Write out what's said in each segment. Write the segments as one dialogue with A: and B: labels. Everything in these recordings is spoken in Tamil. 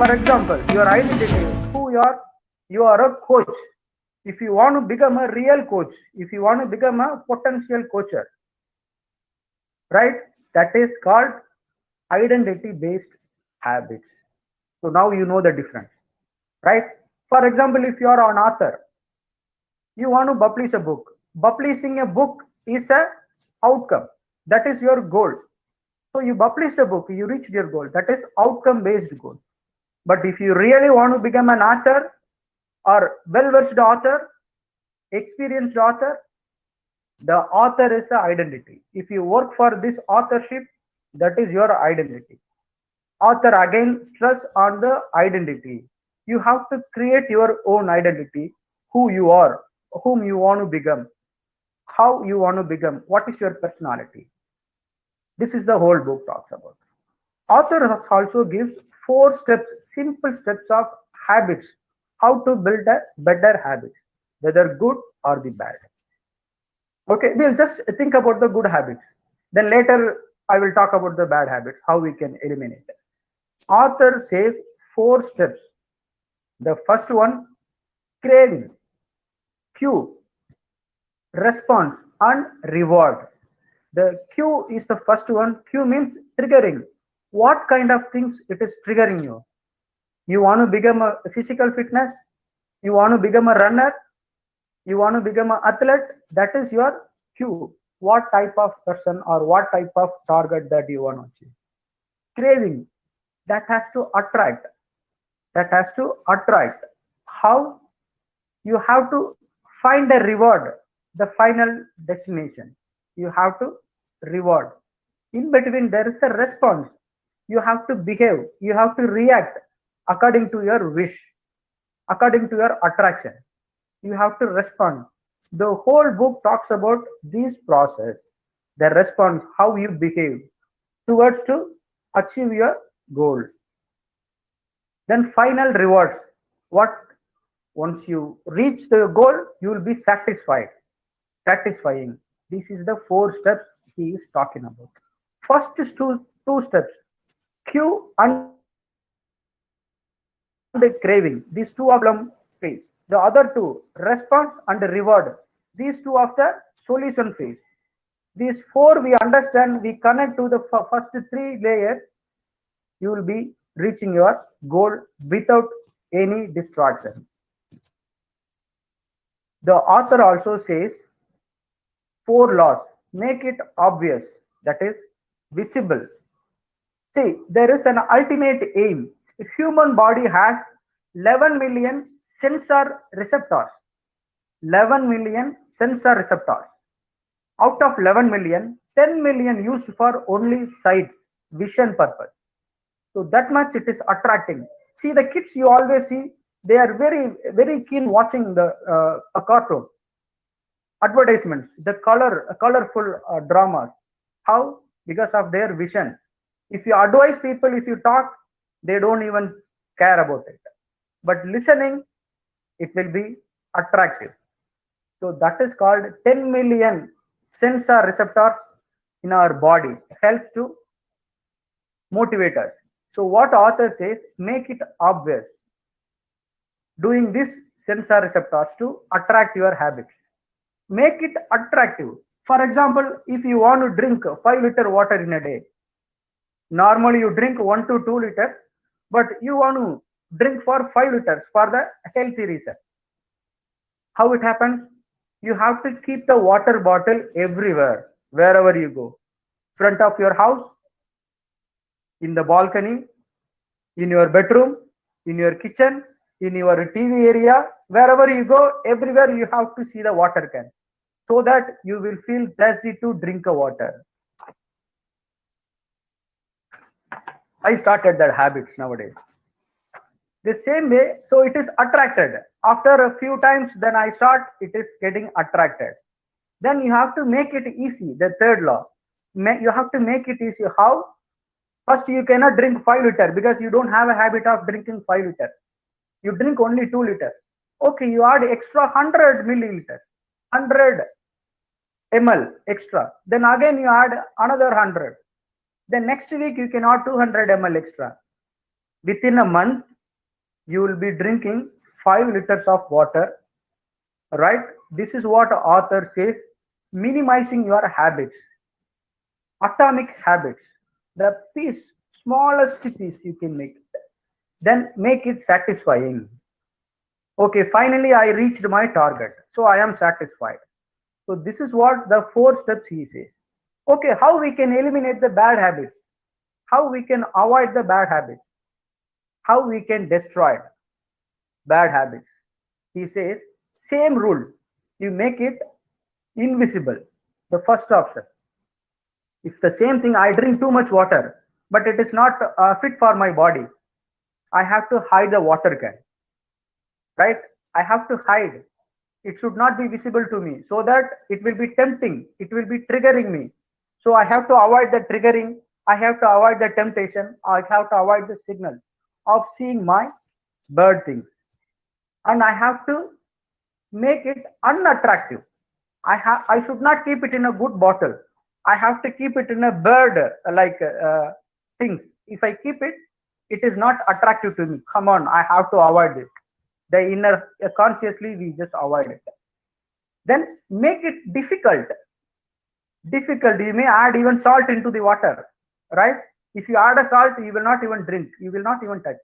A: For example, your identity, who you are a coach. If you want to become a real coach, if you want to become a potential coacher, right? That is called identity-based habits. So now you know the difference, right? For example, if you are an author, you want to publish a book. Publishing a book is a outcome. That is your goal. So you published a book, you reached your goal. That is outcome-based goal. But if you really want to become an author or well-versed author, experienced author, the author is the identity. If you work for this authorship, that is your identity. Author again stress on the identity. You have to create your own identity, who you are, whom you want to become, how you want to become, what is your personality. This is the whole book talks about. Author also gives 4 steps, simple steps of habits, how to build a better habit, whether good or the bad. Okay, we'll just think about the good habits. Then later I will talk about the bad habits, how we can eliminate them. Author says 4 steps. The first one, craving, cue, response, and reward. The cue is the first one. Cue means triggering. What kind of things it is triggering you? You want to become a physical fitness? You want to become a runner? You want to become an athlete? That is your cue. What type of person or what type of target that you want to achieve? Craving, that has to attract. That has to attract. How? You have to find a reward, the final destination. You have to reward. In between, there is a response. You have to behave. You have to react according to your wish, according to your attraction. You have to respond. The whole book talks about this process, the response, how you behave towards to achieve your goal. Then final rewards. What? Once you reach the goal, you will be satisfied. Satisfying. This is the 4 steps he is talking about. First is two steps, cue and the craving. These two of them phase. The other two, response and reward. These two of the solution phase. These 4 we understand, we connect to the first 3 layers. You will be reaching your goal without any distraction. The author also says 4 laws. Make it obvious, that is visible. See, there is an ultimate aim. The human body has 11 million sensor receptors. 11 million sensor receptors. Out of 11 million, 10 million used for only sights, vision purpose. So that much it is attracting. See, the kids you always see, they are very, very keen watching the a cartoon, advertisements, the colorful dramas. How? Because of their vision. If you advise people, if you talk, they don't even care about it. But listening, it will be attractive. So that is called 10 million sensor receptors in our body. Helps to motivate us. So what author says, make it obvious. Doing this sensor receptors to attract your habits. Make it attractive. For example, if you want to drink 5-liter water in a day, normally you drink 1 to 2 liters, but you want to drink for 5 liters for the healthy reason. How it happens? You have to keep the water bottle everywhere, wherever you go. Front of your house, in the balcony, in your bedroom, in your kitchen, in your TV area, wherever you go, everywhere you have to see the water can, so that you will feel thirsty to drink a water. I started that habits nowadays. The same way, so it is attracted. After a few times, then I start, it is getting attracted. Then you have to make it easy. The third law, you have to make it easy. How? First, you cannot drink 5 liters because you don't have a habit of drinking 5 liters. You drink only 2 liters. Okay, you add extra 100 milliliters, 100 ml extra. Then again you add another 100. Then next week you can add 200 ml extra. Within a month, you will be drinking 5 liters of water, right? This is what author says, minimizing your habits, atomic habits, the piece, smallest piece you can make it. Then make it satisfying. Okay, finally I reached my target, so I am satisfied. So this is what the 4 steps he says. Okay, how we can eliminate the bad habits? How we can avoid the bad habits? How we can destroy bad habits? He says, same rule. You make it invisible. The first option. It's the same thing. I drink too much water, but it is not fit for my body. I have to hide the water can, right? I have to hide. It should not be visible to me so that it will be tempting. It will be triggering me. So I have to avoid the triggering. I have to avoid the temptation. I have to avoid the signal of seeing my bird things. And I have to make it unattractive. I should not keep it in a good bottle. I have to keep it in a bird like things. If I keep it, it is not attractive to me. Come on, I have to avoid this. The inner consciously we just avoid it. Then make it difficult. Difficult. You may add even salt into the water, right? If you add a salt, you will not even drink. You will not even touch.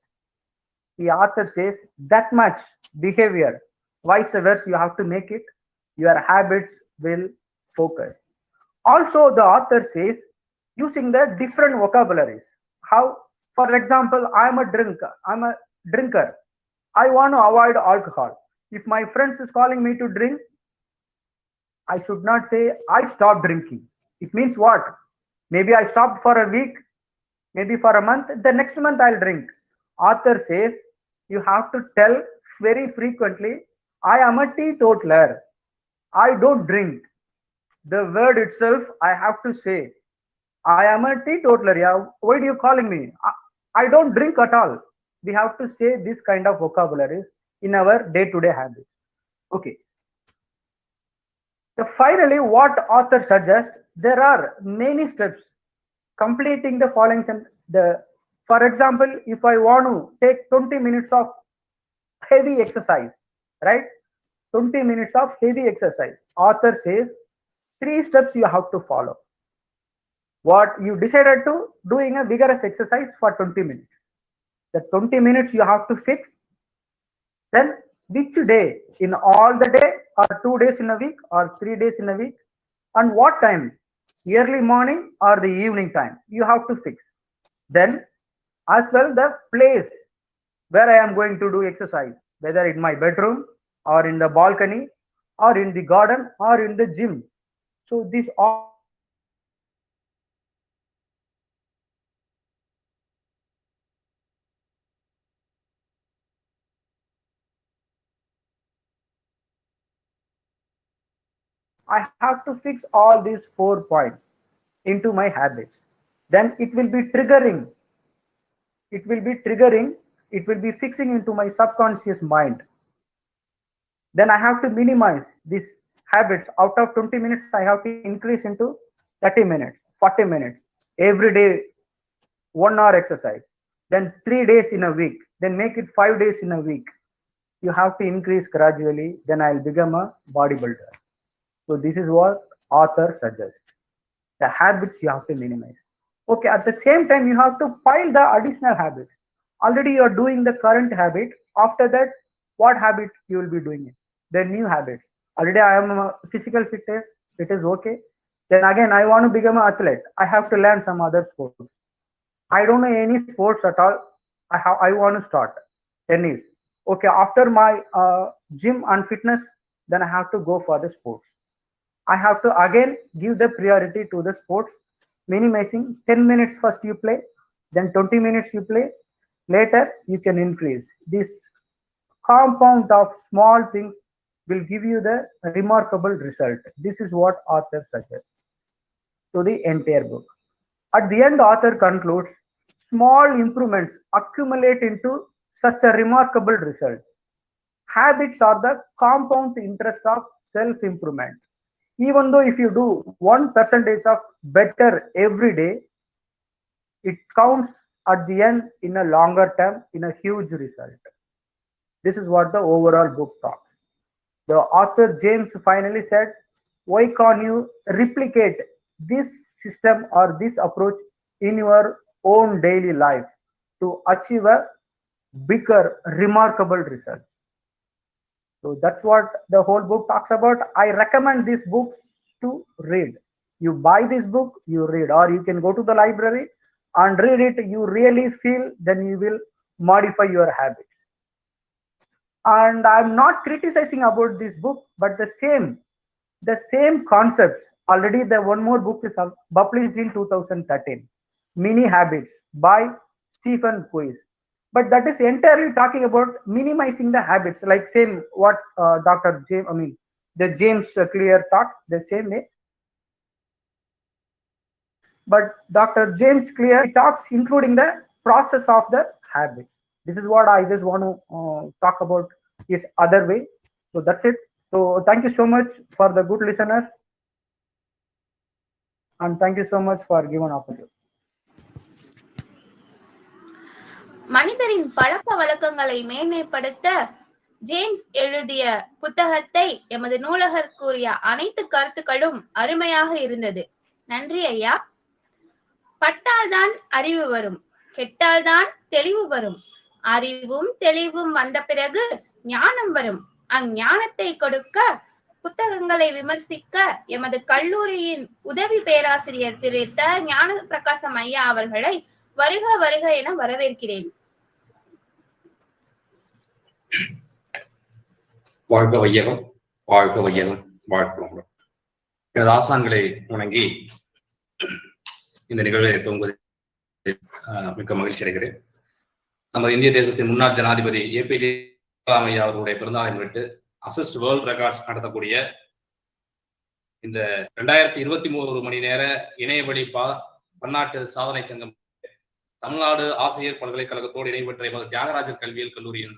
A: The author says that much behavior. Vice versa, you have to make it. Your habits will focus. Also, the author says using the different vocabularies. How, for example, I'm a drinker. I want to avoid alcohol. If my friends is calling me to drink, I should not say I stopped drinking. It means what? Maybe I stopped for a week, maybe for a month. The next month I'll drink. Author says you have to tell very frequently, I am a teetotaler. I don't drink. The word itself, I have to say, I am a teetotaler. Yeah, why are you calling me? I don't drink at all. We have to say this kind of vocabulary in our day-to-day habits. Okay. So finally, what author suggests, there are many steps completing the following. For example, if I want to take 20 minutes of heavy exercise, right? 20 minutes of heavy exercise. Author says 3 steps you have to follow. What you decided to doing a vigorous exercise for 20 minutes. The 20 minutes you have to fix. Then which day in all the day, or 2 days in a week, or 3 days in a week, and what time, early morning or the evening time, you have to fix. Then as well the place where I am going to do exercise, whether in my bedroom or in the balcony or in the garden or in the gym. So these all I have to fix all these 4 points into my habits. Then it will be triggering. It will be triggering. It will be fixing into my subconscious mind. Then I have to minimize these habits. Out of 20 minutes, I have to increase into 30 minutes, 40 minutes. Every day, 1 hour exercise. Then 3 days in a week. Then make it 5 days in a week. You have to increase gradually. Then I'll become a bodybuilder. So this is what author suggests. The habits you have to minimize. Okay, at the same time, you have to pile the additional habits. Already you are doing the current habit. After that, what habit you will be doing it? The new habit. Already I am a physical fitness. It is okay. Then again, I want to become an athlete. I have to learn some other sports. I don't know any sports at all. I want to start tennis. Okay, after my gym and fitness, then I have to go for the sports. I have to again give the priority to the sports, minimizing 10 minutes first you play, then 20 minutes you play. Later, you can increase. This compound of small things will give you the remarkable result. This is what author suggests to the entire book. At the end, author concludes, small improvements accumulate into such a remarkable result. Habits are the compound interest of self-improvement. Even though if you do 1% of better every day, it counts at the end in a longer term in a huge result. This is what the overall book talks. The author James finally said, why can't you replicate this system or this approach in your own daily life to achieve a bigger, remarkable result? So that's what the whole book talks about. I recommend these books to read. You buy this book, you read, or you can go to the library and read it. You really feel, then you will modify your habits. And I'm not criticizing about this book, but the same concepts. Already the one more book is published in 2013, Mini Habits by Stephen Covey. But that is entirely talking about minimizing the habits, like same what Dr. James, the James Clear talks the same way. But Dr. James Clear talks including the process of the habit. This is what I just want to talk about is other way. So that's it. So thank you so much for the good listeners. And thank you so much for giving opportunity.
B: மனிதரின் பழக்க வழக்கங்களை மேன்மைப்படுத்த ஜேம்ஸ் எழுதிய புத்தகத்தை எமது நூலகர் கூறிய அனைத்து கருத்துக்களும் அருமையாக இருந்தது. நன்றி ஐயா. பட்டால்தான் அறிவு வரும், கெட்டால்தான் தெளிவு வரும். அறிவும் தெளிவும் வந்த பிறகு ஞானம் வரும். அஞ்ஞானத்தை கொடுக்க புத்தகங்களை விமர்சிக்க எமது கல்லூரியின் உதவி பேராசிரியர் திரு ஞான பிரகாசம் ஐயா அவர்களை வருக வருக என வரவேற்கிறேன்.
C: வாழ்க வையகம், வாழ்க வையகம், வாழ்க்கை. எனது ஆசான்களை வணங்கி இந்த நிகழ்வை துவங்குவதில் மிக்க மகிழ்ச்சி அடைகிறேன். நமது இந்திய தேசத்தின் முன்னாள் ஜனாதிபதி ஏபிஜே கலாம் ஐயா அவர்களுடைய பிறந்தநாளை முன்னிட்டு அசிஸ்ட் வேர்ல்ட் ரெக்கார்ட்ஸ் நடத்தக்கூடிய இந்த 2023 மணி நேர இணையவழி பன்னாட்டு சாதனை சங்கம் தமிழ்நாடு ஆசிரியர் பல்கலைக்கழகத்தோடு இணைபெற்ற எமது தியாகராஜர் கல்வியியல் கல்லூரியின்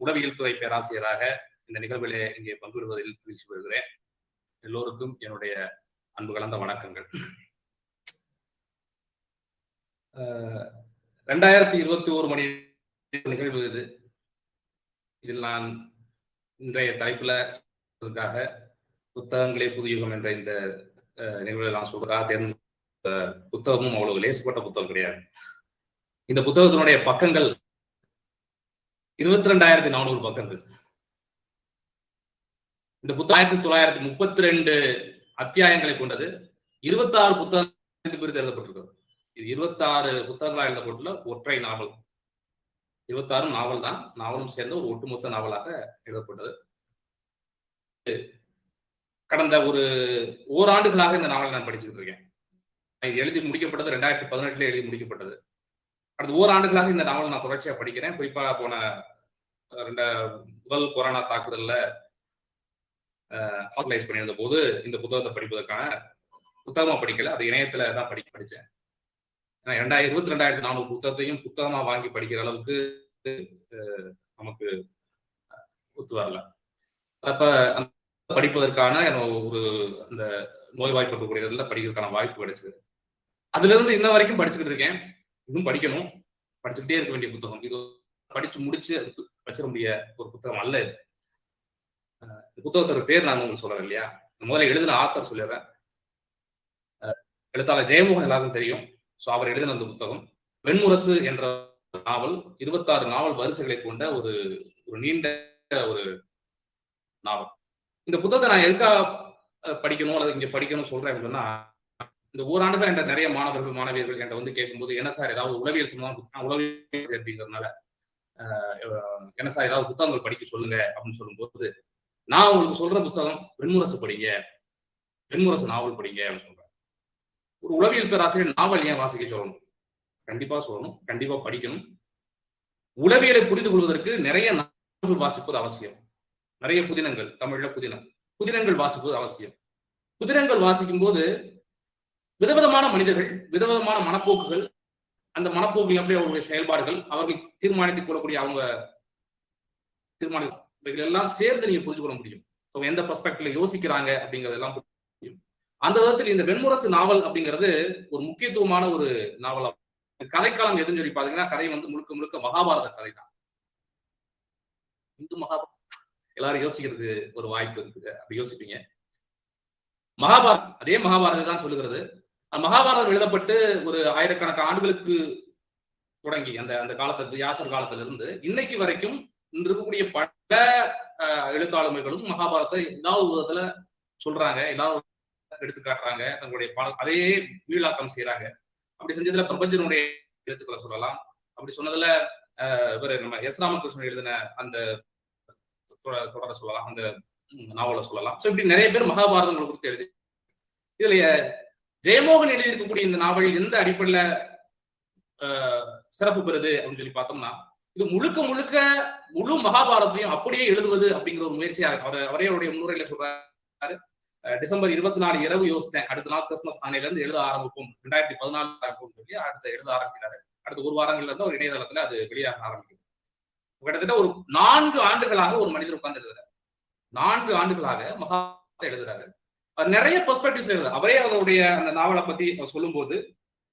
C: உளவியல் துறை பேராசிரியராக இந்த நிகழ்விலே இங்கே பங்குபெறுவதில் மகிழ்ச்சி பெறுகிறேன். எல்லோருக்கும் என்னுடைய அன்பு கலந்த வணக்கங்கள். 2021 மணி நிகழ்வு இது. இதில் நான் இன்றைய தலைப்புல புத்தகங்களே புதுயுகம் என்ற இந்த நிகழ்வில் நான் சொல்றதுக்காக தேர்ந்த புத்தகமும் அவ்வளவு லேசுப்பட்ட புத்தகம் கிடையாது. இந்த புத்தகத்தினுடைய பக்கங்கள் 22,400 பக்கங்கள். இந்த புத்தகம் 1932 அத்தியாயங்களை கொண்டது. 26 புத்தகங்கள் பிரித்து எழுதப்பட்டிருக்கிறது. இது 26 புத்தகங்களாக எழுதப்பட்டுள்ள ஒற்றை நாவல். 26 நாவல் தான், நாவலும் சேர்ந்த ஒரு ஒட்டுமொத்த நாவலாக எழுதப்பட்டது. கடந்த ஒரு ஓராண்டுகளாக இந்த நாவலை நான் படிச்சுட்டு இருக்கேன். இது எழுதி முடிக்கப்பட்டது 2018 எழுதி முடிக்கப்பட்டது. அடுத்த ஓராண்டுகளாக இந்த நாவலை நான் தொடர்ச்சியா படிக்கிறேன். குறிப்பா போன முதல் கொரோனா தாக்குதல்ல ஹாஸ்பிட்டலைஸ் பண்ணியிருந்த போது இந்த புத்தகத்தை படிப்பதற்கான புத்தகமா படிக்கல, அது இணையத்துல தான் படிச்சேன். 22,400 புத்தகத்தையும் புத்தகமா வாங்கி படிக்கிற அளவுக்கு நமக்கு ஒத்து வரல. அப்ப படிப்பதற்கான ஒரு அந்த நோய்வாய்ப்பட்டுக்கூடியதுல படிக்கிறதுக்கான வாய்ப்பு கிடைச்சது. அதுல இருந்து இன்ன வரைக்கும் படிச்சுக்கிட்டு இருக்கேன். இன்னும் படிக்கணும், படிச்சுக்கிட்டே இருக்க வேண்டிய புத்தகம். இது படிச்சு முடிச்சு வச்சிட முடிய ஒரு புத்தகம் அல்ல இது. இந்த புத்தகத்தோட பேர் நான் உங்களுக்கு சொல்றேன் இல்லையா. முதல்ல எழுதின ஆத்தர் சொல்லிடுறேன். எழுத்தாளர் ஜெயமோகன் எல்லாருக்கும் தெரியும். ஸோ அவர் எழுதின அந்த புத்தகம் வெண்முரசு என்ற நாவல் 26 நாவல் வரிசைகளை கொண்ட ஒரு நீண்ட ஒரு நாவல். இந்த புத்தகத்தை நான் எதுக்காக படிக்கணும் அல்லது இங்க படிக்கணும் சொல்றேன் அப்படின்னா, இந்த ஓராண்டுகள் என்ற நிறைய மாணவியர்கள் என்கிட்ட வந்து கேட்கும்போது, என்ன சார் ஏதாவது உளவியல் சம்பந்தம் உளவியல் அப்படிங்கிறதுனால என்ன சார் ஏதாவது புத்தகங்கள் படிக்க சொல்லுங்க அப்படின்னு சொல்லும்போது, நான் உங்களுக்கு சொல்ற புத்தகம் வெண்முரசு படிங்க, வெண்முரசு நாவல் படிங்க அப்படின்னு சொல்றேன். ஒரு உளவியல் பேராசிரியர் நாவல் ஏன் வாசிக்க சொல்லணும்? கண்டிப்பா சொல்லணும், கண்டிப்பா படிக்கணும். உளவியலை புரிந்து கொள்வதற்கு நிறைய நாவல்கள் வாசிப்பது அவசியம். நிறைய புதினங்கள், தமிழ்ல புதினங்கள் வாசிப்பது அவசியம். புதினங்கள் வாசிக்கும் போது விதவிதமான மனிதர்கள், விதவிதமான மனப்போக்குகள், அந்த மனப்போக்கு எப்படி அவருடைய செயல்பாடுகள், அவர்கள் தீர்மானித்துக் கொள்ளக்கூடிய அவங்க தீர்மானிகள் எல்லாம் சேர்ந்து நீங்க புரிஞ்சு கொள்ள முடியும். அவங்க எந்த பெர்ஸ்பெக்டிவ்ல யோசிக்கிறாங்க அப்படிங்கறதெல்லாம் புரியும். அந்த விதத்தில் இந்த வெண்முரசு நாவல் அப்படிங்கிறது ஒரு முக்கியத்துவமான ஒரு நாவல். கதைக்காலம் எதுன்னு சொல்லி பாத்தீங்கன்னா, கதை வந்து முழுக்க முழுக்க மகாபாரத கதை தான். இந்து மகாபாரதம் எல்லாரும் யோசிக்கிறது ஒரு வாய்ப்பு இருக்குது. அப்படி யோசிப்பீங்க. மகாபாரதம் அதே மகாபாரதம் தான் சொல்லுகிறது. மகாபாரதம் எழுதப்பட்டு ஒரு ஆயிரக்கணக்கான ஆண்டுகளுக்கு தொடங்கி அந்த காலத்துல வியாசர் காலத்துல இருந்து இன்னைக்கு வரைக்கும் இன்று இருக்கக்கூடிய பல எழுத்தாளுமைகளும் மகாபாரதத்தை ஏதாவது விதத்துல சொல்றாங்க, ஏதாவது எடுத்து காட்டுறாங்க, தங்களுடைய அதே மீளாக்கம் செய்யறாங்க. அப்படி செஞ்சதுல பிரபஞ்சனுடைய எழுத்துக்களை சொல்லலாம். அப்படி சொன்னதுல இவர் நம்ம எஸ் ராமகிருஷ்ணன் எழுதின அந்த தொடரை சொல்லலாம், அந்த நாவலை சொல்லலாம். ஸோ இப்படி நிறைய பேர் மகாபாரதங்களை குறித்து எழுதி. இதுல ஜெயமோகன் எழுதியிருக்கக்கூடிய இந்த நாவல் எந்த அடிப்படையில சிறப்பு பெறுது அப்படின்னு சொல்லி பார்த்தோம்னா, இது முழுக்க முழுக்க முழு மகாபாரதத்தையும் அப்படியே எழுதுவது அப்படிங்கிற ஒரு முயற்சியா அவரே அவருடைய முன்னுரையில சொல்றாரு. டிசம்பர் 24 இரவு யோசித்தேன், அடுத்த நாள் கிறிஸ்துமஸ் ஆணையில இருந்து எழுத ஆரம்பிப்போம், 2014 சொல்லி அடுத்த எழுத ஆரம்பிக்கிறாரு. அடுத்த ஒரு வாரங்கள்ல இருந்து ஒரு இணையதளத்துல அது வெளியாக ஆரம்பிக்கும். கிட்டத்தட்ட ஒரு 4 ஆண்டுகளாக ஒரு மனிதர் உட்கார்ந்து எழுதுறாரு. 4 ஆண்டுகளாக மகாபாரதத்தை எழுதுறாரு. அவர் நிறைய பெர்ஸ்பெக்டிவ்ஸ் எழுதுறாரு. அவரே அவருடைய அந்த நாவலை பத்தி சொல்லும் போது,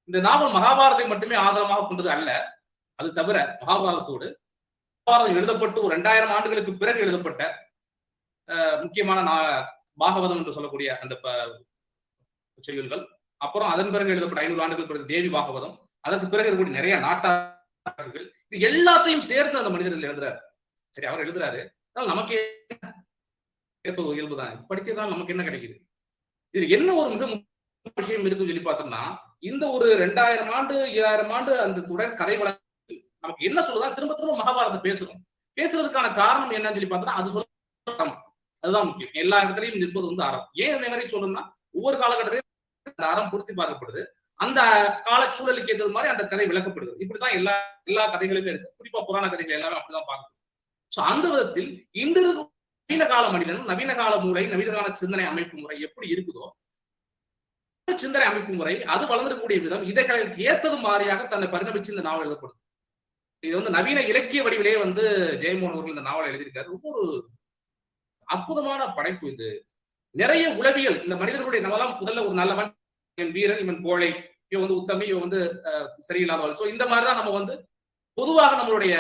C: இந்த நாவல் மகாபாரதத்தை மட்டுமே ஆதாரமாக கொண்டது அல்ல, அது தவிர மகாபாரதத்தோடு மகாபாரதம் எழுதப்பட்டு ஒரு 2000 ஆண்டுகளுக்கு பிறகு எழுதப்பட்ட முக்கியமான பாகவதம் என்று சொல்லக்கூடிய அந்த செய்யுள்கள், அப்புறம் அதன் பிறகு எழுதப்பட்ட 500 ஆண்டுகள் பிறகு தேவி பாகவதம், அதற்கு பிறகு இருக்கக்கூடிய நிறைய நாட்டார்கள், இது எல்லாத்தையும் சேர்த்து அந்த மனிதர்கள் எழுதுறாரு. சரி, அவர் எழுதுறாரு, நமக்கே கேட்பது இயல்புதான், படிக்கிறதால நமக்கு என்ன கிடைக்குது? இது என்ன ஒரு மிக முக்கிய விஷயம் இருக்குன்னு சொல்லி பார்த்தோம்னா, இந்த ஒரு 2000 ஆண்டு 2000 ஆண்டு அந்த தொடர் கதை வழக்கு நமக்கு என்ன சொல்லுதா, திரும்ப திரும்ப மகாபாரதம் பேசுறதுக்கான காரணம் என்னன்னு சொல்லி பார்த்தோம்னா, அது சொல்ல அதுதான் முக்கியம். எல்லா இடத்துலையும் நிற்பது அறம். ஏன் இந்த மாதிரி சொல்லணும்னா, ஒவ்வொரு காலகட்டத்திலும் அந்த அறம் பொருத்தி பார்க்கப்படுது, அந்த கால சூழலுக்கு ஏற்றது மாதிரி அந்த கதை விளக்கப்படுது. இப்படிதான் எல்லா கதைகளுமே இருக்கு. குறிப்பா புராண கதைகள் எல்லாமே அப்படிதான் பார்க்கணும். சோ அந்த விதத்தில் இன்று நவீன கால மனிதன், நவீன கால மூளை, நவீன கால சிந்தனை அமைப்பு முறை எப்படி இருக்குதோ, சிந்தனை அமைப்பு முறை அது வளர்ந்திருக்கக்கூடிய விதம் இதைகளுக்கு ஏற்றது மாதிரியாக தன்னை பரிணமிச்சு இந்த நாவல் எழுதப்படுது. இது நவீன இலக்கிய வடிவிலே ஜெயமோகன் அவர்கள் இந்த நாவல் எழுதியிருக்காரு. ரொம்ப ஒரு அற்புதமான படைப்பு இது. நிறைய உளவியல், இந்த மனிதர்களுடைய நம்மளாம் முதல்ல ஒரு நல்லவன், இவன் வீரன், இவன் கோழை, இவன் உத்தமி, இவன் சரியில்லாதவள். சோ இந்த மாதிரிதான் நம்ம பொதுவாக நம்மளுடைய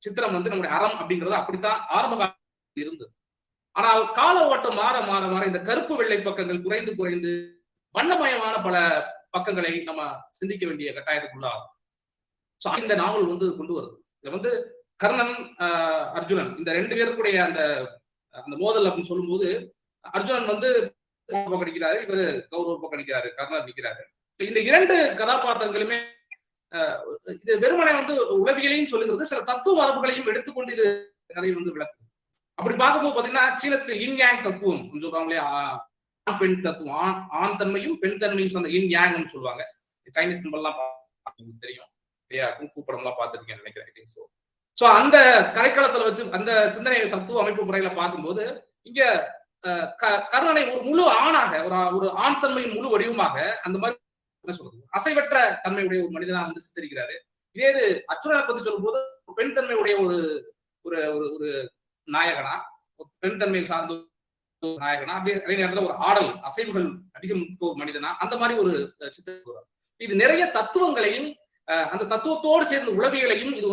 C: சித்திரம் நம்முடைய அறம் அப்படிங்கிறது அப்படித்தான் ஆரம்ப காலத்தில் இருந்தது. ஆனால் கால ஓட்டம் மாற மாற மாற இந்த கருப்பு வெள்ளை பக்கங்கள் குறைந்து குறைந்து வண்ணமயமான பல பக்கங்களை நம்ம சிந்திக்க வேண்டிய கட்டாயத்துக்குள்ளாகும். இந்த நாவல் கொண்டு வருது. இதை கர்ணன் அர்ஜுனன் இந்த 2 பேருக்குடைய அந்த மோதல் அப்படின்னு சொல்லும் போது, அர்ஜுனன் பக்கம் அடிக்கிறாரு, இவரு கௌரவ பக்கம் அடிக்கிறாரு, கர்ணன் நிற்கிறாரு. இந்த 2 கதாபாத்திரங்களுமே இது வெறுமனை உளவியலையும் சொல்லுகிறது, சில தத்துவ மரபுகளையும் எடுத்துக்கொண்டு இது கதை விளக்கு. அப்படி பார்க்கும்போது பாத்தீங்கன்னா, சீனத்து இன் யாங் தத்துவம் சொல்றாங்களே, ஆண் பெண் தத்துவம், ஆண் தன்மையும் பெண் தன்மையும் அந்த இன் யாங்னு சொல்லுவாங்க. சைனீஸ் சிம்பல்லாம் தெரியும், குங்ஃபூ படம் எல்லாம் பார்த்துருக்கேன் நினைக்கிறேன். சோ அந்த கரைக்களத்துல வச்சு அந்த சிந்தனை தத்துவ அமைப்பு முறையில பார்க்கும்போது, இங்க கர்ணனை ஒரு முழு ஆணாக, ஒரு ஆண் தன்மையின் முழு வடிவமாக அந்த மாதிரி என்ன சொல்றது, அசைவற்ற தன்மையுடைய ஒரு மனிதனா சித்தரிக்கிறாரு. இதே இது அர்ஜுனனை பத்தி சொல்லும் போது பெண் தன்மையுடைய ஒரு ஒரு நாயகனா, பெண் தன்மை சார்ந்த நாயகனா, அதே நேரத்துல ஒரு ஆடல் அசைவுகள் அதிகம் ஒரு மனிதனா, அந்த மாதிரி ஒரு சித்தரிக்கிறார். இது நிறைய தத்துவங்களையும் அந்த தத்துவத்தோடு சேர்ந்த உளவியலையும் இது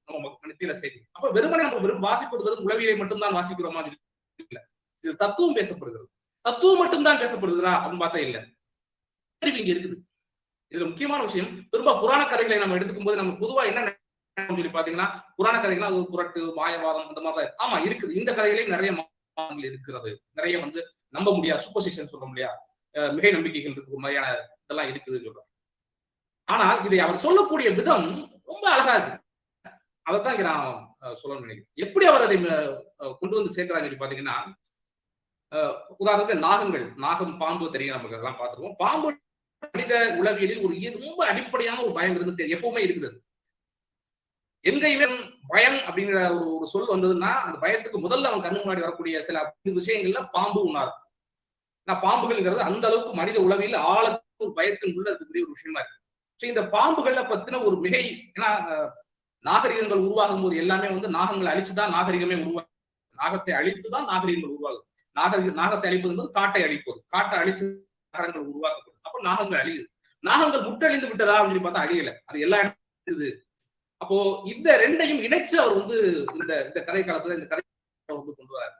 C: நம்ம மனத்தில செய்தி. அப்ப வெறுமனே நம்ம வாசிப்படுவது உளவியலை மட்டும்தான் வாசிக்கிறோமா? இல்ல, இது தத்துவம் பேசப்படுகிறது. தத்துவம் மட்டும்தான் பேசப்படுகிறா அப்படின்னு பார்த்தா இல்ல, இங்க இருக்குது. இதுல முக்கியமான விஷயம், பெரும்பாலும் புராண கதைகளை நம்ம எடுத்துக்கும் போது நம்ம பொதுவா என்ன சொல்லி பாத்தீங்கன்னா, புராண கதைகள் அது புரட்டு மாயவாதம் அந்த மாதிரி தான். ஆமா இருக்குது, இந்த கதைகளையும் நிறைய இருக்கிறது, நிறைய நம்ப முடியாது, சூப்பர்ஸ்டிஷன் சொல்ல முடியாது, மிகை நம்பிக்கைகள் இருக்கிற மாதிரியான இதெல்லாம் இருக்குதுன்னு சொல்றோம். ஆனால் இதை அவர் சொல்லக்கூடிய விதம் ரொம்ப அழகா இருக்கு. அதைத்தான் இங்க நான் சொல்லணும்னு நினைக்கிறேன். எப்படி அவர் அதை கொண்டு சேர்க்கிறாங்க பாத்தீங்கன்னா, உதாரணத்துக்கு நாகம், பாம்பு தெரியும், நமக்கு அதெல்லாம் பார்த்துருவோம். பாம்பு மனித உளவியலில் ஒரு ரொம்ப அடிப்படையான ஒரு பயம் இருந்து எப்பவுமே இருக்குது. எங்கேயுமே பயம் அப்படிங்கிற ஒரு சொல் வந்ததுன்னா, அந்த பயத்துக்கு முதல்ல அவன் கண்ணு முன்னாடி வரக்கூடிய சில விஷயங்கள்ல பாம்பு உணாரு. பாம்புகள்ங்கிறது அந்த அளவுக்கு மனித உளவியல் ஆழத்து பயத்தின் உள்ள இருக்கக்கூடிய ஒரு விஷயமா இருக்கு. இந்த பாம்புகள்ல பத்தின ஒரு மிகை, ஏன்னா நாகரிகங்கள் உருவாகும் போது எல்லாமே நாகங்களை அழிச்சுதான் நாகரிகமே உருவாகும். நாகத்தை அழித்துதான் நாகரிகங்கள் உருவாகுது. நாகத்தை அழிப்பது என்பது காட்டை அழிப்பது, காட்டை அழிச்சு நகரங்கள் உருவாக்கப்படுது. அப்ப நாகங்கள் அழியுது. நாகங்கள் முட்டழிந்து விட்டதா அப்படின்னு பார்த்தா அழியல, அது எல்லா இடத்துல. அப்போ இந்த ரெண்டையும் இணைச்சு அவர் வந்து இந்த இந்த கதை காலத்துல இந்த கதை வந்து கொண்டு வராரு.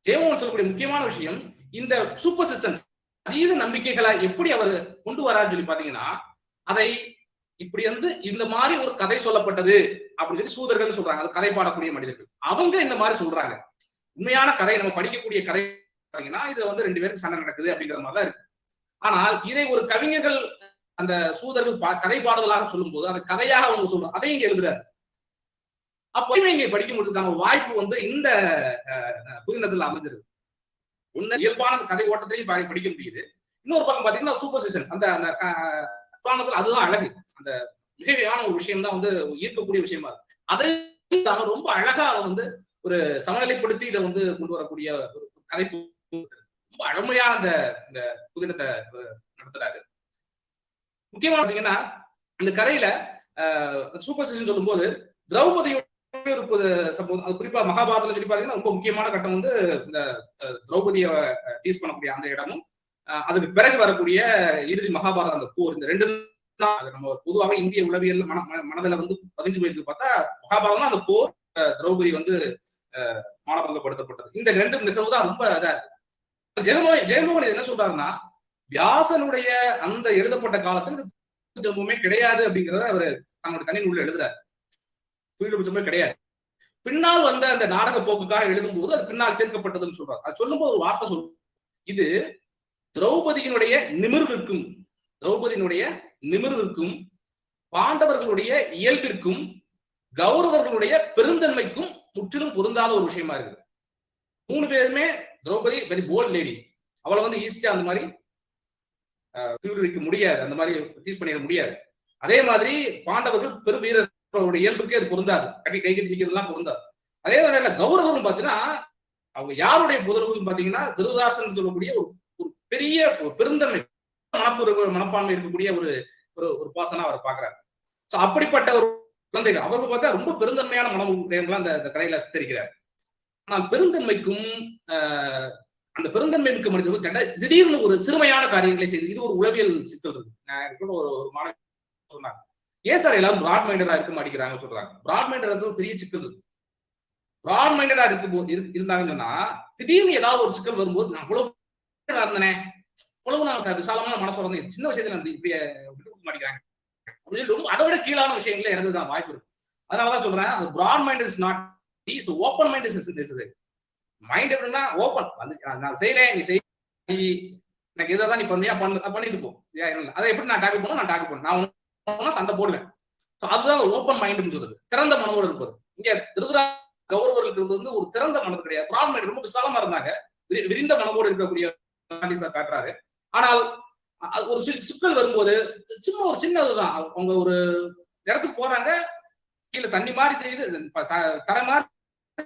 C: ஜெயமோகன் சொல்லக்கூடிய முக்கியமான விஷயம் இந்த சூப்பர்ஸ்டிஷன்ஸ் அதீத நம்பிக்கைகளை எப்படி அவர் கொண்டு வராருன்னு சொல்லி பாத்தீங்கன்னா, அதை இப்படி வந்து இந்த மாதிரி ஒரு கதை சொல்லப்பட்டது அப்படின்னு சொல்லி சூதர்கள் சொல்றாங்க. அது கதை பாடக்கூடிய மனிதர்கள் அவங்க இந்த மாதிரி சொல்றாங்க. உண்மையான கதை நம்ம படிக்கக்கூடிய கதை பாத்தீங்கன்னா இது வந்து 2 பேருக்கு சண்டை நடக்குது அப்படிங்கிற மாதிரி தான் இருக்கு. ஆனால் இதை ஒரு கவிஞர்கள் அந்த சூதர்கள் கதை பாடுதலாக சொல்லும் போது அந்த கதையாக அவங்க சொல்றாங்க, அதையும் இங்க எழுதுறாரு. அப்போ இங்க படிக்க முடியுதுக்கான வாய்ப்பு வந்து இந்த புரிந்ததுல அமைஞ்சிருக்கு. ஒண்ணு இயல்பான கதை ஓட்டத்தையும் படிக்க முடியுது. இன்னொரு பக்கம் பாத்தீங்கன்னா சூப்பர்ஸ்டிஷன் அந்த அந்த புராணத்துல அதுதான் அழகு. அந்த மிகவையான ஒரு விஷயம் தான் வந்து ஈர்க்கக்கூடிய விஷயமா இருக்கு. அதை ரொம்ப அழகா அதை வந்து ஒரு சமநிலைப்படுத்தி இதை வந்து கொண்டு வரக்கூடிய ஒரு கதை ரொம்ப அருமையா அந்த புதினத்தை நடத்துறாரு. முக்கியமா பாத்தீங்கன்னா இந்த கதையில சூப்பர்ஸ்டிஷன் சொல்லும் போது திரௌபதியோட சம்பவம், அது குறிப்பா மகாபாரதத்துல சொல்லி பாத்தீங்கன்னா ரொம்ப முக்கியமான கட்டம் வந்து இந்த திரௌபதியை டீஸ் பண்ணக்கூடிய அந்த இடமும் அதுக்கு பிறகு வரக்கூடிய இறுதி மகாபாரதம் அந்த போர், இந்த ரெண்டு தான் நம்ம பொதுவாக இந்திய உளவியல் மனதில வந்து பதிஞ்சு போயிருக்கு. பார்த்தா மகாபாரதம் அந்த போர், திரௌபதி வந்து மானபங்கப்படுத்தப்பட்டது. இந்த ரெண்டு நிகழ்வு தான் ரொம்ப இதா இருக்கு. ஜெயமோகன் என்ன சொல்றாருன்னா, வியாசனுடைய அந்த எழுதப்பட்ட காலத்துல ஜம்பமே கிடையாது அப்படிங்கறத அவர் தன்னுடைய தனி நூல்ல எழுதுறாரு. துயிலுச்சமே கிடையாது. பின்னால் வந்த அந்த நாடக போக்குக்காக எழுதும் போது அது பின்னால் சேர்க்கப்பட்டதுன்னு சொல்றாரு. அது சொல்லும் போது ஒரு வார்த்தை சொல்லும், இது திரௌபதியினுடைய நிமிர்விற்கும் பாண்டவர்களுடைய இயல்பிற்கும் கௌரவர்களுடைய பெருந்தன்மைக்கும் முற்றிலும் பொருந்தாத ஒரு விஷயமா இருக்குது. 3 பேருமே திரௌபதி வெரி போல்ட் லேடி, அவளை வந்து ஈஸியா அந்த மாதிரி வைக்க முடியாது, அந்த மாதிரி டீஸ் பண்ணிட முடியாது. அதே மாதிரி பாண்டவர்கள் பெரும் வீரர்களுடைய இயல்புக்கே அது பொருந்தாது, கை கட்டி நிற்கிறதுலாம் பொருந்தாது. அதே மாதிரி கௌரவர்கள் பாத்தீங்கன்னா அவங்க யாருடைய புதல்வர்கள் பாத்தீங்கன்னா திருதராசன் சொல்லக்கூடிய ஒரு பெரிய பெருந்தன்மை மனப்பான்மை இருக்கக்கூடிய ஒரு ஒரு பாசனா அவர் பாக்குறாரு. அப்படிப்பட்ட ஒரு குழந்தைகள் அவர்கள் பார்த்தா ரொம்ப பெருந்தன்மையான மனம் அந்த கதையில சித்தரிக்கிறார். ஆனால் பெருந்தன்மைக்கும் அந்த பெருந்தன்மை மிக்க மனிதர்கள் திடீர்னு ஒரு சிறுமையான காரியங்களை செய்து, இது ஒரு உளவியல் சிக்கல் இருக்கு. ஒரு மாணவர் சொன்னாங்க, ஏன் சார் எல்லாரும் பிராட் மைண்டடா இருக்க மாட்டேங்கிறாங்க சொல்றாங்க. பிராட் மைண்டட் ஒரு பெரிய சிக்கல் இருக்கு. பிராட் மைண்டடா இருந்தாங்கன்னு சொன்னா திடீர்னு ஏதாவது ஒரு சிக்கல் வரும்போது நான் அவ்வளவு இருந்தேனே, அவ்வளவு நான் விசாலமான மனசு வந்தேன், சின்ன விஷயத்துல இப்படி விட்டு கொடுக்க மாட்டேங்கிறாங்க அப்படின்னு ரொம்ப அதை விட கீழான விஷயங்களே இறங்குதான் வாய்ப்பு இருக்கு. அதனாலதான் சொல்றேன், broad mind is not, open mind is necessary. Mind எப்படின்னா ஓப்பன், வந்து நான் செய்யறேன், நீ செய், எனக்கு எதாவது நீ பண்ணியா பண்ணிட்டு போ, அதை எப்படி நான் டாக்கி போனா நான் டாக்கி போனேன், நான் சண்டை போடுவேன். அதுதான் ஓப்பன் மைண்ட் சொல்றது, திறந்த மனதோடு இருப்பது. இங்க திருதரா கௌரவர்களுக்கு வந்து ஒரு திறந்த மனது கிடையாது, பிராட் மைண்ட் ரொம்ப விசாலமா இருந்தாங்க, விரிந்த மனதோடு இருக்கக்கூடிய காட்டுறாரு. ஆனால் ஒரு சிக்கல் வரும்போது சும்மா ஒரு சின்னதுதான், அவங்க ஒரு இடத்துக்கு போறாங்க, கீழே தண்ணி மாதிரி தெரியுது, தரை மாதிரி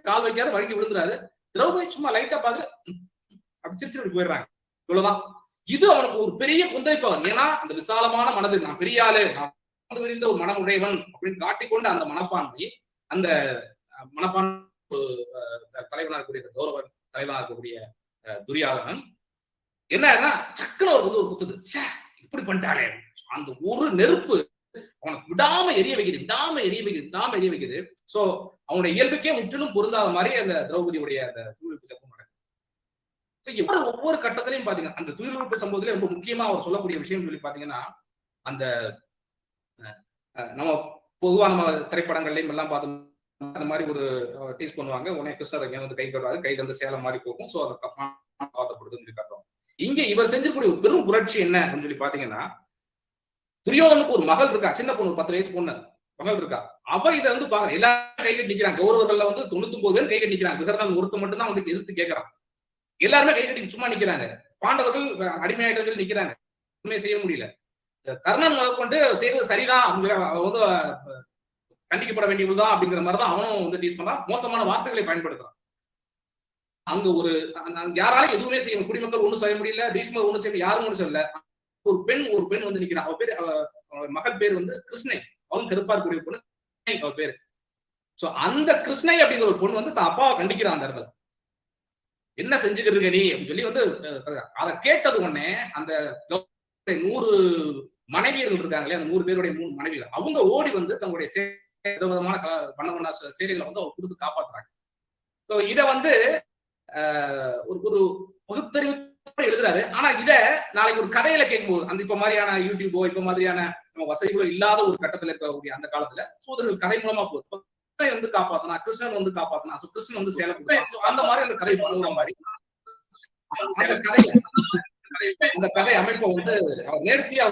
C: கால் வைக்காத வழுக்கி விழுந்துறாரு. திரௌபதி சும்மா லைட்டா பார்த்து அப்படி சிரிச்சு போயிடுறாங்க, இவ்வளவுதான். இது அவனுக்கு ஒரு பெரிய கொந்தளிப்பாகும். ஏன்னா அந்த விசாலமான மனது, நான் பெரிய ஆளு, நான் விரிந்த ஒரு மனம் உடையவன் அப்படின்னு காட்டிக்கொண்டு அந்த மனப்பான்மை, அந்த மனப்பான்மை தலைவனாக இருக்கக்கூடிய கௌரவ தலைவனாக இருக்கக்கூடிய துரியாதனன் என்ன சக்குன்னு ஒரு குத்துது, இப்படி பண்ணிட்டாலே அந்த ஒரு நெருப்பு அவனுக்கு விடாம எரிய வைக்குது. சோ அவனுடைய இயல்புக்கே முற்றிலும் பொருந்தாத மாதிரி அந்த திரௌபதியுடைய அந்த துயிலுறுப்பு சம்பவம் நடக்குது. ஒவ்வொரு கட்டத்திலையும் பாத்தீங்கன்னா அந்த துயிலுறுப்பு சம்பவத்திலே ரொம்ப முக்கியமா அவர் சொல்லக்கூடிய விஷயம் சொல்லி பாத்தீங்கன்னா, அந்த நம்ம பொதுவா நம்ம திரைப்படங்கள்லயும் எல்லாம் பார்த்தோம், அந்த மாதிரி ஒரு டீஸ் பண்ணுவாங்க, உடனே கிருஷ்ணர் வந்து கை கட்டுவாரு, கையில இருந்து சேலம் மாதிரி போகும், சோ அதை காத்தப்படுதுன்னு சொல்லி காட்டுவாங்க. இங்க இவர் செஞ்சக்கூடிய ஒரு பெரும் புரட்சி என்ன அப்படின்னு சொல்லி பாத்தீங்கன்னா, துரியோதனுக்கு ஒரு மகள் இருக்கா, சின்ன பொண்ணு, 10 வயசு பொண்ணு மகள் இருக்கா. அவ இதை வந்து பாக்குற எல்லாரும் கை கட்டி நிக்கிறாங்க. கௌரவர்கள்ல வந்து 99 பேர் கை கட்டி நிக்கிறாங்க, விகர்ணன் ஒருத்த மட்டும் தான் வந்து எதிர்த்து கேட்கறான். எல்லாருமே கை கட்டி சும்மா நிக்கிறாங்க. பாண்டவர்கள் அடிமையாயிட்டு நிக்கிறாங்க, ஒண்ணுமே செய்ய முடியல. கர்ணன் முதற்கொண்டு செய்வது சரிதான் அப்படிங்கிற வந்து கண்டிக்கப்பட வேண்டியதுதான் அப்படிங்கிற மாதிரிதான் அவனும் வந்து டீஸ் பண்றான், மோசமான வார்த்தைகளை பயன்படுத்துறான். அங்க ஒரு யாராலும் எதுவுமே செய்ய, குடிமக்கள் ஒண்ணும் செய்ய முடியல, பீஷ்மர் ஒண்ணும் செய்ய, யாரும் ஒண்ணும் செய்யல. ஒரு பெண் வந்து நிக்கிறான், அவ பேரு மகள் பேர் வந்து கிருஷ்ணை, அவன் கருப்பா இருக்கக்கூடிய பொண்ணு அவ பேரு. சோ அந்த கிருஷ்ணை அப்படிங்கிற ஒரு பொண்ணு வந்து தான் அப்பாவை கண்டிக்கிறான் அந்த இடத்துல, என்ன செஞ்சுக்கிட்டு இருக்க நீ அப்படின்னு சொல்லி வந்து அதை கேட்டது உடனே அந்த 100 மனைவியர்கள் இருக்காங்களே, அந்த 100 பேருடைய 3 மனைவிகள் அவங்க ஓடி வந்து தங்களுடைய விதவிதமான பண்ண செய்திகளை வந்து அவர் கொடுத்து காப்பாத்துறாங்க. ஸோ இதை வந்து ஒரு பகுத்தறிவு எழுதுறாரு. ஆனா இத நாளைக்கு ஒரு கதையில கேட்கும்போது அந்த இப்ப மாதிரியான யூடியூபோ இப்ப மாதிரியான நம்ம வசதிகளோ இல்லாத ஒரு கட்டத்துல இருக்கக்கூடிய அந்த காலத்துல சூதர்கள் கதை மூலமா போகுது. வந்து காப்பாத்தினா, கிருஷ்ணன் வந்து காப்பாத்தினா, கிருஷ்ணன் வந்து சேலை கொடுத்தான், அந்த மாதிரி அந்த கதை பண்ணுற மாதிரி அந்த கதை அமைப்பை வந்து அவர் நேர்த்தியா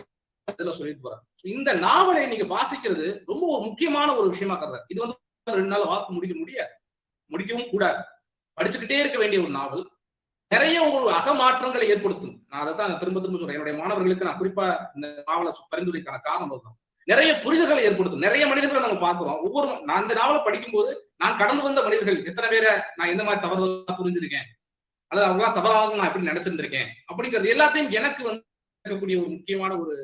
C: சொல்லிட்டு போறாரு. இந்த நாவலை நீங்க வாசிக்கிறது ரொம்ப ஒரு முக்கியமான ஒரு விஷயமா கருதாரு. இது வந்து 2 நாள் வாசித்து முடிக்கவும் கூடாது. படிச்சுக்கிட்டே இருக்க வேண்டிய ஒரு நாவல். நிறைய ஒரு அகமாற்றங்களை ஏற்படுத்தும். நான் அதை தான் திரும்ப சொல்றேன். என்னுடைய மாணவர்களுக்கு நான் குறிப்பா இந்த நாவலை பரிந்துரைக்கான காரணம் அதுதான். நிறைய புரிதல்களை ஏற்படுத்தும். நிறைய மனிதர்களை நம்ம பார்க்கிறோம். நான் இந்த நாவலை படிக்கும் போது நான் கடந்து வந்த மனிதர்கள் எத்தனை பேரை நான் எந்த மாதிரி தவறுதலா புரிஞ்சிருக்கேன், அல்லது அவங்க தவறாக நான் எப்படி நினைச்சிருந்திருக்கேன் அப்படிங்கிறது எல்லாத்தையும் எனக்கு வந்து இருக்கக்கூடிய ஒரு முக்கியமான ஒரு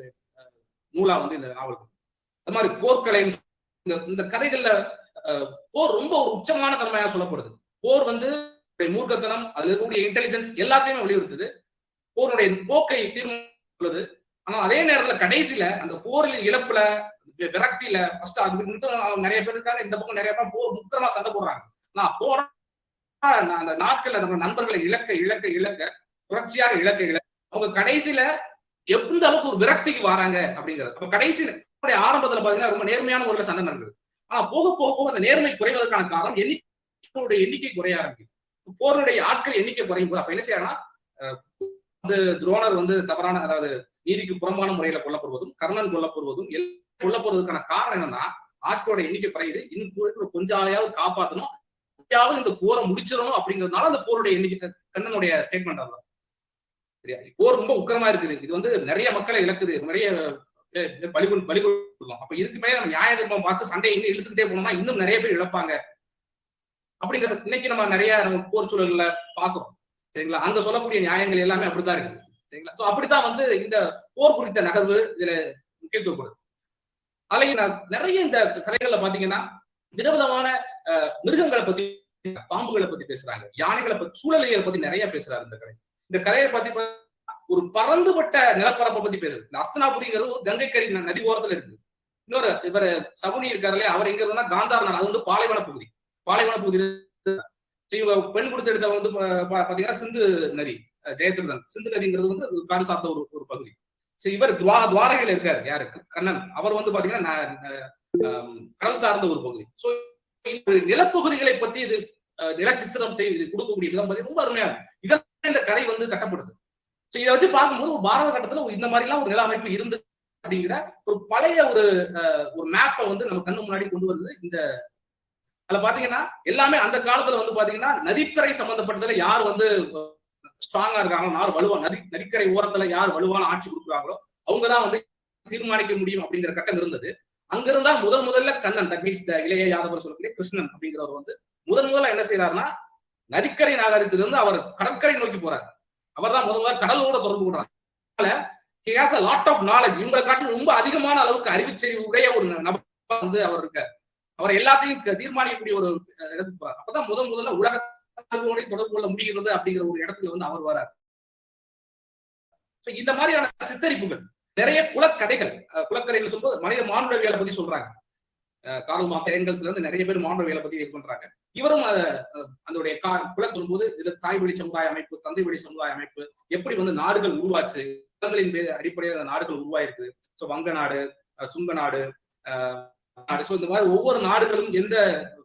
C: நூலா வந்து இந்த நாவல். அது மாதிரி போர்க்கலை இந்த கதைகள்ல போர் ரொம்ப ஒரு உச்சமான தன்மையா சொல்லப்படுது. போர் வந்து மூர்க்கத்தனம், அதுல இருக்கக்கூடிய இன்டெலிஜென்ஸ் எல்லாத்தையுமே வலியுறுத்துது. போருடைய போக்கை தீர்மானிக்கிறது. ஆனா அதே நேரத்துல கடைசியில அந்த போரில் இழப்புல விரக்தியில ஃபர்ஸ்ட் அது நிறைய பேர் இருக்காங்க. இந்த பக்கம் நிறைய பேர் போர் முக்கியமா சண்டை போடுறாங்க. நான் போற அந்த நாட்கள்ல நம்ம நண்பர்களை இழக்க புரட்சியாக இழக்க அவங்க கடைசியில எந்த அளவுக்கு ஒரு விரக்திக்கு வராங்க அப்படிங்கிறது. அப்ப கடைசியில ஆரம்பத்துல பாத்தீங்கன்னா ரொம்ப நேர்மையான முறையில சண்டை நடக்குது. ஆனா போக போக அந்த நேர்மை குறைவதற்கான காரணம் எண்ணிக்கை குறைய ஆரம்பிக்கும். போருடைய ஆட்கள் எண்ணிக்கை குறையும் போது அப்ப என்ன செய்யறாங்கன்னா துரோணர் வந்து தவறான, அதாவது நீதிக்கு புறம்பான முறையில கொல்லப்படுவதும், கர்ணன் கொல்லப்படுவதும் கொல்லப்படுவதற்கான காரணம் என்னன்னா ஆட்களோட எண்ணிக்கை குறையுது. இன்னும் கொஞ்சம் ஆளையாவது காப்பாற்றணும், இந்த போரை முடிச்சிடணும் அப்படிங்கிறதுனால அந்த போருடைய எண்ணிக்கை கண்ணனுடைய ஸ்டேட்மெண்ட் ஆகும். சரியா? போர் ரொம்ப உக்கிரமா இருக்குது. இது வந்து நிறைய மக்களை இழக்குது, நிறைய பலிகொடுக்கும். அப்ப இதுக்கு மேல நம்ம நியாய தர்மம் பார்த்து சண்டையை இன்னும் இழுத்துக்கிட்டே போனோம்னா இன்னும் நிறைய பேர் இழப்பாங்க அப்படிங்கிற இன்னைக்கு நம்ம நிறைய போர் சூழல்ல பாக்குறோம். சரிங்களா? அங்க சொல்லக்கூடிய நியாயங்கள் எல்லாமே அப்படித்தான் இருக்குது. சரிங்களா? சோ அப்படித்தான் வந்து இந்த போர் குறித்த நகர்வு இதுல முக்கியத்துவப்படுது. அதுல நிறைய இந்த கதைகள்ல பாத்தீங்கன்னா விதவிதமான மிருகங்களை பத்தி, பாம்புகளை பத்தி பேசுறாங்க, யானைகளை பத்தி, சூழலியலை பத்தி நிறைய பேசுறாரு இந்த கதை. இந்த கதையை பத்தி ஒரு பறந்துபட்ட நிலப்பரப்பை பத்தி பேசுது. இந்த அஸ்தனாபுரிங்கிறது ஒரு கங்கை கரை நதி ஓரத்துல இருக்கு. இன்னொரு இவர் சகுனி இருக்காரு இல்லையா, அவர் எங்க இருந்தா காந்தார் நாடு, அது வந்து பாலைவன பகுதி. பெண் கொடுத்து எடுத்த வந்து பாத்தீங்கன்னா சிந்து நதி, ஜெயத்ரதன் சிந்து நதிங்கிறது வந்து காடு சார்ந்த ஒரு பகுதி. சரி, இவர் துவாரகையில இருக்காரு யாருக்கு, கண்ணன். அவர் வந்து பாத்தீங்கன்னா கடல் சார்ந்த ஒரு பகுதி. சோ நிலப்பகுதிகளை பத்தி இது நிலச்சித்திரத்தை இது கொடுக்கக்கூடிய விதம் பத்தி ரொம்ப அருமையா இருக்கு. இந்த கதை வந்து கட்டப்படுது. சோ இதை வச்சு பார்க்கும்போது பாரத கட்டத்துல இந்த மாதிரி எல்லாம் ஒரு நில அமைப்பு இருந்து அப்படிங்கிற ஒரு பழைய ஒரு மேப்பை வந்து நம்ம கண்ணு முன்னாடி கொண்டு வருது. இந்த அதுல பாத்தீங்கன்னா எல்லாமே அந்த காலத்துல வந்து பாத்தீங்கன்னா நதிக்கரை சம்பந்தப்பட்டதுல யார் வந்து ஸ்ட்ராங்கா இருக்காங்களோ, யார் வலுவா நதிக்கரை ஓரத்துல யார் வலுவான ஆட்சி கொடுக்குறாங்களோ அவங்கதான் வந்து தீர்மானிக்க முடியும் அப்படிங்கிற கட்டம் இருந்தது. அங்கிருந்தா முதல்ல கண்ணன், தட் மீன்ஸ் இளைய யாதவர் சொல்லக்கூடிய கிருஷ்ணன் அப்படிங்கிறவர் வந்து முதல்ல என்ன செய்யறாருன்னா நதிக்கரை நாகரிகத்திலிருந்து அவர் கடற்கரை நோக்கி போறாரு. அவர் தான் முதல்ல கடலோட தொடர்பு கொள்றாரு. he has a lot of knowledge. இவங்களை காட்டிலும் ரொம்ப அதிகமான அளவுக்கு அறிவுச்செறிவு உடைய ஒரு நபர் வந்து அவர் இருக்கார். அவர் எல்லாத்தையும் தீர்மானிக்கக்கூடிய ஒரு இடத்துக்கு போறார். அப்பதான் முதல்ல உலகத்தோட தொடர்பு கொள்ள முடிகிறது அப்படிங்கிற ஒரு இடத்துல வந்து அவர் வரார். இந்த மாதிரியான சித்தரிப்புகள் நிறைய குலக்கதைகள் சொல்லும்போது மனித மானுடவியலை பத்தி சொல்றாங்க. கார்ல் மார்க்ஸ், எங்கல்ஸ்ல இருந்து நிறைய பேர் மானுடவியலை பத்தி இது பண்றாங்க. இவரும் அதனுடைய குல சொல்லும்போது இது தாய் வழி சமுதாய அமைப்பு, தந்தை வழி சமுதாய அமைப்பு, எப்படி வந்து நாடுகள் உருவாச்சு, குலங்களின் அடிப்படையில் அந்த நாடுகள் உருவாயிருக்கு. சோ வங்க நாடு, சுங்க நாடு, இந்த மாதிரி ஒவ்வொரு நாடுகளும் எந்த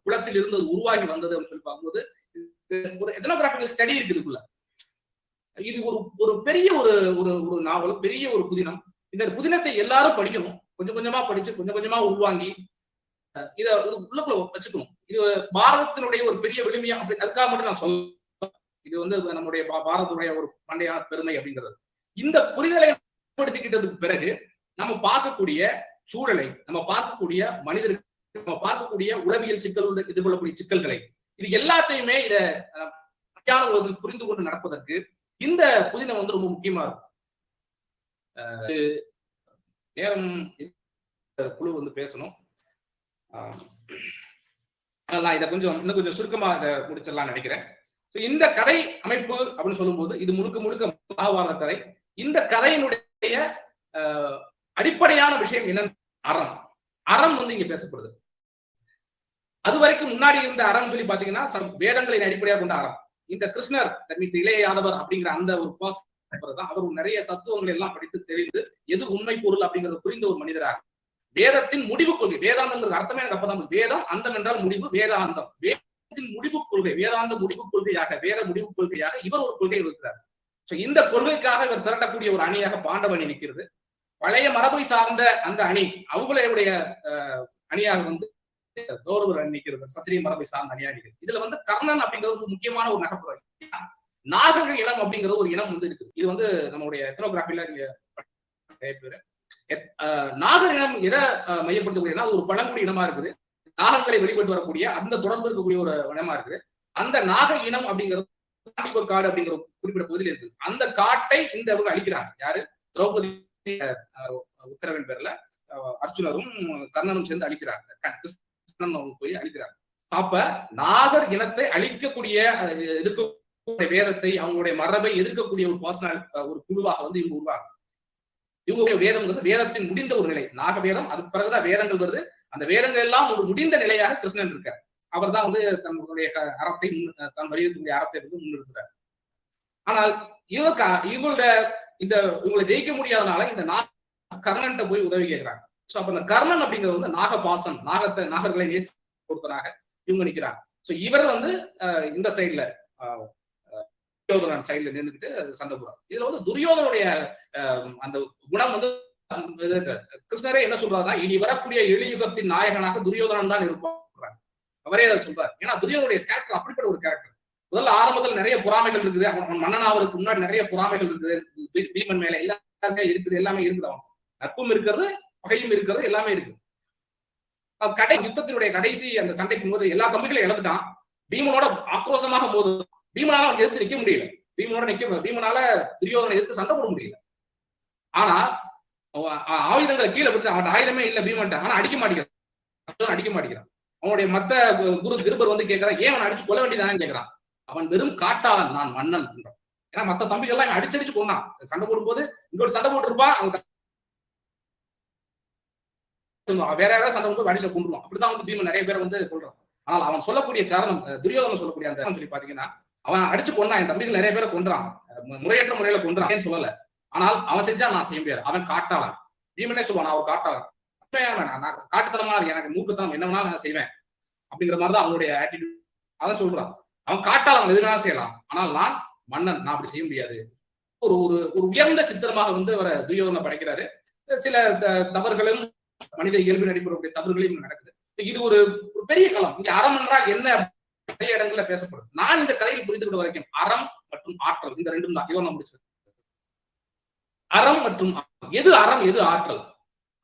C: குலத்தில் இருந்து உருவாகி வந்தது அப்படின்னு சொல்லி பார்க்கும்போது ஒரு எத்னோகிராபிக்கல் ஸ்டடி இருக்கு இதுக்குள்ள. இது ஒரு பெரிய ஒரு நாவல், பெரிய ஒரு புதினம். இந்த புதினத்தை எல்லாரும் படிக்கணும். கொஞ்சம் கொஞ்சமா படிச்சு கொஞ்சம் கொஞ்சமா உள்வாங்கி இத உள்ளுக்குள்ள வச்சுக்கணும். இது பாரதத்தினுடைய ஒரு பெரிய விளிமையா அப்படி அதுக்காக மட்டும் நான் சொல்ல, இது வந்து நம்முடைய பாரதத்துடைய ஒரு பண்டையான பெருமை அப்படிங்கிறது. இந்த புரிதலை ஏற்படுத்திக்கிட்டதுக்கு பிறகு நம்ம பார்க்கக்கூடிய சூழலை, நம்ம பார்க்கக்கூடிய மனிதர்கள், நம்ம பார்க்கக்கூடிய உளவியல் சிக்கல்கள், எதிர்கொள்ளக்கூடிய சிக்கல்களை, இது எல்லாத்தையுமே இத புரிந்து கொண்டு நடப்பதற்கு இந்த புதினம் வந்து ரொம்ப முக்கியமா இருக்கும். நேரம் குழு வந்து பேசணும். நான் இதை இன்னும் கொஞ்சம் சுருக்கமா இதை முடிச்சிடலாம் நினைக்கிறேன். இந்த கதை அமைப்பு அப்படின்னு சொல்லும்போது இது முழுக்க மகாபாரத கதை. இந்த கதையினுடைய அடிப்படையான விஷயம் என்னன்னு அறம் வந்து இங்க பேசப்படுது. அது வரைக்கும் முன்னாடி இருந்த அறம் சொல்லி பாத்தீங்கன்னா வேதங்களின் அடிப்படையாக கொண்ட அறம். இந்த கிருஷ்ணர் இளைய யாதவர் அப்படிங்கிற அந்த ஒரு தான் அவர் நிறைய தத்துவங்கள் எல்லாம் படித்து தெரிந்து எது உண்மை பொருள் அப்படிங்கறத புரிந்த ஒரு மனிதராக வேதத்தின் முடிவு கொள்கை, வேதாந்தம் அர்த்தமே எனக்கு அப்பதான் வேதம், அந்தம் என்றால் முடிவு, வேதாந்தம் வேதத்தின் முடிவு கொள்கை, வேதாந்த முடிவு கொள்கையாக, வேத முடிவு கொள்கையாக இவர் ஒரு கொள்கை இருக்கிறார். இந்த கொள்கைக்காக இவர் திரட்டக்கூடிய ஒரு அணியாக பாண்டவ அணி நிற்கிறது. பழைய மரபை சார்ந்த அந்த அணி அவங்களுடைய அணியாக கௌரவர் அணி நிற்கிறது, சத்திரிய மரபை சார்ந்த அணியாக நிற்கிறது. இதுல கர்ணன் அப்படிங்கிறது ஒரு முக்கியமான ஒரு நகர்ப்புற நாகர்கள் இனம் அப்படிங்கிறது ஒரு இனம் இருக்குது. இது நம்மளுடைய எத்னோகிராஃபில நாகர் இனம் எதை மையப்படுத்தக்கூடியதுன்னா ஒரு பழங்குடி இனமா இருக்குது. நாகங்களை வெளிப்பட்டு வரக்கூடிய அந்த தொடர்பு இருக்கக்கூடிய ஒரு இனமா இருக்குது. அந்த நாக இனம் அப்படிங்கிறது காடு அப்படிங்கிற குறிப்பிட்ட பகுதியில் இருக்கு. அந்த காட்டை இந்த அழிக்கிறாங்க. யாரு? திரௌபதி உத்தரவின் பேர்ல அர்ஜுனரும் கர்ணனும் சேர்ந்து அழிக்கிறாங்க. கிருஷ்ணன் போய் அழிக்கிறாங்க. அப்ப நாகர் இனத்தை அழிக்கக்கூடிய வேதத்தை அவங்களுடைய மரபை எதிர்க்கக்கூடிய ஒரு பர்சனல் ஒரு குழுவாக இவங்க உருவாங்க. இவங்களுடைய வேதம் வேதத்தின் முடிந்த ஒரு நிலை. நாக வேதம், அதுக்கு பிறகுதான் வேதங்கள் வருது. அந்த வேதங்கள் எல்லாம் ஒரு முடிந்த நிலையாக கிருஷ்ணன் இருக்கார். அவர் தான் தன்னுடைய அறத்தை தன் வலியுறுத்தக்கூடிய அறத்தை முன்னிறுத்துறார். ஆனால் இவங்களை ஜெயிக்க முடியாதனால இந்த கர்ணன் போய் உதவி கேட்கிறாங்க. சோ அப்ப இந்த கர்ணன் அப்படிங்கிறது நாகபாசன், நாகர்களை நேசி பொறுத்தனாக இவங்க நிக்கிறாங்க. சோ இவர் இந்த சைட்ல துரியோதனன் சைட்ல நின்றுட்டு சண்டை போறாரு. இதுல துரியோதனுடைய அந்த குணம் கிருஷ்ணரே என்ன சொல்றாருன்னா, இனி வரக்கூடிய எளியுகத்தின் நாயகனாக துரியோதனன் தான் இருப்பான். அவரே அதை சொல்றாரு. ஏன்னா துரியோதனுடைய கேரக்டர் அப்படிப்பட்ட ஒரு கேரக்டர். முதல்ல ஆரம்பத்தில் நிறைய பொறாமைகள் இருக்குது. அவன் மன்னனாவதுக்கு முன்னாடி நிறைய பொறாமைகள் இருக்குது. பீமன் மேல எல்லாருமே இருக்குது, எல்லாமே இருக்குது. அவன் நட்பும் இருக்கிறது, பகையும் இருக்கிறது, எல்லாமே இருக்கு. யுத்தத்தினுடைய கடைசி அந்த சண்டைக்கும் போது எல்லா தம்பிகளையும் இழந்துட்டான். பீமனோட ஆக்ரோஷமாக போது பீமனால அவன் எதிர்த்து நிக்க முடியல. பீமனால துரியோதனை எதிர்த்து சண்டை போட முடியல. ஆனா ஆயுதங்களை கீழே விட்டு அவன் ஆயுதமே இல்ல பீமன்ட்ட. ஆனா அடிக்க மாட்டேங்கிறான். அவனுடைய மத்த குரு கிருபர் கேட்கிறான், ஏன் அவன் அடிச்சு கொல்ல வேண்டியதானு கேட்கிறான். அவன் வெறும் காட்டாளன், நான் மன்னன். ஏன்னா மத்த தம்பிகள் எல்லாம் அடிச்சு கொண்டான். சண்டை போடும்போது இங்கோட சண்டை போட்டு இருப்பான். வேற யாராவது சண்டை போட்டு அடிச்சு கொண்டுருவான். அப்படிதான் பீமன் நிறைய பேர் கொள்றான். ஆனால் அவன் சொல்லக்கூடிய காரணம், துரியோதனன் சொல்லக்கூடிய அந்த சொல்லி பாத்தீங்கன்னா, அவன் அடிச்சு கொண்டான், என் தம்பிகள் நிறைய பேரை கொன்றான், முறையற்ற முறையில கொன்றான் சொல்லல. ஆனால் அவன் செஞ்சா நான் செய்ய முடியாது. அவன் காட்டாளன். பீமனே சொல்லுவான், நான் ஒரு காட்டாளன், நான் காட்டுத்தனமா எனக்கு மூக்குத்தனம் என்ன வேணாலும் நான் செய்வேன் அப்படிங்கிற மாதிரிதான் அவனுடைய ஆட்டிடியூட். அதான் சொல்றான், அவன் காட்டாளன், எது வேணாலும் செய்யலாம், ஆனால் நான் மன்னன், நான் அப்படி செய்ய முடியாது. ஒரு ஒரு உயர்ந்த சித்திரமாக வர துரியோதனை படைக்கிறாரு. சில தவறுகளும் மனித இயல்பின் அடிப்படைய தவறுகளையும் நடக்குது. இது ஒரு பெரிய களம். இங்க அறம் என்றால் என்ன நிறைய இடங்கள்ல பேசப்படுது. நான் இந்த கதையில் புரிந்துவிட வரைக்கும் அறம் மற்றும் ஆற்றல் இந்த ரெண்டும் தான். இதோ நான் முடிச்சது. அறம் மற்றும் எது அறம் எது ஆற்றல்?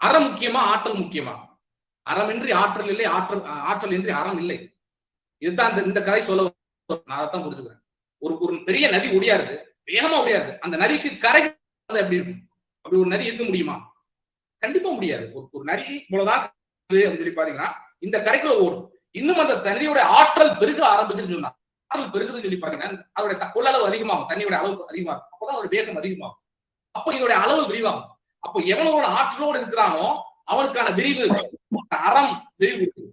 C: அறம் முக்கியமா ஆற்றல் முக்கியமா? அறமின்றி ஆற்றல் இல்லை, ஆற்றல் இன்றி அறம் இல்லை. இதுதான் இந்த கதை சொல்ல நான் அதைத்தான் புரிஞ்சுக்கிறேன். ஒரு பெரிய நதி ஒடியாருது, வேகமா ஒடியாருது. அந்த நதிக்கு கரை எப்படி இருக்கும்? அப்படி ஒரு நதி இருக்க முடியுமா? கண்டிப்பா முடியாது. ஒரு நதி இவ்வளவுதான் அப்படின்னு சொல்லி பாத்தீங்கன்னா இந்த கரைக்குள்ள ஓடும். இன்னும் அந்த நதியோட ஆற்றல் பெருக ஆரம்பிச்சுன்னு சொன்னா, ஆற்றல் பெருகுதுன்னு சொல்லி பாத்தீங்கன்னா அதோட கொள்ளளவு அதிகமாகும், தண்ணியோட அளவு அதிகமாகும். அப்பதான் அதோட வேகம் அதிகமாகும். அப்ப இதோட அளவு விரிவாகும். அப்போ எவனோட ஆற்றலோடு இருக்கிறானோ அவனுக்கான விரிவு, அறம் விரிவு இருக்குது.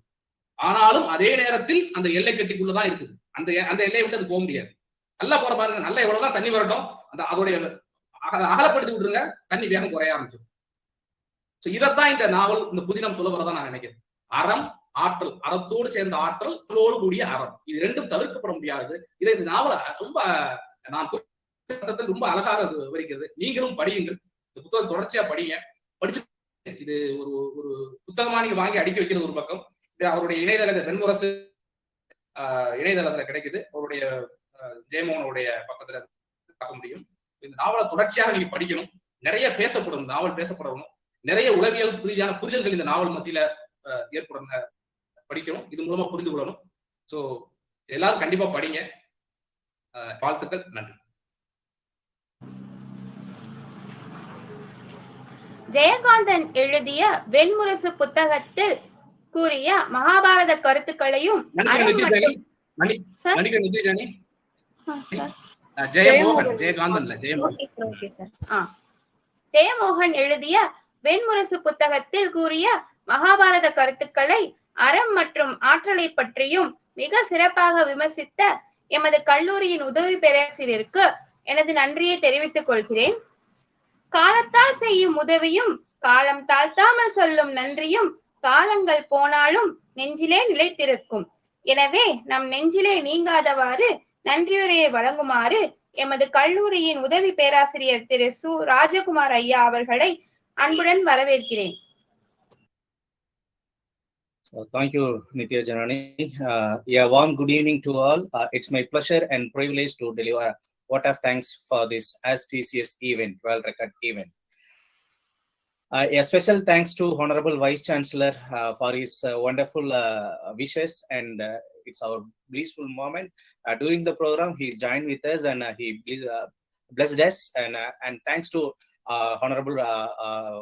C: ஆனாலும் அதே நேரத்தில் அந்த எல்லை கட்டிக்குள்ளதான் இருக்குது. அந்த எல்லையை விட்டு அது போக முடியாது. நல்லா போற பாருங்க, நல்லா எவ்வளவுதான் தண்ணி வரட்டும், அதோடைய அகலப்படுத்தி விட்டுருங்க, தண்ணி வேகம் குறைய ஆரம்பிச்சிடும். இதைத்தான் இந்த நாவல், இந்த புதினம் சொல்ல வரதான் நான் நினைக்கிறேன். அறம் ஆற்றல், அறத்தோடு சேர்ந்த ஆற்றல், கூடிய அறம், இது ரெண்டும் தவிர்க்கப்பட முடியாது. இதை இந்த நாவல ரொம்ப நான் ரொம்ப அழகாக விவரிக்கிறது. நீங்களும் படியுங்கள், இந்த புத்தகம் தொடர்ச்சியா படிங்க. படிச்சு இது ஒரு புத்தகமா நீங்க வாங்கி அடிக்க வைக்கிறது ஒரு பக்கம். இது அவருடைய இணையதள வெண்முரசு இணையதளத்துல கிடைக்குது. அவருடைய ஜெயமோகனுடைய பக்கத்துல பார்க்க முடியும். இந்த நாவலை தொடர்ச்சியாக நீங்க படிக்கணும். நிறைய பேசப்படும், நாவல் பேசப்படணும். நிறைய உளவியல் ரீதியான புரிதல்கள் இந்த நாவல் மத்தியில ஏற்படும், படிக்கணும். இது மூலமா புரிந்து கொள்ளணும். சோ எல்லாரும் கண்டிப்பா படிங்க. வாழ்த்துக்கள், நன்றி.
B: ஜெயகாந்தன் எழுதிய வெண்முரசு புத்தகத்தில் கூறிய மகாபாரத கருத்துக்களையும் ஜெயமோகன் எழுதிய வெண்முரசு புத்தகத்தில் கூறிய மகாபாரத கருத்துக்களை அறம் மற்றும் ஆற்றலை பற்றியும் மிக சிறப்பாக விமர்சித்த எமது கல்லூரியின் உதவி பேராசிரியருக்கு எனது நன்றியை தெரிவித்துக் கொள்கிறேன். காலத்தால் செய்யும் உதவியும் காலம் தாழ்த்தாமல் சொல்லும் நன்றியும் காலங்கள் போனாலும் நெஞ்சிலே நிலைத்திருக்கும். எனவே நம் நெஞ்சிலே நீங்காதவாறு நன்றியுரையை வழங்குமாறு எமது கல்லூரியின் உதவி பேராசிரியர் திரு சு. ராஜகுமார் ஐயா அவர்களை அன்புடன் வரவேற்கிறேன்.
D: Thank you, Nitya Janani. A warm good evening to all. It's my pleasure and privilege to deliver vote of thanks for this auspicious event, World Record event. A special thanks to Honorable Vice Chancellor for his wonderful wishes, and it's our blissful moment. During the program, he joined with us and he blessed us, and thanks to Honorable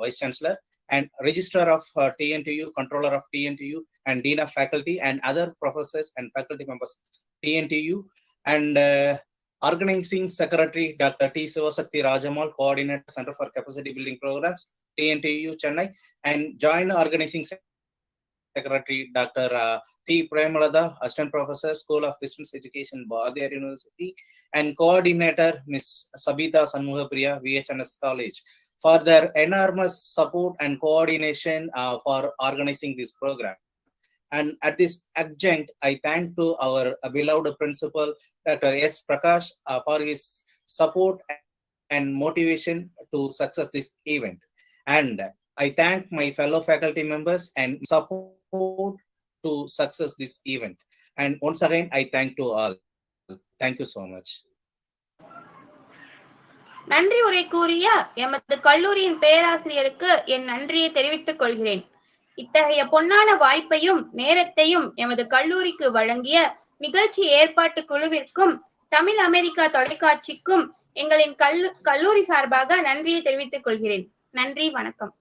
D: Vice Chancellor and Registrar of TNTU, Controller of TNTU, and Dean of Faculty, and other professors and faculty members of TNTU, and Organizing Secretary Dr. T. Sivasakti Rajamal, Coordinator, Center for Capacity Building Programs, TNTU, Chennai, and Joint Organizing Secretary Dr. T. Premalada, Assistant Professor, School of Distance Education, Bharadiyar University, and Coordinator Ms. Sabita Sanmuhapriya, VHNS College, for their enormous support and coordination for organizing this program. And at this adjunct, I thank to our beloved principal, Dr. S. Prakash, for his support and motivation to success this event. And I thank my fellow faculty members and support to success this event. And once again, I thank to all. Thank you so much.
B: நன்றி உரை கூறிய எமது கல்லூரியின் பேராசிரியருக்கு என் நன்றியை தெரிவித்துக் கொள்கிறேன். இத்தகைய பொன்னான வாய்ப்பையும் நேரத்தையும் எமது கல்லூரிக்கு வழங்கிய நிகழ்ச்சி ஏற்பாட்டு குழுவிற்கும் தமிழ் அமெரிக்கா தொலைக்காட்சிக்கும் எங்களின் கல்லூரி சார்பாக நன்றியை தெரிவித்துக் கொள்கிறேன். நன்றி, வணக்கம்.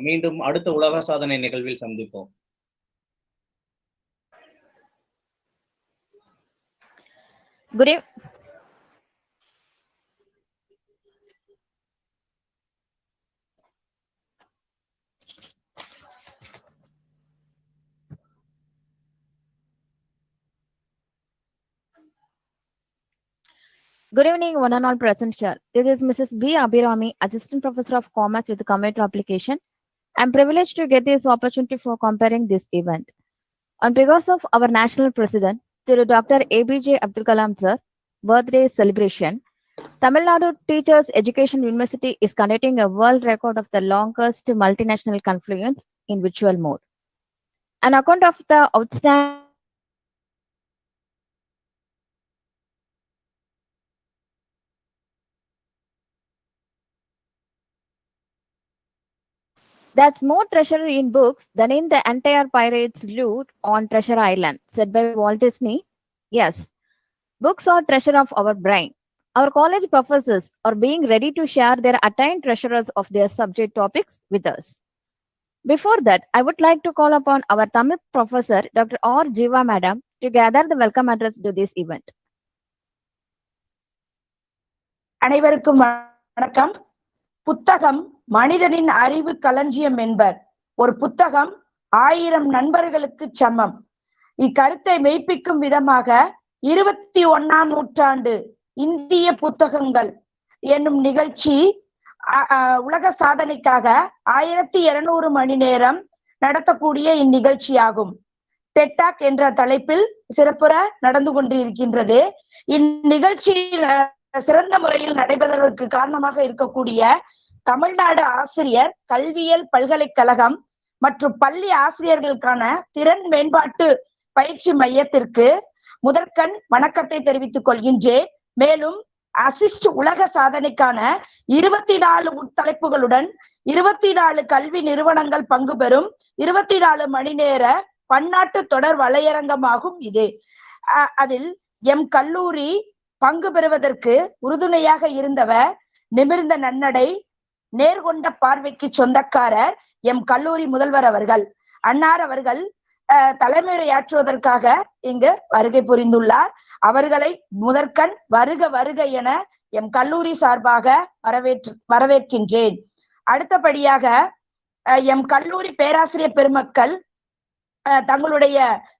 D: மீண்டும் அடுத்த உலக சாதனை நிகழ்வில் சந்திப்போம்.
E: Good evening, one and all present here. This is Mrs. B. Abhirami, Assistant Professor of Commerce with the Computer Application. I'm privileged to get this opportunity for comparing this event. On behalf of our National President, Dr. ABJ Abdul Kalam Sir, birthday celebration, Tamil Nadu Teachers Education University is conducting a world record of the longest multinational confluence in virtual mode. An account of the outstanding That's more treasure in books than in the entire pirate's loot on Treasure Island, said by Walt Disney. Yes, books are treasure of our brain. Our college professors are being ready to share their attained treasures of their subject topics with us. Before that, I would like to call upon our Tamil professor, Dr. R. Jiva Madam, to gather the welcome address to this event.
F: அனைவருக்கும் வணக்கம். புத்தகம் மனிதனின் அறிவு களஞ்சியம் என்பர். ஒரு புத்தகம் 1000 நண்பர்களுக்கு சமம். இக்கருத்தை மெய்ப்பிக்கும் விதமாக 21ஆம் நூற்றாண்டு இந்திய புத்தகங்கள் என்னும் நிகழ்ச்சி உலக சாதனைக்காக 1200 மணி நேரம் நடத்தக்கூடிய இந்நிகழ்ச்சியாகும். டெட்டாக் என்ற தலைப்பில் சிறப்புற நடந்து கொண்டிருக்கின்றது. இந்நிகழ்ச்சி சிறந்த முறையில் நடைபெறுவதற்கு காரணமாக இருக்கக்கூடிய தமிழ்நாடு ஆசிரியர் கல்வியியல் பல்கலைக்கழகம் மற்றும் பள்ளி ஆசிரியர்களுக்கான திறன் மேம்பாட்டு பயிற்சி மையத்திற்கு முதற்கண் வணக்கத்தை தெரிவித்துக் கொள்கின்றேன். மேலும் அசிஸ்ட் உலக சாதனைக்கான 24 உட்தலைப்புகளுடன் 24 கல்வி நிறுவனங்கள் பங்கு பெறும் 24 மணி நேர பன்னாட்டு தொடர் வலையரங்கமாகும் இது. அதில் எம் கல்லூரி பங்கு பெறுவதற்கு உறுதுணையாக இருந்தவர் நிமிர்ந்த நன்னடை நேர்கொண்ட பார்வைக்கு சொந்தக்காரர் எம் கல்லூரி முதல்வர் அவர்கள். அன்னார் அவர்கள் தலைமையுரையாற்றுவதற்காக இங்கு வருகை புரிந்துள்ளார். அவர்களை முதற்கண் வருக வருக என எம் கல்லூரி சார்பாக வரவேற்கின்றேன். அடுத்தபடியாக எம் கல்லூரி பேராசிரியர் பெருமக்கள் தங்களுடைய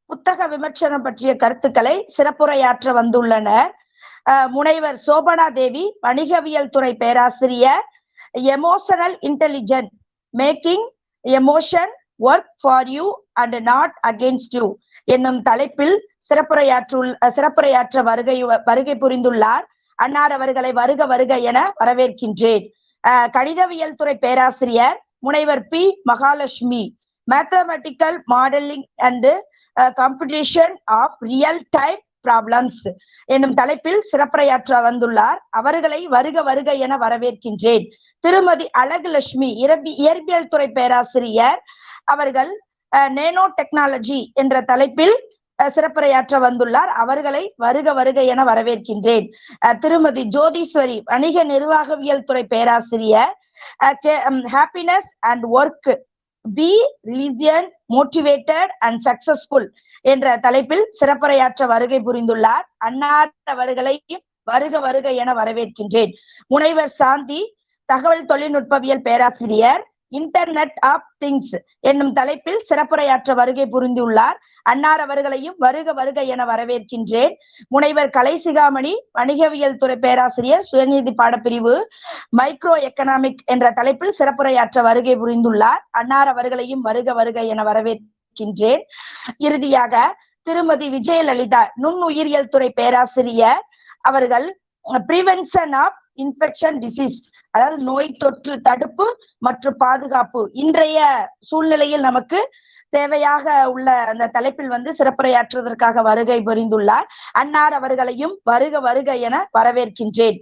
F: புத்தக விமர்சனம் பற்றிய கருத்துக்களை சிறப்புரையாற்ற வந்துள்ளனர். முனைவர் சோபனா தேவி, வணிகவியல் துறை பேராசிரியர், emotional intelligent, making emotion work for you and not against you என்னும் தலைப்பில் சிறப்புரையாற்ற வருகை புரிந்துள்ளார். அன்னார் அவர்களை வருக வருக என வரவேற்கின்றேன். கணிதவியல் துறை பேராசிரியர் முனைவர் P Mahalakshmi, mathematical modelling and competition of real time problems என்னும் தலைப்பில் சிறப்புரையாற்ற வந்துள்ளார். அவர்களை வருக வருக என வரவேற்கின்றேன். திருமதி அழகுலட்சுமி, இயற்பியல் துறை பேராசிரியர், அவர்கள் நேனோ டெக்னாலஜி என்ற தலைப்பில் சிறப்புரையாற்ற வந்துள்ளார். அவர்களை வருக வருக என வரவேற்கின்றேன். திருமதி ஜோதீஸ்வரி, வணிக நிர்வாகவியல் துறை பேராசிரியர், happiness and work, be religion motivated and successful என்ற தலைப்பில் சிறப்புரையாற்ற வருகை புரிந்துள்ளார். அன்னார் அவர்களை வருக வருக என வரவேற்கின்றேன். முனைவர் சாந்தி, தகவல் தொழில்நுட்பவியல் பேராசிரியர், இன்டர்நெட் ஆஃப் திங்ஸ் என்னும் தலைப்பில் சிறப்புரையாற்ற வருகை புரிந்துள்ளார். அன்னார் அவர்களையும் வருக வருக என வரவேற்கின்றேன். முனைவர் கலைசிகாமணி, வணிகவியல் துறை பேராசிரியர், சுயநீதி பாடப்பிரிவு, மைக்ரோ எக்கனாமிக் என்ற தலைப்பில் சிறப்புரையாற்ற வருகை புரிந்துள்ளார். அன்னார் அவர்களையும் வருக வருக என வரவேற்கின்றேன். இறுதியாக திருமதி விஜயலலிதா, நுண்ணுயிரியல் துறை பேராசிரியர், அவர்கள் பிரிவென்ஷன் ஆஃப் இன்ஃபெக்ஷன் டிசீஸ், அதாவது நோய் தொற்று தடுப்பு மற்றும் பாதுகாப்பு, இன்றைய சூழ்நிலையில் நமக்கு தேவையாக உள்ள அந்த தலைப்பில் சிறப்புரையாற்றுவதற்காக வருகை புரிந்துள்ளார். அன்னார் அவர்களையும் வருக வருக என வரவேற்கின்றேன்.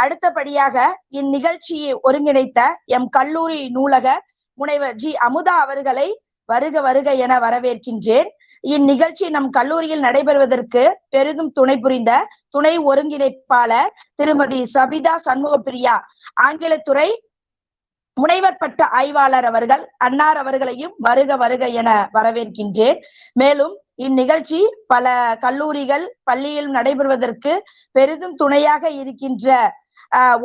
F: அடுத்தபடியாக இந்நிகழ்ச்சியை ஒருங்கிணைத்த எம் கல்லூரி நூலக முனைவர் ஜி அமுதா அவர்களை வருக வருக என வரவேற்கின்றேன். இந்நிகழ்ச்சி நம் கல்லூரியில் நடைபெறுவதற்கு பெரிதும் துணை புரிந்த துணை ஒருங்கிணைப்பாளர் திருமதி சபிதா சண்முகப்பிரியா, ஆங்கிலத்துறை முனைவர் பட்ட ஆய்வாளர் அவர்கள், அன்னார் அவர்களையும் வருக வருக என வரவேற்கின்றேன். மேலும் இந்நிகழ்ச்சி பல கல்லூரிகள் பள்ளியில் நடைபெறுவதற்கு பெரிதும் துணையாக இருக்கின்ற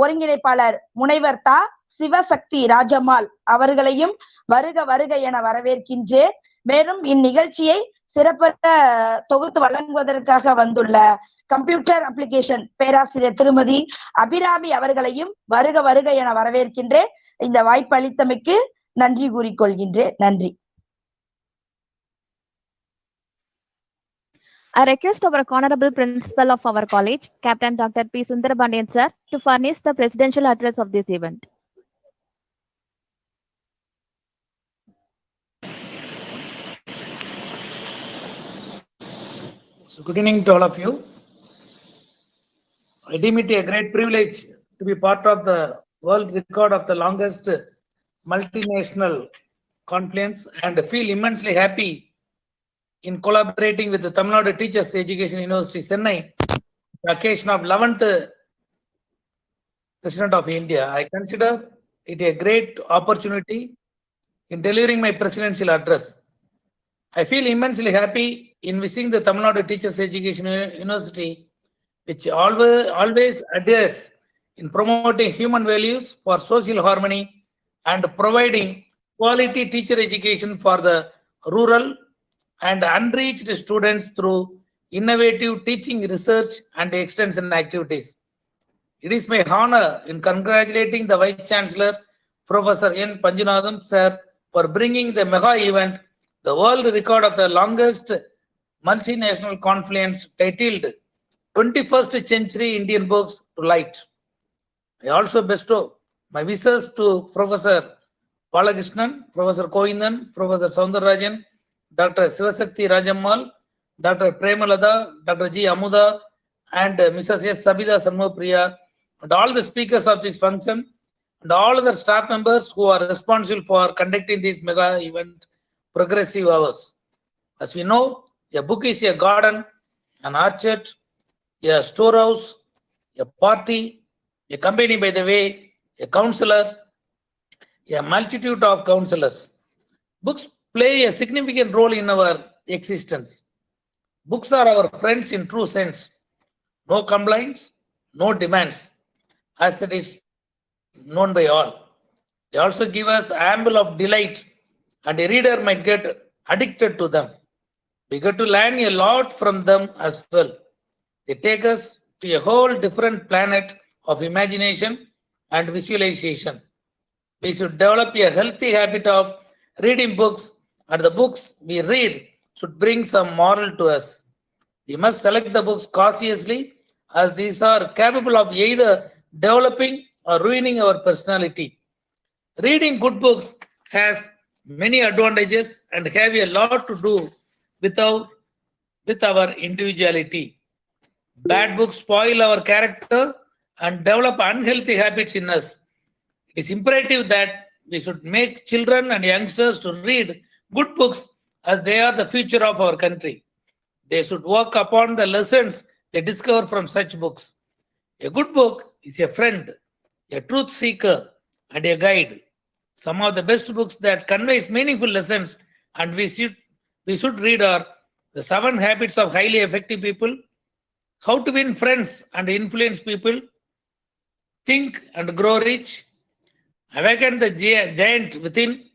F: ஒருங்கிணைப்பாளர் முனைவர் தா சிவசக்தி ராஜம்மாள் அவர்களையும் வருக வருக என வரவேற்கின்றேன். மேலும் இந்நிகழ்ச்சியை சிறப்பாக தொகுத்து வழங்குவதற்காக வந்துள்ள கம்ப்யூட்டர் அப்ளிகேஷன் பேராசிரியர் திருமதி அபிராமி அவர்களையும் வருக வருக என வரவேற்கின்றேன். இந்த வாய்ப்பு அளித்தமைக்கு நன்றி கூறிக்கொள்கின்றேன். நன்றி.
E: I request our honorable principal of our college, Captain Dr. P. Sundarabanian sir, to furnish the presidential address of this event.
G: So good evening to all of you. I deem it a great privilege to be part of the world record of the longest multinational Confluence and feel immensely happy in collaborating with the Tamil Nadu Teachers Education University, Chennai, the occasion of 11th President of India. I consider it a great opportunity in delivering my presidential address. I feel immensely happy in visiting the Tamil Nadu Teachers Education University, which always adheres in promoting human values for social harmony and providing quality teacher education for the rural and unreached students through innovative teaching research and extension activities. It is my honor in congratulating the Vice Chancellor, Professor N. Panjanathan sir, for bringing the mega event, the world record of the longest multinational Confluence titled 21st Century Indian Books to light. I also bestow my wishes to Professor Balakrishnan, Professor Koindan, Professor Soundarajan, Dr. Sivasakti Rajammal, Dr. Premalada, Dr. G. Amuda, and Mrs. S. Sabida Sanmopriya, and all the speakers of this function, and all other staff members who are responsible for conducting this mega event progressive hours. As we know, a book is a garden, an orchard, a storehouse, a party, a company by the way, a counselor, a multitude of counselors. Books play a significant role in our existence. Books are our friends in true sense. No complaints, no demands, as it is known by all. They also give us ample of delight, and a reader might get addicted to them. We get to learn a lot from them as well. They take us to a whole different planet of imagination and visualization. We should develop a healthy habit of reading books, and the books we read should bring some moral to us. We must select the books cautiously, as these are capable of either developing or ruining our personality. Reading good books has many advantages and have a lot to do with our individuality. Bad books spoil our character and develop unhealthy habits in us. It is imperative that we should make children and youngsters to read good books, as they are the future of our country. They should work upon the lessons they discover from such books. A good book is a friend, a truth seeker, and a guide. Some of the best books that conveys meaningful lessons and we should read are The 7 Habits of Highly Effective People, How to Win Friends and Influence People, Think and Grow Rich, Awaken the Giant Within,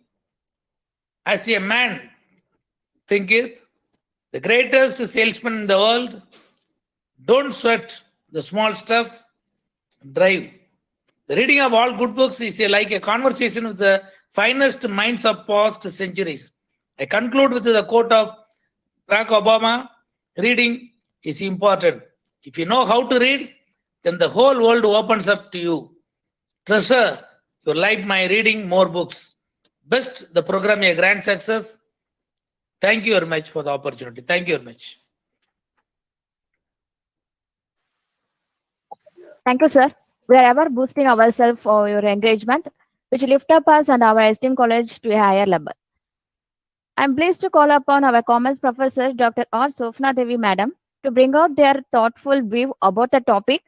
G: As a Man Thinketh, The Greatest Salesman in the World, Don't Sweat the Small Stuff, Drive. The reading of all good books is like a conversation with the finest minds of past centuries. I conclude with the quote of Barack Obama: reading is important. If you know how to read, then the whole world opens up to you. Treasure your life by reading more books. Best the program a grand success. Thank you very much for the opportunity. Thank you very much.
E: Thank you, sir. We are ever boosting ourselves for your engagement, which lift up us and our esteemed college to a higher level. I am pleased to call upon our commerce professor, Dr. R. Sofna Devi, Madam, to bring out their thoughtful view about the topic,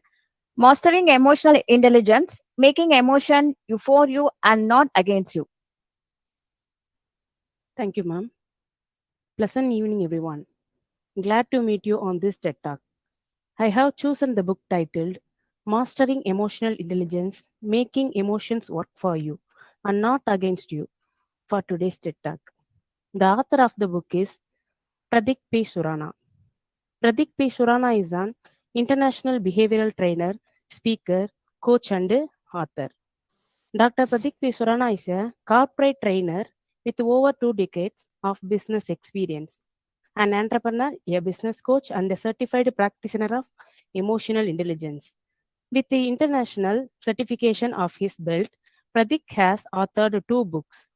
E: mastering emotional intelligence, making emotion for you and not against you.
H: Thank you, ma'am. Pleasant evening, everyone. Glad to meet you on this TED Talk. I have chosen the book titled Mastering Emotional Intelligence, Making Emotions Work for You and Not Against You for today's TED Talk. The author of the book is Pratik P. Surana. Pratik P. Surana is an international behavioral trainer, speaker, coach, and author. Dr. Pratik P. Surana is a corporate trainer with over 2 decades of business experience, an entrepreneur, a business coach, and a certified practitioner of emotional intelligence. With the international certification of his belt, Pratik has authored 2 books,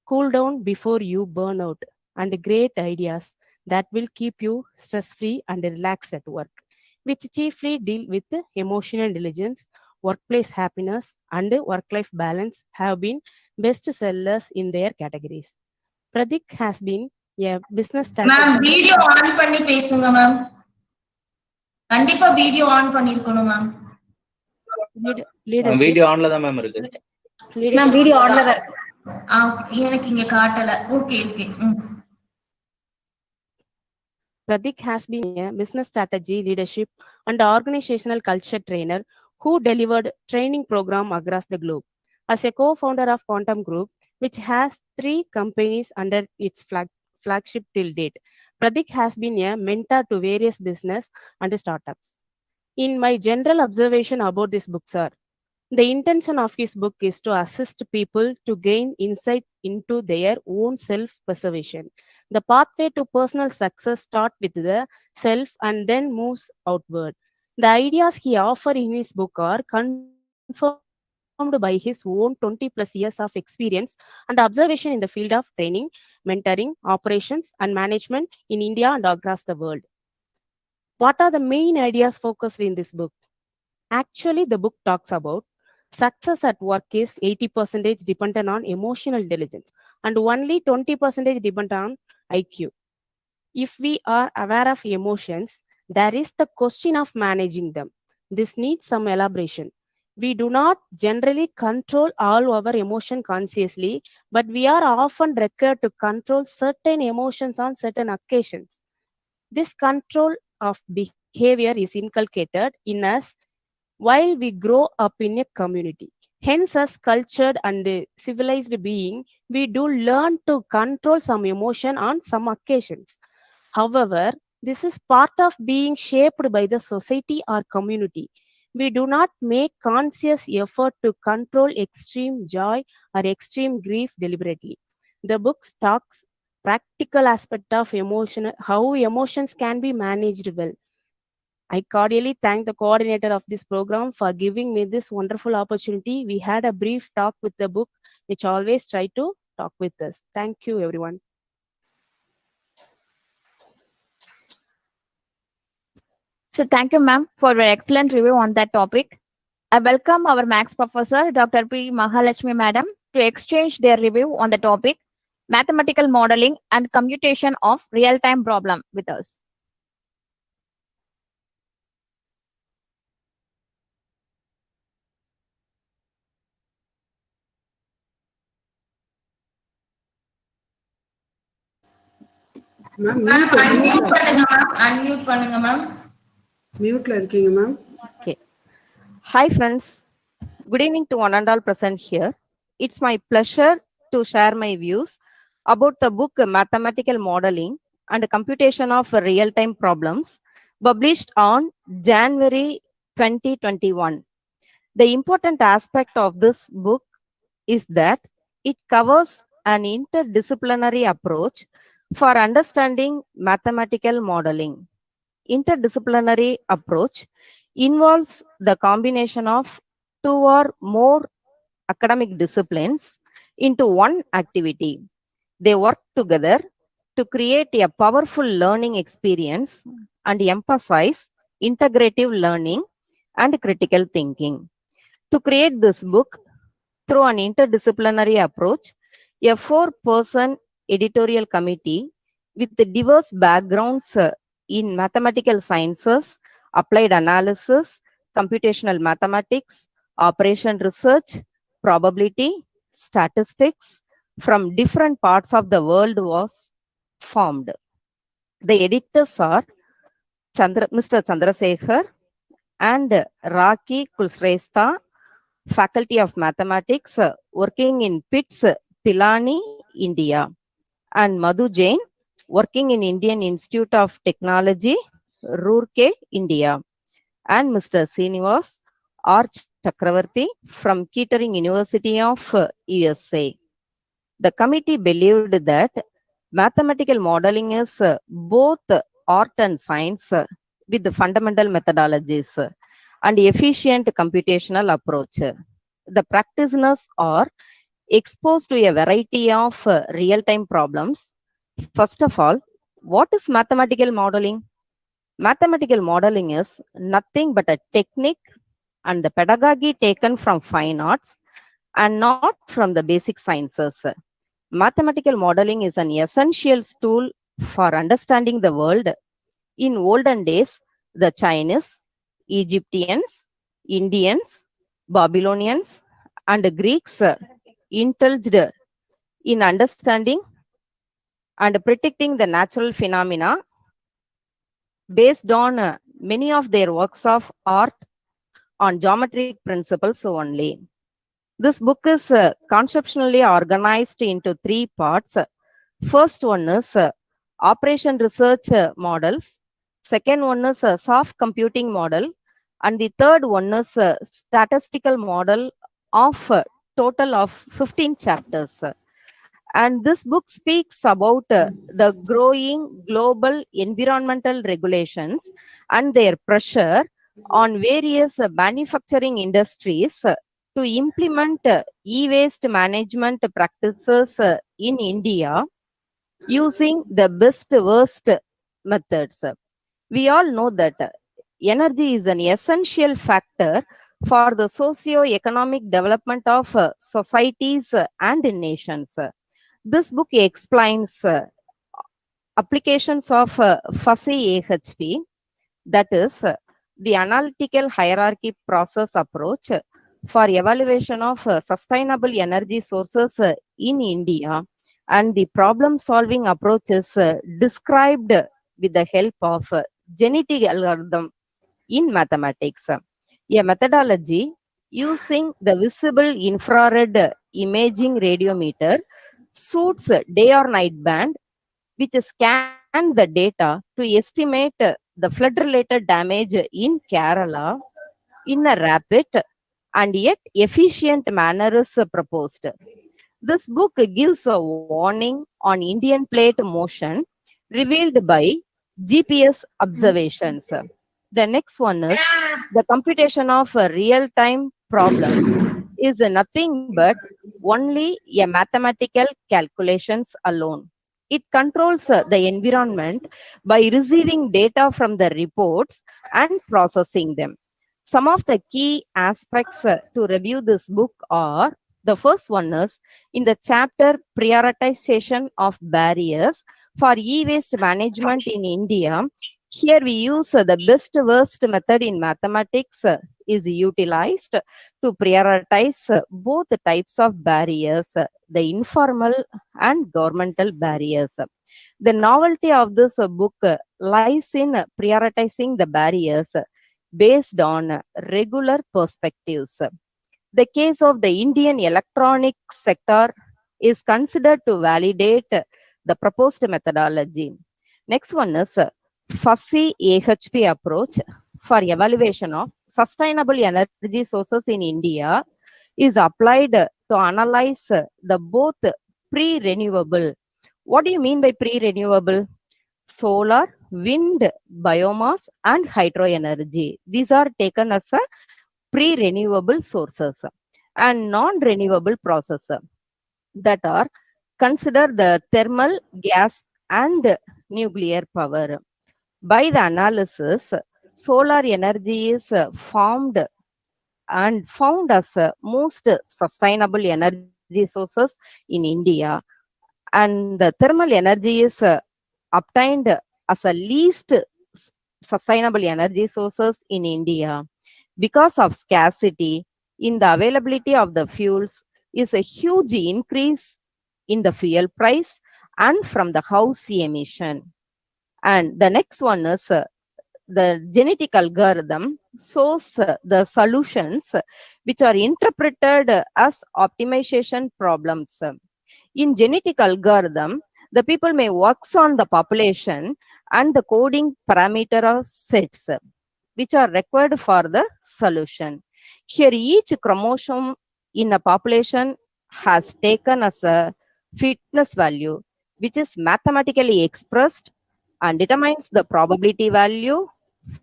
H: Cool Down Before You Burn Out, and Great Ideas That Will Keep You Stress-Free and Relaxed at Work, which chiefly deal with emotional intelligence, workplace happiness, and work-life balance, have been bestsellers in their categories. Pratik has been a business
I: ma'am video on பண்ணி பேசுங்க மேம். கண்டிப்பா வீடியோ ஆன் பண்ணிருக்கணும் மேம்.
D: வீடியோ ஆன்ல தான் மேம் இருக்கு.
I: மேம் வீடியோ ஆன்ல தான் இருக்கு. எனக்கு இங்க காட்டல. Okay.
H: Pratik has been a business strategy, leadership, and organizational culture trainer who delivered training program across the globe. As a co-founder of Quantum Group, which has 3 companies under its flagship till date, Pratik has been a mentor to various business and startups. In my general observation about this book, sir, the intention of his book is to assist people to gain insight into their own self-preservation. The pathway to personal success starts with the self and then moves outward. The ideas he offers in his book are confirmed by his own 20+ years of experience and observation in the field of training, mentoring, operations, and management in India and across the world. What are the main ideas focused in this book? Actually, the book talks about success at work is 80% dependent on emotional intelligence and only 20% dependent on IQ. If we are aware of emotions, there is the question of managing them. This needs some elaboration. We do not generally control all our emotion consciously, but we are often required to control certain emotions on certain occasions. This control of behavior is inculcated in us while we grow up in a community. Hence, as cultured and civilized being, we do learn to control some emotion on some occasions. However, this is part of being shaped by the society or community. We do not make conscious effort to control extreme joy or extreme grief deliberately. The book talks practical aspect of emotion, how emotions can be managed well. I cordially thank the coordinator of this program for giving me this wonderful opportunity. We had a brief talk with the book, which always try to talk with us. Thank you, everyone.
E: So thank you, ma'am, for your excellent review on that topic. I welcome our Max Professor, Dr. P. Mahalakshmi, madam, to exchange their review on the topic, mathematical modeling and computation of real-time problem with us.
I: Ma'am, unmute பண்ணுங்க ma'am. Unmute பண்ணுங்க ma'am.
J: மியூட்ல இருக்கீங்க ma'am.
K: Okay. Hi friends. Good evening to one and all present here. It's my pleasure to share my views about the book Mathematical Modeling and Computation of Real-Time Problems, published on January 2021. The important aspect of this book is that it covers an interdisciplinary approach for understanding mathematical modeling. Interdisciplinary approach involves the combination of two or more academic disciplines into one activity. They work together to create a powerful learning experience and emphasize integrative learning and critical thinking. To create this book through an interdisciplinary approach, a 4-person editorial committee with diverse backgrounds in mathematical sciences, applied analysis, computational mathematics, operation research, probability, statistics from different parts of the world was formed. The editors are Mr. Chandrasekhar and Raki Kulshrestha, Faculty of Mathematics, working in PITS, Pilani, India, and Madhu Jain, working in Indian Institute of Technology, Roorkee, India, and Mr. Srinivas R. Chakravarti from Kettering University of USA. The committee believed that mathematical modeling is both art and science with the fundamental methodologies and efficient computational approach. The practitioners are exposed to a variety of real-time problems. First of all, what is mathematical modeling? Mathematical modeling is nothing but a technique and the pedagogy taken from fine arts and not from the basic sciences. Mathematical modeling is an essential tool for understanding the world. In olden days, the Chinese, Egyptians, Indians, Babylonians, and Greeks indulged in understanding and predicting the natural phenomena based on many of their works of art on geometric principles only. This book is conceptually organized into 3 parts. First one is operation research models. Second one is soft computing model. And the third one is statistical model of total of 15 chapters. And this book speaks about the growing global environmental regulations and their pressure on various manufacturing industries to implement e-waste management practices in India using the best worst methods. We all know that energy is an essential factor for the socio-economic development of societies and nations. This book explains applications of fuzzy AHP, that is the analytical hierarchy process approach for evaluation of sustainable energy sources in India, and the problem solving approach is described with the help of genetic algorithm in mathematics. A methodology using the visible infrared imaging radiometer suits day or night band, which scan the data to estimate the flood-related damage in Kerala in a rapid and yet efficient manner is proposed. This book gives a warning on Indian plate motion revealed by GPS observations. The next one is the computation of a real-time problem is nothing but only a mathematical calculations alone. It controls the environment by receiving data from the reports and processing them. Some of the key aspects to review this book are: the first one is in the chapter prioritization of barriers for e-waste management in India. Here we use the best worst method in mathematics is utilized to prioritize both types of barriers, the informal and governmental barriers. The novelty of this book lies in prioritizing the barriers based on regular perspectives. The case of the Indian electronic sector is considered to validate the proposed methodology. Next one is fuzzy AHP approach for evaluation of sustainable energy sources in India is applied to analyze the both pre-renewable. What do you mean by pre-renewable? Solar, wind, biomass, and hydro energy. These are taken as a pre-renewable sources and non-renewable processes that are considered the thermal, gas, and nuclear power. By the analysis, solar energy is formed and found as most sustainable energy sources in India, and the thermal energy is obtained as a least sustainable energy sources in India. Because of scarcity in the availability of the fuels is a huge increase in the fuel price and from the house emission. And the next one is the genetic algorithm shows the solutions which are interpreted as optimization problems. In genetic algorithm, the people may work on the population and the coding parameter sets which are required for the solution. Here, each chromosome in a population has taken as a fitness value, which is mathematically expressed and determines the probability value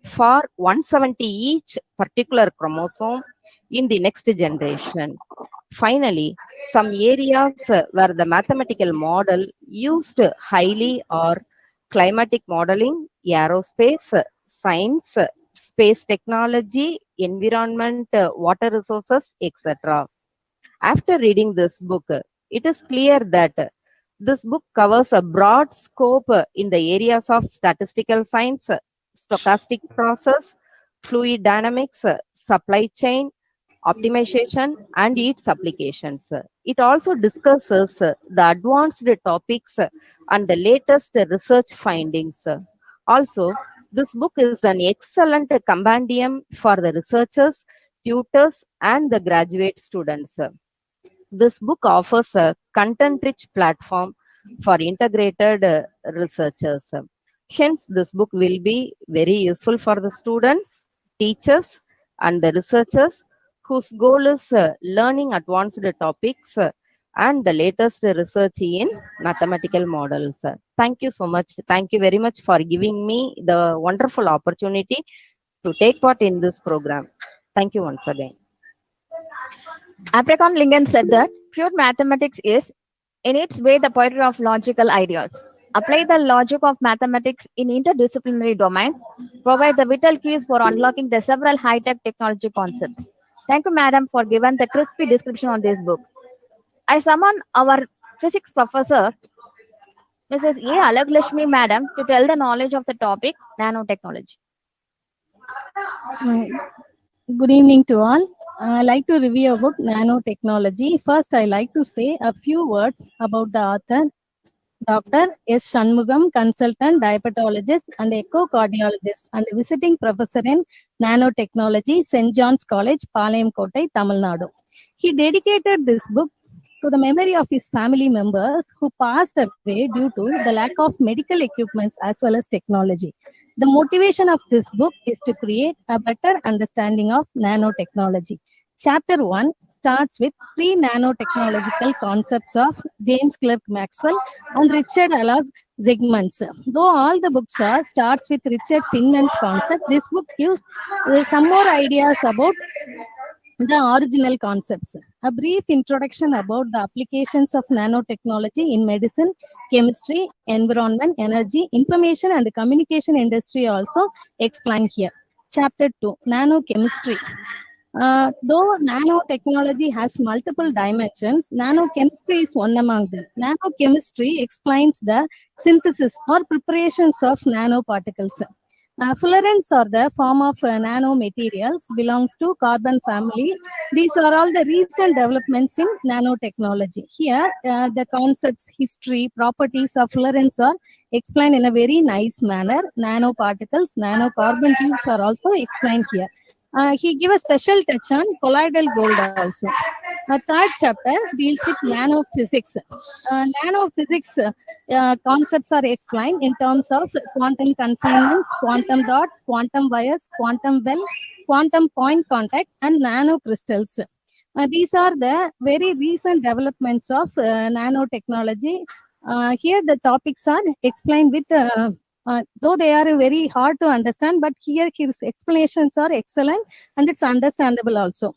K: for 170 each particular chromosome in the next generation. Finally, some areas where the mathematical model used highly are climatic modeling, aerospace, science, space technology, environment, water resources, etc. After reading this book, it is clear that this book covers a broad scope in the areas of statistical science, stochastic process, fluid dynamics, supply chain, optimization, and its applications. It also discusses the advanced topics and the latest research findings. Also, this book is an excellent compendium for the researchers, tutors, and the graduate students. This book offers a content-rich platform for integrated researchers. Hence, this book will be very useful for the students, teachers, and the researchers whose goal is learning advanced topics and the latest research in mathematical models. Thank you so much. Thank you very much for giving me the wonderful opportunity to take part in this program. Thank you once again.
E: Abraham Lincoln said that pure mathematics is, in its way, the poetry of logical ideas. Apply the logic of mathematics in interdisciplinary domains, provide the vital keys for unlocking the several high-tech technology concepts. Thank you, madam, for giving the crispy description on this book. I summon our physics professor, Mrs. A. Alaglashmi, madam, to tell the knowledge of the topic, nanotechnology.
L: Good evening to all. I like to review a book, Nanotechnology. First, I like to say a few words about the author. Dr. S. Shanmugam, consultant diabetologist and echocardiologist and visiting professor in nanotechnology, St. John's College, Palayam Kottai, Tamil Nadu. He dedicated this book to the memory of his family members who passed away due to the lack of medical equipments as well as technology. The motivation of this book is to create a better understanding of nanotechnology. Chapter 1 starts with pre-nanotechnological concepts of James Clerk Maxwell and Richard Alov Zygmunt's. Though all the books starts with Richard Feynman's concept, this book gives some more ideas about the original concepts. A brief introduction about the applications of nanotechnology in medicine, chemistry, environment, energy, information and communication industry also explained here. Chapter 2, Nanochemistry. Though nanotechnology has multiple dimensions, nanochemistry is one among them. Nanochemistry explains the synthesis or preparations of nanoparticles. Fullerenes are the form of nanomaterials, belongs to carbon family. These are all the recent developments in nanotechnology. Here, the concepts, history, properties of fullerenes are explained in a very nice manner. Nanoparticles, nanocarbon tubes are also explained here. He gave a special touch on colloidal gold also. The third chapter deals with nanophysics. Nanophysics concepts are explained in terms of quantum confinements, quantum dots, quantum wires, quantum well, quantum point contact, and nanocrystals. These are the very recent developments of nanotechnology. Here the topics are explained with though they are very hard to understand, but here his explanations are excellent and it's understandable also.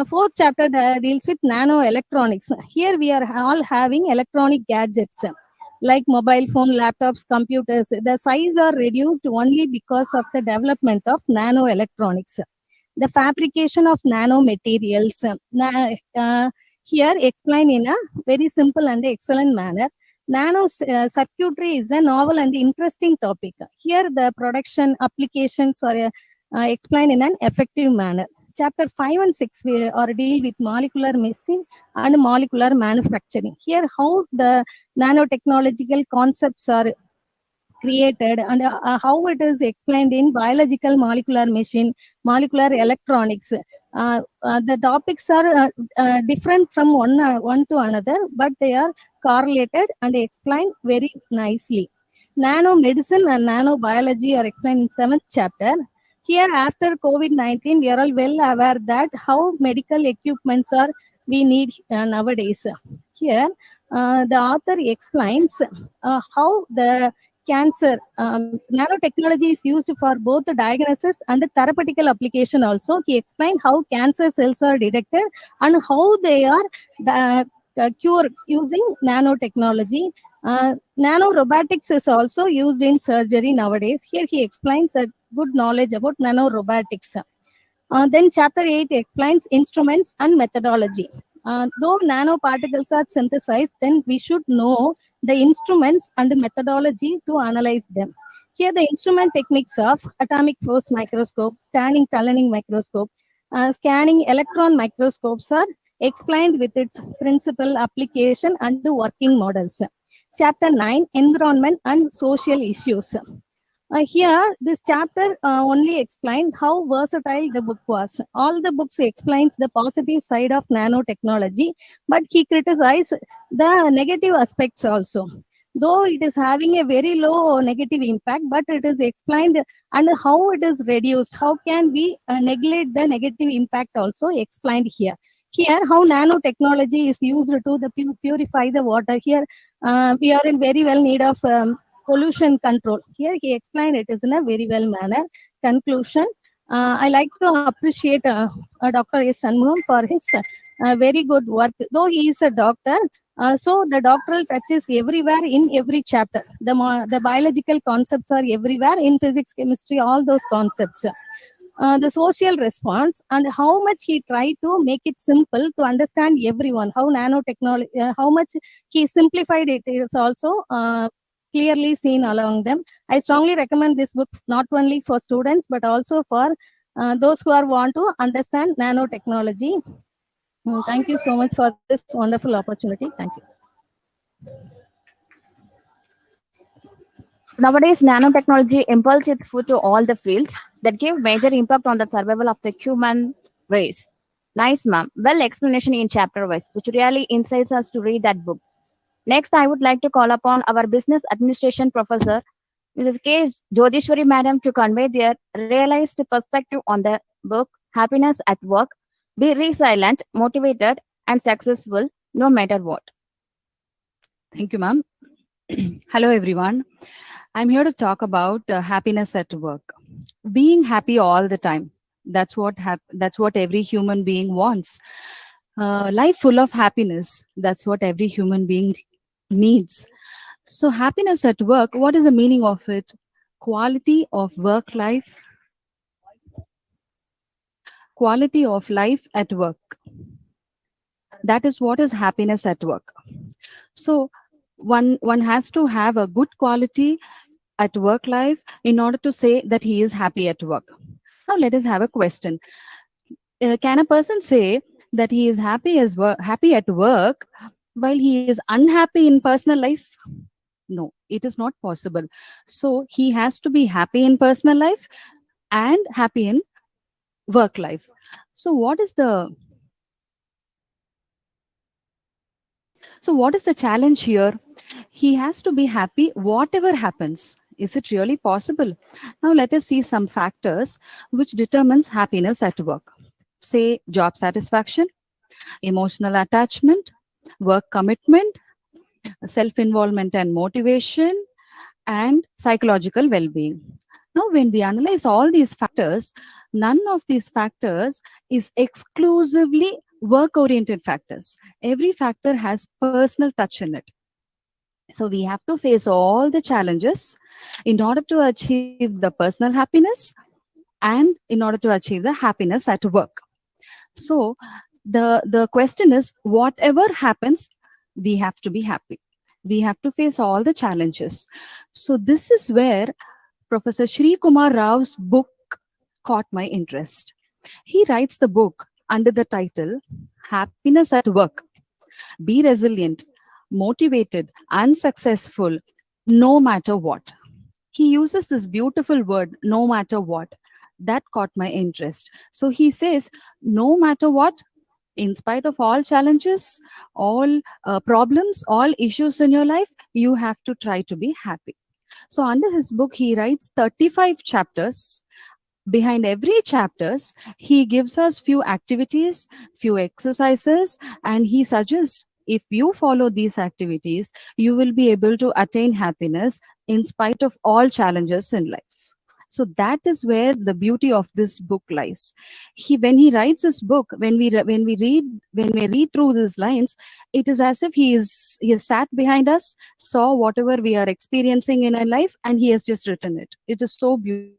L: Fourth chapter deals with nanoelectronics. Here we are all having electronic gadgets like mobile phone, laptops, computers. The size are reduced only because of the development of nanoelectronics. The fabrication of nanomaterials. Here explained in a very simple and excellent manner. Nano circuitry is a novel and interesting topic. Here the production applications are explained in an effective manner. Chapter 5 and 6 are deal with molecular medicine and molecular manufacturing. Here how the nanotechnological concepts are created and how it is explained in biological molecular machine, molecular electronics. The topics are different from one to another, but they are correlated and explained very nicely. Nanomedicine and nanobiology are explained in 7th chapter. Here, after COVID-19, we are all well aware that how medical equipments are we need nowadays. Here, the author explains how the cancer nanotechnology is used for both the diagnosis and the therapeutical application also. He explained how cancer cells are detected and how they are cured using nanotechnology. Nanorobotics is also used in surgery nowadays. Here he explains a good knowledge about nanorobotics. Then chapter 8 explains instruments and methodology. Though nanoparticles are synthesized, then we should know the instruments and the methodology to analyze them. Here the instrument techniques of atomic force microscope, scanning tunneling microscope, scanning electron microscopes are explained with its principal application and the working models. Chapter 9, environment and social issues. Here, this chapter only explains how versatile the book was. All the books explains the positive side of nanotechnology, but he criticized the negative aspects also. Though it is having a very low negative impact, but it is explained and how it is reduced. How can we neglect the negative impact also explained here. Here, how nanotechnology is used to purify the water. Here, we are in very well need of pollution control. Here he explained it is in a very well manner. Conclusion, I like to appreciate Dr. S. Shanmugam for his very good work. Though he is a doctor, so the doctoral touches everywhere in every chapter. The biological concepts are everywhere in physics, chemistry, all those concepts. The social response and how much he tried to make it simple to understand everyone. How nanotechnology, how much he simplified it is also clearly seen along them. I strongly recommend this book not only for students but also for those who want to understand nanotechnology. Thank you so much for this wonderful opportunity. Thank you.
E: Nowadays, nanotechnology impulses its foot to all the fields that give major impact on the survival of the human race. Nice, ma'am. Well explanation in chapter wise, which really incites us to read that book. Next, I would like to call upon our business administration professor, Mrs. K. Jodhishwari madam, to convey their realized perspective on the book Happiness at Work. Be resilient, motivated, and successful no matter what.
M: Thank you, ma'am. Hello, everyone. I'm here to talk about happiness at work. Being happy all the time. That's what every human being wants. Life full of happiness. That's what every human being needs. So happiness at work, what is the meaning of it? Quality of work life. Quality of life at work. That is what is happiness at work. So one has to have a good quality at work life in order to say that he is happy at work. Now let us have a question. Can a person say that he is happy at work while he is unhappy in personal life? No, it is not possible. So he has to be happy in personal life and happy in work life. So what is the challenge here? He has to be happy whatever happens. Is it really possible? Now let us see some factors which determines happiness at work. Say job satisfaction, emotional attachment, work commitment, self-involvement and motivation, and psychological well-being. Now, when we analyze all these factors, none of these factors is exclusively work-oriented factors. Every factor has personal touch in it. So we have to face all the challenges in order to achieve the personal happiness and in order to achieve the happiness at work. So the question is, whatever happens, we have to be happy. We have to face all the challenges. So this is where Professor Shri Kumar Rao's book caught my interest. He writes the book under the title Happiness at Work. Be resilient, motivated, and successful no matter what. He uses this beautiful word, no matter what. That caught my interest. So he says, no matter what, in spite of all challenges, all problems, all issues in your life, you have to try to be happy. So under his book, he writes 35 chapters. Behind every chapters, he gives us few activities, few exercises, and he suggests if you follow these activities, you will be able to attain happiness in spite of all challenges in life. So that is where the beauty of this book lies. When he writes this book, when we read through these lines, it is as if he has sat behind us, saw whatever we are experiencing in our life, and he has just written it. It is so beautiful.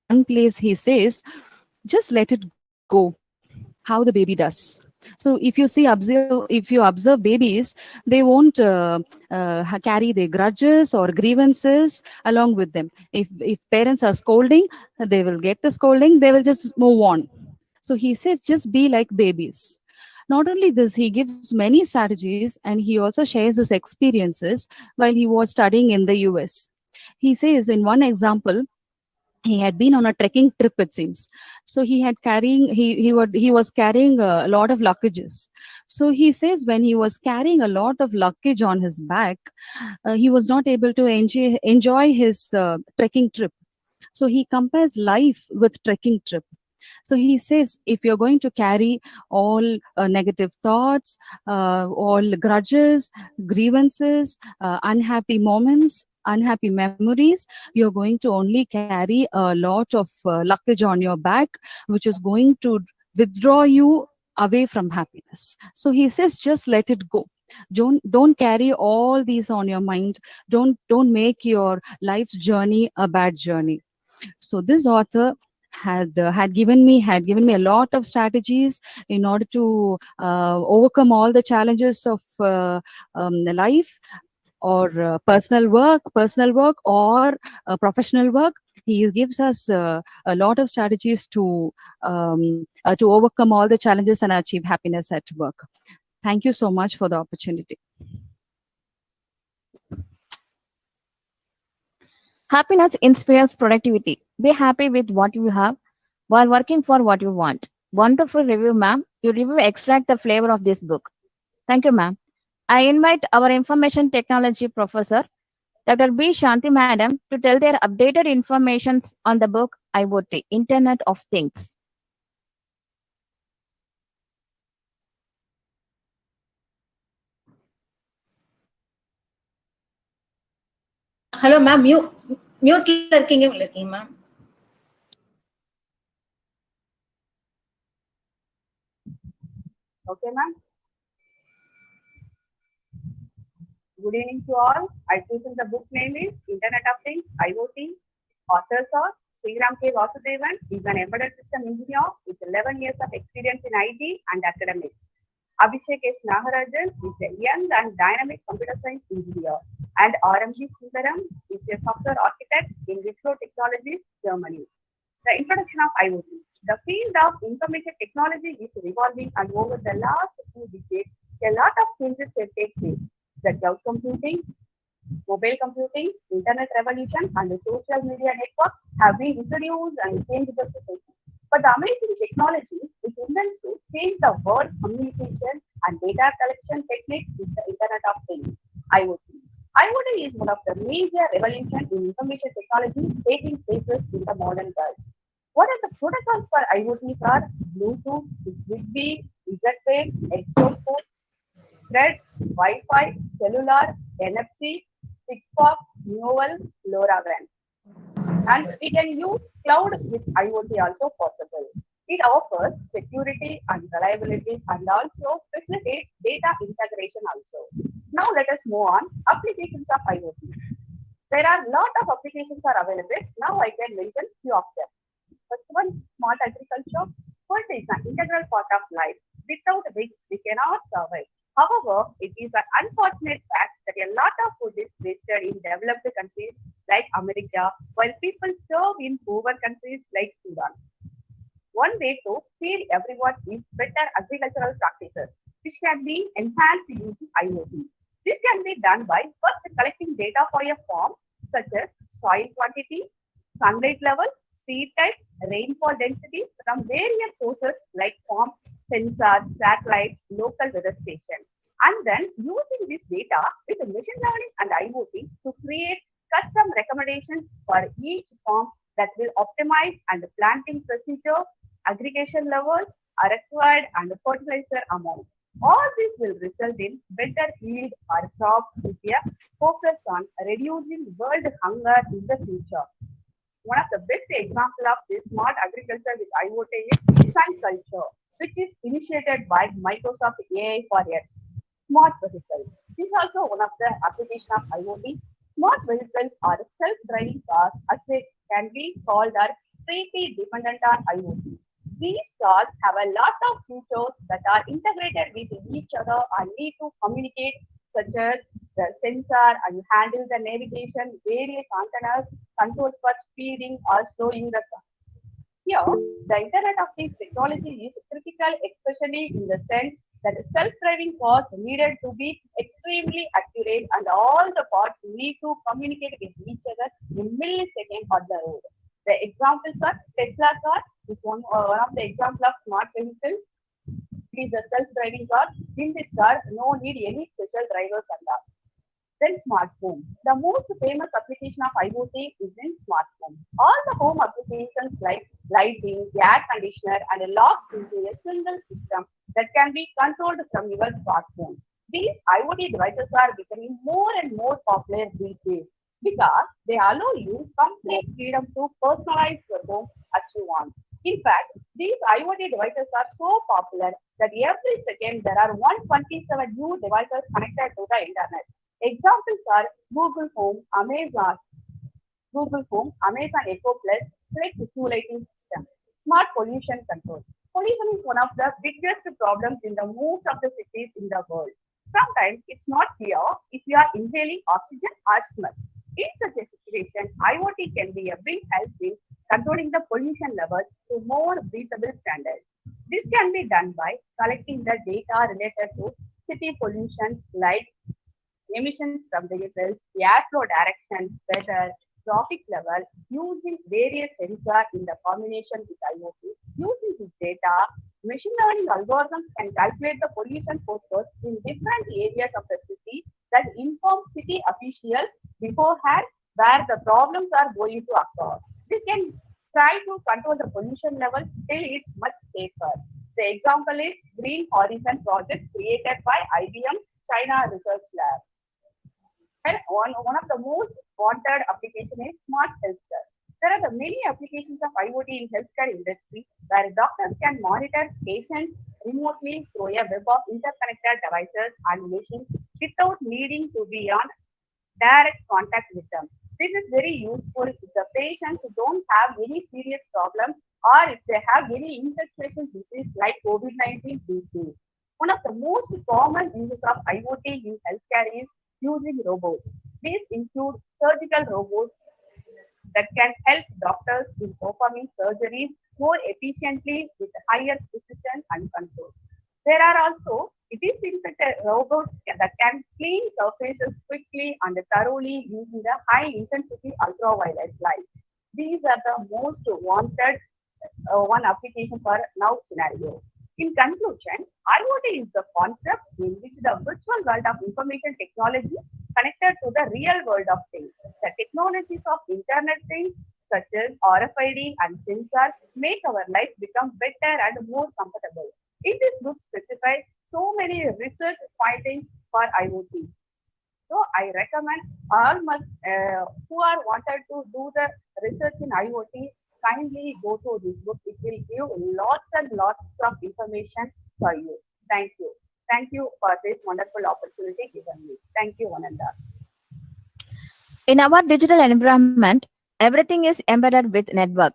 M: One place he says, just let it go, how the baby does. So if you observe babies, they won't carry their grudges or grievances along with them. If parents are scolding, they will get the scolding, they will just move on. So he says, just be like babies. Not only this, he gives many strategies and he also shares his experiences while he was studying in the US. He says in one example, he had been on a trekking trip, it seems. So he was carrying a lot of luggages. So he says when he was carrying a lot of luggage on his back, he was not able to enjoy his trekking trip. So he compares life with trekking trip. So he says, if you're going to carry all negative thoughts, all grudges, grievances, unhappy moments, unhappy memories, you're going to only carry a lot of luggage on your back, which is going to withdraw you away from happiness. So he says, just let it go. Don't carry all these on your mind. Don't make your life's journey a bad journey. So this author had given me a lot of strategies in order to overcome all the challenges of life. personal work or professional work. He gives us a lot of strategies to overcome all the challenges and achieve happiness at work. Thank you so much for the opportunity.
E: Happiness inspires productivity. Be happy with what you have while working for what you want. Wonderful review, ma'am. Your review extract the flavor of this book. Thank you, ma'am. I invite our information technology professor, Dr. B. Shanti Madam, to tell their updated information on the book IoT, Internet of Things.
N: Hello ma'am, மியூட்ல இருக்கீங்க ma'am.
O: Okay, ma'am. Good evening to all. I chosen the book name is Internet of Things, IoT. Authors are Sriram K. Vasudevan. He's an embedded system engineer with 11 years of experience in IT and academics. Abhishek S. Nagarajan is a young and dynamic computer science engineer. And RMG Sundaram is a software architect in Wipro Technologies, Germany. The introduction of IoT. The field of information technology is revolving, and over the last few decades, a lot of changes have taken place. The cloud computing, mobile computing, internet revolution, and the social media network have been introduced and changed the society. But the amazing technology is intended to change the world communication and data collection techniques with the Internet of Things, IoT. IoT is one of the major revolutions in information technology taking place in the modern world. What are the protocols for IoT are Bluetooth, Zigbee, Z-Wave, X.4, Thread, Wi-Fi, cellular, NFC, Sigfox, Newell, LoRaWAN. And we can use cloud with IoT also possible. It offers security and reliability and also facilitates data integration also. Now let us move on. Applications of IoT. There are a lot of applications are available. Now I can mention few of them. First one, smart agriculture. Food is an integral part of life, without which we cannot survive. However, it is an unfortunate fact that a lot of food is wasted in developed countries like America, while people serve in poor countries like Sudan. One way to feed everyone is better agricultural practices, which can be enhanced using IoT. This can be done by first collecting data for a farm, such as soil quantity, sunlight level, seed type, rainfall density from various sources like farm sensors, satellites, local weather stations, and then using this data with machine learning and IoT to create custom recommendations for each farm that will optimize and planting procedure, aggregation levels are required, and fertilizer amount. All this will result in better yield or crops with a focus on reducing world hunger in the future. One of the best examples of this smart agriculture with IoT is sun culture, which is initiated by Microsoft AI for Earth. Smart vehicles. This is also one of the applications of IoT. Smart vehicles are self-driving cars, as they can be called, are pretty dependent on IoT. These cars have a lot of features that are integrated with each other and need to communicate, such as the sensor and handle the navigation, various antennas, controls for speeding or slowing the car. Here, the Internet of Things technology is critical, especially in the sense that self-driving cars needed to be extremely accurate, and all the parts need to communicate with each other in milliseconds on the road. The examples are Tesla car is one of the examples of smart vehicle. It is a self-driving car. In this car, no need any special drivers and all. Then smart home. The most famous application of IoT is in smart home. All the home applications like lighting, air conditioner, and a lock into a single system that can be controlled from your smartphone. These IoT devices are becoming more and more popular these days because they allow you complete freedom to personalize your home as you want. In fact, these IoT devices are so popular that every second there are 127 new devices connected to the internet. Examples are Google Home, Amazon Echo Plus, Flex Q lighting system. Smart pollution control. Pollution is one of the biggest problems in the most of the cities in the world. Sometimes it's not clear if you are inhaling oxygen or smell. In such a situation, IoT can be a big help in controlling the pollution levels to more breathable standards. This can be done by collecting the data related to city pollution like emissions from vehicles, airflow direction, weather, traffic level, using various sensors in the combination with IoT. Using this data, machine learning algorithms can calculate the pollution forecasts in different areas of the city that inform city officials beforehand where the problems are going to occur. This can try to control the pollution level till it's much safer. The example is Green Horizon projects created by IBM China Research Lab. And one of the most wanted applications is smart healthcare. There are the many applications of IoT in healthcare industry where doctors can monitor patients remotely through a web of interconnected devices and machines without needing to be on direct contact with them. This is very useful if the patients don't have any serious problems or if they have any infectious disease like COVID-19 disease. One of the most common uses of IoT in healthcare is using robots. These include surgical robots that can help doctors in performing surgeries more efficiently with higher precision and control. There are also disinfected robots that can clean surfaces quickly and thoroughly using the high-intensity ultraviolet light. These are the most wanted one application for now scenario. In conclusion, IoT is the concept in which the virtual world of information technology connected to the real world of things. The technologies of Internet things such as RFID and sensors make our life become better and more comfortable. In this book specifies so many research findings for IoT. So I recommend all must who are wanted to do the research in IoT kindly go to this book. It will give lots and lots of information for you. Thank you. Thank you for this wonderful opportunity given me. Thank you, Vananda.
E: In our digital environment, everything is embedded with network.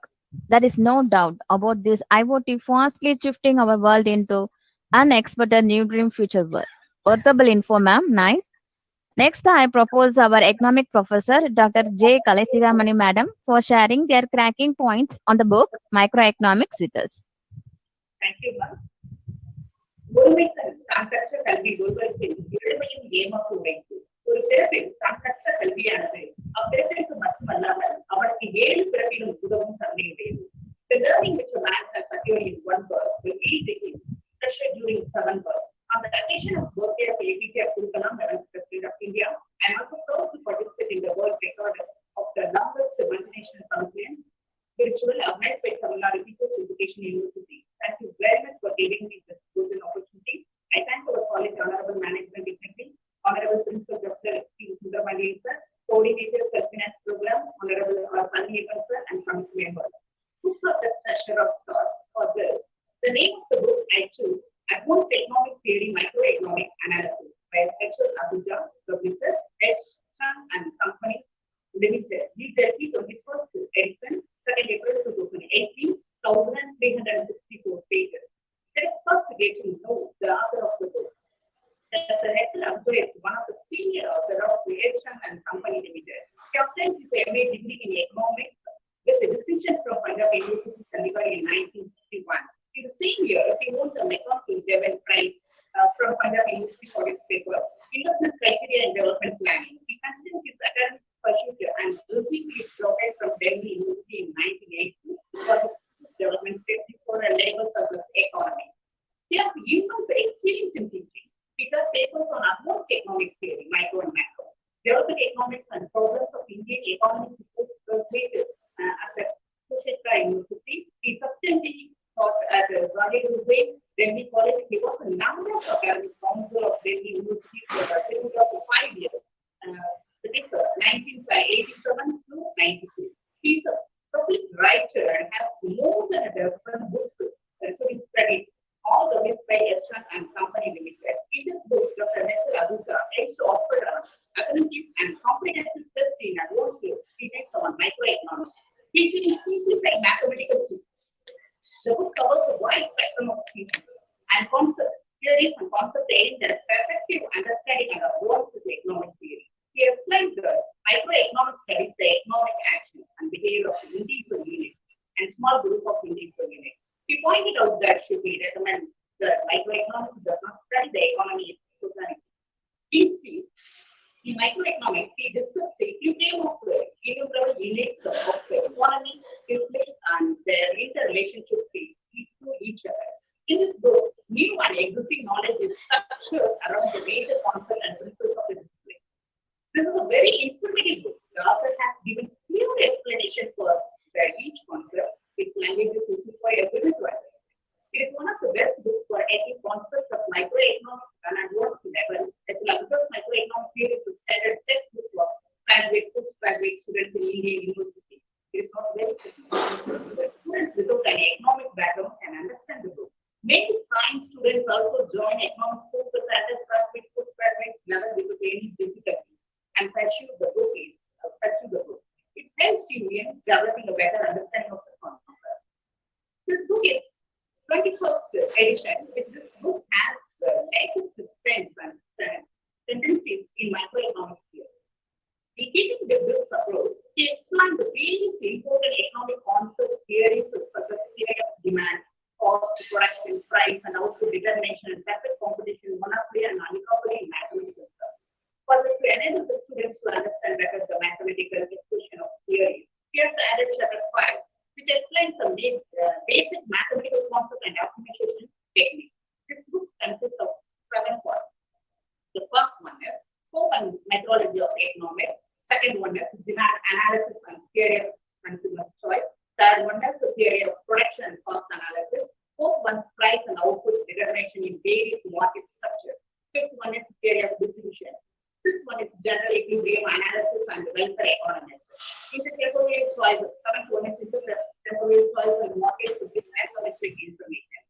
E: There is no doubt about this IoT fastly shifting our world into unexpected new dream future world. Worthable info, ma'am. Nice. Next, I propose our economic professor, Dr. J. Kalesigamani, madam, for sharing their cracking points on the book Microeconomics with us.
P: Thank you, ma'am. ஒருமைத்தல் தான் கற்ற கல்வி ஒருவருக்கு ஏழ்மையும் ஏமாப்பு வைத்து ஒரு பிறப்பில் தான் கற்ற கல்வியானது அப்பிறப்பிற்கு மட்டுமல்லாமல் அவனுக்கு 7 பிறப்பிலும் உதவும் தன்மையுடையது. The learning which a man has secured in one birth will aid him pressure during 7 births. On the occasion of birthday of APJ Abdul Kalam, President of India, I am also proud to participate in the world record of the longest multinational Confluence virtual organized by Tamil Nadu Teachers Education University. Thank you very much for giving me this golden opportunity. I thank our college honorable management dignity, honorable principal Dr. P. Subramanian sir, coordinator self-finance program, honorable Sanjeevan sir, and committee members. Books of the treasure of thoughts for this. The name of the book I choose, Advanced Economic Theory Microeconomic Analysis by H.L. Abuja, Professor H. Chan and Company Limited, New Delhi, 21st edition, 2nd April 2018, 1,364 pages. Let us first get to know the author of the book. Dr. H.L. Abuja is one of the senior author of H. Chan and Company Limited. He obtained his MA degree in economics with a distinction from Punjab University, Chandigarh in 1961. In the same year, he won the Mechanical Development Prize from Punjab University for his paper, Investment Criteria and Development Planning. He continued his academic pursuit and received his doctorate from Delhi University in 1982 for his development safety for a labor surplus economy. He has immense experience in teaching. He does papers on advanced economic theory, micro and macro, development economics and problems of Indian economic reports translated at the Kushika University. He substantially taught at the Raleigh Delhi College. He was a number of academic council of Delhi University for a period of 5 years. That is 1987 to 92. He is a public writer and has more than a dozen books to be studied, all the way by H. Chan and Company Limited. In this book, Dr. H.L. Abuja aims to offer an academic and comprehensive test in advanced details on microeconomics, featuring simplified mathematical tools. The book covers a wide spectrum of themes and concepts, theories and concepts aimed at effective understanding and advanced with economic theory. He explained the microeconomic studies, the economic action and behavior of individual units and small group of individual units. He pointed out that should be recommend that microeconomics does not study the economy of society. In microeconomics, he discussed the equilibrium of the individual units of the economy, history, and their interrelationship to each other. In this book, new and existing knowledge is structured around the major concepts and principles of the discipline. This is a very informative book. The author has given clear explanation for each concept. Its language is easy for everyone to understand. It is one of the best books for any concept of microeconomics and advanced level, as well because microeconomic theory is a standard textbook for graduate, postgraduate students in Indian university. It is not very difficult. But students without any economic background can understand the book. Many science students also join economics courses at undergraduate, postgraduate level without any difficulty and pursue the book. It helps you in developing a better understanding of the concept. This book is 21st edition. This book has the latest trends and tendencies in microeconomics theory. In keeping with this approach, he explained the various important economic concepts, theories such as theory of demand, cost, production, price, and output determination, and perfect competition, monopoly, and oligopoly in mathematical terms. Further, to enable the students to understand better the mathematical expression of theory, here's added chapter 5, which explains the basic mathematical concept and optimization technique. This book consists of 7 parts. The first one is scope and methodology of economics. Second one is demand analysis and theory of consumer choice. Third one is the theory of production and cost analysis. Fourth one is price and output determination in various market structures. Fifth one is theory of distribution. Sixth one is general equilibrium analysis and welfare economics. Intertemporal choice. Seventh one is intertemporal choice and markets with econometric information.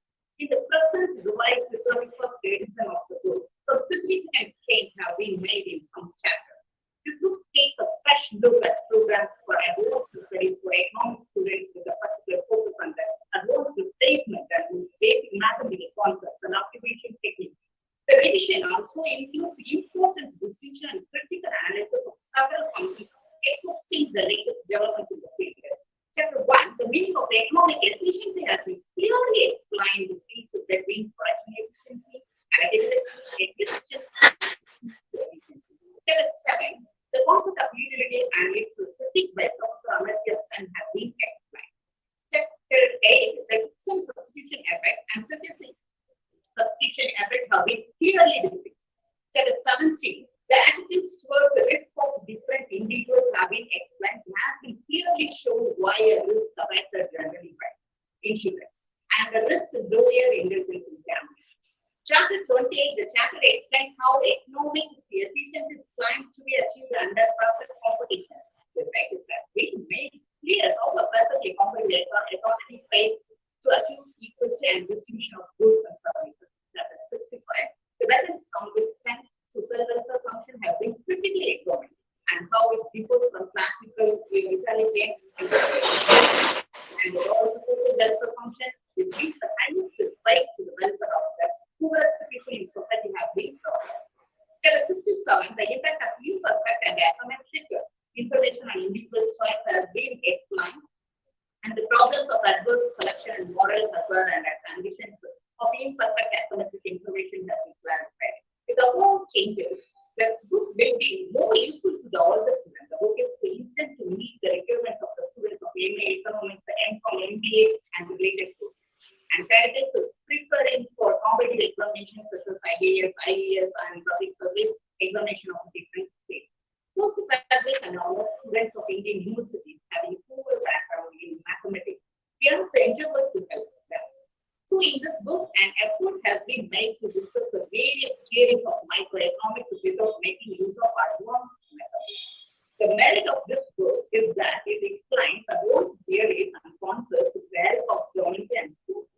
P: In the present revised 31st edition of the book, some significant change have been made in some chapters. This book takes a fresh look at programs for advanced studies for economic students with a particular focus on the advanced replacement and basic mathematical concepts and optimization techniques. The edition also includes important decision and critical analysis of several countries, exposing the latest developments in the field. Chapter 1, the meaning of economic efficiency has been clearly explained the difference between production efficiency and efficiency. Chapter 7, the concept of utility and its critique by Dr. Amartya Sen have been explained. Chapter 8, the substitution effect and synthesis substitution effect have been clearly distinct. Chapter 17, the attitudes towards the risk of different individuals have been explained and have been clearly shown why a risk affects the general insurance and the risk of lower indulgence in gambling. Chapter 28, the chapter explains how economic efficiency is planned to be achieved under perfect competition. The fact is that we made clear how a perfectly competitive economy fails to achieve equity and distribution of goods and services. Chapter 65, the balance on which sense social welfare function have been critically examined and how it differs from classical utilitarian and social and the role of social welfare function which gives the highest respect to the welfare of the poorest people in society have been provided. Chapter 67, the impact of imperfect and asymmetric information on individual choice has been explained, and the problems of adverse selection and moral hazard and conditions of imperfect asymmetric information have been clarified. With the above changes, the book will be more useful to all the students. The book is intended to meet the requirements of the students of MA Economics, the MCOM, MBA, and related courses. And candidates preparing for competitive examinations such as IAS, IES, and public service examination of different states. Postgraduate and all students of Indian universities having poor background in mathematics, here's the endeavor to help them. So in this book, an effort has been made to discuss the various theories of microeconomics without making use of advanced methods. The merit of this book is that it explains advanced theories and concepts with the help of geometry and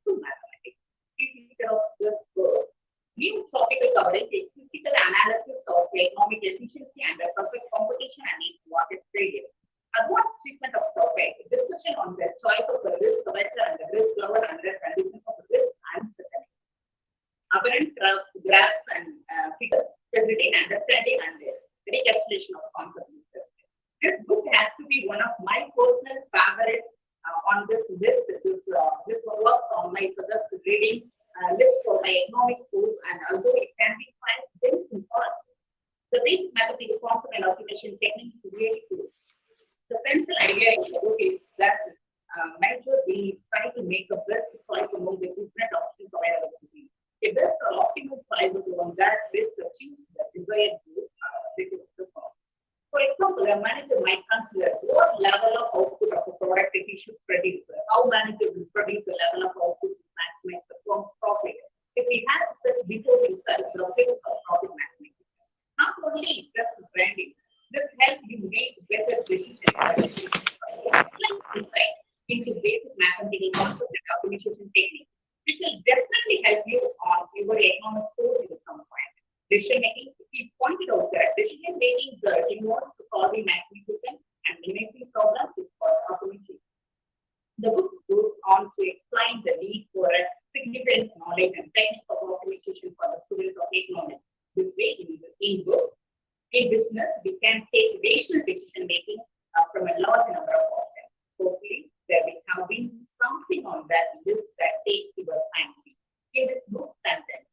P: mathematics. Feature of this book, new topical coverage, a critical analysis of the economic efficiency and the perfect competition and its market trading. Advanced treatment of topic, discussion on the choice of the risk collector and the risk lover under conditions of risk uncertainty. aberrant graphs and figures, facilitating understanding and recapitulation of concepts. This book has to be one of my personal favorite on this list. This was on my suggested reading list for my economic course, and although it can be quite very simple, the basic mathematical concept and automation techniques is really cool. The central idea in the book is that manager will try to make the best choice among the different options available to you. A best or optimal choice is one that best achieves the desired goal. For example, a manager might consider what level of output of a product he should produce, how manager will produce the level of output to maximize the profit. If he has such detailed insights, the focus of profit maximization. Not only just branding, this helps you make better decisions. It's like insight into basic mathematical concepts and optimization techniques, which will definitely help you on your economic course at some point. Decision making, he pointed out that decision making involves solving maximization and minimizing problems is called automation. The book goes on to explain the need for a significant knowledge and techniques of optimization for the students of economics. This way, in book, in business, we can take rational decision making from a large number of options. Hopefully, there will have been something on that list that takes your fancy. In this book content,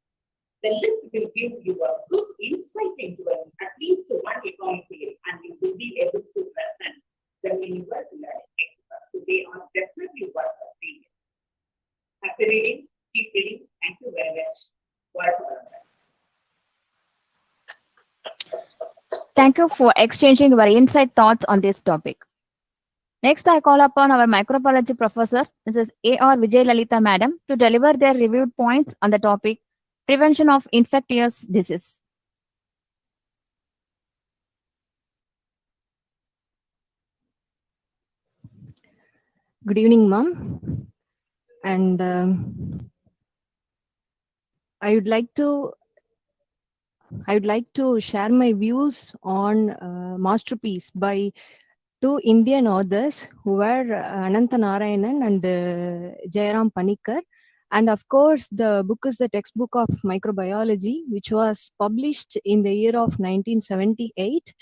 P: the list will give you a good insight into at least one economic theory, and you will be able to present them in your learning experts. So they are definitely worth of reading. Happy reading, keep reading. Thank you very much.
E: Thank you for exchanging your insight thoughts on this topic. Next, I call upon our microbiology professor, Mrs. A.R. Vijaylalita Madam, to deliver their reviewed points on the topic Prevention of Infectious Disease.
Q: Good evening, ma'am. And I would like to share my views on Masterpiece by two Indian authors who were Anantha Narayanan and Jayaram Panikkar. And of course, the book is the textbook of microbiology, which was published in the year of 1978.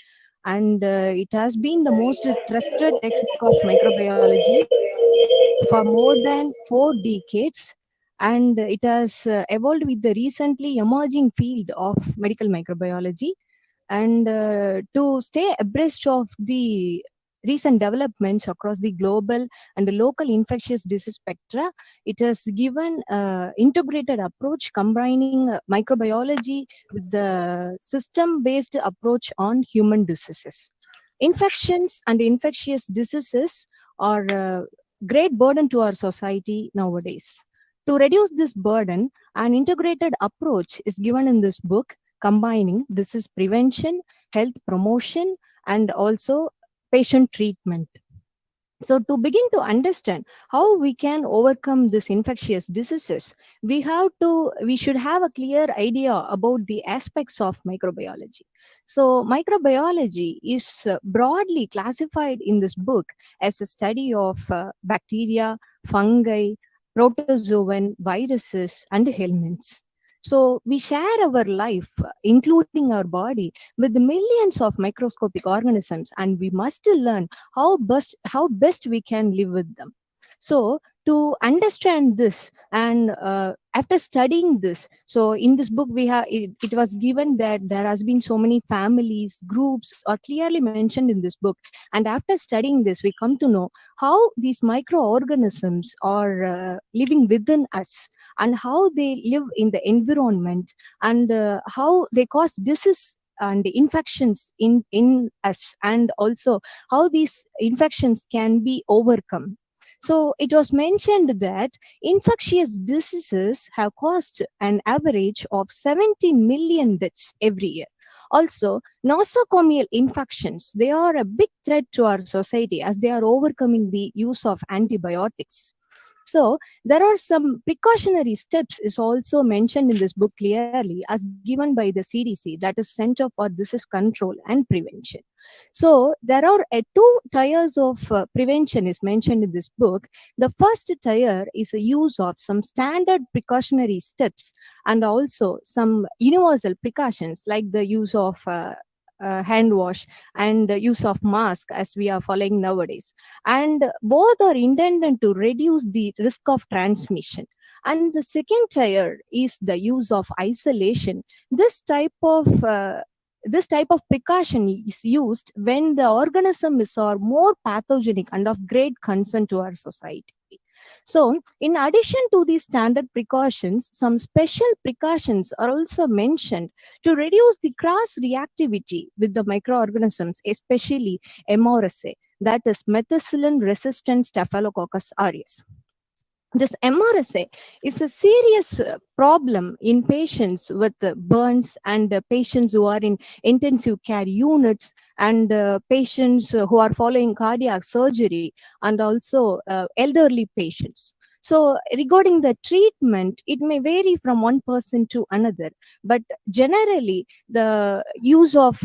Q: And it has been the most trusted textbook of microbiology for more than 4 decades. And it has evolved with the recently emerging field of medical microbiology. And to stay abreast of the recent developments across the global and the local infectious disease spectra, it has given integrated approach combining microbiology with the system-based approach on human diseases. Infections and infectious diseases are a great burden to our society nowadays. To reduce this burden, an integrated approach is given in this book, combining disease prevention, health promotion, and also patient treatment. So to begin to understand how we can overcome these infectious diseases, we should have a clear idea about the aspects of microbiology. So microbiology is broadly classified in this book as a study of bacteria, fungi, protozoan, viruses, and helminths. So we share our life, including our body, with millions of microscopic organisms, and we must learn how best we can live with them. So to understand this, and after studying this, so in this book it was given that there has been so many families, groups are clearly mentioned in this book, and after studying this we come to know how these microorganisms are living within us, and how they live in the environment, and how they cause disease and infections in us, and also how these infections can be overcome. So it was mentioned that infectious diseases have caused an average of 70 million deaths every year. Also, nosocomial infections, they are a big threat to our society as they are overcoming the use of antibiotics. So there are some precautionary steps is also mentioned in this book clearly as given by the CDC, that is Center for Disease Control and Prevention. So there are two tiers of prevention is mentioned in this book. The first tier is a use of some standard precautionary steps and also some universal precautions like the use of hand wash and use of mask as we are following nowadays, and both are intended to reduce the risk of transmission. And the second tier is the use of isolation. This type of precaution is used when the organisms are more pathogenic and of great concern to our society. So, in addition to these standard precautions, some special precautions are also mentioned to reduce the cross reactivity with the microorganisms, especially MRSA, that is methicillin resistant Staphylococcus aureus. This MRSA is a serious problem in patients with burns and patients who are in intensive care units and patients who are following cardiac surgery and also elderly patients. So regarding the treatment, it may vary from one person to another, but generally the use of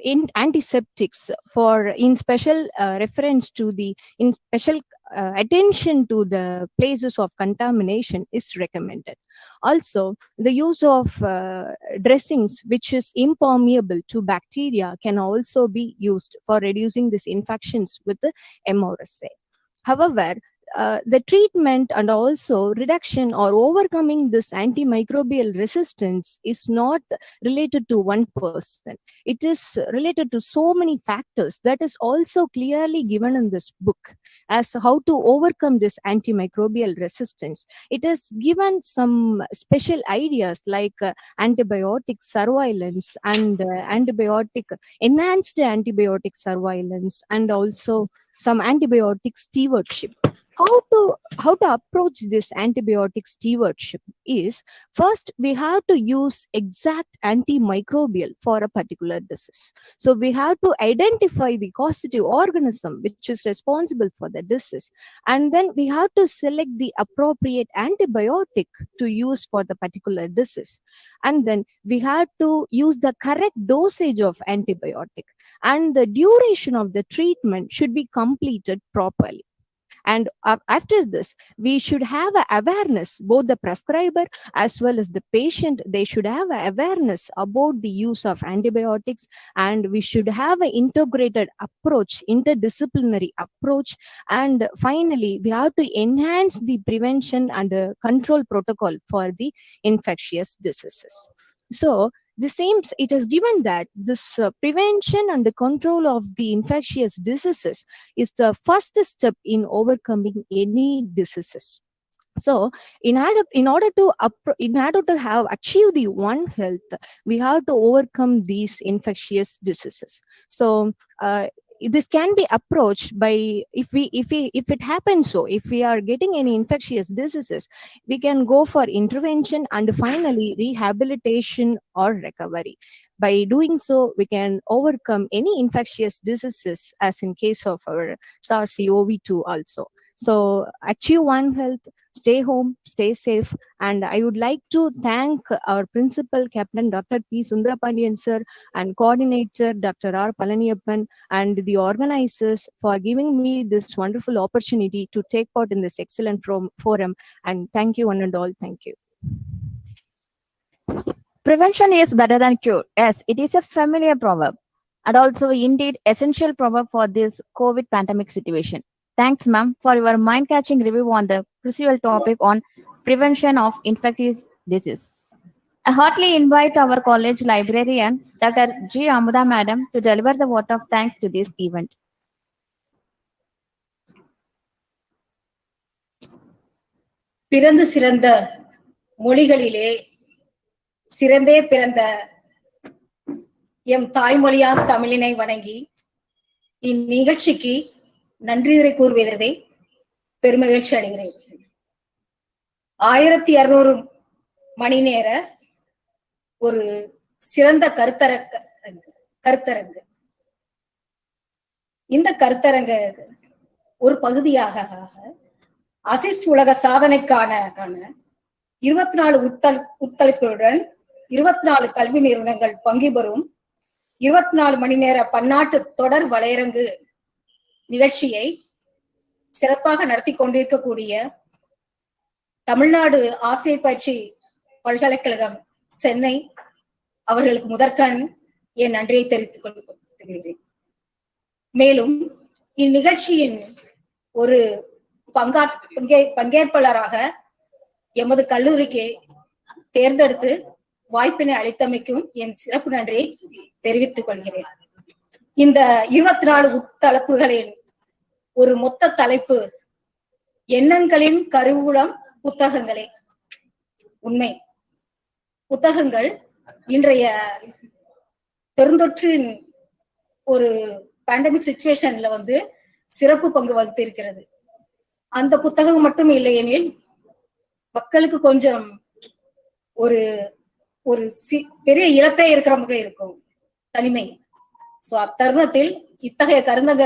Q: in antiseptics in special reference to in special attention to the places of contamination is recommended. Also, the use of dressings which is impermeable to bacteria can also be used for reducing these infections with the MRSA. However, the treatment and also reduction or overcoming this antimicrobial resistance is not related to one person. It is related to so many factors that is also clearly given in this book as how to overcome this antimicrobial resistance. It is given some special ideas like antibiotic surveillance and enhanced antibiotic surveillance and also some antibiotic stewardship. How to approach this antibiotic stewardship is, first we have to use exact antimicrobial for a particular disease. So we have to identify the causative organism which is responsible for the disease, and then we have to select the appropriate antibiotic to use for the particular disease, and then we have to use the correct dosage of antibiotic, and the duration of the treatment should be completed properly. And after this, we should have an awareness, both the prescriber as well as the patient, they should have an awareness about the use of antibiotics, and we should have an integrated approach, interdisciplinary approach. And finally, we have to enhance the prevention and control protocol for the infectious diseases. So, it is given that this prevention and the control of the infectious diseases is the first step in overcoming any diseases. So, in order to achieve the One Health, we have to overcome these infectious diseases. So, this can be approached by if it happens. So if we are getting any infectious diseases, we can go for intervention and finally rehabilitation or recovery. By doing so, we can overcome any infectious diseases, as in case of our SARS-CoV-2 also. So achieve One Health, stay home, stay safe. And I would like to thank our principal, Captain Dr. P. Sundrapandian sir, and coordinator, Dr. R. Palaniyappan, and the organizers for giving me this wonderful opportunity to take part in this excellent forum. And thank you one and all. Thank you.
E: Prevention is better than cure. Yes, it is a familiar proverb and also indeed essential proverb for this COVID pandemic situation. Thanks, ma'am, for your mind-catching review on the crucial topic on prevention of infectious disease. I heartily invite our college librarian, Dr. G. Amuda Madam, to deliver the vote of thanks to this event.
N: பிறந்து சிறந்த மொழிகளிலே சிறந்தே பிறந்த எம் தாய்மொழியாம் தமிழினை வணங்கி இந்நிகழ்ச்சிக்கு நன்றியுரை கூறுவதை பெருமகிழ்ச்சி அடைகிறேன். 1200 மணி நேர ஒரு சிறந்த கருத்தரங்கு. இந்த கருத்தரங்க ஒரு பகுதியாக அசிஸ்ட் உலக சாதனைக்கான 24 உட்தலைப்புகளுடன் 24 கல்வி நிறுவனங்கள் பங்கு பெறும் 24 மணி நேர பன்னாட்டு தொடர் வலையரங்கு நிகழ்ச்சியை சிறப்பாக நடத்தி கொண்டிருக்கக்கூடிய தமிழ்நாடு ஆசிரியர் பயிற்சி பல்கலைக்கழகம் சென்னை அவர்களுக்கு முதற்கண் என் நன்றியை தெரிவித்துக் கொள்கிறேன். மேலும் இந்நிகழ்ச்சியின் ஒரு பங்கேற்பாளராக எமது கல்லூரிக்கு தேர்ந்தெடுத்து வாய்ப்பினை அளித்தமைக்கும் என் சிறப்பு நன்றியை தெரிவித்துக் கொள்கிறேன். இந்த 24 உட்தலைப்புகளின் ஒரு மொத்த தலைப்பு எண்ணங்களின் கருவூலம் புத்தகங்களே. உண்மை, புத்தகங்கள் இன்றைய பெருந்தொற்றின் ஒரு பேண்டமிக் சிச்சுவேஷன்ல சிறப்பு பங்கு வகித்திருக்கிறது. அந்த புத்தகம் மட்டும் இல்லையெனில் மக்களுக்கு கொஞ்சம் ஒரு ஒரு பெரிய இழப்பே இருக்கிற மாதிரி இருக்கும், தனிமை. சோ அத்தருணத்தில் இத்தகைய கருந்தங்க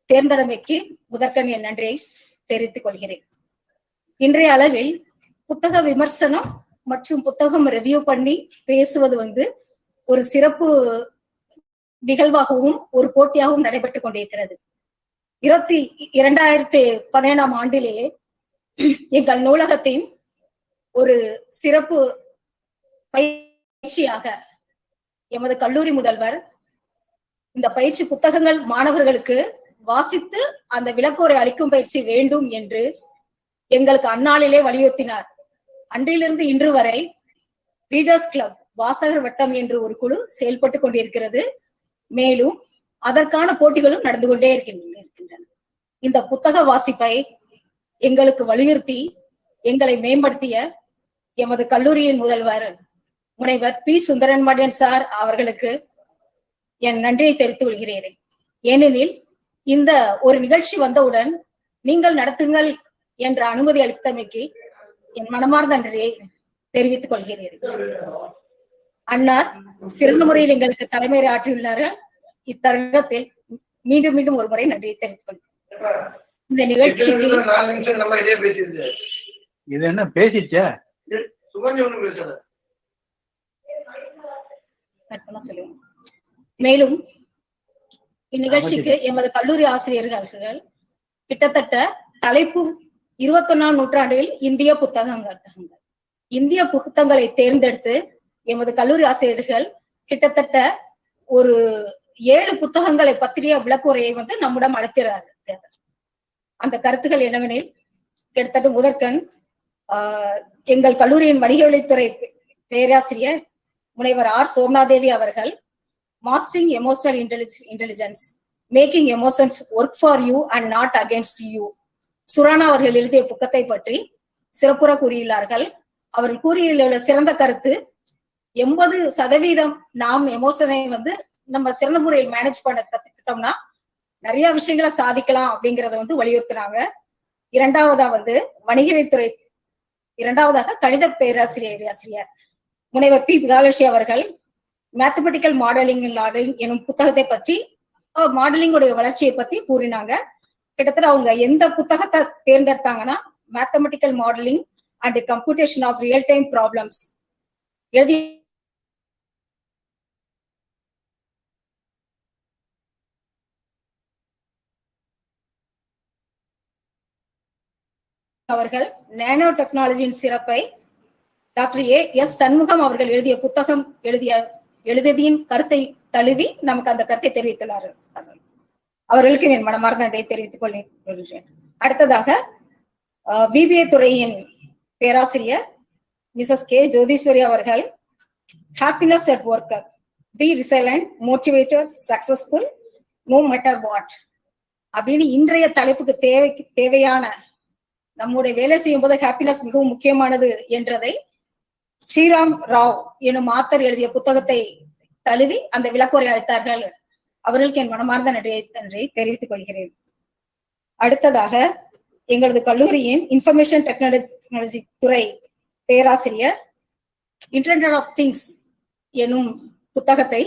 N: தேர்ந்தெடுமைக்கு முதற்கண் என் நன்றியை தெரிவித்துக் கொள்கிறேன். இன்றைய அளவில் புத்தக விமர்சனம் மற்றும் புத்தகம் ரிவ்யூ பண்ணி பேசுவது ஒரு சிறப்பு நிகழ்வாகவும் ஒரு போட்டியாகவும் நடைபெற்றுக் கொண்டிருக்கிறது. 2017 ஆண்டிலேயே எங்கள் நூலகத்தின் ஒரு சிறப்பு பயிற்சியாக எமது கல்லூரி முதல்வர் இந்த பயிற்சி புத்தகங்கள் மாணவர்களுக்கு வாசித்து அந்த விளக்கோரை அளிக்கும் பயிற்சி வேண்டும் என்று எங்களுக்கு அந்நாளிலே வலியுறுத்தினார். அன்றிலிருந்து இன்று வரை ரீடர்ஸ் கிளப் வாசகர் வட்டம் என்று ஒரு குழு செயல்பட்டு கொண்டிருக்கிறது. மேலும் அதற்கான போட்டிகளும் நடந்து கொண்டே இருக்கின்றன. இந்த புத்தக வாசிப்பை எங்களுக்கு வலியுறுத்தி எங்களை மேம்படுத்திய எமது கல்லூரியின் முதல்வர் முனைவர் பி. சுந்தரன்மணியன் சார் அவர்களுக்கு என் நன்றியை தெரிவித்துக் கொள்கிறேன். ஏனெனில் இந்த ஒரு நிகழ்ச்சி வந்தவுடன் நீங்கள் நடத்துங்கள் என்ற அனுமதி அளித்தமைக்கு என் மனமார்ந்த நன்றியை தெரிவித்துக் கொள்கிறேன். அன்னார் சிறந்த முறையில் எங்களுக்கு தலைமை ஆற்றியுள்ளார்கள். இத்தருணத்தில் மீண்டும் மீண்டும் ஒரு முறை நன்றியை தெரிவித்துக் கொள்கிறேன். இந்த நிகழ்ச்சிக்கு
A: இது என்ன பேசிச்சா
N: மேலும் இந்நிகழ்ச்சிக்கு எமது கல்லூரி ஆசிரியர்கள் கிட்டத்தட்ட தலைப்பு 21ஆம் நூற்றாண்டில் இந்திய புத்தகங்களை தேர்ந்தெடுத்து எமது கல்லூரி ஆசிரியர்கள் கிட்டத்தட்ட ஒரு 7 புத்தகங்களை பற்றிய விளக்குரையை நம்மிடம் அளிக்கிறார்கள். அந்த கருத்துக்கள் என்னவெனில் கிட்டத்தட்ட முதற்கண் எங்கள் கல்லூரியின் வணிகவழித்துறை பேராசிரியர் முனைவர் ஆர். சோமனாதேவி அவர்கள் mastering emotional intelligence, making emotions work for you and not against you, Surana அவர்கள் எழுதிய புத்தகத்தை பற்றி சிறப்புற கூறியுள்ளார்கள். அவர்கள் கூறியுள்ள சிறந்த கருத்து 80% நாம் எமோஷனை நம்ம சிறந்த முறையில் மேனேஜ் பண்ண கத்துக்கிட்டோம்னா நிறைய விஷயங்களை சாதிக்கலாம் அப்படிங்கறத வலியுறுத்தினாங்க. இரண்டாவதாக கணித பேராசிரியர் முனைவர் பி. பிகாலட்சுமி அவர்கள் மேத்தமெட்டிக்கல் மாடலிங் எனும் புத்தகத்தை பற்றி மாடலிங்குடைய வளர்ச்சியை பத்தி கூறினாங்க. கிட்டத்தட்ட அவங்க எந்த புத்தகத்தை தேர்ந்தெடுத்தாங்கன்னா mathematical modelling and computation of real time problems எழுதி அவர்கள் நானோ டெக்னாலஜியின் சிறப்பை டாக்டர் எஸ் சண்முகம் அவர்கள் எழுதிய புத்தகம் எழுதியதின் கருத்தை தழுவி நமக்கு அந்த கருத்தை தெரிவித்துள்ளார்கள். அவர்களுக்கு என் மனமார்ந்த நன்றியை தெரிவித்துக் கொள்கிறேன். அடுத்ததாக பிபிஏ துறையின் பேராசிரியர் மிசஸ் கே. ஜோதீஸ்வரி அவர்கள் happiness at work, be resilient, motivated, successful, no matter what அப்படின்னு இன்றைய தலைப்புக்கு தேவையான நம்முடைய வேலை செய்யும் போது ஹாப்பினஸ் மிகவும் முக்கியமானது என்றதை ஸ்ரீராம் ராவ் எனும் ஆத்தர் எழுதிய புத்தகத்தை தழுவி அந்த விளக்குரை அளித்தார்கள். அவர்களுக்கு என் மனமார்ந்த நன்றியை தெரிவித்துக் கொள்கிறேன். அடுத்ததாக எங்களது கல்லூரியின் இன்ஃபர்மேஷன் டெக்னாலஜி துறை பேராசிரியர் இன்டர்நெட் ஆஃப் திங்ஸ் எனும் புத்தகத்தை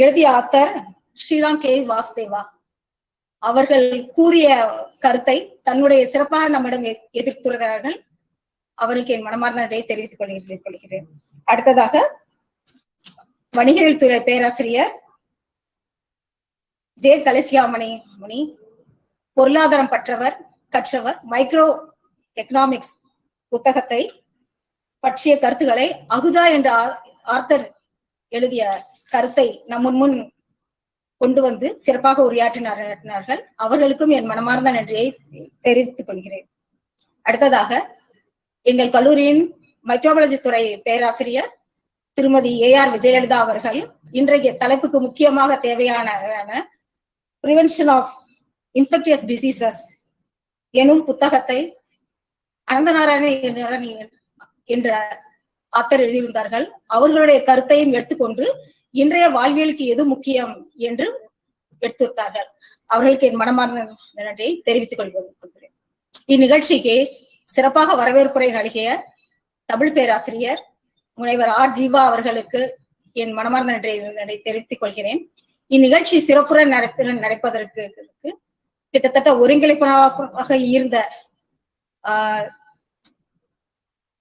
N: எழுதிய ஆத்தர் ஸ்ரீராம் கே. வாசுதேவா. அவர்கள் கூறிய கருத்தை தன்னுடைய சிறப்பாக நம்மிடம் எதிர்த்துள்ளார்கள். அவருக்கு என் மனமார்ந்த நன்றியை தெரிவித்துக் கொள்கிறேன். அடுத்ததாக வணிகவியல் துறை பேராசிரியர் ஜே கலசியாமணி முனி, பொருளாதாரம் கற்றவர், மைக்ரோ எக்கனாமிக்ஸ் புத்தகத்தை பற்றிய கருத்துக்களை அகுஜா என்ற ஆர்த்தர் எழுதிய கருத்தை நம் முன் கொண்டு வந்து சிறப்பாக உரையாற்றினார்கள். அவர்களுக்கும் என் மனமார்ந்த நன்றியை தெரிவித்துக் கொள்கிறேன். அடுத்ததாக எங்கள் கல்லூரியின் மைக்ரோபாலஜி துறை பேராசிரியர் திருமதி AR விஜயலலிதா அவர்கள் இன்றைய தலைப்புக்கு முக்கியமாக தேவையான பிரிவென்ஷன் ஆஃப் இன்ஃபெக்டியஸ் டிசீசஸ் எனும் புத்தகத்தை அனந்தநாராயணன் என்ற ஆத்தர் எழுதியிருந்தார்கள். அவர்களுடைய கருத்தையும் எடுத்துக்கொண்டு இன்றைய வாழ்வியலுக்கு எது முக்கியம் என்று எடுத்துரைத்தார்கள். அவர்களுக்கு என் மனமார்ந்த நன்றியை தெரிவித்துக் கொள்கிறேன். இந்நிகழ்ச்சிக்கு சிறப்பாக வரவேற்புரை நல்கிய தமிழ் பேராசிரியர் முனைவர் R. ஜீவா அவர்களுக்கு என் மனமார்ந்த நன்றியை தெரிவித்துக் கொள்கிறேன். இந்நிகழ்ச்சி சிறப்புற நடப்பதற்கு கிட்டத்தட்ட ஒருங்கிணைப்பாக இருந்த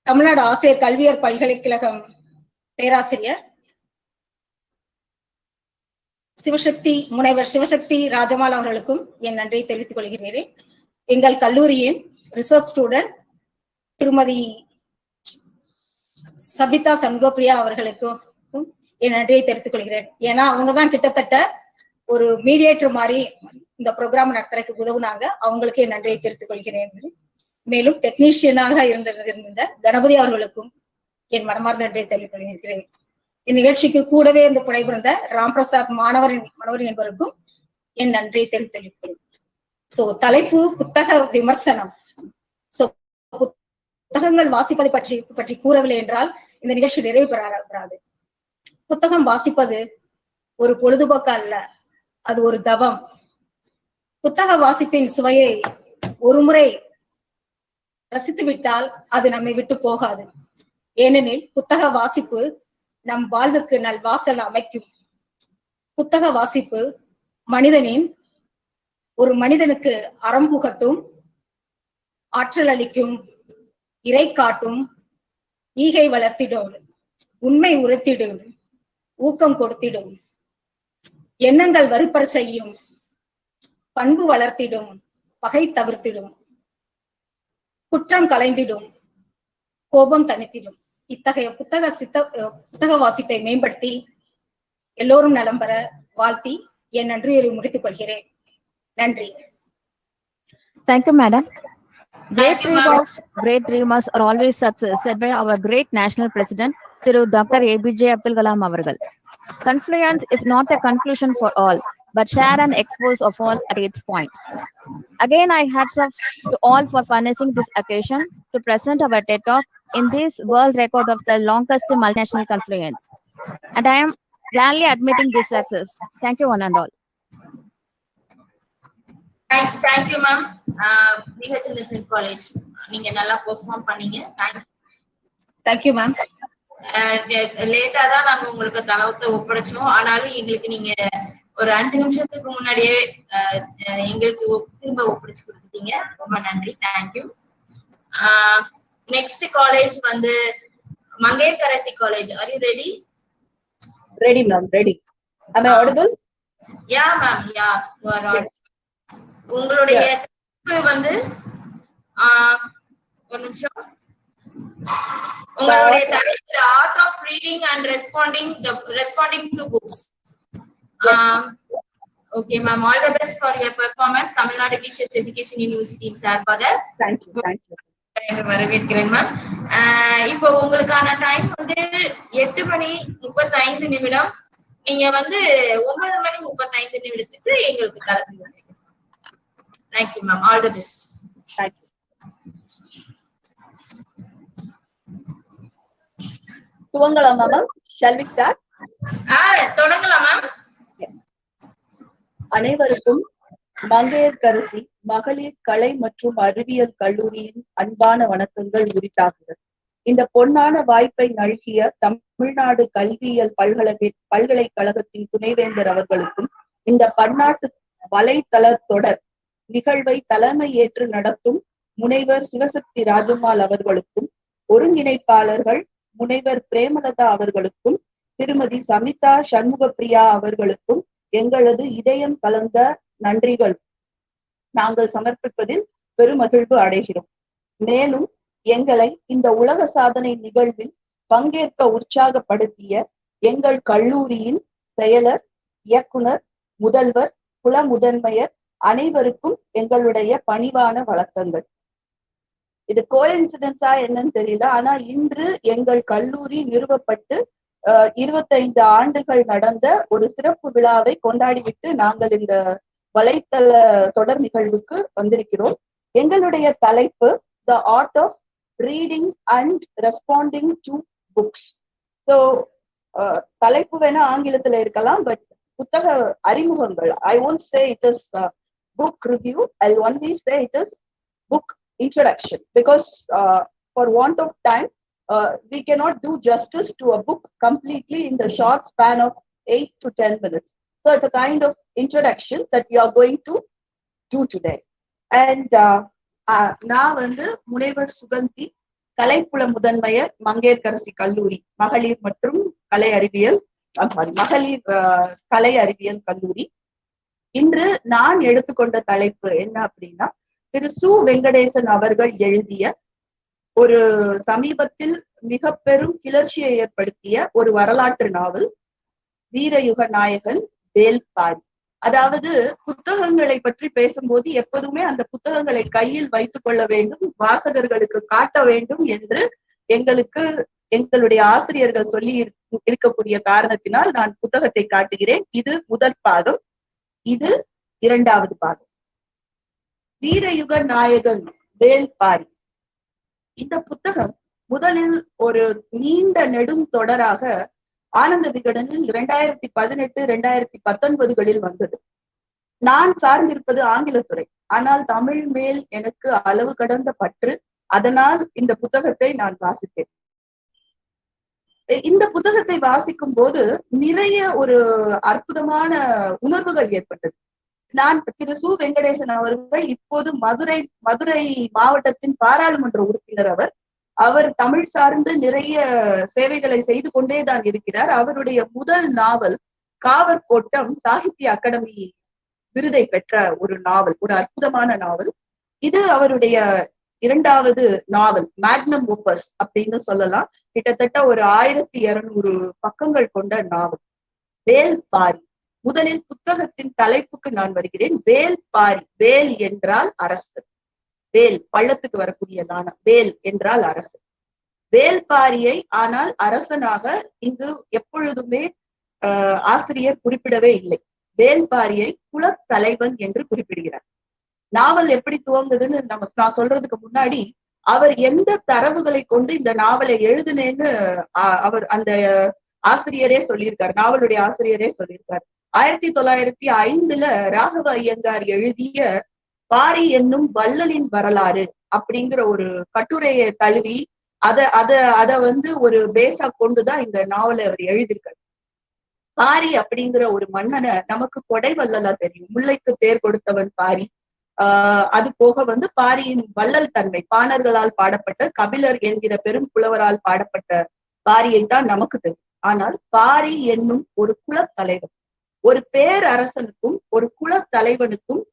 N: தமிழ்நாடு ஆசிரியர் கல்வியர் பல்கலைக்கழகம் பேராசிரியர் முனைவர் சிவசக்தி ராஜமால் அவர்களுக்கும் என் நன்றியை தெரிவித்துக் கொள்கிறேன். எங்கள் கல்லூரியின் ரிசர்ச் ஸ்டூடெண்ட் திருமதி சபிதா சண்முகப்பிரியா அவர்களுக்கும் என் நன்றியை தெரிவித்துக் கொள்கிறேன். ஏன்னா அவங்கதான் கிட்டத்தட்ட ஒரு மீடியேட்டர் மாதிரி இந்த ப்ரோக்ராம் நடத்துறதுக்கு உதவுனாங்க. அவங்களுக்கு என் நன்றியை தெரிவித்துக் கொள்கிறேன். மேலும் டெக்னீஷியனாக இருந்த கணபதி அவர்களுக்கும் என் மனமார்ந்த நன்றியை தெரிவித்துக் கொள்கிறேன். இந்நிகழ்ச்சிக்கு கூடவே இந்த புனைபுரிந்த ராம்பிரசாத் மாணவர் என்பவருக்கும் என் நன்றியை தெரிவித்துக் சோ தலைப்பு புத்தக விமர்சனம். சோ புத்தகங்கள் வாசிப்பதை பற்றி கூறவில்லை என்றால் இந்த நிகழ்ச்சி நிறைவு பெறாது. புத்தகம் வாசிப்பது ஒரு பொழுதுபோக்கு அல்ல, அது ஒரு தவம். புத்தக வாசிப்பின் சுவையை ஒருமுறை ரசித்து விட்டால் அது நம்மை விட்டு போகாது. ஏனெனில் புத்தக வாசிப்பு நம் வாழ்வுக்கு நல்வாசல் அமைக்கும். புத்தக வாசிப்பு ஒரு மனிதனுக்கு அறம் புகட்டும், ஆற்றல் அளிக்கும், இறை காட்டும், ஈகை வளர்த்திடும், உண்மை உரைத்திடும், ஊக்கம் கொடுத்திடும், எண்ணங்கள் வறுப்பற செய்யும், பண்பு வளர்த்திடும், பகை தவிர்த்திடும், குற்றம் களைந்திடும், கோபம் தணித்திடும். இத்தகைய புத்தக வாசிப்பை மேம்படுத்தி எல்லோரும் நலம் பெற வாழ்த்தி என் நன்றியை முடித்துக் கொள்கிறேன். நன்றி.
E: Thank you, madam. Great dreamers are always success, said by our great national president, Thiru Dr. APJ Abdul Kalam Avargal. Confluence is not a conclusion for all, but share and expose of all at its point. Again, I hats off to all for furnishing this occasion to present our TED Talk in this world record of the longest multinational confluence. And I am gladly admitting this success. Thank you, one and all.
I: Thank you, ma'am. BHNSN College, நீங்க நல்லா பெர்ஃபார்ம் பண்ணீங்க.
N: Thank you, ma'am.
I: லேட்டா தான் நாங்க உங்களுக்கு தளவத்தை ஒப்படைச்சோம். ஆனாலும் எங்களுக்கு நீங்க ஒரு 5 நிமிஷத்துக்கு முன்னாடியே எங்களுக்கு திரும்ப ஒப்படைச்சு கொடுத்துட்டீங்க. ரொம்ப நன்றி. தேங்க்யூ. நெக்ஸ்ட் காலேஜ் வந்து Mangaiyarkarasi college. Are you ready?
O: Ready, ma'am. Ready. Am I audible?
I: Yeah, ma'am. Yeah, you are audible. உங்களுடைய வந்து ஒரு நிமிஷம். உங்களுடைய the art of reading and responding to books. Okay, ma'am. All the best for your performance. Tamil Nadu Teachers Education University சார்பாக
O: Thank you.
I: வரவேற்கிறேன் மேம். இப்போ உங்களுக்கான டைம் வந்து 8:35. நீங்க வந்து 9:35 எங்களுக்கு கலந்து. Thank you, ma'am. All the best.
O: Thank you. துவங்கலாமா மேம்? Shall we start?
I: தொடங்கலாம் மேம்.
O: அனைவருக்கும் மங்கையர்கரசி மகளிர் கலை மற்றும் அறிவியல் கல்லூரியின் அன்பான வணக்கங்கள் உரித்தாகிறது. இந்த பொன்னான வாய்ப்பை நல்கிய தமிழ்நாடு கல்வியியல் பல்கலைக்கழகத்தின் துணைவேந்தர் அவர்களுக்கும் இந்த பன்னாட்டு
R: வலைத்தள தொடர் நிகழ்வை தலைமை ஏற்று நடத்தும் முனைவர் சிவசக்தி ராஜம்மாள் அவர்களுக்கும், ஒருங்கிணைப்பாளர்கள் முனைவர் பிரேமலதா அவர்களுக்கும், திருமதி சமிதா சண்முகப்பிரியா அவர்களுக்கும் எங்களது இதயம் கலந்த நன்றிகள் நாங்கள் சமர்ப்பிப்பதில் பெருமகிழ்வு அடைகிறோம். மேலும் எங்களை இந்த உலக சாதனை நிகழ்வில் பங்கேற்க உற்சாகப்படுத்திய எங்கள் கல்லூரியின் செயலர், இயக்குனர், முதல்வர், குல முதன்மையர் அனைவருக்கும் எங்களுடைய பணிவான வணக்கங்கள். இது கோஇன்சிடென்ஸா என்னன்னு தெரியல, ஆனா இன்று எங்கள் கல்லூரி நிறுவப்பட்டு 25 ஆண்டுகள் நடந்த ஒரு சிறப்பு விழாவை கொண்டாடிவிட்டு நாங்கள் இந்த வலைத்தள தொடர் நிகழ்வுக்கு வந்திருக்கிறோம். எங்களுடைய தலைப்பு the art of reading and responding to books. So தலைப்பு வேணா ஆங்கிலத்துல இருக்கலாம், பட் புத்தக அறிமுகங்கள். I won't say it is book review. I'll only say it is book introduction, because for want of time, we cannot do justice to a book completely in the short span of 8 to 10 minutes. So it's a kind of introduction that we are going to do today. And நான் வந்து முனைவர் சுகந்தி, கலைப்புல முதன்மையர், மங்கையர்கரசி கல்லூரி மகளிர் மற்றும் கலை அறிவியல் மகளிர் கலை அறிவியல் கல்லூரி. இன்று நான் எடுத்துக்கொண்ட தலைப்பு என்ன அப்படின்னா, திரு சு வெங்கடேசன் அவர்கள் எழுதிய ஒரு சமீபத்தில் மிக பெரும் கிளர்ச்சியை ஏற்படுத்திய ஒரு வரலாற்று நாவல், வீரயுக நாயகன் வேல்பாரி. அதாவது புத்தகங்களை பற்றி பேசும்போது எப்போதுமே அந்த புத்தகங்களை கையில் வைத்துக் கொள்ள வேண்டும், வாசகர்களுக்கு காட்ட வேண்டும் என்று எங்களுடைய ஆசிரியர்கள் சொல்லி இருக்கக்கூடிய காரணத்தினால் நான் புத்தகத்தை காட்டுகிறேன். இது முதல் பாகம், இது இரண்டாவது பாகம். வீரயுக நாயகன் வேல்பாரி. இந்த புத்தகம் முதலில் ஒரு நீண்ட நெடும் தொடராக ஆனந்த விகடனில் 2018, 2019களில் வந்தது. நான் சார்ந்திருப்பது ஆங்கிலத்துறை, ஆனால் தமிழ் மேல் எனக்கு அளவு கடந்த பற்று. அதனால் இந்த புத்தகத்தை நான் வாசித்தேன். இந்த புத்தகத்தை வாசிக்கும் போது நிறைய ஒரு அற்புதமான உணர்வுகள் ஏற்பட்டது. நான் திரு சு வெங்கடேசன் அவர்கள் இப்போது மதுரை மாவட்டத்தின் பாராளுமன்ற உறுப்பினர். அவர் தமிழ் சார்ந்து நிறைய சேவைகளை செய்து கொண்டேதான் இருக்கிறார். அவருடைய முதல் நாவல் காவற்கோட்டம் சாகித்ய அகாடமி விருதை பெற்ற ஒரு நாவல், ஒரு அற்புதமான நாவல். இது அவருடைய இரண்டாவது நாவல், மேக்னம் ஓப்பஸ் அப்படின்னு சொல்லலாம். கிட்டத்தட்ட ஒரு 1200 பக்கங்கள் கொண்ட நாவல் வேல்பாரி. முதலில் புத்தகத்தின் தலைப்புக்கு நான் வருகிறேன். வேல்பாரி. வேல் என்றால் அரசு, வேல் பள்ளத்துக்கு வரக்கூடியதான வேல் என்றால் அரசு. வேல்பாரியை ஆனால் அரசனாக இங்கு எப்பொழுதுமே ஆசிரியர் குறிப்பிடவே இல்லை. வேல்பாரியை குலத்தலைவன் என்று குறிப்பிடுகிறார். நாவல் எப்படி துவங்குதுன்னு நான் சொல்றதுக்கு முன்னாடி, அவர் எந்த தரவுகளை கொண்டு இந்த நாவலை எழுதுனேன்னு அவர் அந்த ஆசிரியரே சொல்லியிருக்கார், நாவலுடைய ஆசிரியரே சொல்லியிருக்கார். 1905 ராகவ ஐயங்கார் எழுதிய பாரி என்னும் வள்ளலின் வரலாறு அப்படிங்கிற ஒரு கட்டுரையை தழுவி அத வந்து ஒரு பேஸா கொண்டுதான் இந்த நாவலை அவர் எழுதியிருக்காரு. பாரி அப்படிங்கிற ஒரு மன்னனை நமக்கு கொடை வள்ளலா தெரியும். முல்லைக்கு தேர் கொடுத்தவன் பாரி. அது போக வந்து பாரியின் வள்ளல் தன்மை, பாணர்களால் பாடப்பட்ட, கபிலர் என்கிற பெரும் புலவரால் பாடப்பட்ட பாரியைத்தான் நமக்கு தெரியும். ஆனால் பாரி என்னும் ஒரு குலத்தலைவன், ஒரு பேரரசனுக்கும் ஒரு குலத்தலைவனுக்கும்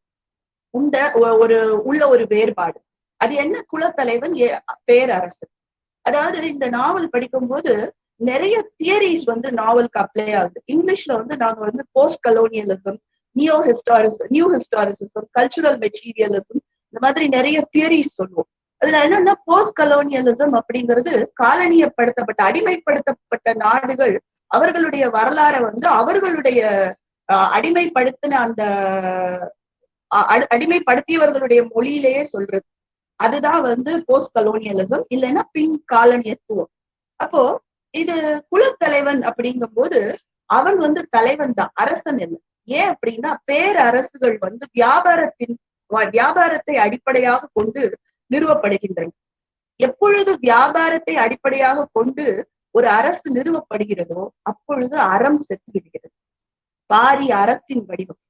R: உள்ள ஒரு வேறுபாடு. அது என்ன? குலத்தலைவன், பேரரசன். அதாவது இந்த நாவல் படிக்கும் போது நிறைய தியரிஸ் வந்து நாவலுக்கு அப்ளை ஆகுது. இங்கிலீஷ்ல வந்து நாங்க வந்து post colonialism, new historicism, cultural materialism, இந்த மாதிரி நிறைய தியரிஸ் சொல்லுவோம். அதுல என்னன்னா, போஸ்ட் கலோனியலிசம் அப்படிங்கிறது காலனியப்படுத்தப்பட்ட, அடிமைப்படுத்தப்பட்ட நாடுகள் அவர்களுடைய வரலாறை வந்து அவர்களுடைய அடிமைப்படுத்தின அந்த அடிமைப்படுத்தியவர்களுடைய மொழியிலேயே சொல்றது. அதுதான் வந்து போஸ்ட் கலோனியலிசம், இல்லைன்னா பின் காலனியத்துவம். அப்போ இது குலத்தலைவன் அப்படிங்கும் போது அவன் வந்து தலைவன் தான், அரசன் இல்லை. ஏன் அப்படின்னா, பேரரசுகள் வந்து வியாபாரத்தை அடிப்படையாக கொண்டு நிறுவப்படுகின்றன. எப்பொழுது வியாபாரத்தை அடிப்படையாக கொண்டு ஒரு அரசு நிறுவப்படுகிறதோ அப்பொழுது அறம் செத்து விடுகிறது. பாரி அறத்தின் வடிவம்.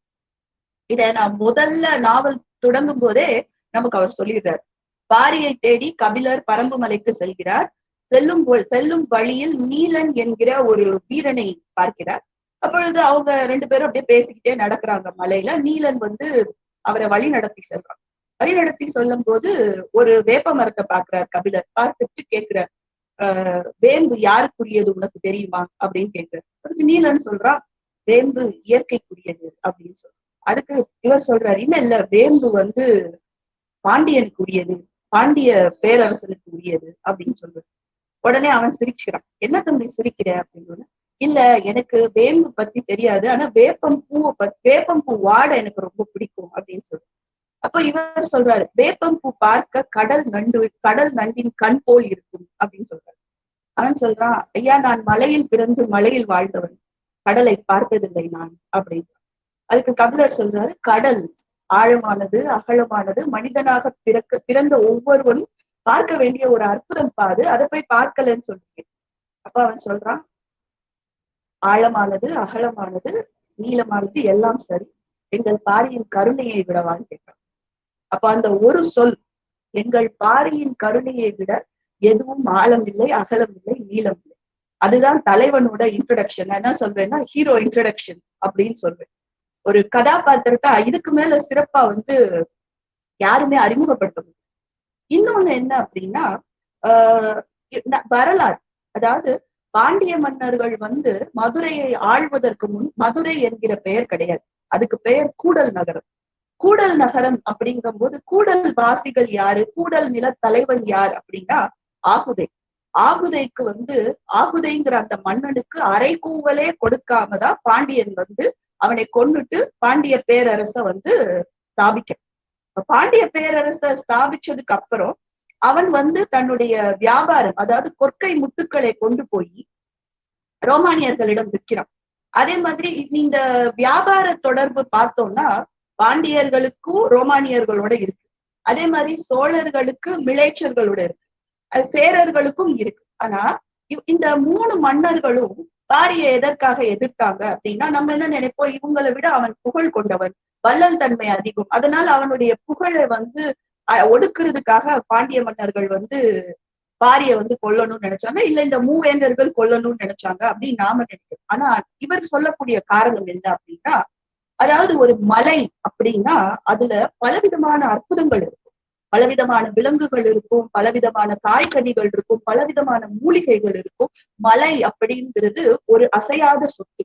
R: இத நான் முதல்ல நாவல் தொடங்கும் போதே நமக்கு அவர் சொல்லிடுறார். பாரியை தேடி கபிலர் பரம்பு மலைக்கு செல்கிறார். செல்லும் வழியில் நீலன் என்கிற ஒரு வீரனை பார்க்கிறார். அப்பொழுது அவங்க 2 பேரும் அப்படியே பேசிக்கிட்டே நடக்கிறாங்க மலையில. நீலன் அவரை வழி நடத்தி செல்றான். வழி நடத்தி சொல்லும் போது ஒரு வேப்ப மரத்தை பார்க்கிறார் கபிலர். பார்த்துட்டு கேட்கிறார், வேம்பு யாருக்குரியது உனக்கு தெரியுமா அப்படின்னு கேட்கிறார். அதுக்கு நீலன் சொல்றான், வேம்பு இயற்கைக்குரியது அப்படின்னு சொல்றான். அதுக்கு இவர் சொல்றாரு, இல்ல வேம்பு பாண்டியனுக்கு உரியது, பாண்டிய பேரரசனுக்கு உரியது அப்படின்னு சொல்றாரு. உடனே அவன் சிரிச்சுக்கிறான். என்ன தம்பி சிரிக்கிற அப்படின்னு. இல்ல எனக்கு வேம்பு பத்தி தெரியாது, ஆனா வேப்பம் பூ வாட எனக்கு ரொம்ப பிடிக்கும் அப்படின்னு சொல்றாரு. அப்ப இவர் சொல்றாரு, வேப்பம் பூ பார்க்க கடல் நண்டின் கண் போல் இருக்கும் அப்படின்னு சொல்றாரு. அவன் சொல்றான், ஐயா நான் மலையில் பிறந்து மலையில் வாழ்ந்தவன், கடலை பார்த்ததில்லை நான் அப்படின்னு. அதுக்கு கபிலர் சொல்றாரு, கடல் ஆழமானது, அகலமானது, மனிதனாக பிறந்த ஒவ்வொருவனும் பார்க்க வேண்டிய ஒரு அற்புதம் பாது, அதை போய் பார்க்கலன்னு சொல்றீங்க. அப்ப அவன் சொல்றான், ஆழமானது, அகலமானது, நீளமானது எல்லாம் சரி, எங்கள் பாரியின் கருணையை விடவான்னு கேட்கிறான். அப்ப அந்த ஒரு சொல், எங்கள் பாரியின் கருணையை விட எதுவும் ஆழம் இல்லை, அகலம் இல்லை, நீளம் இல்லை. அதுதான் தலைவனோட இன்ட்ரோடக்ஷன். நான் என்ன சொல்வேன்னா, ஹீரோ இன்ட்ரோடக்ஷன் அப்படின்னு சொல்வேன். ஒரு கதாபாத்திரத்தை இதுக்கு மேல சிறப்பா யாருமே அறிமுகப்படுத்த முடியும். இன்னொன்னு என்ன அப்படின்னா, வரலாறு. அதாவது பாண்டிய மன்னர்கள் மதுரையை ஆள்வதற்கு முன் மதுரை என்கிற பெயர் கிடையாது. அதுக்கு பெயர் கூடல் நகரம். கூடல் நகரம் அப்படிங்கும் போது கூடல் வாசிகள் யாரு, கூடல் நில தலைவன் யார் அப்படின்னா ஆகுதை. ஆகுதைக்கு ஆகுதைங்கிற அந்த மன்னனுக்கு அரைக்கூவலே கொடுக்காமதான் பாண்டியன் அவனை கொண்டுட்டு பாண்டிய பேரரச ஸ்தாபிக்க. பாண்டிய பேரரசை ஸ்தாபிச்சதுக்கு அப்புறம் அவன் தன்னுடைய வியாபாரம், அதாவது கொற்கை முத்துக்களை கொண்டு போய் ரோமானியர்களிடம் விற்கிறான். அதே மாதிரி இந்த வியாபார தொடர்பு பார்த்தோம்னா பாண்டியர்களுக்கும் ரோமானியர்களோட இருக்கு. அதே மாதிரி சோழர்களுக்கு மிலேச்சர்களோட இருக்கு, சேரர்களுக்கும் இருக்கு. ஆனா இந்த 3 மன்னர்களும் பாரியை எதற்காக எதிர்த்தாங்க அப்படின்னா, நம்ம என்ன நினைப்போம், இவங்களை விட அவன் புகழ் கொண்டவன், வள்ளல் தன்மை அதிகம், அதனால அவனுடைய புகழை ஒடுக்குறதுக்காக பாண்டிய மன்னர்கள் பாரியை கொல்லணும்னு நினைச்சாங்க, இல்ல இந்த மூவேந்தர்கள் கொல்லணும்னு நினைச்சாங்க அப்படின்னு நாம நினைக்கிறோம். ஆனா இவர் சொல்லக்கூடிய காரணம் என்ன அப்படின்னா, அதாவது ஒரு மலை அப்படின்னா அதுல பலவிதமான அற்புதங்கள் இருக்கும், பலவிதமான விலங்குகள் இருக்கும், பலவிதமான காய்கனிகள் இருக்கும், பலவிதமான மூலிகைகள் இருக்கும். மலை அப்படிங்கிறது ஒரு அசையாத சொத்து.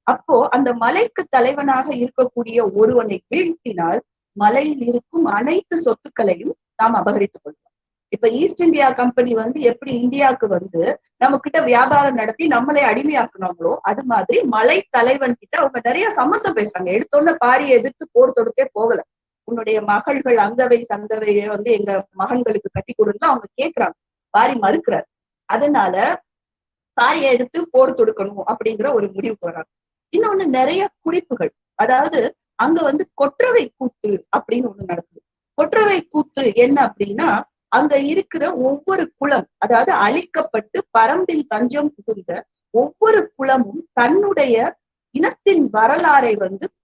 R: அப்போ அந்த மலைக்கு தலைவனாக இருக்கக்கூடிய ஒருவனை வீழ்த்தினால் மலையில் இருக்கும் அனைத்து சொத்துக்களையும் நாம் அபகரித்துக் கொள்வோம். இப்ப ஈஸ்ட் இந்தியா கம்பெனி எப்படி இந்தியாவுக்கு நம்ம கிட்ட வியாபாரம் நடத்தி நம்மளை அடிமையாக்குனாங்களோ, அது மாதிரி மலை தலைவன் கிட்ட அவங்க நிறைய சம்மந்தம் பேசுறாங்க. எடுத்தோன்ன பாரியை எதிர்த்து போர் தொடுத்தே போகல. உன்னுடைய மகள்கள் அங்கவை சங்கவையை எங்க மகன்களுக்கு கட்டி கொடுங்க அவங்க கேட்கிறாங்க. பாரி மறுக்கிறார். அதனால பாரியை எடுத்து போர் தொடுக்கணும் அப்படிங்கிற ஒரு முடிவுக்கு வராங்க. இன்னொன்னு நிறைய குறிப்புகள், அதாவது அங்க கொற்றவை கூத்து அப்படின்னு ஒண்ணு நடக்குது. கொற்றவை கூத்து என்ன அப்படின்னா, அங்க இருக்கிற ஒவ்வொரு குலம், அதாவது அழிக்கப்பட்டு பரம்பில் தஞ்சம் புகுந்த ஒவ்வொரு குலமும் தன்னுடைய இனத்தின் வரலாறை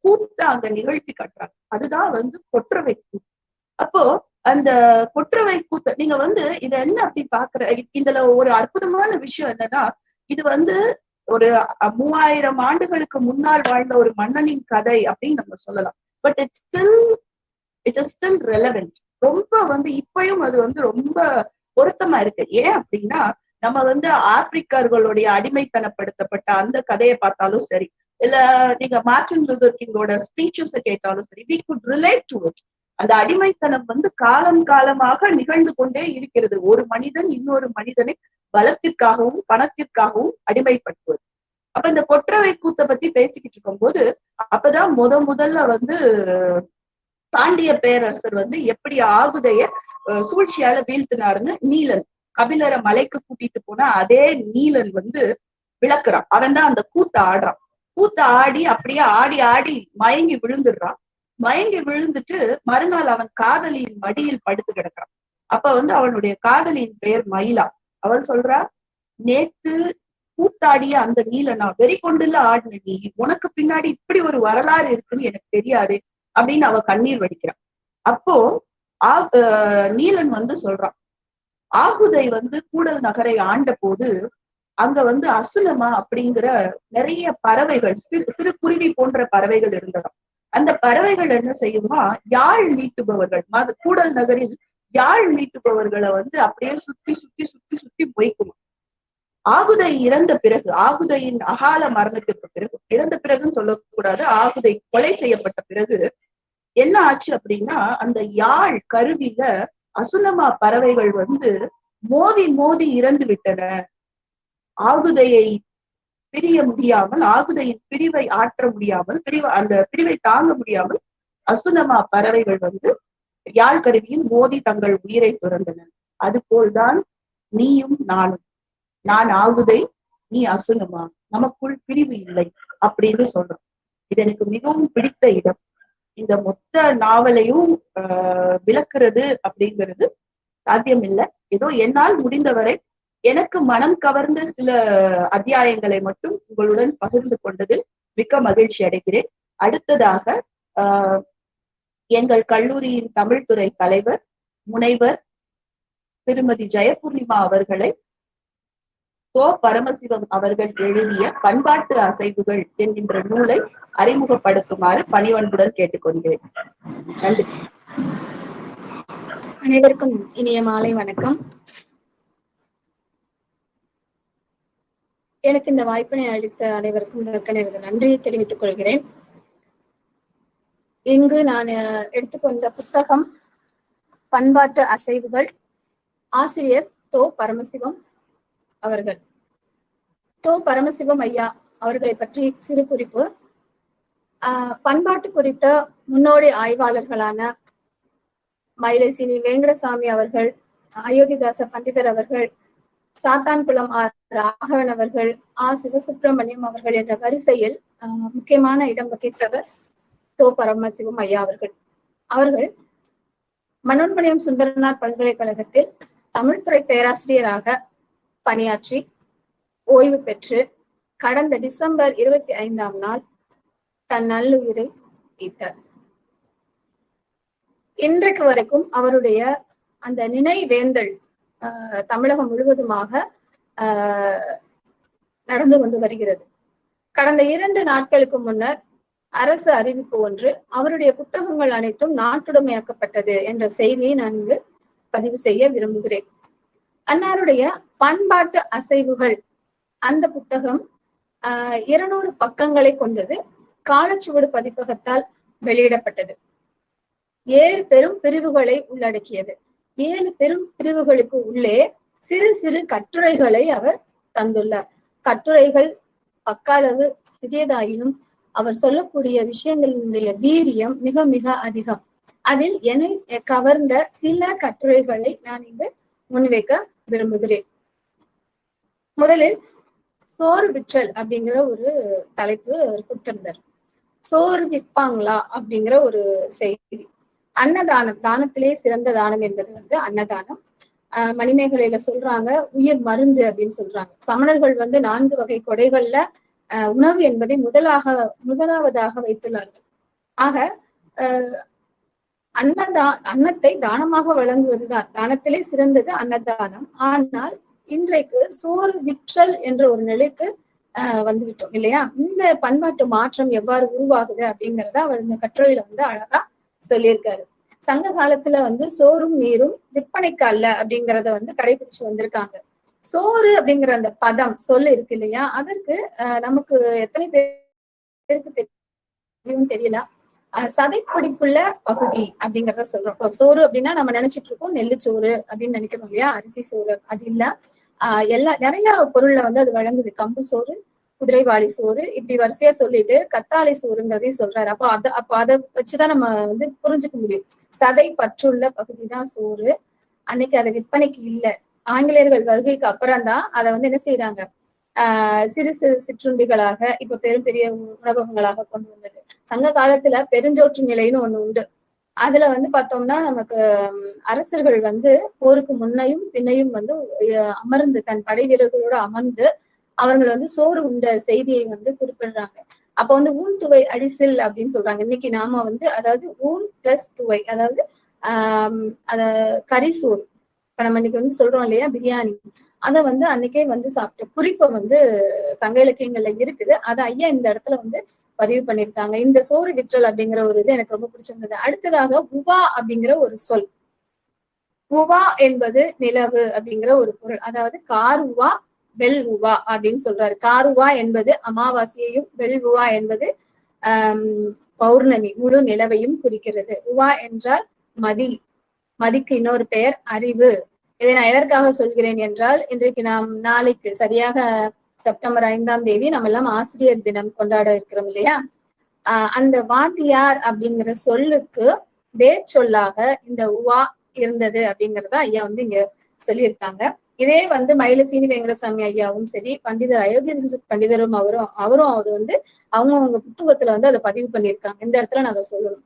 R: கூத்து அங்க நிகழ்த்தி காட்டுறாங்க. அதுதான் கொற்றவை கூத்து. அப்போ அந்த கொற்றவை கூத்து நீங்க இத என்ன அப்படி பாக்குற, இதுல ஒரு அற்புதமான விஷயம் என்னன்னா, இது ஒரு 3000 ஆண்டுகளுக்கு முன்னால் வாழ்ந்த ஒரு மன்னனின் கதை அப்படின்னு நம்ம சொல்லலாம். But it is still relevant. ரொம்ப இப்பயும் அது ரொம்ப பொருத்தமா இருக்கு. ஏன் அப்படின்னா, நம்ம ஆப்பிரிக்கர்களுடைய அடிமைத்தனப்படுத்தப்பட்ட அந்த கதையை பார்த்தாலும் சரி, இல்ல நீங்க மார்ட்டின் லூதர் கிங்கோட ஸ்பீச்சஸ் கேட்டாலும் சரி, we could relate to it. அந்த அடிமைத்தனம் காலம் காலமாக நிகழ்ந்து கொண்டே இருக்கிறது. ஒரு மனிதன் இன்னொரு மனிதனை பலத்திற்காகவும் பணத்திற்காகவும் அடிமைப்படுத்துவது. அப்ப இந்த கொற்றவை கூத்த பத்தி பேசிக்கிட்டு இருக்கும் போது, அப்பதான் முதல்ல பாண்டிய பேரரசர் எப்படி ஆகுதைய சூழ்ச்சியால வீழ்த்தினாருன்னு நீலன், கபிலரை மலைக்கு கூட்டிட்டு போனா அதே நீலன் விளக்குறான். அவன் தான் அந்த கூத்த ஆடுறான். கூத்த ஆடி அப்படியே ஆடி ஆடி மயங்கி விழுந்துடுறான். மயங்கி விழுந்துட்டு மறுநாள் அவன் காதலியின் மடியில் படுத்து கிடக்குறான். அப்ப அவனுடைய காதலியின் பெயர் மயிலா. அவன் சொல்றா, நேத்து கூத்தாடிய அந்த நீலனா வெறி கொண்டுல ஆடின நீ, உனக்கு பின்னாடி இப்படி ஒரு வரலாறு இருக்குன்னு எனக்கு தெரியாது, அப்படின்னு அவ கண்ணீர் வடிக்கிறான். அப்போ நீலன் வந்து சொல்றான், ஆகுதை வந்து கூடல் நகரை ஆண்ட போது அங்க வந்து அசுலமா அப்படிங்கிற நிறைய பறவைகள், சிறு குருவி போன்ற பறவைகள் இருந்ததாம். அந்த பறவைகள் என்ன செய்யுமா, யாழ் மீட்டுபவர்கள், கூடல் நகரில் யாழ் மீட்டுபவர்களை வந்து அப்படியே சுத்தி சுத்தி சுத்தி சுத்தி மொய்க்குமா. ஆகுதை இறந்த பிறகு, ஆகுதையின் அகால மரணத்திற்கு பிறகு, இறந்த பிறகுன்னு சொல்லக்கூடாது, ஆகுதை கொலை செய்யப்பட்ட பிறகு என்ன ஆச்சு அப்படின்னா, அந்த யாழ் கருவில அசுலமா பறவைகள் வந்து மோதி மோதி இறந்து விட்டன. ஆகுதையை பிரிய முடியாமல், ஆகுதையின் பிரிவை ஆற்ற முடியாமல், அந்த பிரிவை தாங்க முடியாமல் அசுலமா பறவைகள் வந்து யாழ் கருவியில் மோதி தங்கள் உயிரை துறந்தனர். அதுபோல்தான் நீயும் நானும். நான் ஆகுதை, நீ அசுலமா, நமக்குள் பிரிவு இல்லை அப்படின்னு சொல்றோம். இது எனக்கு மிகவும் பிடித்த இடம். இந்த மொத்த நாவலையும் விளக்குறது அப்படிங்கிறது சாத்தியம் இல்லை. ஏதோ என்னால் முடிந்தவரை எனக்கு மனம் கவர்ந்த சில அத்தியாயங்களை மட்டும் உங்களுடன் பகிர்ந்து கொண்டதில் மிக்க மகிழ்ச்சி அடைகிறேன். அடுத்ததாக எங்கள் கல்லூரியின் தமிழ்துறை தலைவர் முனைவர் திருமதி ஜெயபூர்ணிமா அவர்களை பரமசிவம் அவர்கள் எழுதிய பண்பாட்டு அசைவுகள் என்கின்ற நூலை அறிமுகப்படுத்துமாறு பணிவன்புடன் கேட்டுக்கொள்கிறேன். நன்றி.
N: அனைவருக்கும் இனிய மாலை வணக்கம். எனக்கு இந்த வாய்ப்பினை அளித்த அனைவருக்கும் எனது நன்றியை தெரிவித்துக் கொள்கிறேன். இங்கு நான் எடுத்துக்கொண்ட புத்தகம் பண்பாட்டு அசைவுகள், ஆசிரியர் பரமசிவம் அவர்கள். பரமசிவம் ஐயா அவர்களை பற்றி சிறு குறிப்பு. பண்பாட்டு குறித்த முன்னோடி ஆய்வாளர்களான மயிலசினி வெங்கடசாமி அவர்கள், அயோத்திதாச பண்டிதர் அவர்கள், சாத்தான்குளம் ஆர் ராகவன் அவர்கள், சிவசுப்பிரமணியம் அவர்கள் என்ற வரிசையில் முக்கியமான இடம் வகித்தவர் பரமசிவம் ஐயா அவர்கள். அவர்கள் மனோன்மணியம் சுந்தரனார் பல்கலைக்கழகத்தில் தமிழ்துறை பேராசிரியராக பணியாற்றி ஓய்வு பெற்று கடந்த டிசம்பர் 25ஆம் நாள் தன் நல்லுயிரை ஈத்தார். இன்றைக்கு வரைக்கும் அவருடைய அந்த நினைவேந்தல் தமிழகம் முழுவதுமாக நடந்து கொண்டு வருகிறது. கடந்த 2 நாட்களுக்கு முன்னர் அரசு அறிவிப்பு ஒன்று, அவருடைய புத்தகங்கள் அனைத்தும் நாட்டுடைமையாக்கப்பட்டது என்ற செய்தியை நான் இங்கு பதிவு செய்ய விரும்புகிறேன். அன்னாருடைய பண்பாட்டு அசைவுகள் அந்த புத்தகம் 200 பக்கங்களை கொண்டது. காலச்சுவடு பதிப்பகத்தால் வெளியிடப்பட்டது. 7 பெரும் பிரிவுகளை உள்ளடக்கியது. 7 பெரும் பிரிவுகளுக்கு உள்ளே சிறு சிறு கட்டுரைகளை அவர் தந்துள்ளார். கட்டுரைகள் பக்க அளவு சிறியதாயினும் அவர் சொல்லக்கூடிய விஷயங்களினுடைய வீரியம் மிக மிக அதிகம். அதில் என்னை கவர்ந்த சில கட்டுரைகளை நான் இங்கு முன்வைக்க விரும்புகிறேன். முதலில் சோறு விற்றல் அப்படிங்கிற ஒரு தலைப்பு அவர் கொடுத்திருந்தார். சோறு விற்பாங்களா அப்படிங்கிற ஒரு செய்தி. அன்னதானம், தானத்திலே சிறந்த தானம் என்பது வந்து அன்னதானம். மணிமேகலையில சொல்றாங்க உயிர் மருந்து அப்படின்னு சொல்றாங்க. சமணர்கள் வந்து 4 வகை கொடைகள்ல உணவு என்பதை முதலாவதாக வைத்துள்ளார்கள். ஆக அன்னத்தை தானமாக வழங்குவதுதான், தானத்திலே சிறந்தது அன்னதானம். ஆனால் இன்றைக்கு சோறு விற்றல் என்ற ஒரு நிலைக்கு வந்துவிட்டோம் இல்லையா? இந்த பண்பாட்டு மாற்றம் எவ்வாறு உருவாகுது அப்படிங்கிறத அவர் இந்த கட்டுரையில வந்து அழகா சொல்லியிருக்காரு. சங்க காலத்துல வந்து சோறும் நீரும் விற்பனைக்கு அல்ல அப்படிங்கிறத வந்து கடைபிடிச்சு வந்திருக்காங்க. சோறு அப்படிங்கிற அந்த பதம் சொல் இருக்கு இல்லையா, அதற்கு நமக்கு எத்தனை பேருக்கு தெரியும் தெரியல. சதைப்பிடிப்புள்ள பகுதி அப்படிங்கிறத சொல்றோம். சோறு அப்படின்னா நம்ம நினைச்சிட்டு இருக்கோம் நெல்லுச்சோறு அப்படின்னு நினைக்கிறோம் இல்லையா, அரிசி சோறு. அது இல்ல, நிறைய பொருள்ல வந்து அது வழங்குது. கம்பு சோறு, குதிரைவாளி சோறு, இப்படி வரிசையா சொல்லிட்டு கத்தாழை சோறுங்கிறதையும் சொல்றாரு. அப்ப அதை வச்சுதான் நம்ம வந்து புரிஞ்சுக்க முடியும். சதை பற்றுள்ள பகுதி தான் சோறு. அன்னைக்கு அதை விற்பனைக்கு இல்லை. ஆங்கிலேயர்கள் வருகைக்கு அப்புறம் தான் அதை வந்து என்ன செய்யறாங்க, சிறு சிறு சிற்றுண்டிகளாக இப்ப பெரிய உணவகங்களாக கொண்டு வந்தது. சங்க காலத்துல பெருஞ்சோற்று நிலைன்னு ஒண்ணு உண்டு. அதுல வந்து பார்த்தோம்னா நமக்கு அரசர்கள் வந்து போருக்கு முன்னையும் பின்னையும் வந்து அமர்ந்து தன் படை வீரர்களோட அமர்ந்து அவர்கள் வந்து சோறு உண்ட செய்தியை வந்து குறிப்பிடுறாங்க. அப்ப வந்து ஊன் துவை அடிசில் அப்படின்னு சொல்றாங்க. இன்னைக்கு நாம வந்து அதாவது ஊன் பிளஸ் துவை, அதாவது அத கரிசோறு, இப்ப நம்ம இன்னைக்கு வந்து சொல்றோம் இல்லையா பிரியாணி, அதை வந்து அன்னைக்கே வந்து சாப்பிட்ட குறிப்பை வந்து சங்க இலக்கியங்கள்ல இருக்குது. அதை ஐயா இந்த இடத்துல வந்து பதிவு பண்ணியிருக்காங்க. இந்த சோறு விற்றல் அப்படிங்கிற ஒரு இது எனக்கு ரொம்ப பிடிச்சிருந்தது. அடுத்ததாக உவா அப்படிங்கிற ஒரு சொல். உவா என்பது நிலவு அப்படிங்கிற ஒரு பொருள். அதாவது கார் உவா வெல் உவா அப்படின்னு சொல்றாரு. காருவா என்பது அமாவாசையையும், வெல் உவா என்பது பௌர்ணமி முழு நிலவையும் குறிக்கிறது. உவா என்றால் மதி, மதிக்கு இன்னொரு பெயர் அறிவு. இதை நான் எதற்காக சொல்கிறேன் என்றால், இன்றைக்கு நாம் நாளைக்கு சரியாக செப்டம்பர் 5ஆம் தேதி நம்ம எல்லாம் ஆசிரியர் தினம் கொண்டாட இருக்கிறோம் இல்லையா? அந்த வாத்தியார் அப்படிங்கிற சொல்லுக்கு வேர் சொல்லாக இந்த உவா இருந்தது அப்படிங்கிறத ஐயா வந்து இங்க சொல்லியிருக்காங்க. இதே வந்து மயிலசீனி வெங்கடசாமி ஐயாவும் சரி, பண்டிதர் அயோத்தி பண்டிதரும் அவரும் அது வந்து அவங்க புத்தகத்துல வந்து அதை பதிவு பண்ணியிருக்காங்க. இந்த இடத்துல நான் அதை சொல்லணும்.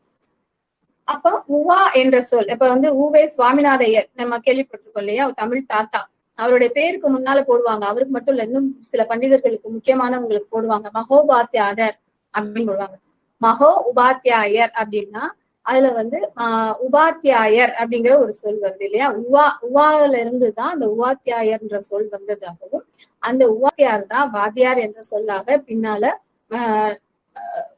N: அப்ப உவா என்ற சொல், இப்ப வந்து ஊவே சுவாமிநாத ஐயர் நம்ம கேள்விப்பட்டிருக்கோம் இல்லையா, தமிழ் தாத்தா. அவருடைய பேருக்கு முன்னால போடுவாங்க, அவருக்கு மட்டும் இல்ல, இன்னும் சில பண்டிதர்களுக்கு முக்கியமானவங்களுக்கு போடுவாங்க மகோபாத்தியாதர் அப்படின்னு போடுவாங்க. மகோ உபாத்தியாயர் அப்படின்னா அதுல வந்து உபாத்தியாயர் அப்படிங்கிற ஒரு சொல் வருது இல்லையா. உவால இருந்துதான் அந்த உபாத்தியாயர்ன்ற சொல் வந்ததாகவும், அந்த உபாத்தியார் தான் வாத்தியார் என்ற சொல்லாக பின்னால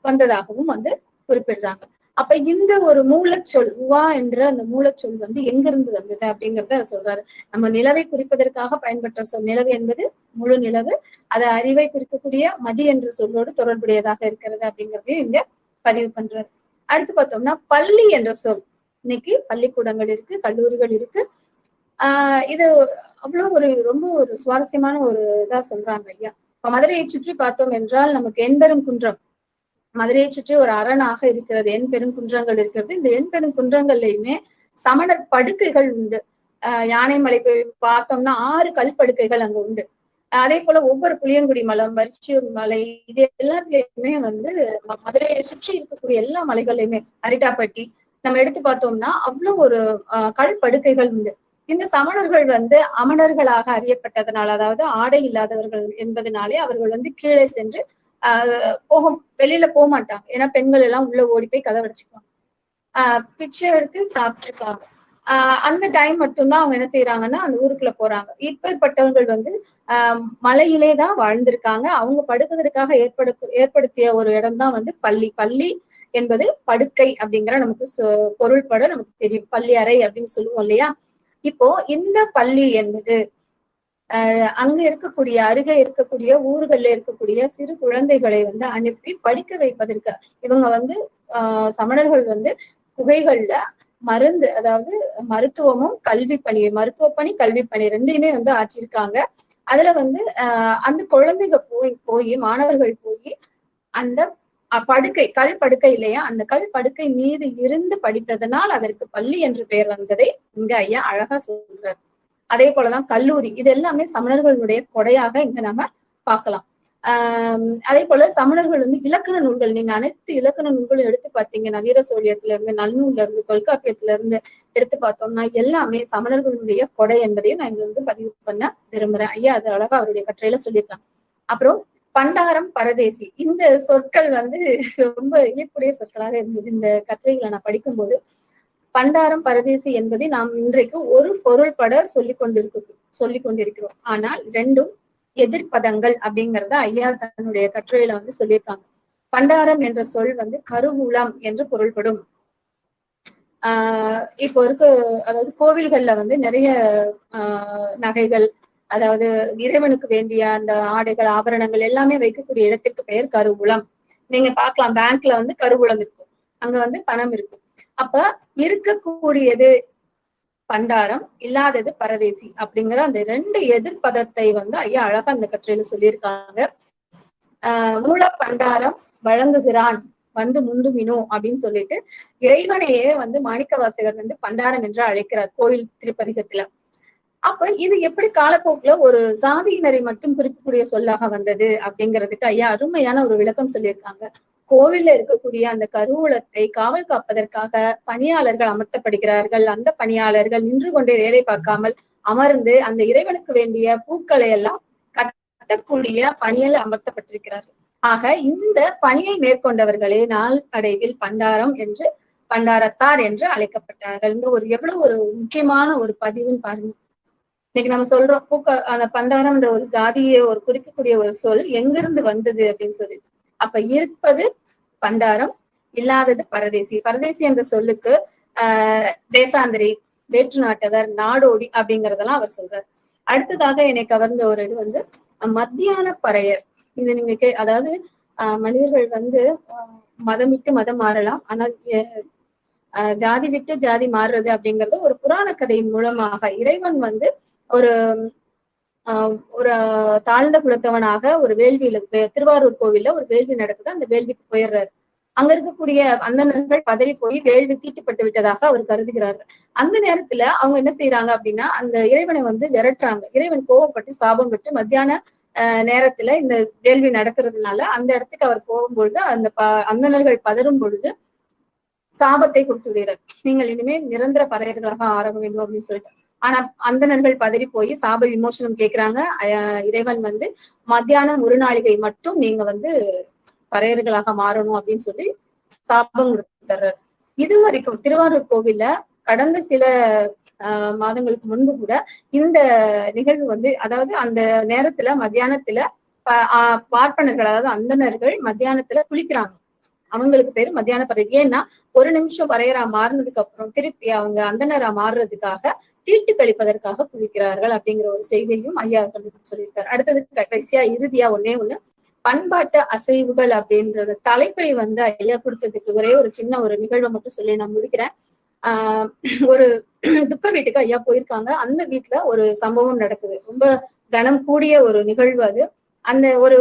N: வந்ததாகவும் வந்து குறிப்பிடுறாங்க. அப்ப இந்த ஒரு மூலச்சொல் உவா என்ற அந்த மூலச்சொல் வந்து எங்கிருந்து வந்தது அப்படிங்கறத சொல்றாரு. நம்ம நிலவை குறிப்பதற்காக பயன்பட்ட சொல். நிலவு என்பது முழு நிலவு, அதை அறிவை குறிக்கக்கூடிய மதி என்ற சொல்லோடு தொடர்புடையதாக இருக்கிறது அப்படிங்கறதையும் இங்க பதிவு பண்றாரு. அடுத்து பார்த்தோம்னா பள்ளி என்ற சொல். இன்னைக்கு பள்ளிக்கூடங்கள் இருக்கு, கல்லூரிகள் இருக்கு. இது அவ்வளவு ஒரு ரொம்ப ஒரு சுவாரஸ்யமான ஒரு இதா சொல்றாங்க ஐயா. இப்ப மதுரையை சுற்றி பார்த்தோம் என்றால் நமக்கு எண்பெரும் குன்றம், மதுரையை சுற்றி ஒரு அரணாக இருக்கிறது, எண்பெரும் குன்றங்கள் இருக்கிறது. இந்த எண்பெரும் குன்றங்கள்லயுமே சமணர் படுக்கைகள் உண்டு. யானைமலை போய் பார்த்தோம்னா 6 கல் படுக்கைகள் அங்க உண்டு. அதே போல ஒவ்வொரு புளியங்குடி மலம், வரிச்சியூர் மலை, இது எல்லாத்துலயுமே வந்து மதுரையை சுற்றி இருக்கக்கூடிய எல்லா மலைகள்லயுமே, அரிட்டாப்பட்டி நம்ம எடுத்து பார்த்தோம்னா அவ்வளவு ஒரு கல் படுக்கைகள் உண்டு. இந்த சமணர்கள் வந்து அமணர்களாக அறியப்பட்டதனால, அதாவது ஆடை இல்லாதவர்கள் என்பதனாலே அவர்கள் வந்து கீழே சென்று வெளியில போக மாட்டாங்க. ஏன்னா பெண்கள் எல்லாம் உள்ள ஓடி போய் கதை வச்சுக்குவாங்க. பிச்சை எடுத்து சாப்பிட்டுருக்காங்க. அந்த டைம் மட்டும்தான் அவங்க என்ன செய்யறாங்கன்னா அந்த ஊருக்குள்ள போறாங்க. இப்பேற்பட்டவர்கள் வந்து மலையிலே தான் வாழ்ந்திருக்காங்க. அவங்க படுக்கிறதுக்காக ஏற்படுத்திய ஒரு இடம் தான் வந்து பள்ளி. பள்ளி என்பது படுக்கை அப்படிங்கிற நமக்கு பொருள்பட நமக்கு தெரியும். பள்ளி அறை அப்படின்னு சொல்லுவோம் இல்லையா. இப்போ இந்த பள்ளி என்பது அங்க இருக்கக்கூடிய அருகே இருக்கக்கூடிய ஊர்கள்ல இருக்கக்கூடிய சிறு குழந்தைகளை வந்து அனுப்பி படிக்க வைப்பதற்கு இவங்க வந்து சமணர்கள் வந்து குகைகள்ல மருந்து, அதாவது மருத்துவமும் கல்வி பணி, மருத்துவ பணி கல்வி பணி ரெண்டையுமே வந்து ஆச்சிருக்காங்க. அதுல வந்து அந்த குழந்தைங்க போய் மாணவர்கள் போய் அந்த படுக்கை, கல் படுக்கை இல்லையா, அந்த கல் படுக்கை மீது இருந்து படித்ததனால் அதற்கு பள்ளி என்று பெயர் வந்ததை இங்க ஐயா அழகா சொல்றாரு. அதே போலதான் கல்லூரி, இது எல்லாமே சமணர்களுடைய கொடையாக இங்க நம்ம பார்க்கலாம். அதே போல சமணர்கள் வந்து இலக்கண நூல்கள், நீங்க அனைத்து இலக்கண நூல்களும் எடுத்து பார்த்தீங்கன்னா வீர சோழியத்துல இருந்து, நன்னூல்ல இருந்து, தொல்காப்பியத்துல இருந்து எடுத்து பார்த்தோம்னா எல்லாமே சமணர்களுடைய கொடை என்பதையும் நான் இங்க வந்து பதிவு பண்ண விரும்புறேன். ஐயா அது அழகா அவருடைய கட்டுரையில சொல்லியிருக்காங்க. அப்புறம் பண்டாரம், பரதேசி, இந்த சொற்கள் வந்து ரொம்ப ஈர்ப்புடைய சொற்களாக இருந்தது இந்த கட்டுரைகளை நான் படிக்கும்போது. பண்டாரம், பரதேசி என்பதை நாம் இன்றைக்கு ஒரு பொருள்பட சொல்லிக் கொண்டிருக்கிறோம். ஆனால் ரெண்டும் எதிர்ப்பதங்கள் அப்படிங்கறத ஐயா தன்னுடைய கட்டுரையில வந்து சொல்லியிருக்காங்க. பண்டாரம் என்ற சொல் வந்து கருவூலம் என்று பொருள்படும். இப்போ அதாவது கோவில்கள்ல வந்து நிறைய நகைகள், அதாவது இறைவனுக்கு வேண்டிய அந்த ஆடைகள், ஆபரணங்கள் எல்லாமே வைக்கக்கூடிய இடத்திற்கு பெயர் கருவூலம். நீங்க பார்க்கலாம், பேங்க்ல வந்து கருவூலம் இருக்கும், அங்க வந்து பணம் இருக்கும். அப்ப இருக்கக்கூடியது பண்டாரம், இல்லாதது பரதேசி அப்படிங்கிற அந்த 2 எதிர்ப்பதத்தை வந்து ஐயா அழகா அந்த கட்டுரையில சொல்லியிருக்காங்க. மூல பண்டாரம் வழங்குகிறான் வந்து முந்துமினோ அப்படின்னு சொல்லிட்டு இறைவனையே வந்து மாணிக்கவாசகர் வந்து பண்டாரம் என்று அழைக்கிறார் கோயில் திருப்பதிகத்துல. அப்ப இது எப்படி காலப்போக்குல ஒரு சாதியினரை மட்டும் குறிக்கக்கூடிய சொல்லாக வந்தது அப்படிங்கிறதுக்கு ஐயா அருமையான ஒரு விளக்கம் சொல்லியிருக்காங்க. கோவில்ல இருக்கக்கூடிய அந்த கருவூலத்தை காவல் காப்பதற்காக பணியாளர்கள் அமர்த்தப்படுகிறார்கள். அந்த பணியாளர்கள் நின்று கொண்டே வேலை பார்க்காமல் அமர்ந்து அந்த இறைவனுக்கு வேண்டிய பூக்களை எல்லாம் கட்டக்கூடிய பணியில் அமர்த்தப்பட்டிருக்கிறார்கள். ஆக இந்த பணியை மேற்கொண்டவர்களே நாள் அடைவில் பண்டாரத்தார் என்று அழைக்கப்பட்டார்கள். இந்த ஒரு எவ்வளவு ஒரு முக்கியமான ஒரு பதிவுன்னு பாருங்க. இன்னைக்கு நம்ம சொல்றோம் அந்த பண்டாரம்ன்ற ஒரு ஜாதியை ஒரு குறிக்கக்கூடிய ஒரு சொல் எங்கிருந்து வந்தது அப்படின்னு சொல்லிட்டு. அப்ப இருப்பது பண்டாரம், இல்லாதது பரதேசி. பரதேசி என்ற சொல்லுக்கு தேசாந்திரி, வேற்று நாட்டவர், நாடோடி அப்படிங்கறதெல்லாம் அவர் சொல்றார். அடுத்ததாக என்னை கவர்ந்த ஒரு இது வந்து மத்தியான பறையர். இது நீங்க அதாவது மனிதர்கள் வந்து மதம் விட்டு மதம் மாறலாம், ஆனால் ஜாதி விட்டு ஜாதி மாறுறது அப்படிங்கிறது ஒரு புராண கதையின் மூலமாக இறைவன் வந்து ஒரு தாழ்ந்த குலத்தவனாக ஒரு வேள்வியில திருவாரூர் கோவில்ல ஒரு வேள்வி நடக்குது. அந்த வேள்விக்கு போயிடுறாரு. அங்க இருக்கக்கூடிய அந்தணர்கள் பதறி போய் வேள்வி தீட்டுப்பட்டு விட்டதாக அவர் கருதுகிறார்கள். அந்த நேரத்துல அவங்க என்ன செய்யறாங்க அப்படின்னா அந்த இறைவனை வந்து விரட்டுறாங்க. இறைவன் கோவப்பட்டு சாபம் விட்டு மத்தியான நேரத்துல இந்த வேள்வி நடக்கிறதுனால அந்த இடத்துக்கு அவர் போகும்பொழுது அந்த அந்தணர்கள் பதறும் பொழுது சாபத்தை கொடுத்து விடுகிறார். நீங்கள் இனிமேல் நிரந்தர பறையர்களாக ஆக வேண்டும் அப்படின்னு சொல்லிட்டு. ஆனா அந்தணர்கள் பதறி போய் சாப விமோசனம் கேட்கிறாங்க. இறைவன் வந்து மத்தியானம் ஒரு நாளிகை மட்டும் நீங்க வந்து பறையர்களாக மாறணும் அப்படின்னு சொல்லி சாபம் கொடுத்துறாரு. இது வரைக்கும் திருவாரூர் கோவில்ல கடந்த சில மாதங்களுக்கு முன்பு கூட இந்த நிகழ்வு வந்து அதாவது அந்த நேரத்துல மத்தியானத்துல பார்ப்பனர்கள் அதாவது அந்தணர்கள் மத்தியானத்துல குளிக்கிறாங்க. அவங்களுக்கு பேரு மத்தியான பறை. ஏன்னா ஒரு நிமிஷம் பறையரா மாறினதுக்கு அப்புறம் திருப்பி அவங்க அந்தனரா மாறுறதுக்காக தீட்டு கழிப்பதற்காக குளிக்கிறார்கள் அப்படிங்கிற ஒரு செய்தியையும் ஐயா சொல்லியிருக்காரு. அடுத்தது கடைசியா இறுதியா ஒண்ணு பண்பாட்டு அசைவுகள் அப்படின்றது தலைப்பை வந்து ஐயா கொடுத்ததுக்கு ஒரே ஒரு சின்ன ஒரு நிகழ்வை மட்டும் சொல்லி நான் முடிக்கிறேன். ஒரு துக்க வீட்டுக்கு ஐயா போயிருக்காங்க. அந்த வீட்டுல ஒரு சம்பவம் நடக்குது. ரொம்ப கனம் கூடிய ஒரு நிகழ்வு அது. அந்த ஒரு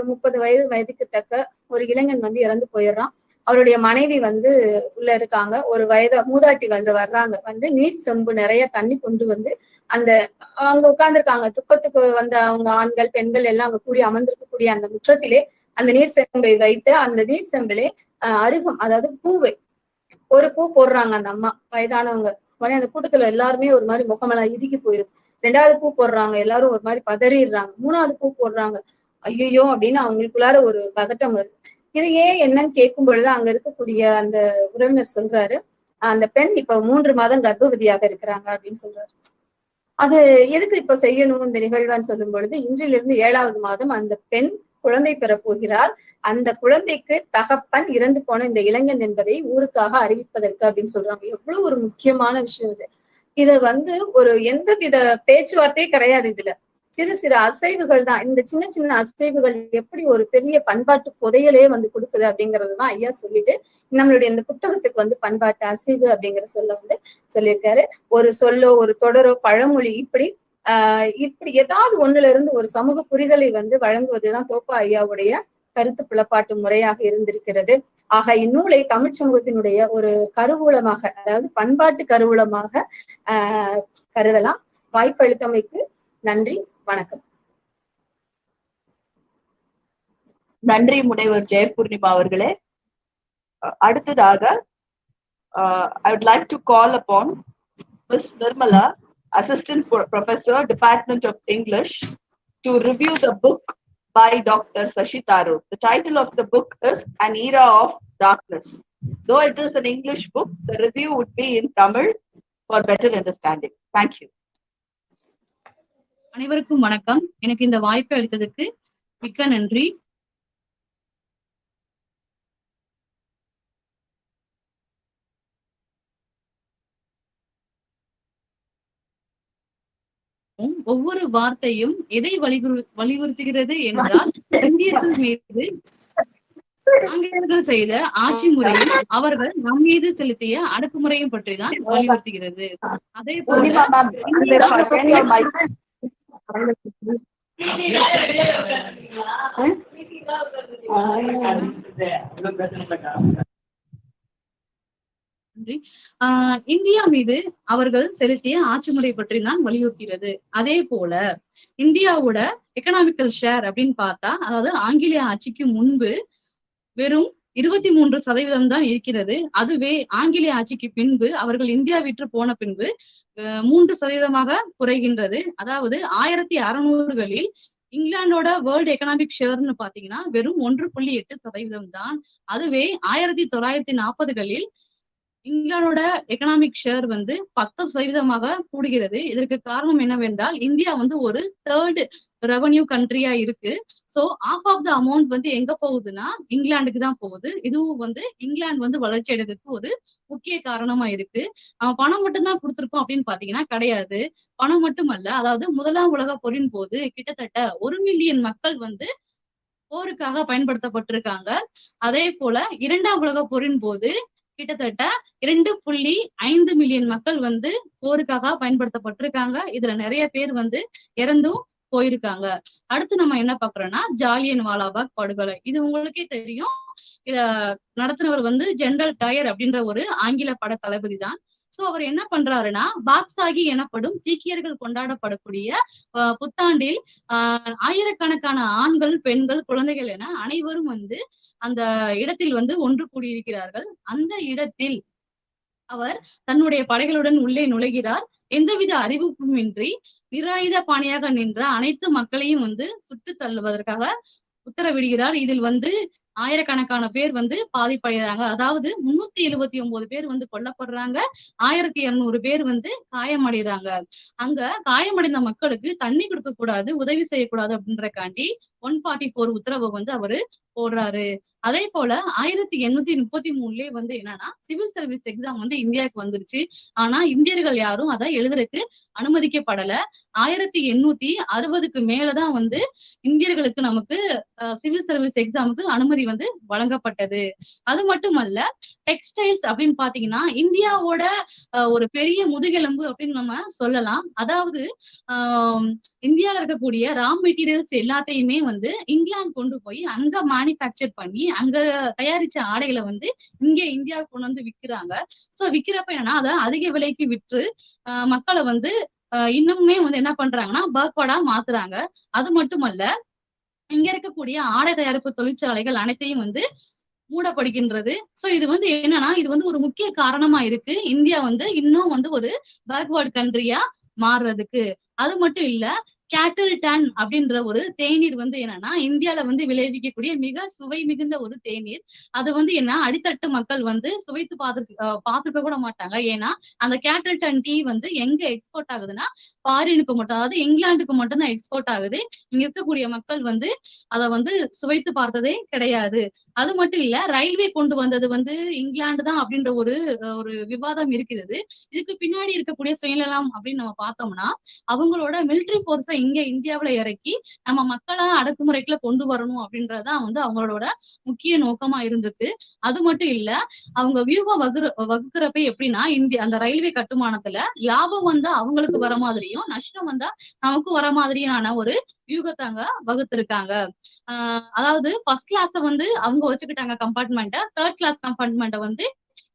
N: 30 வயதுக்கு தக்க ஒரு இளைஞன் வந்து இறந்து போயிடுறான். அவருடைய மனைவி வந்து உள்ள இருக்காங்க. ஒரு மூதாட்டி வர்றாங்க. வந்து நீர் செம்பு நிறைய தண்ணி கொண்டு வந்து அந்த அங்க உட்கார்ந்துருக்காங்க. துக்கத்துக்கு வந்த அவங்க ஆண்கள் பெண்கள் எல்லாம் அங்க கூடி அமர்ந்திருக்கக்கூடிய அந்த முற்றத்திலே அந்த நீர் செம்பை வைத்து அந்த நீர் செம்பிலே அருகம் அதாவது பூவை ஒரு பூ போடுறாங்க. அந்த அம்மா வயதானவங்க உடனே அந்த கூட்டத்துல எல்லாருமே ஒரு மாதிரி முகமெல்லாம் இறுகி போயிருக்கு. 2வது பூ போடுறாங்க, எல்லாரும் ஒரு மாதிரி பதறிடுறாங்க. 3வது பூ போடுறாங்க, ஐயோ அப்படின்னு அவங்களுக்குள்ளார ஒரு பதட்டம் வருது. இது ஏன் என்னன்னு கேட்கும் பொழுது அங்க இருக்கக்கூடிய அந்த உறவினர் சொல்றாரு, அந்த பெண் இப்ப 3 மாதம் கர்ப்பவதியாக இருக்கிறாங்க அப்படின்னு சொல்றாரு. அது எதுக்கு இப்ப செய்யணும் இந்த நிகழ்வான்னு சொல்லும் பொழுது இன்றிலிருந்து 7வது மாதம் அந்த பெண் குழந்தை பெற போகிறாள். அந்த குழந்தைக்கு தகப்பன் இறந்து போன இந்த இளைஞன் என்பதை ஊருக்காக அறிவிப்பதற்கு அப்படின்னு சொல்றாங்க. எவ்வளவு ஒரு முக்கியமான விஷயம் இது. இது வந்து ஒரு எந்தவித பேச்சுவார்த்தையே கிடையாது. இதுல சிறு அசைவுகள் தான். இந்த சின்ன அசைவுகள் எப்படி ஒரு பெரிய பண்பாட்டு புதையலே வந்து கொடுக்குது அப்படிங்கறதுதான் ஐயா சொல்லிட்டு நம்மளுடைய இந்த புத்தகத்துக்கு வந்து பண்பாட்டு அசைவு அப்படிங்கிற சொல்ல வந்து சொல்லியிருக்காரு. ஒரு சொல்லோ ஒரு தொடரோ பழமொழி இப்படி ஏதாவது ஒண்ணுல இருந்து ஒரு சமூக புரிதலை வந்து வழங்குவதுதான் தோப்பா ஐயாவுடைய கருத்து புலப்பாட்டு முறையாக இருந்திருக்கிறது. ஆக இந்நூலை தமிழ் சமூகத்தினுடைய ஒரு கருவூலமாக அதாவது பண்பாட்டு கருவூலமாக கருதலாம். வாய்ப்பளித்தமைக்கு நன்றி, வணக்கம்.
R: நன்றி முனைவர் ஜெயபூர்ணிமா அவர்களே. அடுத்ததாக I would like to call upon Ms. Nirmala, Assistant Professor, Department of English, to review the book by Dr. Sashi Tharoor. The title of the book is An Era of Darkness. Though it is an English book, the review would be in Tamil for better understanding. Thank you.
S: அனைவருக்கும் வணக்கம். எனக்கு இந்த வாய்ப்பை அளித்ததுக்கு மிக்க நன்றி. ஒவ்வொரு வார்த்தையும் எதை வலியுறுத்துகிறது என்றால் இந்தியர்கள் மீது ஆங்கிலேயர்கள் செய்த ஆட்சி முறையும் அவர்கள் நம் மீது செலுத்திய அடக்குமுறையும் பற்றிதான் வலியுறுத்துகிறது. அதே போல இந்தியா மீது அவர்கள் செலுத்திய ஆட்சி முறை பற்றி தான் வலியுறுத்துகிறது. அதே போல இந்தியாவோட எக்கனாமிக்கல் ஷேர் அப்படின்னு பார்த்தா அதாவது ஆங்கிலேய ஆட்சிக்கு முன்பு வெறும் 23% தான் இருக்கிறது. அதுவே ஆங்கிலேய ஆட்சிக்கு பின்பு அவர்கள் இந்தியா விற்று போன பின்பு 3% குறைகின்றது. அதாவது 1600களில் இங்கிலாந்தோட வேர்ல்டு எக்கனாமிக் ஷேர்னு பாத்தீங்கன்னா வெறும் 1.8% தான். அதுவே 1940களில் இங்கிலாந்தோட எக்கனாமிக் ஷேர் வந்து 10% கூடுகிறது. இதற்கு காரணம் என்னவென்றால் இந்தியா வந்து ஒரு தேர்ட் ரெவன்யூ கண்ட்ரியா இருக்கு. So half of the amount வந்து எங்க போகுதுன்னா இங்கிலாந்துக்கு தான் போகுது. இதுவும் வந்து இங்கிலாந்து வந்து வளர்ச்சி அடைறதுக்கு ஒரு முக்கிய காரணமா இருக்கு. பணம் மட்டும்தான் கொடுத்திருக்கோம் அப்படின்னு பாத்தீங்கன்னா கிடையாது. பணம் மட்டுமல்ல, அதாவது முதலாம் உலக போரின் போது கிட்டத்தட்ட 1 மில்லியன் மக்கள் வந்து போருக்காக பயன்படுத்தப்பட்டிருக்காங்க. அதே போல 2ஆம் உலக போரின் போது கிட்டத்தட்ட 2.5 மில்லியன் மக்கள் வந்து போருக்காக பயன்படுத்தப்பட்டிருக்காங்க. இதுல நிறைய பேர் வந்து இறந்தும் போயிருக்காங்க. அடுத்து நம்ம என்ன பாக்குறோம்னா ஜாலியன் வாலாபாக் படுகொலை. இது உங்களுக்கே தெரியும். இத நடத்தினவர் வந்து ஜெனரல் டயர் அப்படின்ற ஒரு ஆங்கில பட தளபதி தான். சோ அவர் என்ன பண்றாருன்னா பாக்சாகி எனப்படும் சீக்கியர்கள் கொண்டாடப்படக்கூடிய புத்தாண்டில் ஆயிரக்கணக்கான ஆண்கள், பெண்கள், குழந்தைகள் என அனைவரும் வந்து அந்த இடத்தில் வந்து ஒன்று கூடியிருக்கிறார்கள். அந்த இடத்தில் அவர் தன்னுடைய படைகளுடன் உள்ளே நுழைகிறார். எந்தவித அறிவிப்புமின்றி நிராயுத பாணியாக நின்ற அனைத்து மக்களையும் வந்து சுட்டு தள்ளுவதற்காக உத்தரவிடுகிறார். இதில் வந்து ஆயிரக்கணக்கான பேர் வந்து பாதிப்படைகிறாங்க. அதாவது 379 பேர் வந்து கொல்லப்படுறாங்க. 1200 பேர் வந்து காயமடைகிறாங்க. அங்க காயமடைந்த மக்களுக்கு தண்ணி கொடுக்க கூடாது, உதவி செய்யக்கூடாது அப்படின்றக்காண்டி 144 உத்தரவை வந்து அவரு போடுறாரு. அதே போல 1833 வந்து என்னன்னா சிவில் சர்வீஸ் எக்ஸாம் வந்து இந்தியாவுக்கு வந்துருச்சு. ஆனா இந்தியர்கள் யாரும் அதை எழுதுறதுக்கு அனுமதிக்கப்படல. 1860க்கு மேலதான் வந்து இந்தியர்களுக்கு நமக்கு சிவில் சர்வீஸ் எக்ஸாமுக்கு அனுமதி வந்து வழங்கப்பட்டது. அது மட்டுமல்ல, டெக்ஸ்டைல்ஸ் அப்படின்னு பாத்தீங்கன்னா இந்தியாவோட ஒரு பெரிய முதுகெலும்பு அப்படின்னு நம்ம சொல்லலாம். அதாவது இந்தியால இருக்கக்கூடிய ரா மெட்டீரியல்ஸ் எல்லாத்தையுமே வந்து இங்கிலாந்து கொண்டு போய் அங்க மேனுஃபேக்சர் பண்ணி அங்க தயாரிச்ச ஆடைகளை வந்து இங்க இந்தியாவுக்கு கொண்டு வந்து விக்கிறாங்க. சோ விக்கிறப்ப என்னன்னா அதை அதிக விலைக்கு விற்று மக்களை வந்து இன்னுமே வந்து என்ன பண்றாங்கன்னா பேக்வர்டா மாத்துறாங்க. அது மட்டுமல்ல, இங்க இருக்கக்கூடிய ஆடை தயாரிப்பு தொழிற்சாலைகள் அனைத்தையும் வந்து மூடப்படுகின்றது. சோ இது வந்து என்னன்னா இது வந்து ஒரு முக்கிய காரணமா இருக்கு இந்தியா வந்து இன்னும் வந்து ஒரு பேக்வர்ட் கண்ட்ரியா மாறுறதுக்கு. அது மட்டும் இல்ல, கேட்டில் டன் அப்படின்ற ஒரு தேநீர் வந்து என்னன்னா இந்தியால வந்து விளைவிக்கக்கூடிய மிக சுவை மிகுந்த ஒரு தேநீர். அது வந்து என்ன அடித்தட்டு மக்கள் வந்து சுவைத்து பார்த்துக்க கூட மாட்டாங்க. ஏன்னா அந்த கேட்டில் டன் டீ வந்து எங்க எக்ஸ்போர்ட் ஆகுதுன்னா ஃபாரினுக்கு மட்டும், அதாவது இங்கிலாந்துக்கு மட்டும் தான் எக்ஸ்போர்ட் ஆகுது. இங்க இருக்கக்கூடிய மக்கள் வந்து அதை வந்து சுவைத்து பார்த்ததே கிடையாது. அது மட்டும் இல்ல, ரயில்வே கொண்டு வந்தது வந்து இங்கிலாந்து தான் அப்படின்ற ஒரு விவாதம் இருக்கிறது. இதுக்கு பின்னாடி இருக்கக்கூடிய சுயநலம் அப்படின்னு நம்ம பார்த்தோம்னா அவங்களோட மிலிட்டரி போர்ஸை இங்க இந்தியாவுல இறக்கி நம்ம மக்களா அடக்குமுறைக்குள்ள கொண்டு வரணும் அப்படின்றதுதான் வந்து அவங்களோட முக்கிய நோக்கமா இருந்திருக்கு. அது மட்டும் இல்ல, அவங்க வியூகம் வகுக்கிறப்ப எப்படின்னா அந்த ரயில்வே கட்டுமானத்துல லாபம் வந்தா அவங்களுக்கு வர மாதிரியும் நஷ்டம் வந்தா நமக்கு வர மாதிரியான ஒரு வியூகத்தாங்க வகுத்திருக்காங்க. அதாவது ஃபர்ஸ்ட் கிளாஸ வந்து அவங்க வச்சுக்கிட்டாங்க கம்பார்ட்மெண்ட்டை, தேர்ட் கிளாஸ் கம்பார்ட்மெண்ட்டை வந்து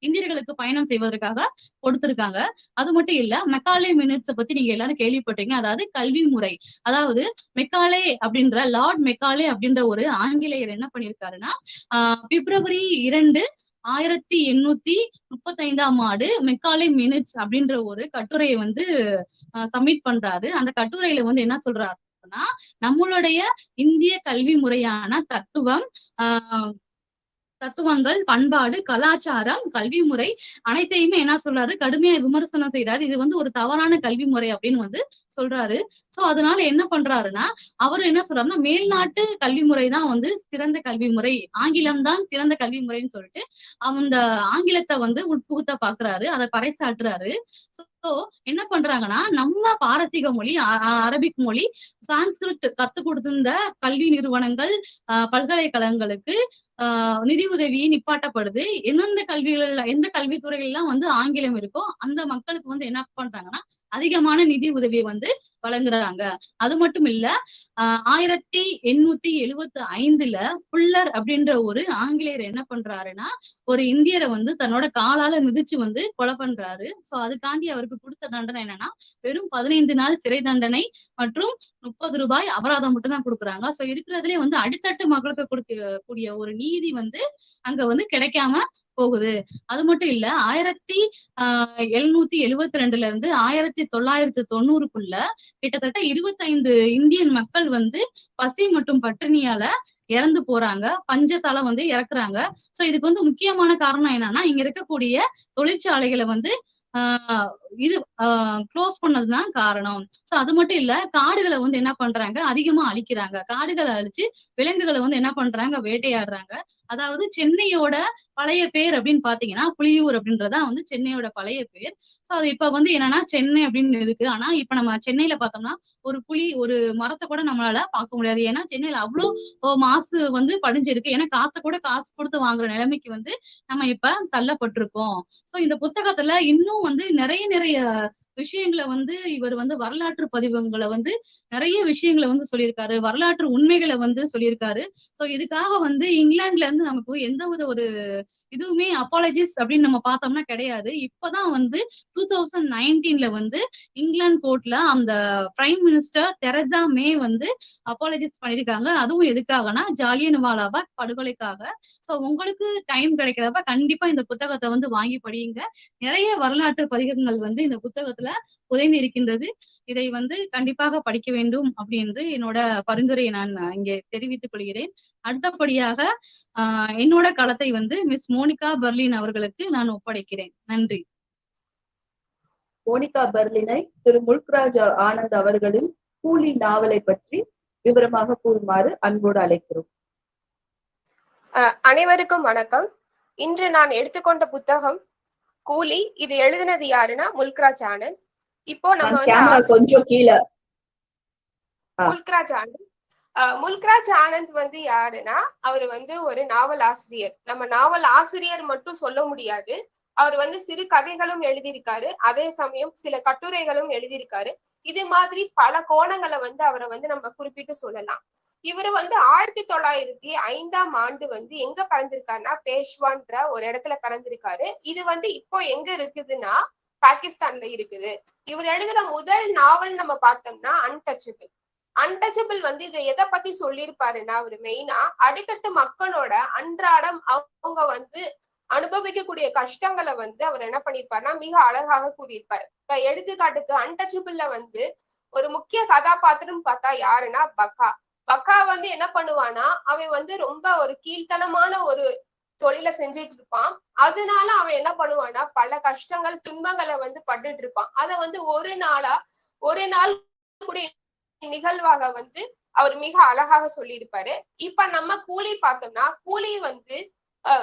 S: இந்தியர்களுக்கு பயணம் செய்வதற்காக கொடுத்திருக்காங்க. அது மட்டும் இல்ல, மெக்காலே மினிட்ஸை பத்தி நீங்க எல்லாரும் கேள்விப்பட்டீங்க. அதாவது கல்வி முறை. அதாவது மெக்காலே அப்படின்ற லார்ட் மெக்காலே அப்படின்ற ஒரு ஆங்கிலேயர் என்ன பண்ணிருக்காருன்னா பிப்ரவரி 2 1835ஆம் ஆண்டு மெக்காலே மினிட்ஸ் அப்படின்ற ஒரு கட்டுரையை வந்து சப்மிட் பண்றாரு. அந்த கட்டுரையில வந்து என்ன சொல்றாருன்னா நம்மளுடைய இந்திய கல்வி முறையான தத்துவங்கள், பண்பாடு, கலாச்சாரம், கல்வி முறை அனைத்தையுமே என்ன சொல்றாரு கடுமையா விமர்சனம் செய்யறாரு. இது வந்து ஒரு தவறான கல்வி முறை அப்படின்னு வந்து சொல்றாரு. சோ அதனால என்ன பண்றாருன்னா அவரு என்ன சொல்றாருன்னா மேல்நாட்டு கல்வி முறைதான் வந்து சிறந்த கல்வி முறை, ஆங்கிலம் தான் சிறந்த கல்வி முறைன்னு சொல்லிட்டு அந்த ஆங்கிலத்தை வந்து உட்புகுத்த பாக்குறாரு, அதை பறைசாற்றுறாரு. சோ என்ன பண்றாங்கன்னா நம்ம பாரசீக மொழி, அரபிக் மொழி, சான்ஸ்கிரிட் கத்து கொடுத்திருந்த கல்வி நிறுவனங்கள், பல்கலைக்கழகங்களுக்கு நிதி உதவி நிப்பாட்டப்படுது. எந்தெந்த எந்த கல்வித்துறைகள்லாம் வந்து ஆங்கிலம் இருக்கோ அந்த மக்களுக்கு வந்து என்ன பண்றாங்கன்னா அதிகமான நிதி உதவியை வந்து வழங்குறாங்க. அது மட்டும் இல்ல, 1875ல புல்லர் அப்படின்ற ஒரு ஆங்கிலேயர் என்ன பண்றாருன்னா ஒரு இந்தியரை வந்து தன்னோட காலால மிதிச்சு வந்து கொலை பண்றாரு. சோ அதுக்காண்டி அவருக்கு கொடுத்த தண்டனை என்னன்னா வெறும் 15 நாள் சிறை தண்டனை மற்றும் 30 ரூபாய் அபராதம் மட்டும் தான் கொடுக்குறாங்க. சோ இருக்கிறதுலே வந்து அடித்தட்டு மக்களுக்கு கொடுக்கக்கூடிய ஒரு நீதி வந்து அங்க வந்து கிடைக்காம போகுது. அது மட்டும் இல்ல 1772 இருந்து 1990க்குள்ள கிட்டத்தட்ட 25 இந்தியன் மக்கள் வந்து பசி மற்றும் பட்டினியால இறந்து போறாங்க, பஞ்சத்தால வந்து இறக்குறாங்க. சோ இதுக்கு வந்து முக்கியமான காரணம் என்னன்னா, இங்க இருக்கக்கூடிய தொழிற்சாலைகளை வந்து இது க்ளோஸ் பண்ணதுதான் காரணம். சோ அது மட்டும் இல்ல, காடுகளை வந்து என்ன பண்றாங்க, அதிகமா அழிக்கிறாங்க. காடுகளை அழிச்சு விலங்குகளை வந்து என்ன பண்றாங்க, வேட்டையாடுறாங்க. அதாவது சென்னையோட பழைய பேர் அப்படின்னு பாத்தீங்கன்னா புலியூர் அப்படின்றதான் வந்து சென்னையோட பழைய பேர். சோ அது இப்ப வந்து என்னன்னா சென்னை அப்படின்னு இருக்கு. ஆனா இப்ப நம்ம சென்னையில பார்த்தோம்னா ஒரு மரத்தை கூட நம்மளால பார்க்க முடியாது. ஏன்னா சென்னையில அவ்வளவு மாசு வந்து படிஞ்சிருக்கு. ஏன்னா காத்த கூட காசு கொடுத்து வாங்குற நிலைமைக்கு வந்து நம்ம இப்ப தள்ளப்பட்டிருக்கோம். சோ இந்த புத்தகத்துல இன்னும் வந்து நிறைய விஷயங்களை வந்து இவர் வந்து வரலாற்று பதிவுகளை வந்து நிறைய விஷயங்களை வந்து சொல்லியிருக்காரு, வரலாற்று உண்மைகளை வந்து சொல்லியிருக்காரு. சோ இதுக்காக வந்து இங்கிலாந்துல இருந்து நமக்கு எந்த ஒரு இதுவுமே அப்பாலஜிஸ் அப்படின்னு நம்ம பார்த்தோம்னா கிடையாது. இப்பதான் வந்து 2019ல வந்து இங்கிலாந்து கோர்ட்ல அந்த பிரைம் மினிஸ்டர் தெரசா மே வந்து அப்பாலஜிஸ் பண்ணிருக்காங்க. அதுவும் எதுக்காகனா ஜாலியன்வாலாபாக் படுகொலைக்காக. சோ உங்களுக்கு டைம் கிடைக்கிறப்ப கண்டிப்பா இந்த புத்தகத்தை வந்து வாங்கி படியுங்க. நிறைய வரலாற்று பதிகங்கள் வந்து இந்த புத்தகத்துல புதைந்து இருக்கின்றது. இதை வந்து கண்டிப்பாக படிக்க வேண்டும் அப்படின்னு என்னோட பரிந்துரையை நான் இங்கே தெரிவித்துக் கொள்கிறேன். அடுத்தபடியாக என்னோட களத்தை வந்து மிஸ் மோனிகா பெர்லின் அவர்களுக்கு நான் ஒப்படைக்கிறேன். நன்றி.
R: மோனிகா பெர்லினை திரு முல்க்ராஜ் ஆனந்த் அவர்களின் கூலி நாவலை பற்றி விவரமாக கூறுமாறு அன்போடு அழைக்கிறோம்.
T: அனைவருக்கும் வணக்கம். இன்று நான் எடுத்துக்கொண்ட புத்தகம் கூலி. இது எழுதினது யாருன்னா முல்க்ராஜ் ஆனந்த். இப்போ நம்ம
R: கொஞ்சம் கீழே
T: முல்க்ராஜ் ஆனந்த் வந்து யாருன்னா, அவர் வந்து ஒரு நாவல் ஆசிரியர். நம்ம நாவல் ஆசிரியர் மட்டும் சொல்ல முடியாது. அவர் வந்து சிறு கதைகளும் எழுதியிருக்காரு, அதே சமயம் சில கட்டுரைகளும் எழுதியிருக்காரு. இது மாதிரி பல கோணங்களை வந்து அவரை வந்து நம்ம குறிப்பிட்டு சொல்லலாம். இவரு வந்து 1905 வந்து எங்க பிறந்திருக்காருன்னா பேஷ்வான்ற ஒரு இடத்துல பிறந்திருக்காரு. இது வந்து இப்போ எங்க இருக்குதுன்னா பாகிஸ்தான்ல இருக்குது. இவர் எழுதுற முதல் நாவல் நம்ம பார்த்தோம்னா அன்டச்சபிள் வந்து இதை எதை பத்தி சொல்லியிருப்பாருன்னா, அவரு மெயினா அடித்தட்டு மக்களோட அன்றாடம் அவங்க வந்து அனுபவிக்கக்கூடிய கஷ்டங்களை வந்து அவர் என்ன பண்ணிருப்பாருன்னா மிக அழகாக கூறியிருப்பாரு. இப்ப எடுத்துக்காட்டுக்கு அன்டச்சபிள்ல வந்து ஒரு முக்கிய கதாபாத்திரம் பார்த்தா யாருன்னா பக்கா வந்து என்ன பண்ணுவானா, அவன் வந்து ரொம்ப ஒரு கீழ்த்தனமான ஒரு தொழிலை செஞ்சுட்டு இருப்பான். அதனால அவன் என்ன பண்ணுவானா பல கஷ்டங்கள் துன்பங்களை வந்து பட்டுட்டு இருப்பான். அத வந்து ஒரு நாள் கூட நிகழ்வாக வந்து அவர் மிக அழகாக சொல்லியிருப்பாரு. இப்ப நம்ம கூலி பார்த்தோம்னா கூலி வந்து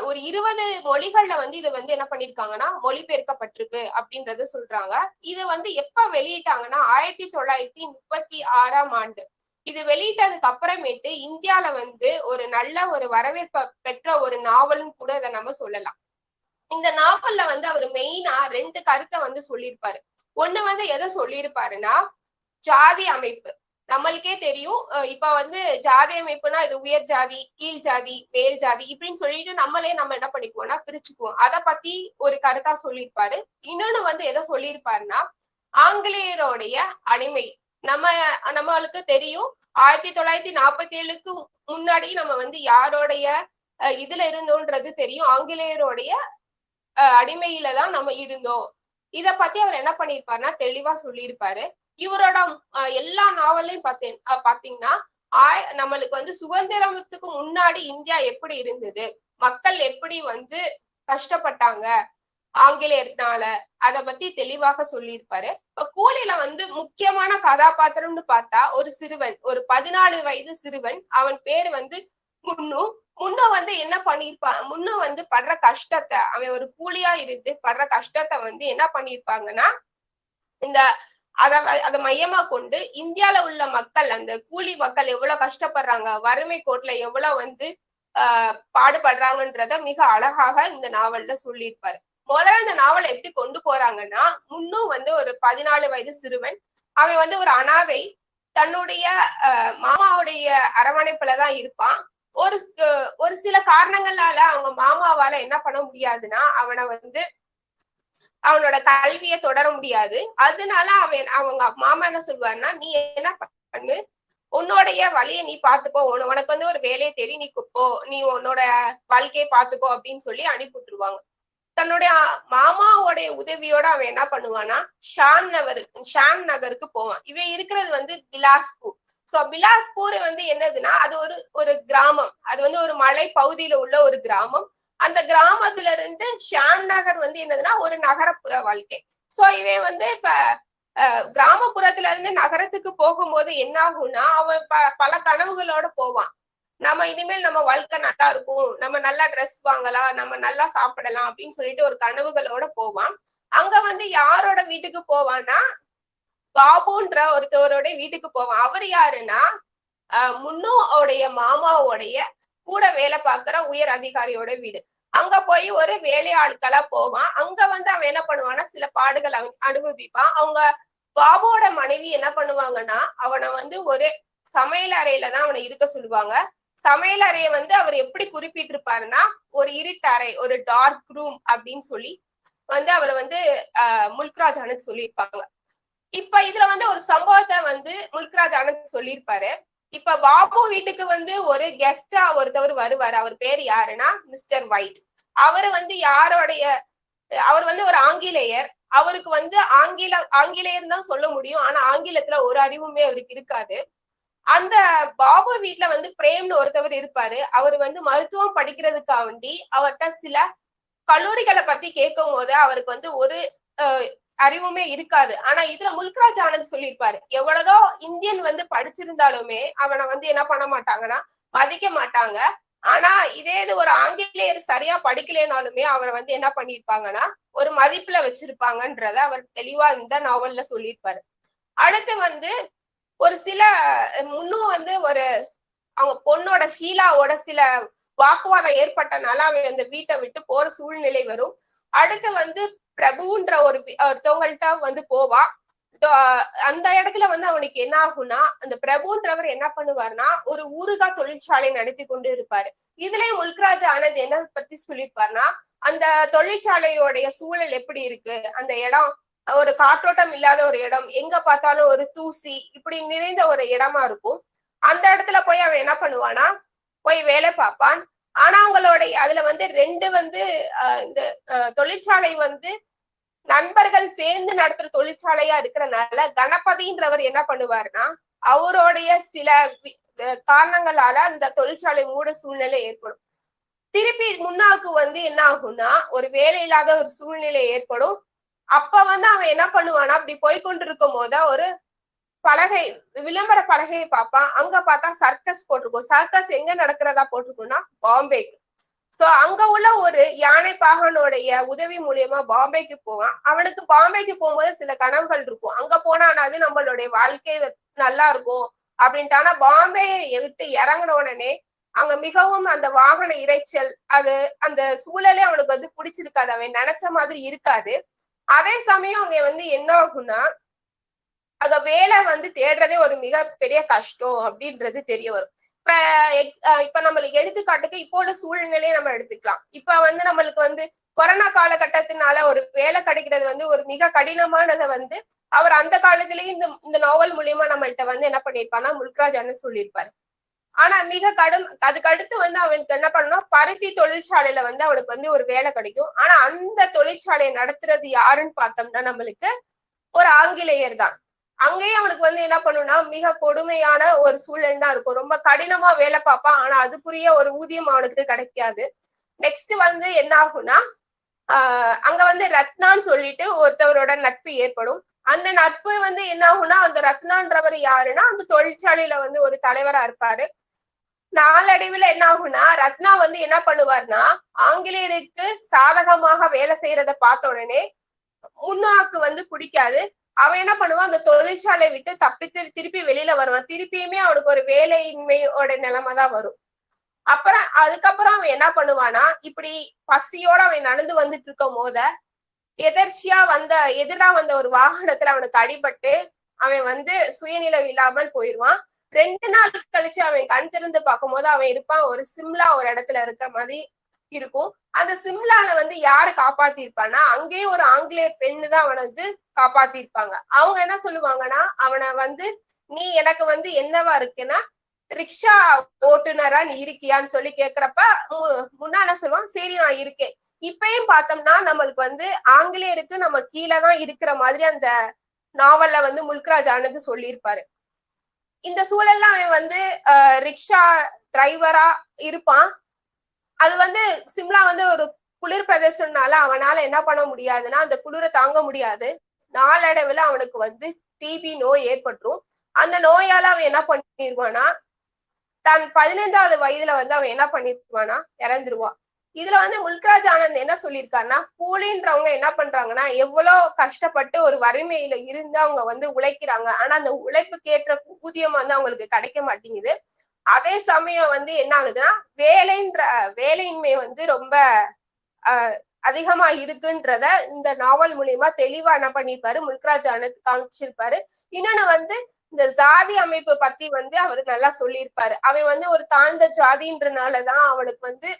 T: ஒரு 20 மொழிகள்ல வந்து இதை வந்து என்ன பண்ணிருக்காங்கன்னா மொழிபெயர்க்கப்பட்டிருக்கு அப்படின்றத சொல்றாங்க. இது வந்து எப்ப வெளியிட்டாங்கன்னா 1936 இது வெளியிட்டதுக்கு அப்புறமேட்டு இந்தியால வந்து ஒரு நல்ல ஒரு வரவேற்பை பெற்ற ஒரு நாவல்னு கூட இதை நம்ம சொல்லலாம். இந்த நாவல்ல வந்து அவர் மெயினா 2 கருத்தை வந்து சொல்லியிருப்பாரு. ஒண்ணு வந்து எதை சொல்லியிருப்பாருன்னா ஜாதி அமைப்பு. நம்மளுக்கே தெரியும், இப்ப வந்து ஜாதி அமைப்புனா இது உயர் ஜாதி, கீழ் ஜாதி, மேல் ஜாதி இப்படின்னு சொல்லிட்டு நம்ம என்ன பண்ணிக்குவோம்னா பிரிச்சுக்குவோம். அதை பத்தி ஒரு கருத்தா சொல்லியிருப்பாரு. இன்னொன்னு வந்து எதை சொல்லியிருப்பாருன்னா ஆங்கிலேயருடைய அடிமை. நம்மளுக்கு தெரியும் 1947க்கு முன்னாடி நம்ம வந்து யாரோடைய இதுல இருந்தோன்றது தெரியும். ஆங்கிலேயருடைய அடிமையில தான் நம்ம இருந்தோம். இத பத்தி அவர் என்ன பண்ணிருப்பாருன்னா தெளிவா சொல்லியிருப்பாரு. இவரோட எல்லா நாவலையும் பாத்தீங்கன்னா நம்மளுக்கு வந்து சுதந்திரத்துக்கு முன்னாடி இந்தியா எப்படி இருந்தது, மக்கள் எப்படி வந்து கஷ்டப்பட்டாங்க ஆங்கிலேயர்னால, அத பத்தி தெளிவாக சொல்லியிருப்பாரு. இப்ப கூலில வந்து முக்கியமான கதாபாத்திரம்னு பார்த்தா ஒரு சிறுவன், ஒரு 14 வயது சிறுவன். அவன் பேர் வந்து முன்னு வந்து என்ன பண்ணிருப்பான், முன்னு வந்து படுற கஷ்டத்தை, அவன் ஒரு கூலியா இருந்து படுற கஷ்டத்தை வந்து என்ன பண்ணிருப்பாங்கன்னா இந்த அதை மையமா கொண்டு இந்தியால உள்ள மக்கள், அந்த கூலி மக்கள் எவ்வளவு கஷ்டப்படுறாங்க, வறுமை கோட்ல எவ்வளவு வந்து பாடுபடுறாங்கன்றத மிக அழகாக இந்த நாவல்ல சொல்லியிருப்பாரு. முதல்ல இந்த நாவலை எப்படி கொண்டு போறாங்கன்னா, முன்னும் வந்து ஒரு 14 வயது சிறுவன். அவன் வந்து ஒரு அனாதை. தன்னுடைய மாமாவுடைய அரவணைப்புலதான் இருப்பான். ஒரு சில காரணங்களால அவங்க மாமாவால என்ன பண்ண முடியாதுன்னா அவனை வந்து அவனோட கல்வியை தொடர முடியாது. அதனால அவங்க மாமா என்ன சொல்லுவாருன்னா, நீ என்ன பண்ணு, உன்னுடைய வழியை நீ பாத்துக்கோ, உனக்கு வந்து ஒரு வேலையை தேடி நீ போ, நீ உன்னோட வாழ்க்கையை பாத்துக்கோ அப்படின்னு சொல்லி அனுப்பிவிட்டுருவாங்க. தன்னுடைய மாமாவோடைய உதவியோட அவன் என்ன பண்ணுவான்னா ஷான் நகருக்கு போவான். இவன் இருக்கிறது வந்து பிலாஸ்பூர். சோ பிலாஸ்பூர் வந்து என்னதுன்னா அது ஒரு கிராமம், அது வந்து ஒரு மலை பகுதியில உள்ள ஒரு கிராமம். அந்த கிராமத்துல இருந்து ஷான் நகர் வந்து என்னதுன்னா ஒரு நகரப்புற வாழ்க்கை. சோ இவன் வந்து இப்ப கிராமப்புறத்துல இருந்து நகரத்துக்கு போகும்போது என்ன ஆகும்னா அவன் பல கனவுகளோட போவான். நம்ம இனிமேல் நம்ம வாழ்க்கை நல்லா இருக்கும், நம்ம நல்லா ட்ரெஸ் வாங்கலாம், நம்ம நல்லா சாப்பிடலாம் அப்படின்னு சொல்லிட்டு ஒரு கனவுகளோட போவான். அங்க வந்து யாரோட வீட்டுக்கு போவான்னா பாபுன்ற ஒருத்தவரோட வீட்டுக்கு போவான். அவர் யாருன்னா முன்னோடைய மாமாவோடைய கூட வேலை பார்க்கிற உயர் அதிகாரியோட வீடு. அங்க போய் ஒரு வேலையாட்களா போவான். அங்க வந்து அவன் என்ன பண்ணுவான்னா சில பாடுகள் அவன் அனுபவிப்பான். அவங்க பாபுவோட மனைவி என்ன பண்ணுவாங்கன்னா அவனை வந்து ஒரு சமையல் அறையில தான் அவனை இருக்க சொல்லுவாங்க. சமையல் அறையை வந்து அவர் எப்படி குறிப்பிட்டிருப்பாருன்னா ஒரு இருட்டறை, ஒரு டார்க் ரூம் அப்படின்னு சொல்லி வந்து அவரை வந்து முல்க்ராஜ் ஆனந்த் சொல்லியிருப்பாங்க. இப்ப இதுல வந்து ஒரு சம்பவத்தை வந்து முல்க்ராஜ் ஆனந்த் சொல்லியிருப்பாரு. இப்ப பாபு வீட்டுக்கு வந்து ஒரு கெஸ்டா ஒருத்தவர் வருவாரு. அவர் பேர் யாருன்னா மிஸ்டர் ஒயிட். அவரு வந்து அவர் வந்து ஒரு ஆங்கிலேயர். அவருக்கு வந்து ஆங்கிலேயர் தான் சொல்ல முடியும், ஆனா ஆங்கிலத்துல ஒரு அறிவுமே அவருக்கு இருக்காது. அந்த பாபு வீட்டுல வந்து பிரேம்னு ஒருத்தவர் இருப்பாரு. அவர் வந்து மருத்துவம் படிக்கிறதுக்காண்டி அவர்கிட்ட சில கல்லூரிகளை பத்தி கேட்கும் போது அவருக்கு வந்து ஒரு அறிவுமே இருக்காது. ஆனா இதுல முல்க்ராஜ் ஆனந்த் சொல்லியிருப்பாரு, எவ்வளவோ இந்தியன் வந்து படிச்சிருந்தாலுமே அவனை வந்து என்ன பண்ண மாட்டாங்கன்னா மதிக்க மாட்டாங்க. ஆனா இதே இது ஒரு ஆங்கிலேயர் சரியா படிக்கலைனாலுமே அவரை வந்து என்ன பண்ணிருப்பாங்கன்னா ஒரு மதிப்புல வச்சிருப்பாங்கன்றத அவர் தெளிவா இந்த நாவல்ல சொல்லியிருப்பாரு. அடுத்து வந்து ஒரு சில முன்னும் வந்து அவங்க பொண்ணோட ஷீலாவோட சில வாக்குவாதம் ஏற்பட்டனால அவன் அந்த வீட்டை விட்டு போற சூழ்நிலை வரும். அடுத்து வந்து பிரபுன்ற ஒருத்தவங்கள்ட்ட வந்து போவான். அந்த இடத்துல வந்து அவனுக்கு என்ன ஆகும்னா அந்த பிரபுன்றவர் என்ன பண்ணுவார்னா ஒரு ஊறுகாய் தொழிற்சாலை நடத்தி கொண்டு இருப்பாரு. இதுலயே முல்க்ராஜ் ஆனந்த் என்ன பத்தி சொல்லியிருப்பாருன்னா அந்த தொழிற்சாலையோடைய சூழல் எப்படி இருக்கு, அந்த இடம் ஒரு காற்றோட்டம் இல்லாத ஒரு இடம், எங்க பார்த்தாலும் ஒரு தூசி இப்படி நிறைந்த ஒரு இடமா இருக்கும். அந்த இடத்துல போய் அவன் என்ன பண்ணுவானா போய் வேலை பார்ப்பான். ஆனா அவங்களுடைய அதுல வந்து ரெண்டு வந்து இந்த தொழிற்சாலை வந்து நண்பர்கள் சேர்ந்து நடத்துற தொழிற்சாலையா இருக்கிறனால கணபதின்றவர் என்ன பண்ணுவாருன்னா அவருடைய சில காரணங்களால அந்த தொழிற்சாலை மூட சூழ்நிலை ஏற்படும். திருப்பி முன்னாக்கு வந்து என்ன ஆகும்னா ஒரு வேலை இல்லாத ஒரு சூழ்நிலை ஏற்படும். அப்ப வந்து அவன் என்ன பண்ணுவானா அப்படி போய்கொண்டிருக்கும் போது ஒரு பலகை விளம்பர பலகையை பார்ப்பான். அங்க பார்த்தா சர்க்கஸ் போட்டிருக்கும். சர்க்கஸ் எங்க நடக்கிறதா போட்டிருக்கும்னா பாம்பேக்கு. சோ அங்க உள்ள ஒரு யானை பாகனுடைய உதவி மூலியமா பாம்பேக்கு போவான். அவனுக்கு பாம்பேக்கு போகும்போது சில கனவுகள் இருக்கும். அங்க போனானாது நம்மளுடைய வாழ்க்கை நல்லா இருக்கும் அப்படின்ட்டு. ஆனா பாம்பேயை விட்டு இறங்கின உடனே அங்க மிகவும் அந்த வாகன இறைச்சல், அது அந்த சூழலே அவனுக்கு வந்து பிடிச்சிருக்காது, அவன் நினைச்ச மாதிரி இருக்காது. அதே சமயம் அங்க வந்து என்ன ஆகும்னா அங்க வேலை வந்து தேடுறதே ஒரு மிகப்பெரிய கஷ்டம் அப்படின்றது தெரிய வரும். இப்ப நம்மளுக்கு எடுத்துக்காட்டுக்கு இப்போ உள்ள சூழ்நிலையை நம்ம எடுத்துக்கலாம். இப்ப வந்து நம்மளுக்கு வந்து கொரோனா காலகட்டத்தினால ஒரு வேலை கிடைக்கிறது வந்து ஒரு மிக கடினமானதை வந்து அவர் அந்த காலத்திலேயே இந்த நாவல் மூலியமா நம்மள்ட்ட வந்து என்ன பண்ணிருப்பாருன்னா முல்க்ராஜ் ஆனந்த் சொல்லியிருப்பாரு. ஆனா மிக அதுக்கு அடுத்து வந்து அவனுக்கு என்ன பண்ணா பருத்தி தொழிற்சாலையில வந்து அவனுக்கு வந்து ஒரு வேலை கிடைக்கும். ஆனா அந்த தொழிற்சாலையை நடத்துறது யாருன்னு பார்த்தோம்னா நம்மளுக்கு ஒரு ஆங்கிலேயர் தான். அங்கேயே அவனுக்கு வந்து என்ன பண்ணும்னா மிக கொடுமையான ஒரு சூழல் தான் இருக்கும். ரொம்ப கடினமா வேலை பார்ப்பான். ஆனா அதுக்குரிய ஒரு ஊதியம் அவனுக்கு கிடைக்காது. நெக்ஸ்ட் வந்து என்ன ஆகும்னா அங்க வந்து ரத்னான்னு சொல்லிட்டு ஒருத்தவரோட நட்பு ஏற்படும். அந்த நட்பு வந்து என்ன ஆகும்னா அந்த ரத்னான்றவர் யாருன்னா அந்த தொழிற்சாலையில வந்து ஒரு தலைவரா இருப்பாரு. நாளடைவுல என்ன ஆகும்னா ரத்னா வந்து என்ன பண்ணுவார்னா ஆங்கிலேயருக்கு சாதகமாக வேலை செய்யறத பார்த்த உடனே முன்னாக்கு வந்து பிடிக்காது. அவன் என்ன பண்ணுவான் அந்த தொழிற்சாலை விட்டு தப்பித்து திருப்பி வெளியில வருவான். திருப்பியுமே அவனுக்கு ஒரு வேலையின்மையோட நிலைமை தான் வரும். அதுக்கப்புறம் அவன் என்ன பண்ணுவானா இப்படி பசியோட அவன் நடந்து வந்துட்டு இருக்கும் போத எதிரா வந்த ஒரு வாகனத்துல அவனுக்கு அடிபட்டு அவன் வந்து சுயநிலை இல்லாமல் போயிடுவான். 2 நாள் கழிச்சு அவன் கண் திறந்து பார்க்கும் போது அவன் இருப்பான் ஒரு சிம்லா ஒரு இடத்துல இருக்க மாதிரி இருக்கும். அந்த சிம்லால வந்து யாரு காப்பாத்திருப்பான்னா அங்கேயே ஒரு ஆங்கிலேய பெண்ணு தான் அவனை வந்து காப்பாத்திருப்பாங்க. அவங்க என்ன சொல்லுவாங்கன்னா அவனை வந்து நீ எனக்கு வந்து என்னவா இருக்குன்னா ரிக்ஷா ஓட்டுநரா நீ இருக்கியான்னு சொல்லி கேக்குறப்ப முன்னால சொல்லுவான் சரி நான் இருக்கேன். இப்பயும் பார்த்தோம்னா நம்மளுக்கு வந்து ஆங்கிலேயருக்கு நம்ம கீழேதான் இருக்கிற மாதிரி அந்த நாவல்ல வந்து முல்க்ராஜ் ஆனந்த் சொல்லியிருப்பாரு. இந்த சூழல்ல அவன் வந்து ரிக்ஷா டிரைவரா இருப்பான். அது வந்து சிம்லா வந்து ஒரு குளிர் பிரதேசம்னால அவனால என்ன பண்ண முடியாதுன்னா அந்த குளிரை தாங்க முடியாது. நாளடைவுல அவனுக்கு வந்து டிபி நோய் ஏற்பட்டுரும். அந்த நோயால அவன் என்ன பண்ணிடுவானா தன் 15வது வயதுல வந்து அவன் என்ன பண்ணிருவானா இறந்துருவான். இதுல வந்து முல்க்ராஜ் ஆனந்த் என்ன சொல்லியிருக்காருன்னா கூலின்றவங்க என்ன பண்றாங்கன்னா எவ்வளவு கஷ்டப்பட்டு ஒரு வறுமையில இருந்து அவங்க வந்து உழைக்கிறாங்க. ஆனா அந்த உழைப்புக்கேற்ற ஊதியம் வந்து அவங்களுக்கு கிடைக்க மாட்டேங்குது. அதே சமயம் வந்து என்ன ஆகுதுன்னா வேலையின்மை வந்து ரொம்ப அதிகமா இருக்குன்றத இந்த நாவல் மூலியமா தெளிவா என்ன பண்ணிருப்பாரு முல்க்ராஜ் ஆனந்த் காமிச்சிருப்பாரு. இன்னொன்னு வந்து இந்த ஜாதி அமைப்பு பத்தி வந்து அவரு நல்லா சொல்லியிருப்பாரு. அவன் வந்து ஒரு தாழ்ந்த ஜாதின்றனாலதான் அவனுக்கு வந்து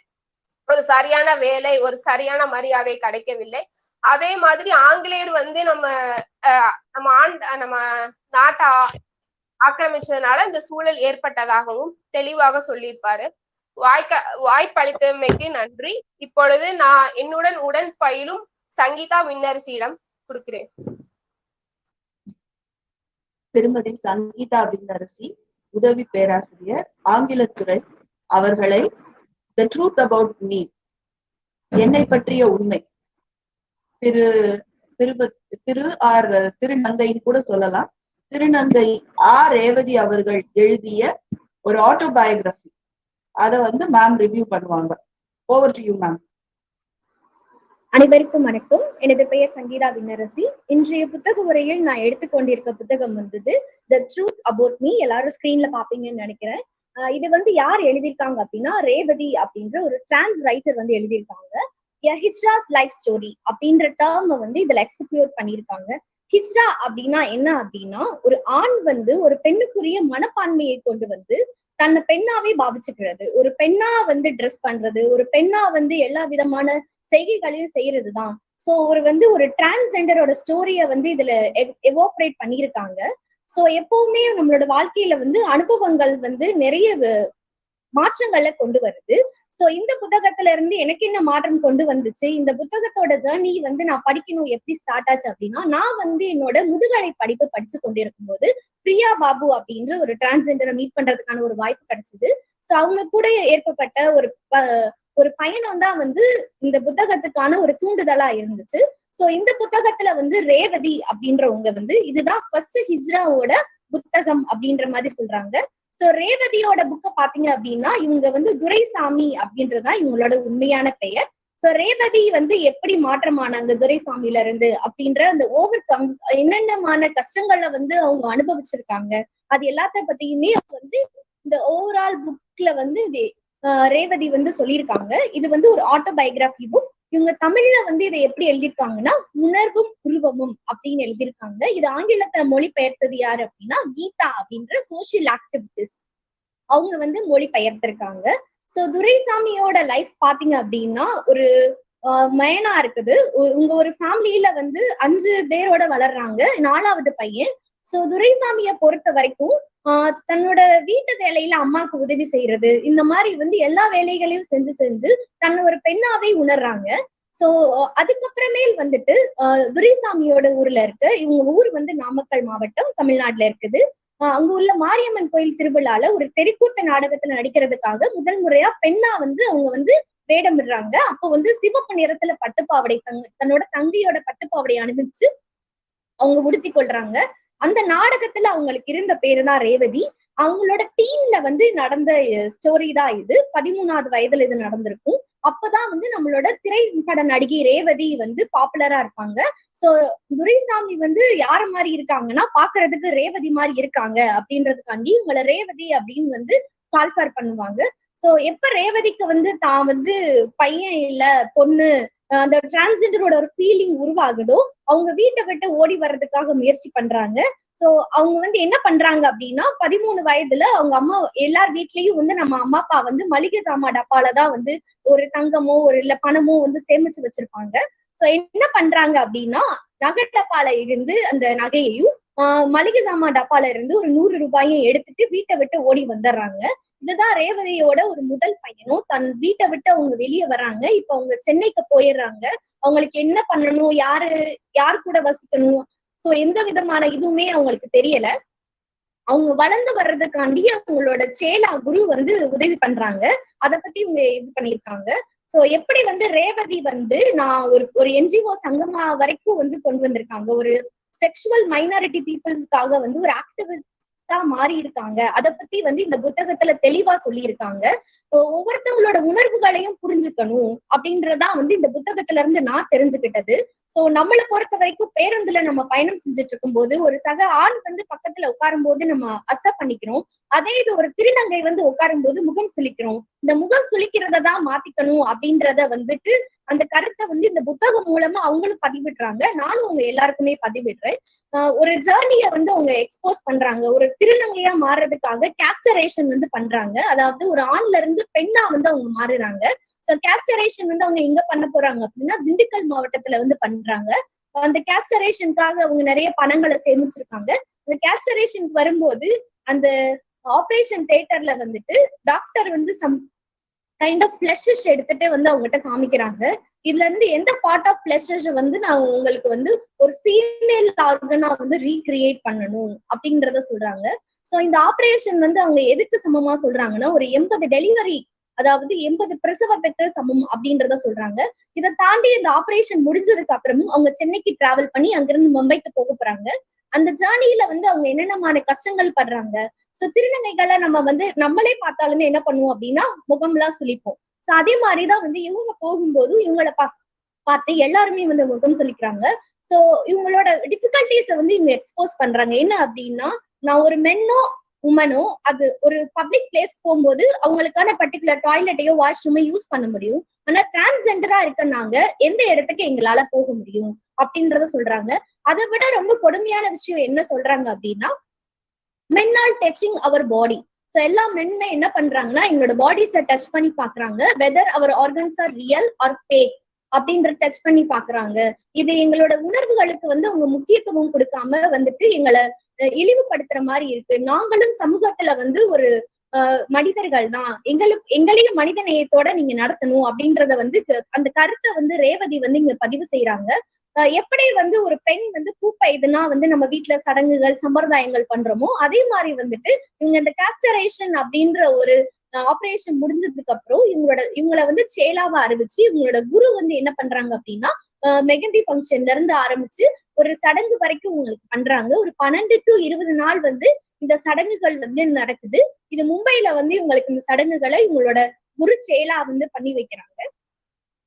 T: ஒரு சரியான வேலை ஒரு சரியான மரியாதை கிடைக்கவில்லை. அதே மாதிரி ஆங்கிலேயர் வந்து நம்ம நாட்டை ஆக்கிரமிச்சதுனால இந்த சூழல் ஏற்பட்டதாகவும் தெளிவாக சொல்லியிருப்பாரு. வாய்ப்பளித்தமைக்கு நன்றி. இப்பொழுது நான் என்னுடன் உடன் பயிலும் சங்கீதா விண்ணரசியிடம் கொடுக்கிறேன்.
R: திருமதி சங்கீதா விண்ணரசி, உதவி பேராசிரியர், ஆங்கிலத்துறை, அவர்களை The Truth About Me, என்னை பற்றிய உண்மை, திருநங்கைன்னு கூட சொல்லலாம், திருநங்கை ரேவதி அவர்கள் எழுதிய ஒரு ஆட்டோபயோகிராபி, அதை வந்து மேம் ரிவ்யூ பண்ணுவாங்க. Over to you ma'am.
U: அனைவருக்கும் வணக்கம். எனது பெயர் சங்கீதா விண்ணரசி. இன்றைய புத்தக உரையில் நான் எடுத்துக்கொண்டிருக்க புத்தகம் வந்தது த ட்ரூத் அபவுட் மீ. எல்லாரும் ஸ்கிரீன்ல பாப்பீங்கன்னு நினைக்கிறேன். இது வந்து யார் எழுதியிருக்காங்க அப்படின்னா ரேவதி அப்படின்ற ஒரு டிரான்ஸ் ரைட்டர் வந்து எழுதியிருக்காங்க. ஹிஜ்ராஸ் லைஃப் ஸ்டோரி அப்படின்ற டேர்ம் வந்து இதுல எக்ஸிக்யூட் பண்ணியிருக்காங்க. ஹிஜ்ரா அப்படின்னா என்ன அப்படின்னா ஒரு ஆண் வந்து ஒரு பெண்ணுக்குரிய மனப்பான்மையை கொண்டு வந்து தன்னை பெண்ணாவே பாவிச்சுக்கிறது, ஒரு பெண்ணா வந்து ட்ரெஸ் பண்றது, ஒரு பெண்ணா வந்து எல்லா விதமான செய்கைகளையும் செய்யறதுதான். சோ ஒரு டிரான்ஸ்ஜெண்டரோட ஸ்டோரிய வந்து இதுல எவோபரேட் பண்ணியிருக்காங்க. சோ எப்பவுமே நம்மளோட வாழ்க்கையில வந்து அனுபவங்கள் வந்து நிறைய மாற்றங்களை கொண்டு வருது. சோ இந்த புத்தகத்துல இருந்து எனக்கு என்ன மாற்றம் கொண்டு வந்துச்சு, இந்த புத்தகத்தோட ஜேர்னி வந்து நான் படிக்கணும் எப்படி ஸ்டார்ட் ஆச்சு அப்படின்னா, நான் வந்து என்னோட முதுகலை படிப்பு படிச்சு கொண்டிருக்கும் போது பிரியா பாபு அப்படின்ற ஒரு டிரான்ஸ்ஜெண்டரை மீட் பண்றதுக்கான ஒரு வாய்ப்பு கிடைச்சது. சோ அவங்க கூட ஏற்பட்ட ஒரு பயணம் தான் வந்து இந்த புத்தகத்துக்கான ஒரு தூண்டுதலா இருந்துச்சு. சோ இந்த புத்தகத்துல வந்து ரேவதி அப்படின்றவங்க வந்து இதுதான் ஃபர்ஸ்ட் ஹிஜ்ராவோட புத்தகம் அப்படின்ற மாதிரி சொல்றாங்க. சோ ரேவதியோட புக்க பாத்தீங்க அப்படின்னா இவங்க வந்து துரைசாமி அப்படின்றதுதான் இவங்களோட உண்மையான பெயர். சோ ரேவதி வந்து எப்படி மாற்றமானாங்க துரைசாமில இருந்து அப்படின்ற அந்த ஓவர் கம்ஸ் என்னென்னமான கஷ்டங்கள்ல வந்து அவங்க அனுபவிச்சிருக்காங்க அது எல்லாத்த பத்தியுமே வந்து இந்த ஓவரால் புக்ல வந்து ரேவதி வந்து சொல்லியிருக்காங்க. இது வந்து ஒரு ஆட்டோபயோகிராபி புக். இவங்க தமிழ்ல வந்து இதை எப்படி எழுதியிருக்காங்கன்னா உணர்வும் உருவமும் அப்படின்னு எழுதியிருக்காங்க. இது ஆங்கிலத்துல மொழி பெயர்த்தது யாரு அப்படின்னா கீதா அப்படின்ற சோசியல் ஆக்டிவிட்டிஸ்ட் அவங்க வந்து மொழி பெயர்த்திருக்காங்க. சோ துரைசாமியோட லைஃப் பாத்தீங்க அப்படின்னா ஒரு மயனா இருக்குது. உங்க ஒரு ஃபேமிலியில வந்து 5 பேரோட வளர்றாங்க, 4வது பையன். சோ துரைசாமிய பொறுத்த வரைக்கும் தன்னோட வீட்டு வேலையில அம்மாவுக்கு உதவி செய்யறது, இந்த மாதிரி வந்து எல்லா வேலைகளையும் செஞ்சு தன்னை ஒரு பெண்ணாவே உணர்றாங்க. சோ அதுக்கப்புறமேல் வந்துட்டு துரைசாமியோட ஊர்ல இருக்கு, இவங்க ஊர் வந்து நாமக்கல் மாவட்டம் தமிழ்நாட்டுல இருக்குது. அங்க உள்ள மாரியம்மன் கோயில் திருவிழால ஒரு தெருக்கூத்து நாடகத்துல நடிக்கிறதுக்காக முதல் முறையா பெண்ணா வந்து அவங்க வந்து வேடமிடுறாங்க. அப்போ வந்து சிவப்பு நிறத்துல பட்டுப்பாவடை தன்னோட தங்கையோட பட்டுப்பாவடை அணிவிச்சு அவங்க உடுத்தி கொள்றாங்க. அந்த நாடகத்துல அவங்களுக்கு இருந்த பேரு தான் ரேவதி. அவங்களோட டீம்ல வந்து நடந்த ஸ்டோரி தான் இது. 13வது வயதுல இது நடந்திருக்கும். அப்பதான் வந்து நம்மளோட திரைப்பட நடிகை ரேவதி வந்து பாப்புலரா இருப்பாங்க. சோ துரைசாமி வந்து யார மாதிரி இருக்காங்கன்னா பாக்குறதுக்கு ரேவதி மாதிரி இருக்காங்க அப்படின்றதுக்காண்டி உங்களை ரேவதி அப்படின்னு வந்து கால்ஃபர் பண்ணுவாங்க. சோ எப்ப ரேவதிக்கு வந்து தான் வந்து பையன் இல்ல பொண்ணு அந்த டிரான்ஸ்ஜெண்டரோட ஒரு ஃபீலிங் உருவாகுதோ அவங்க வீட்டை விட்டு ஓடி வர்றதுக்காக முயற்சி பண்றாங்க. சோ அவங்க வந்து என்ன பண்றாங்க அப்படின்னா 13 வயதுல அவங்க அம்மா எல்லார் வீட்லயும் வந்து நம்ம அம்மா அப்பா வந்து மளிகை சாமா டப்பாலதான் வந்து ஒரு தங்கமோ ஒரு இல்ல பணமோ வந்து சேமிச்சு வச்சிருப்பாங்க. சோ என்ன பண்றாங்க அப்படின்னா நகை டப்பால இருந்து அந்த நகையையும் மளிகை சாமான் டப்பால இருந்து ஒரு 100 ரூபாயும் எடுத்துட்டு வீட்டை விட்டு ஓடி வந்துடுறாங்க. இதுதான் ரேவதியோட ஒரு முதல் பயணம். தன் வீட்டை விட்டு அவங்க வெளியே வராங்க. இப்ப அவங்க சென்னைக்கு போயிடுறாங்க. அவங்களுக்கு என்ன பண்ணணும், யார் கூட வசிக்கணும், சோ எந்த விதமான இதுவுமே அவங்களுக்கு தெரியல. அவங்க வளர்ந்து வர்றதுக்காண்டி அவங்களோட சேலா குரு வந்து உதவி பண்றாங்க. அத பத்தி இவங்க இது பண்ணிருக்காங்க. சோ எப்படி வந்து ரேவதி வந்து நான் ஒரு என்ஜிஓ சங்கமா வரைக்கும் வந்து கொண்டு வந்திருக்காங்க. ஒரு செக்ஷுவல் மைனாரிட்டி பீப்புள்ஸ்க்காக வந்து ஒரு ஆக்டிவிஸ்டா மாறி இருக்காங்க. அத பத்தி வந்து இந்த புத்தகத்துல தெளிவா சொல்லி இருக்காங்க. ஒவ்வொருத்தவங்களோட உணர்வுகளையும் புரிஞ்சுக்கணும் அப்படின்றதா வந்து இந்த புத்தகத்துல இருந்து நான் தெரிஞ்சுக்கிட்டது. சோ நம்மளை பொறுத்த வரைக்கும் பேருந்துல நம்ம பயணம் செஞ்சுட்டு இருக்கும் போது ஒரு சக ஆண் வந்து பக்கத்துல உட்காரும் போது நம்ம அக்செப்ட் பண்ணிக்கிறோம். அதே இது ஒரு திருநங்கை வந்து உட்காரும் போது முகம் சுளிக்கிறோம். இந்த முகம் சுளிக்கிறத தான் மாத்திக்கணும் அப்படின்றத வந்துட்டு அந்த கருத்தை வந்து இந்த புத்தகம் மூலமா அவங்களும் பதிவிடுறாங்க. நானும் உங்க எல்லாருக்குமே பதிவிடுறேன். ஒரு ஜேர்னிய வந்து அவங்க எக்ஸ்போஸ் பண்றாங்க. ஒரு திருநங்கையா மாறுறதுக்காக கேஸ்டரேஷன் வந்து பண்றாங்க. அதாவது ஒரு ஆண்ல இருந்து பெண்ணா வந்து அவங்க மாறுறாங்க. சோ கேஸ்டரேஷன் வந்து அவங்க எங்க பண்ண போறாங்க அப்படின்னா திண்டுக்கல் மாவட்டத்துல வந்து பண்றாங்க. அந்த கேஸ்டரேஷனுக்காக அவங்க நிறைய பணங்களை சேமிச்சிருக்காங்க. அந்த கேஸ்டரேஷனுக்கு வரும்போது அந்த ஆபரேஷன் தியேட்டர்ல வந்துட்டு டாக்டர் வந்து சம் கைண்ட் ஆஃப் பிளஷஸ் எடுத்துட்டு வந்து அவங்ககிட்ட காமிக்கிறாங்க. இதுல இருந்து எந்த பார்ட் ஆஃப் பிளஷஸ் வந்து நான் உங்களுக்கு வந்து ஒரு ஃபீமேல் ஆர்கனா வந்து ரீக்ரியேட் பண்ணணும் அப்படின்றத சொல்றாங்க. சோ இந்த ஆபரேஷன் வந்து அவங்க எதுக்கு சமமா சொல்றாங்கன்னா ஒரு 80 டெலிவரி, அதாவது 80 பிரசவத்துக்கு சமம் அப்படின்றத சொல்றாங்க. இதை தாண்டி இந்த ஆபரேஷன் முடிஞ்சதுக்கு அப்புறமும் அவங்க சென்னைக்கு டிராவல் பண்ணி அங்கிருந்து மும்பைக்கு போக போறாங்க. அந்த ஜேர்னியில வந்து அவங்க என்னென்னமான கஷ்டங்கள் படுறாங்க. சோ திருநங்கைகளை நம்ம வந்து நம்மளே பார்த்தாலுமே என்ன பண்ணுவோம் அப்படின்னா முகம்லாம் சுளிப்போம். சோ அதே மாதிரிதான் வந்து இவங்க போகும்போதும் இவங்களை பார்த்து எல்லாருமே வந்து முகம் சுளிக்கிறாங்க. சோ இவங்களோட டிஃபிகல்டிஸ வந்து இவங்க எக்ஸ்போஸ் பண்றாங்க. என்ன அப்படின்னா நான் ஒரு மென்னோ உமனோ அது ஒரு பப்ளிக் பிளேஸ் போகும்போது அவங்களுக்கான பர்டிகுலர் டாய்லெட்டையோ வாஷ்ரூமோ யூஸ் பண்ண முடியும். ஆனா டிரான்ஸ்ஜெண்டரா இருக்க நாங்க எந்த இடத்துக்கு எங்களால போக முடியும் அப்படின்றத சொல்றாங்க. அதை விட ரொம்ப கொடுமையான விஷயம் என்ன சொல்றாங்க அப்படின்னா men are touching our body. So எல்லா மென்மே என்ன பண்றாங்கன்னா எங்களோட பாடிஸை டச் பண்ணி பாக்குறாங்க. Whether our organs are real or fake அப்படின்ற டச் பண்ணி பாக்குறாங்க. இது எங்களோட உணர்வுகளுக்கு வந்து அவங்க முக்கியத்துவம் கொடுக்காம வந்துட்டு எங்களை இழிவுபடுத்துற மாதிரி இருக்கு. நாங்களும் சமூகத்துல வந்து ஒரு மனிதர்கள் தான், எங்களையும் மனித நேயத்தோட நீங்க நடத்தணும் அப்படின்றத வந்து அந்த கருத்தை வந்து ரேவதி வந்து இங்க பதிவு செய்யறாங்க. எப்படி வந்து ஒரு பெண் வந்து பூப்பை இதுனா வந்து நம்ம வீட்டுல சடங்குகள் சம்பிரதாயங்கள் பண்றோமோ அதே மாதிரி வந்துட்டு இவங்க இந்த கேஸ்டரேஷன் அப்படின்ற ஒரு ஆபரேஷன் முடிஞ்சதுக்கு அப்புறம் இவங்களை வந்து சேலாவா அறிவிச்சு இவங்களோட குரு வந்து என்ன பண்றாங்க அப்படின்னா மெகந்தி ஃபங்க்ஷன்ல இருந்து ஆரம்பிச்சு ஒரு சடங்கு வரைக்கும் உங்களுக்கு பண்றாங்க. ஒரு 12 to 20 நாள் வந்து இந்த சடங்குகள் வந்து நடக்குது. இது மும்பைல வந்து இவங்களுக்கு இந்த சடங்குகளை இவங்களோட குரு சேலா வந்து பண்ணி வைக்கிறாங்க.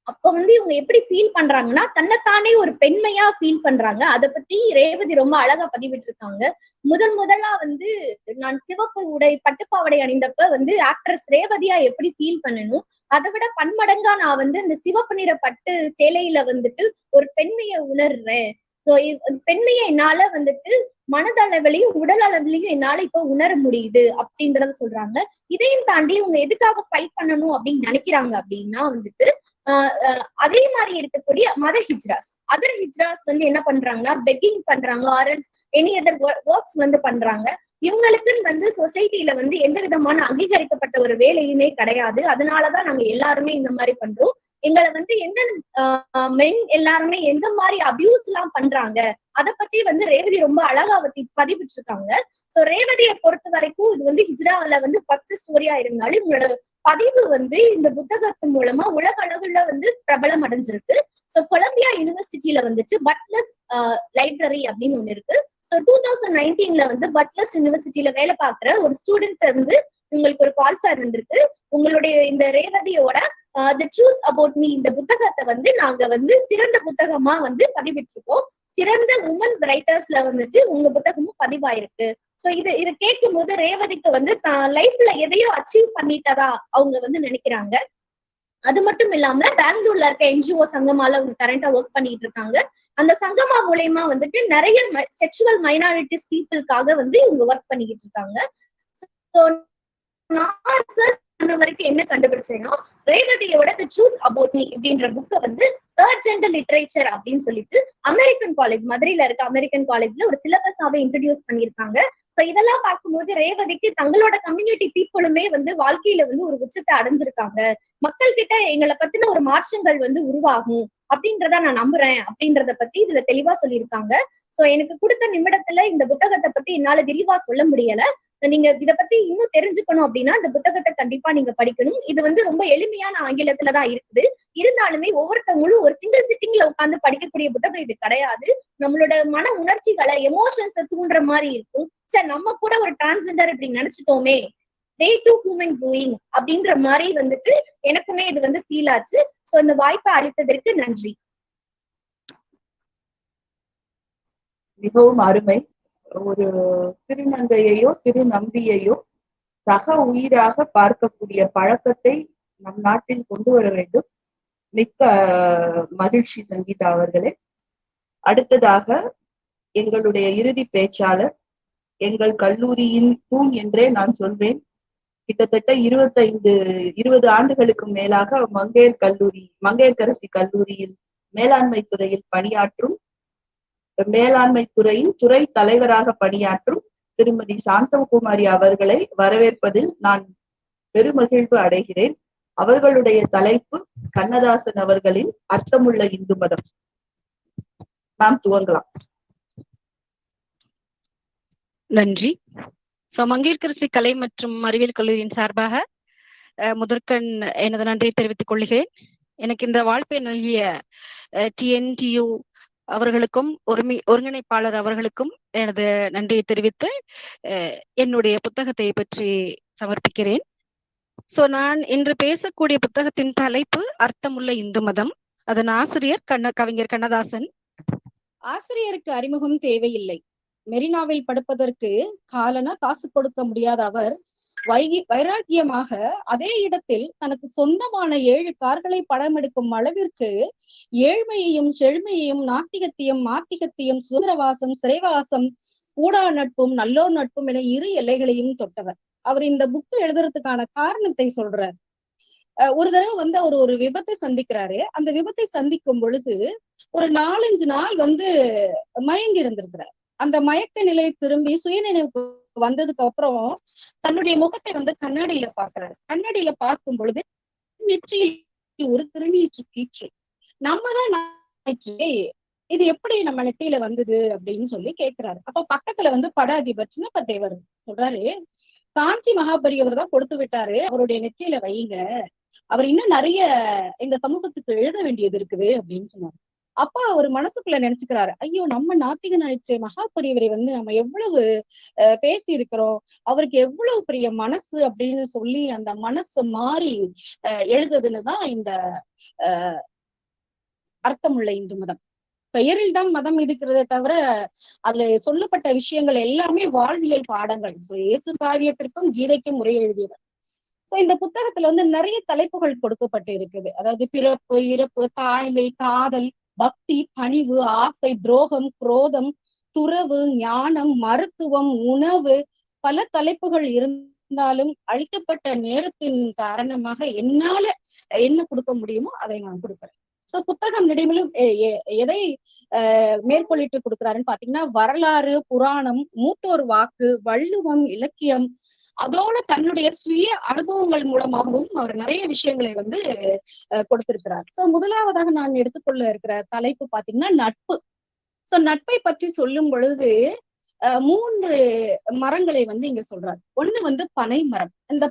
U: அப்ப வந்து இவங்க எப்படி ஃபீல் பண்றாங்கன்னா தன்னைத்தானே ஒரு பெண்மையா ஃபீல் பண்றாங்க. அதை பத்தி ரேவதி ரொம்ப அழகா பதிவிட்டு இருக்காங்க. முதலா வந்து நான் சிவப்பு உடை பட்டுப்பாவடை அணிந்தப்ப வந்து ஆக்ட்ரஸ் ரேவதியா எப்படி ஃபீல் பண்ணணும், அதை விட பன்மடங்கா நான் வந்து இந்த சிவப்பு நிற பட்டு சேலையில வந்துட்டு ஒரு பெண்மையை உணர்றேன். பெண்மையை என்னால வந்துட்டு மனதளவிலையும் உடல் அளவிலையும் என்னால இப்ப உணர முடியுது அப்படின்றத சொல்றாங்க. இதையும் தாண்டி இவங்க எதுக்காக ஃபைட் பண்ணணும் அப்படின்னு நினைக்கிறாங்க அப்படின்னா வந்துட்டு அதே மாதிரி இருக்கக்கூடிய அதர் ஹிஜ்ராஸ் வந்து என்ன பண்றாங்கன்னா பெக்கிங் பண்றாங்க, ஆர்எல்ஸ் எனி அதர் ஒர்க்ஸ் வந்து பண்றாங்க. இவங்களுக்குன்னு வந்து சொசைட்டில வந்து எந்த விதமான அங்கீகரிக்கப்பட்ட ஒரு வேலையுமே கிடையாது. அதனாலதான் நாங்க எல்லாருமே இந்த மாதிரி பண்றோம். எங்களை வந்து எந்த மென் எல்லாருமே எந்த மாதிரி அபியூஸ் எல்லாம் பண்றாங்க அதை பத்தி வந்து ரேவதி ரொம்ப அழகா பதிவிட்டு இருக்காங்க. சோ ரேவதியை பொறுத்த வரைக்கும் இது வந்து ஹிஜ்ராவில வந்து ஃபர்ஸ்ட் ஸ்டோரியா இருந்தாலும் இவங்களோட பதிவு வந்து இந்த புத்தகத்தின் மூலமா உலக அளவுல வந்து பிரபலம் அடைஞ்சிருக்கு. சோ கொலம்பியா யூனிவர்சிட்டியில வந்துட்டு பட்லஸ் லைப்ரரி அப்படின்னு ஒண்ணு இருக்கு. சோ 2019 வந்து பட்லஸ் யூனிவர்சிட்டியில வேலை பார்க்குற ஒரு ஸ்டூடெண்ட் இருந்து உங்களுக்கு ஒரு கால் ஃபேர் வந்திருக்கு. உங்களுடைய இந்த ரேவதியோட தி ட்ரூத் அபவுட் மீ இந்த புத்தகத்தை வந்து நாங்க வந்து சிறந்த புத்தகமா வந்து பதிவிட்டிருக்கோம். சிறந்த உமன் ரைட்டர்ஸ்ல வந்துட்டு உங்க புத்தகமும் பதிவாயிருக்கு. சோ இதை கேட்கும் போது ரேவதிக்கு வந்து லைஃப்ல எதையோ அச்சீவ் பண்ணிட்டதா அவங்க வந்து நினைக்கிறாங்க. அது மட்டும் இல்லாம பெங்களூர்ல இருக்க என்ஜிஓ சங்கமால அவங்க கரண்டா ஒர்க் பண்ணிட்டு இருக்காங்க. அந்த சங்கமா மூலயமா வந்துட்டு நிறைய செக்ஷுவல் மைனாரிட்டிஸ் பீப்புளுக்காக வந்து இவங்க ஒர்க் பண்ணிக்கிட்டு இருக்காங்க. நான் சர்ச் பண்ண வரைக்கும் என்ன கண்டுபிடிச்சேன்னா ரேவதியோட தி ட்ரூத் அபவுட் மீ அப்படின்ற புக்கை வந்து தேர்ட் ஜெண்டர் லிட்ரேச்சர் அப்படின்னு சொல்லிட்டு அமெரிக்கன் காலேஜ், மதுரையில இருக்க அமெரிக்கன் காலேஜ்ல ஒரு சிலபஸாவே இன்ட்ரடியூஸ் பண்ணியிருக்காங்க. ஸோ இதெல்லாம் பார்க்கும்போது ரேவதிக்கு தங்களோட கம்யூனிட்டி பீப்புளுமே வந்து வாழ்க்கையில வந்து ஒரு உச்சத்தை அடைஞ்சிருக்காங்க. மக்கள் கிட்ட எங்களை பத்தின ஒரு மாற்றங்கள் வந்து உருவாகும் அப்படின்றத நான் நம்புறேன் அப்படின்றத பத்தி இதுல தெளிவா சொல்லியிருக்காங்க. சோ எனக்கு கொடுத்த நிமிடத்துல இந்த புத்தகத்தை பத்தி என்னால விரிவா சொல்ல முடியல. நீங்க இத பத்தி இன்னும் தெரிஞ்சுக்கணும் அப்படின்னா இந்த புத்தகத்தை கண்டிப்பா நீங்க படிக்கணும். இது வந்து ரொம்ப எளிமையான ஆங்கிலத்துலதான் இருக்குது. இருந்தாலுமே ஒவ்வொருத்தவங்களும் ஒரு சிங்கிள் சிட்டிங்ல உட்கார்ந்து படிக்கக்கூடிய புத்தகம் இது கிடையாது. நம்மளோட மன உணர்ச்சிகளை எமோஷன்ஸை தூண்டுற மாதிரி இருக்கும். சார் நம்ம கூட ஒரு டிரான்ஸ்ஜெண்டர் இப்படி நினைச்சிட்டோமே, they too human doing அப்படின்ற மாதிரி வந்துட்டு எனக்குமே இது வந்து ஃபீல் ஆச்சு. சோ இந்த வாய்ப்பை அளித்ததற்கு நன்றி.
R: மிகவும் அருமை. ஒரு திருநங்கையையோ திருநம்பியையோ சக உயிராக பார்க்கக்கூடிய பழக்கத்தை நம் நாட்டில் கொண்டு வர வேண்டும். மிக்க மகிழ்ச்சி சங்கீதா அவர்களே. அடுத்ததாக எங்களுடைய இறுதி பேச்சாளர், எங்கள் கல்லூரியின் தூண் என்றே நான் சொல்வேன். கிட்டத்தட்ட 20 ஆண்டுகளுக்கு மேலாக மங்கையர்கரசி கல்லூரியில் மேலாண்மை துறையில் பணியாற்றும், மேலாண்மை துறையின் துறை தலைவராக பணியாற்றும் திருமதி சாந்தகுமாரி அவர்களை வரவேற்பதில் நான் பெருமகிழ்வு அடைகிறேன். அவர்களுடைய தலைப்பு கண்ணதாசன் அவர்களின் அர்த்தமுள்ள இந்து மதம். நாம் துவங்கலாம்.
C: நன்றி. மங்கையர்கரசி கலை மற்றும் அறிவியல் கல்லூரியின் சார்பாக முதற்கண் எனது நன்றியை தெரிவித்துக் கொள்கிறேன். எனக்கு இந்த வாய்ப்பை நல்கிய TNTU அவர்களுக்கும் ஒருங்கிணைப்பாளர் அவர்களுக்கும் எனது நன்றியை தெரிவித்து என்னுடைய புத்தகத்தை பற்றி சமர்ப்பிக்கிறேன். நான் இன்று பேசக்கூடிய புத்தகத்தின் தலைப்பு அர்த்தமுள்ள இந்து மதம். அதன் ஆசிரியர் கவிஞர் கண்ணதாசன். ஆசிரியருக்கு அறிமுகம் தேவையில்லை. மெரினாவில் படுப்பதற்கு காசு கொடுக்க முடியாத அவர் வைராக்கியமாக அதே இடத்தில் தனக்கு சொந்தமான 7 கார்களை படம் எடுக்கும் அளவிற்கு ஏழ்மையையும் செழுமையையும் நாத்திகத்தையும் மாத்திகத்தையும் சுதந்திரவாசம் சிறைவாசம் கூடா நட்பும் நல்லோர் நட்பும் என 2 எல்லைகளையும் தொட்டவர். அவர் இந்த புக்கு எழுதுறதுக்கான காரணத்தை சொல்றார். ஒரு தடவை வந்து அவர் ஒரு விபத்தை சந்திக்கிறாரு. அந்த விபத்தை சந்திக்கும் பொழுது ஒரு 4-5 நாள் வந்து மயங்கி இருந்திருக்கிறார். அந்த மயக்க நிலை திரும்பி சுயநினைவுக்கு வந்ததுக்கு அப்புறம் தன்னுடைய முகத்தை வந்து கண்ணாடியில பாக்குறாரு. கண்ணாடியில பார்க்கும் பொழுது நெற்றியில் ஒரு திருநீற்று கீற்று. நம்மதான் இது எப்படி நம்ம நெற்றியில வந்தது அப்படின்னு சொல்லி கேட்கிறாரு. அப்ப பக்கத்துல வந்து பட அதிபர் சின்னப்ப தேவர் சொல்றாரு, காஞ்சி மகாபெரியவர் தான் கொடுத்து விட்டாரு, அவருடைய நெற்றியில வைங்க, அவர் இன்னும் நிறைய எங்க சமூகத்துக்கு எழுத வேண்டியது இருக்குது அப்படின்னு சொன்னாரு. அப்ப அவர் மனசுக்குள்ள நினைச்சுக்கிறாரு, ஐயோ நம்ம நாத்திகன் ஆயிடுச்சு, மகாபெரியவரை வந்து நம்ம எவ்வளவு பேசி இருக்கிறோம், அவருக்கு எவ்வளவு பெரிய மனசு அப்படின்னு சொல்லி அந்த மனசு மாறி எழுதுதுன்னுதான் இந்த அர்த்தமுள்ள இந்து மதம். பெயரில் தான் மதம் இருக்கிறத தவிர அதுல சொல்லப்பட்ட விஷயங்கள் எல்லாமே வாழ்வியல் பாடங்கள். இயேசு காவியத்திற்கும் கீதைக்கும் உரை எழுதியவர். இந்த புத்தகத்துல வந்து நிறைய தலைப்புகள் கொடுக்கப்பட்டு இருக்குது. அதாவது பிறப்பு இறப்பு, தாய்மை, காதல், பக்தி, பணிவு, ஆசை, துரோகம், குரோதம், துறவு, ஞானம், மருத்துவம், உணவு, பல தலைப்புகள் இருந்தாலும் அளிக்கப்பட்ட நேரத்தின் காரணமாக என்னால என்ன கொடுக்க முடியுமோ அதை நான் கொடுக்குறேன். புத்தகம் நெடுமிலும் எதை மேற்கொள்ளிட்டு கொடுக்குறாருன்னு பாத்தீங்கன்னா, வரலாறு, புராணம், மூத்தோர் வாக்கு, வள்ளுவம், இலக்கியம், அதோட தன்னுடைய சுய அனுபவங்கள் மூலமாகவும் அவர் நிறைய விஷயங்களை வந்து கொடுத்திருக்கிறார். முதலாவதாக நான் எடுத்துக்கொள்ள இருக்கிற தலைப்பு பாத்தீங்கன்னா நட்பு. நட்பை பற்றி சொல்லும் பொழுது 3 மரங்களை வந்து இங்க சொல்றாரு. ஒண்ணு வந்து பனை மரம். அந்த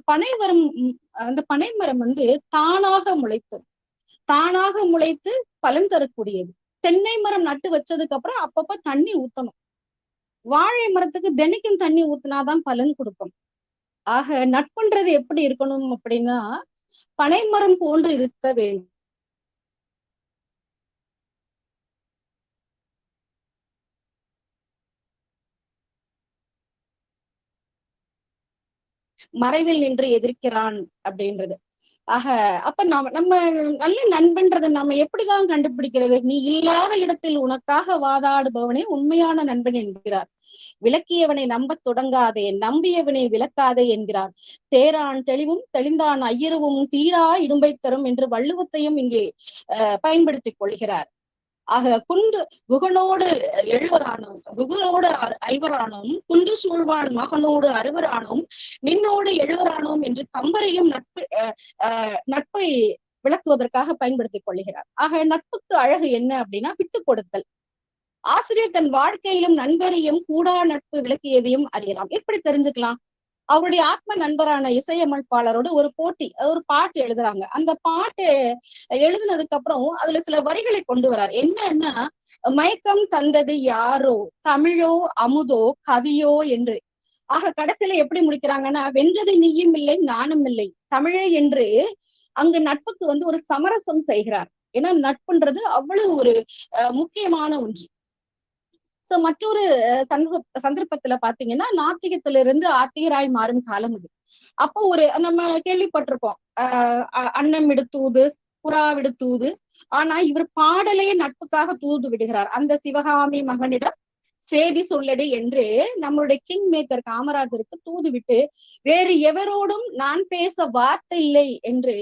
C: பனை மரம் வந்து தானாக முளைத்து பலன் தரக்கூடியது. தென்னை மரம் நட்டு வச்சதுக்கு அப்புறம் அப்பப்ப தண்ணி ஊத்தணும். வாழை மரத்துக்கு தினைக்கும் தண்ணி ஊத்தினாதான் பலன் கொடுக்கும். ஆக நட்புன்றது எப்படி இருக்கணும் அப்படின்னா, பனைமரம் போன்று இருக்க வேண்டும். மறைவில் நின்று எதிர்க்கிறான் அப்படின்றது. ஆக அப்ப நம்ம நல்ல நண்பன்றதை நம்ம எப்படிதான் கண்டுபிடிக்கிறது? நீ இல்லாத இடத்தில் உனக்காக வாதாடுபவனே உண்மையான நண்பன் என்கிறார். விளக்கியவனை நம்பத் தொடங்காதே, நம்பியவனை விளக்காதே என்கிறார். தேரான் தெளிவும் தெளிந்தான் ஐயருவும் தீரா இடும்பை தரும் என்று வள்ளுவத்தையும் இங்கே பயன்படுத்திக் கொள்கிறார். ஆக குன்று குகனோடு எழுவரானோம், குகனோடு ஐவரானோம், குன்று சூழ்வான் மகனோடு அறுவரானோம், நின்னோடு எழுவரானோம் என்று கம்பரையும் நட்பை விளக்குவதற்காக பயன்படுத்திக் கொள்கிறார். ஆக நட்புக்கு அழகு என்ன அப்படின்னா விட்டு கொடுத்தல். ஆசிரியர் தன் வாழ்க்கையிலும் நண்பரையும் கூடா நட்பு விளக்கியதையும் அறியலாம். எப்படி தெரிஞ்சுக்கலாம்? அவருடைய ஆத்ம நண்பரான இசையமைப்பாளரோட ஒரு போட்டி, ஒரு பாட்டு எழுதுறாங்க. அந்த பாட்டு எழுதுனதுக்கு அப்புறம் அதுல சில வரிகளை கொண்டு வரார். என்னன்னா, மயக்கம் தந்தது யாரோ, தமிழோ அமுதோ கவியோ என்று. ஆக கடைசியில எப்படி முடிக்கிறாங்கன்னா, வென்றது நீயும் இல்லை நானும் இல்லை தமிழே என்று அங்கு நட்புக்கு ஒரு சமரசம் செய்கிறார். ஏன்னா நட்புன்றது அவ்வளவு ஒரு முக்கியமான ஒன்று. சோ மற்றொரு சந்தர்ப்பத்துல பாத்தீங்கன்னா, நாத்திகத்திலிருந்து ஆத்திகராய் மாறும் காலம் இது. அப்போ நம்ம கேள்விப்பட்டிருக்கோம், அன்னம் விடுத்தூது புறா விடுத்தூது. ஆனா இவர் பாடலையே நட்புக்காக தூது விடுகிறார். அந்த சிவகாமி மகனிடம் சேதி சொல்லடி என்று நம்மளுடைய கிங் மேக்கர் காமராஜருக்கு தூது விட்டு வேறு எவரோடும் நான் பேச வார்த்தை இல்லை என்று,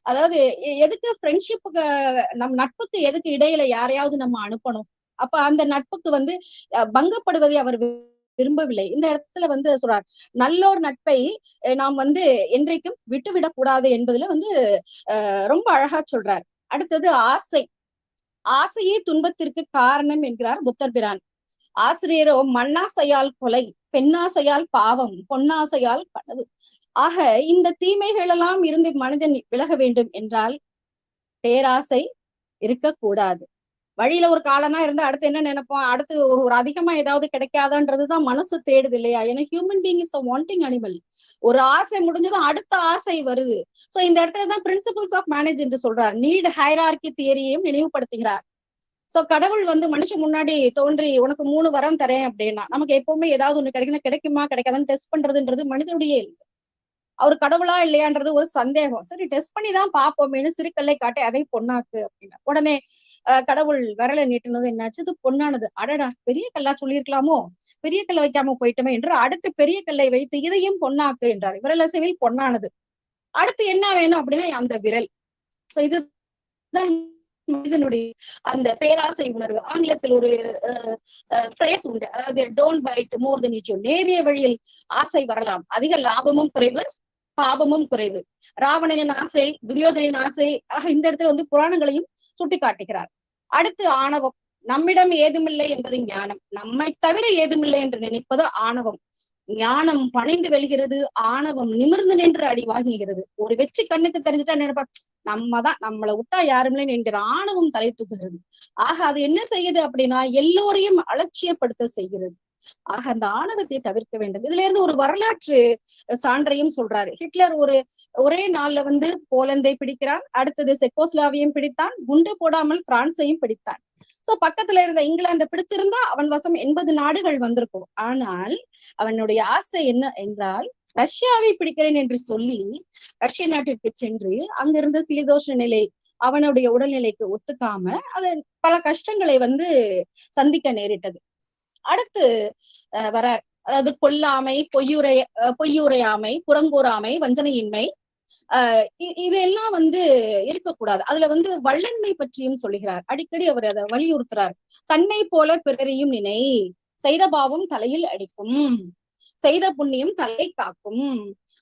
C: அதாவது எதுக்கு ஃப்ரெண்ட்ஷிப்புக்கு நம் நட்புக்கு எதுக்கு இடையில யாரையாவது நம்ம அனுப்பணும்? அப்ப அந்த நட்புக்கு பங்கப்படுவதை அவர் விரும்பவில்லை. இந்த இடத்துல சொல்றார், நல்லோர் நட்பை நாம் என்றைக்கும் விட்டுவிடக் கூடாது என்பதுல ரொம்ப அழகா சொல்றார். அடுத்தது ஆசை. ஆசையே துன்பத்திற்கு காரணம் என்கிறார் புத்தர் பிரான். ஆசிரியரோ மண்ணாசையால் கொலை, பெண்ணாசையால் பாவம், பொன்னாசையால் கனவு. ஆக இந்த தீமைகள் எல்லாம் இருந்து மனிதன் விலக வேண்டும் என்றால் பேராசை இருக்கக்கூடாது. வழியில ஒரு காலனா இருந்தா அடுத்து என்ன நினைப்போம்? அடுத்து ஒரு அதிகமா ஏதாவது கிடைக்காதன்றதுதான் மனசு தேடுது இல்லையா? ஏன்னா human being is a wanting animal. ஒரு ஆசை முடிஞ்சதும் அடுத்த ஆசை வருது. சோ இந்த இடத்துலதான் பிரின்சிபிள்ஸ் ஆஃப் மேனேஜ் என்று சொல்றார். நீட் ஹைரார்கி தியரியையும் நினைவுபடுத்துகிறார். சோ கடவுள் மனுஷன் முன்னாடி தோன்றி உனக்கு 3 வரம் தரேன் அப்படின்னா, நமக்கு எப்பவுமே ஏதாவது ஒண்ணு கிடைக்குமா கிடைக்காதான்னு டெஸ்ட் பண்றதுன்றது மனிதனுடைய அவர் கடவுளா இல்லையான்றது ஒரு சந்தேகம். சரி டெஸ்ட் பண்ணி தான் பார்ப்போமேனு சிறுகல்லை காட்டி அதை பொண்ணாக்கு அப்படின்னா, உடனே கடவுள் விரலை நீட்டினது என்னாச்சு? இது பொண்ணானது. அடடா, பெரிய கல்லா சொல்லியிருக்கலாமோ, பெரிய கல்லை வைக்காம போயிட்டோமே என்று அடுத்து பெரிய கல்லை வைத்து இதையும் பொண்ணாக்கு என்றார். விரல் அசைவில் பொண்ணானது. அடுத்து என்ன வேணும் அப்படின்னா அந்த விரல். சோ இதுதான் மனிதனுடைய அந்த பேராசை உணர்வு. ஆங்கிலத்தில் ஒரு பிரேஸ் உண்டு, அதாவது don't bite more then you சூ. நேரிய வழியில் ஆசை வரலாம், அதிக லாபமும் குறைவு, பாபமும் குறைவு. ராவணனின் ஆசை, துரியோதனின் ஆசை. ஆக இந்த இடத்துல புராணங்களையும் சுட்டி காட்டுகிறார். அடுத்து ஆணவம். நம்மிடம் ஏதுமில்லை என்பது ஞானம், நம்மை தவிர ஏதுமில்லை என்று நினைப்பது ஆணவம். ஞானம் பணிந்து வெல்கிறது, ஆணவம் நிமிர்ந்து நின்று அடி வாங்குகிறது. ஒரு வெற்றி கண்ணுக்கு தெரிஞ்சுட்டா நினைப்பா, நம்மதான், நம்மளை விட்டா யாருமில்லைன்னு என்கிற ஆணவம் தலை தூக்குகிறது. ஆக அது என்ன செய்யுது அப்படின்னா, எல்லோரையும் அலட்சியப்படுத்த செய்கிறது. ஆக அந்த ஆணவத்தை தவிர்க்க வேண்டும். இதுல இருந்து ஒரு வரலாற்று சான்றையும் சொல்றாரு. ஹிட்லர் ஒரே நாள்ல போலந்தை பிடிக்கிறான், அடுத்தது செக்கோஸ்லாவியும் பிடித்தான், குண்டு போடாமல் பிரான்சையும் பிடித்தான். சோ பக்கத்துல இருந்த இங்கிலாந்து பிடிச்சிருந்தா அவன் வசம் 80 நாடுகள் வந்திருக்கும். ஆனால் அவனுடைய ஆசை என்ன என்றால், ரஷ்யாவை பிடிக்கிறேன் என்று சொல்லி ரஷ்ய நாட்டிற்கு சென்று அங்கிருந்த சீதோஷ்ண நிலை அவனுடைய உடல்நிலைக்கு ஒத்துக்காம அது பல கஷ்டங்களை சந்திக்க நேரிட்டது. அடுத்து வரார், அதாவது கொல்லாமை, பொய்யுரையாமை, புறங்கூறாமை, வஞ்சனையின்மை, இதெல்லாம் இருக்கக்கூடாது. அதுல வள்ளன்மை பற்றியும் சொல்லுகிறார். அடிக்கடி அவர் அதை வலியுறுத்துறார். தன்னை போல பிறரையும் நினை, செய்த பாவம் தலையில் அடிக்கும், செய்த புண்ணியம் தலை காக்கும்.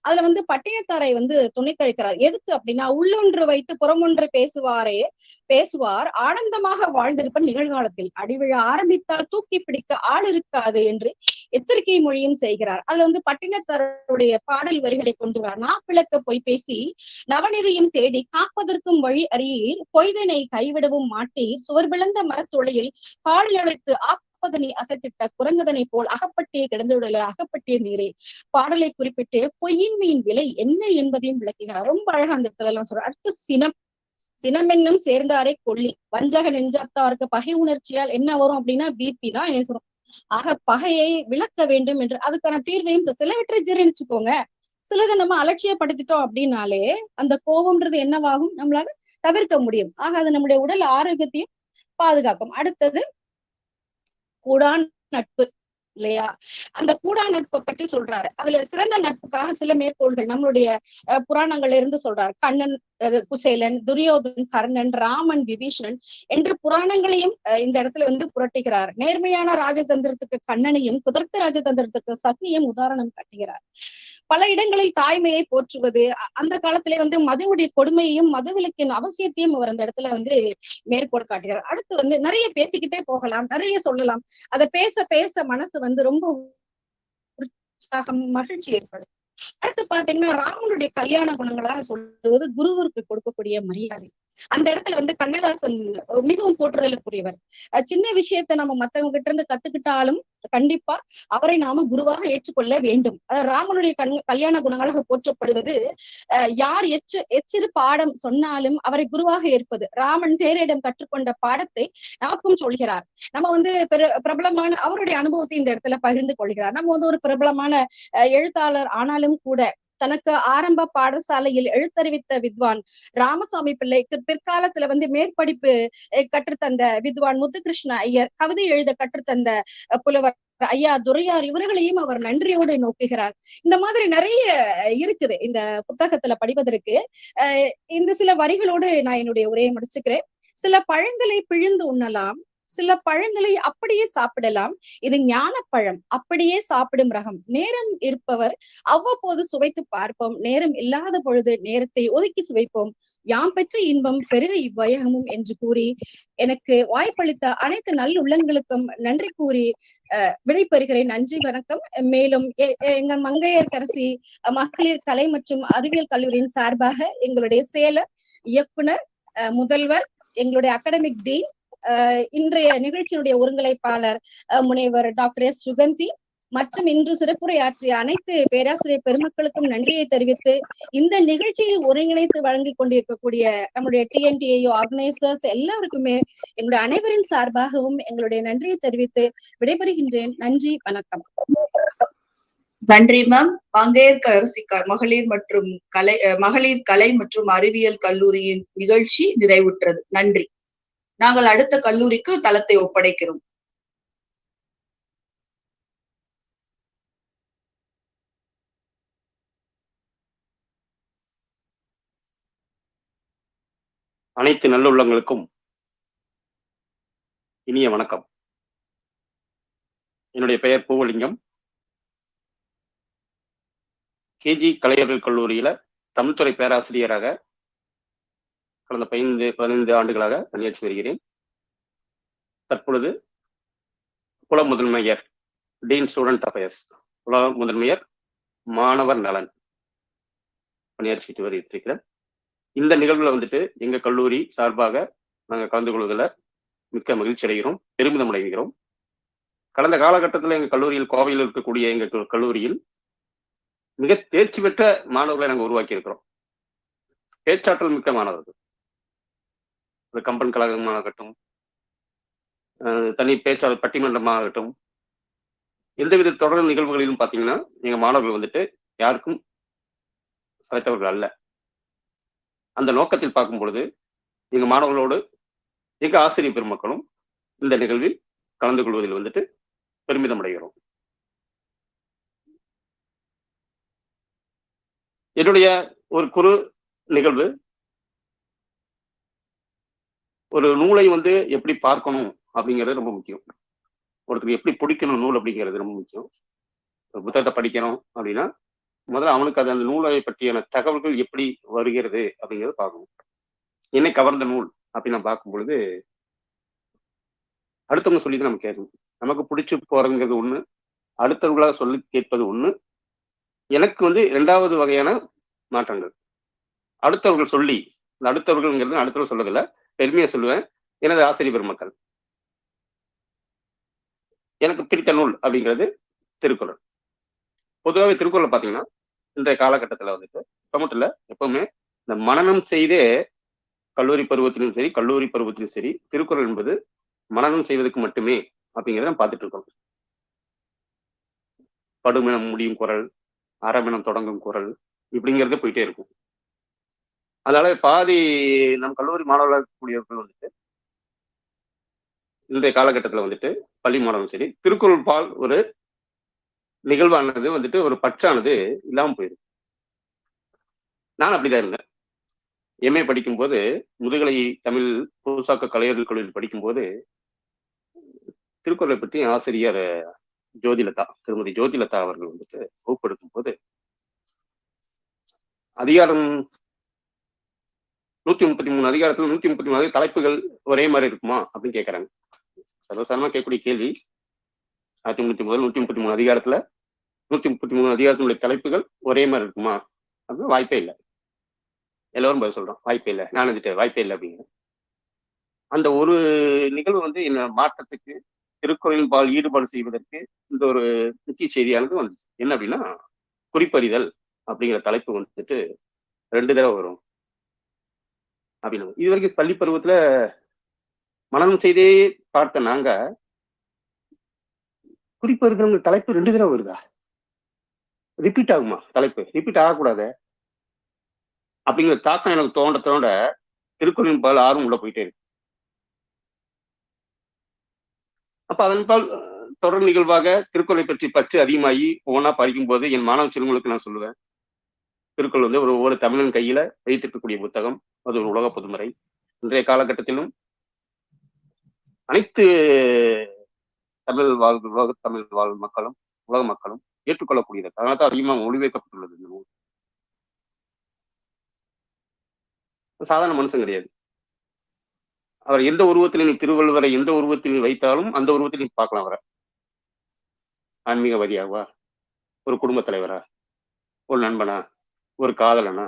C: அதுல பட்டினத்தாரை துணை கழிக்கிறார். எதுக்கு அப்படின்னா, உள்ளொன்று வைத்து புறமொன்று பேசுவார் ஆனந்தமாக வாழ்ந்திருப்ப நிகழ்காலத்தில், அடிவிழ ஆரம்பித்தால் தூக்கி பிடிக்க ஆள் இருக்காது என்று எச்சரிக்கை மொழியும் செய்கிறார். அதுல பட்டினத்தாருடைய பாடல் வரிகளை கொண்டு வர, நாப்பிளக்க பொய் பேசி நவநிதியும் தேடி காப்பதற்கும் வழி அறியீர், பொய்தனை கைவிடவும் மாட்டீர், சுவர் விளந்த மரத்துளையில் பாடல் அழைத்து ஆப்பதனை அசைத்திட்ட குரங்கதனை போல் அகப்பட்டிய கிடந்துடல அகப்பட்டிய நீரே. பாடலை குறிப்பிட்டு பொய்யின்மையின் விலை என்ன என்பதையும் விளக்குகிறார். ரொம்ப அழகா அந்த இடத்துல எல்லாம் சொல்ற. அடுத்து சினம். சினம் என்னும் சேர்ந்தாரை கொல்லி, வஞ்சக நெஞ்சத்தாருக்கு பகை உணர்ச்சியால் என்ன வரும் அப்படின்னா பிபி தான் ஏற்படும். ஆக பகையை விளக்க வேண்டும் என்று அதுக்கான தீர்வையும் சிலவற்றை ஜீரணிச்சுக்கோங்க, சிலதை நம்ம அலட்சியப்படுத்திட்டோம் அப்படின்னாலே அந்த கோபம்ன்றது என்னவாகும், நம்மளால தவிர்க்க முடியும். ஆக அது நம்முடைய உடல் ஆரோக்கியத்தையும் பாதுகாக்கும். அடுத்தது கூடான் நட்பு இல்லையா? அந்த கூடா நட்பை பற்றி சொல்றாரு. அதுல சிறந்த நட்புக்காக சில மேற்கோள்கள் நம்மளுடைய புராணங்கள்ல இருந்து சொல்றாரு. கண்ணன், குசேலன், துரியோதன், கர்ணன், ராமன், விபீஷணன் என்று புராணங்களையும் இந்த இடத்துல வந்து புரட்டுகிறார். நேர்மையான ராஜதந்திரத்துக்கு கண்ணனையும், குதர்க்க ராஜதந்திரத்துக்கு சக்தியையும் உதாரணம் காட்டுகிறார். பல இடங்களில் தாய்மையை போற்றுவது, அந்த காலத்திலே வந்து மதுவுடைய கொடுமையையும் மதுவிலக்கின் அவசியத்தையும் அவர் அந்த இடத்துல வந்து மேற்கோள் காட்டுகிறார். அடுத்து வந்து நிறைய பேசிக்கிட்டே போகலாம், நிறைய சொல்லலாம். அதை பேச பேச மனசு வந்து ரொம்ப உற்சாகம், மகிழ்ச்சி ஏற்படும். அடுத்து பாத்தீங்கன்னா ராமனுடைய கல்யாண குணங்களாக சொல்லுவது குருவிற்கு கொடுக்கக்கூடிய மரியாதை. அந்த இடத்துல வந்து கண்ணதாசன் மிகவும் போற்றுதலுக்குரியவர். சின்ன விஷயத்த நம்ம மத்தவங்க கிட்ட இருந்து கத்துக்கிட்டாலும் கண்டிப்பா அவரை நாம குருவாக ஏற்றுக்கொள்ள வேண்டும். ராமனுடைய கல்யாண குணங்களாக போற்றப்படுவது யார் எச்சிறு பாடம் சொன்னாலும் அவரை குருவாக ஏற்பது. ராமன் தேரிடம் கற்றுக்கொண்ட பாடத்தை நமக்கும் சொல்கிறார். நம்ம வந்து பிரபலமான அவருடைய அனுபவத்தை இந்த இடத்துல பகிர்ந்து கொள்கிறார். நம்ம வந்து ஒரு பிரபலமான எழுத்தாளர் ஆனாலும் கூட தனக்கு ஆரம்ப பாடசாலையில் எழுத்தறிவித்த வித்வான் ராமசாமி பிள்ளைக்கு பிற்காலத்துல வந்து மேற்படிப்பு கற்றுத்தந்த வித்வான் முத்துகிருஷ்ண ஐயர், கவிதை எழுத கற்றுத்தந்த புலவர் ஐயா துரையார், இவர்களையும் அவர் நன்றியோடு நோக்குகிறார். இந்த மாதிரி நிறைய இருக்குது இந்த புத்தகத்துல படிப்பதற்கு. இந்த சில வரிகளோடு நான் என்னுடைய உரையை முடிச்சுக்கிறேன். சில பழங்களை பிழிந்து உண்ணலாம், சில பழங்களை அப்படியே சாப்பிடலாம். இது ஞானப்பழம், அப்படியே சாப்பிடும் ரகம். நேரம் இருப்பவர் அவ்வப்போது சுவைத்து பார்ப்போம், நேரம் இல்லாத பொழுது நேரத்தை ஒதுக்கி சுவைப்போம். யாம் பெற்ற இன்பம் பெருக இவ்வையகமும் என்று கூறி எனக்கு வாய்ப்பளித்த அனைத்து நல்லுள்ளங்களுக்கும் நன்றி கூறி விடைபெறுகிறேன். நன்றி, வணக்கம். மேலும் எங்கள் மங்கையர்கரசி மகளிர் கலை மற்றும் அறிவியல் கல்லூரியின் சார்பாக எங்களுடைய செயலர், இயக்குனர், முதல்வர், எங்களுடைய அகாடமிக் டீன், இன்றைய நிகழ்ச்சியினுடைய ஒருங்கிணைப்பாளர் முனைவர் டாக்டர் எஸ் சுகந்தி மற்றும் இன்று சிறப்புரையாற்றிய அனைத்து பேராசிரியர் பெருமக்களுக்கும் நன்றியை தெரிவித்து இந்த நிகழ்ச்சியை ஒருங்கிணைத்து வழங்கி கொண்டிருக்கக்கூடிய நம்முடைய டிஎன்டிஏயு ஆர்கனைசர்ஸ் எல்லாருக்குமே எங்களுடைய அனைவரின் சார்பாகவும் எங்களுடைய நன்றியை தெரிவித்து விடைபெறுகின்றேன். நன்றி, வணக்கம்.
R: நன்றி மேம். மங்கையர்கரசி மகளிர் கலை மற்றும் அறிவியல் கல்லூரியின் நிகழ்ச்சி நிறைவுற்றது. நன்றி. நாங்கள் அடுத்த கல்லூரிக்கு தளத்தை ஒப்படைக்கிறோம்.
B: அனைத்து நல்லுள்ளங்களுக்கும் இனிய வணக்கம். என்னுடைய பெயர் பூவலிங்கம். கேஜி கலைஞர்கள் கல்லூரியில தமிழ்துறை பேராசிரியராக கடந்த 15 ஆண்டுகளாக பணியாற்றி வருகிறேன். தற்பொழுது புல முதன்மையர், டீன் ஸ்டூடெண்ட் அஃபேர்ஸ், புல முதன்மையர் மாணவர் நலன் பணியாற்றிட்டு வருகிறேன். இந்த நிகழ்வுல வந்துட்டு எங்க கல்லூரி சார்பாக நாங்கள் கலந்து கொள்வதில் மிக்க மகிழ்ச்சி அடைகிறோம், பெருமிதம் அடைகிறோம். கடந்த காலகட்டத்தில் எங்கள் கல்லூரியில், கோவையில் இருக்கக்கூடிய எங்கள் கல்லூரியில் மிக தேர்ச்சி பெற்ற மாணவர்களை நாங்கள் உருவாக்கி இருக்கிறோம். பேச்சாற்றல் மிக்க மாணவர்கள், கம்பன் கழகமாகட்டும், தனி பேச்சாளர் பட்டிமன்றமாகட்டும், எந்தவித தொடர் நிகழ்வுகளிலும் பார்த்தீங்கன்னா எங்க மாணவர்கள் வந்துட்டு யாருக்கும் சளைத்தவர்கள் அல்ல. அந்த நோக்கத்தில் பார்க்கும் பொழுது எங்க மாணவர்களோடு எங்க ஆசிரியர் பெருமக்களும் இந்த நிகழ்வில் கலந்து கொள்வதில் வந்துட்டு பெருமிதம் அடைகிறோம். என்னுடைய ஒரு குறு நிகழ்வு, ஒரு நூலை வந்து எப்படி பார்க்கணும் அப்படிங்கிறது ரொம்ப முக்கியம். ஒருத்தருக்கு எப்படி பிடிக்கணும் நூல் அப்படிங்கிறது ரொம்ப முக்கியம். ஒரு புத்தகத்தை படிக்கணும் அப்படின்னா முதல்ல அவனுக்கு அது அந்த நூலை பற்றியான தகவல்கள் எப்படி வருகிறது அப்படிங்கிறத பார்க்கணும். என்னை கவர்ந்த நூல் அப்படின்னு நான் பார்க்கும் பொழுது அடுத்தவங்க சொல்லி தான் நம்ம கேட்கணும். நமக்கு பிடிச்சி போறதுங்கிறது ஒண்ணு, அடுத்தவர்களாக சொல்லி கேட்பது ஒண்ணு. எனக்கு வந்து 2வது வகையான மாற்றங்கள் அடுத்தவர்கள் சொல்லி, இந்த அடுத்தவர்கள்ங்கிறது அடுத்தவர்கள் சொல்லதில்லை, பெருமையா சொல்லுவேன், எனது ஆசிரியர் பெருமக்கள். எனக்கு பிடித்த நூல் அப்படிங்கிறது திருக்குறள். பொதுவாகவே திருக்குறள் பார்த்தீங்கன்னா இன்றைய காலகட்டத்தில் வந்துட்டு சமூகத்தில் எப்பவுமே இந்த மனனம் செய்தே கல்லூரி பருவத்திலும் சரி, கல்லூரி பருவத்திலும் சரி, திருக்குறள் என்பது மனனம் செய்வதற்கு மட்டுமே அப்படிங்கிறத நம்ம பார்த்துட்டு இருக்கோம். படுமனம் முடியும் குறள், அரவணம் தொடங்கும் குரல் இப்படிங்கிறது போயிட்டே இருக்கும். அதனால பாதி நம் கல்லூரி மாணவர்களாக இருக்கக்கூடியவர்கள் வந்துட்டு இன்றைய காலகட்டத்தில் வந்துட்டு பள்ளி மாணவர்கள் சரி, திருக்குறள் பால் ஒரு நிகழ்வானது வந்துட்டு ஒரு பற்றானது இல்லாம போயிருக்கு. நான் அப்படிதான் இருந்தேன். எம்ஏ படிக்கும்போது முதுகலை தமிழ் புதுசாக்க கலைஞர்கள் கல்லூரியில் படிக்கும்போது திருக்குறளை பற்றி ஆசிரியர் ஜோதிலதா, திருமதி ஜோதிலதா அவர்கள் வந்துட்டு வகுப்படுத்தும் போது அதிகாரம் 133 அதிகாரத்தில் 133 தலைப்புகள் ஒரே மாதிரி இருக்குமா அப்படின்னு கேட்கறாங்க. சர்வசாதாரணமா கேட்கக்கூடிய கேள்வி. 133 அதிகாரத்துல 133 அதிகாரத்தினுடைய தலைப்புகள் ஒரே மாதிரி இருக்குமா அப்படின்னு வாய்ப்பே இல்லை. எல்லோரும் பதில் சொல்றோம் வாய்ப்பே இல்லை. நான் வந்துட்டு வாய்ப்பே இல்லை அப்படிங்கிற அந்த ஒரு நிகழ்வு வந்து என்ன மாற்றத்துக்கு திருக்குறளின் பால் ஈடுபாடு செய்வதற்கு இந்த ஒரு முக்கிய செய்தியானது வந்துச்சு. என்ன அப்படின்னா குறிப்பறிதல் அப்படிங்கிற தலைப்பு வந்துட்டு 2 தடவை வரும் அப்படின்னு. இது வரைக்கும் பள்ளி பருவத்துல மனனம் செய்தே பார்த்த நாங்க குறிப்பறிதல் தலைப்பு 2 தடவை வருதா? ரிப்பீட் ஆகுமா? தலைப்பு ரிப்பீட் ஆகக்கூடாது அப்படிங்கிற தாக்கம் எனக்கு தோண்ட தோண்ட திருக்குறளின் பால் ஆர்வம் உள்ள போயிட்டே இருக்கு. அப்ப அதன் பால் தொடர் நிகழ்வாக திருக்குறளை பற்றி பற்று அதிகமாகி ஒவ்வொன்றா படிக்கும் போது என் மாணவ செல்வங்களுக்கு நான் சொல்லுவேன், திருக்குறள் வந்து ஒவ்வொரு தமிழன் கையில வைத்திருக்கக்கூடிய புத்தகம். அது ஒரு உலக பொதுமறை. இன்றைய காலகட்டத்திலும் அனைத்து தமிழ் உலக தமிழ் வாழ் மக்களும் உலக மக்களும் ஏற்றுக்கொள்ளக்கூடியது. அதனால தான் அதிகமாக மொழிபெயர்க்கப்பட்டுள்ளது இந்த நூல். சாதாரண மனுஷன் கிடையாது. அவர் எந்த உருவத்தில் நீ திருவள்ளுவரை எந்த உருவத்தில் வைத்தாலும் அந்த உருவத்தில் நீ பார்க்கலாம். அவரை ஆன்மீகவாதியாவா, ஒரு குடும்ப தலைவரா, ஒரு நண்பனா, ஒரு காதலனா,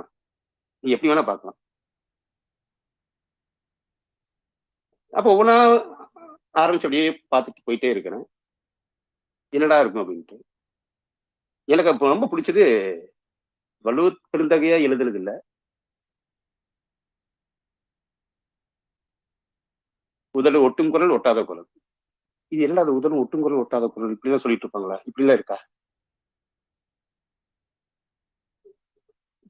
B: நீ எப்படி வேணா பார்க்கலாம். அப்போ ஒவ்வொன்றா ஆரம்பிச்சு அப்படியே பார்த்துட்டு போயிட்டே இருக்கிறேன். என்னடா இருக்கும் அப்படின்ட்டு. எனக்கு அப்போ ரொம்ப பிடிச்சது வள்ளுவர் பெருந்தகையா எழுதுறது இல்லை, உதடு ஒட்டும் குரல் ஒட்டாத குரல். இது என்ன அது உதடு ஒட்டும் குரல் ஒட்டாத குரல் இப்படிலாம் சொல்லிட்டு இருப்பாங்களா? இப்படிலாம் இருக்கா?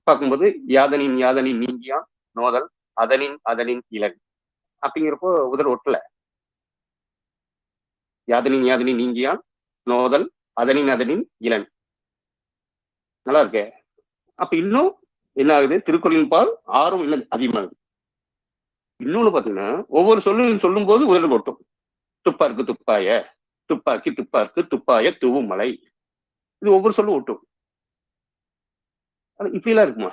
B: பார்க்கும்போது யாதனின் யாதனின் நீங்கியான் நோதல் அதனின் இலன் அப்படிங்கிறப்போ உதடு ஒட்டல. யாதனின் நீங்கியான் நோதல் அதனின் இலன் நல்லா இருக்கே. அப்ப இன்னும் என்ன ஆகுது? திருக்குறளின் பால் ஆர்வம் இன்னும் அதிகமாகுது. இன்னொன்னு பாத்தீங்கன்னா ஒவ்வொரு சொல்லும் சொல்லும் போது உதடு ஒட்டும். துப்பாருக்கு துப்பாய, துப்பாக்கி துப்பாருக்கு துப்பாய தூவும் மலை, இது ஒவ்வொரு சொல்லும் ஒட்டும். இப்படி எல்லாம் இருக்குமா?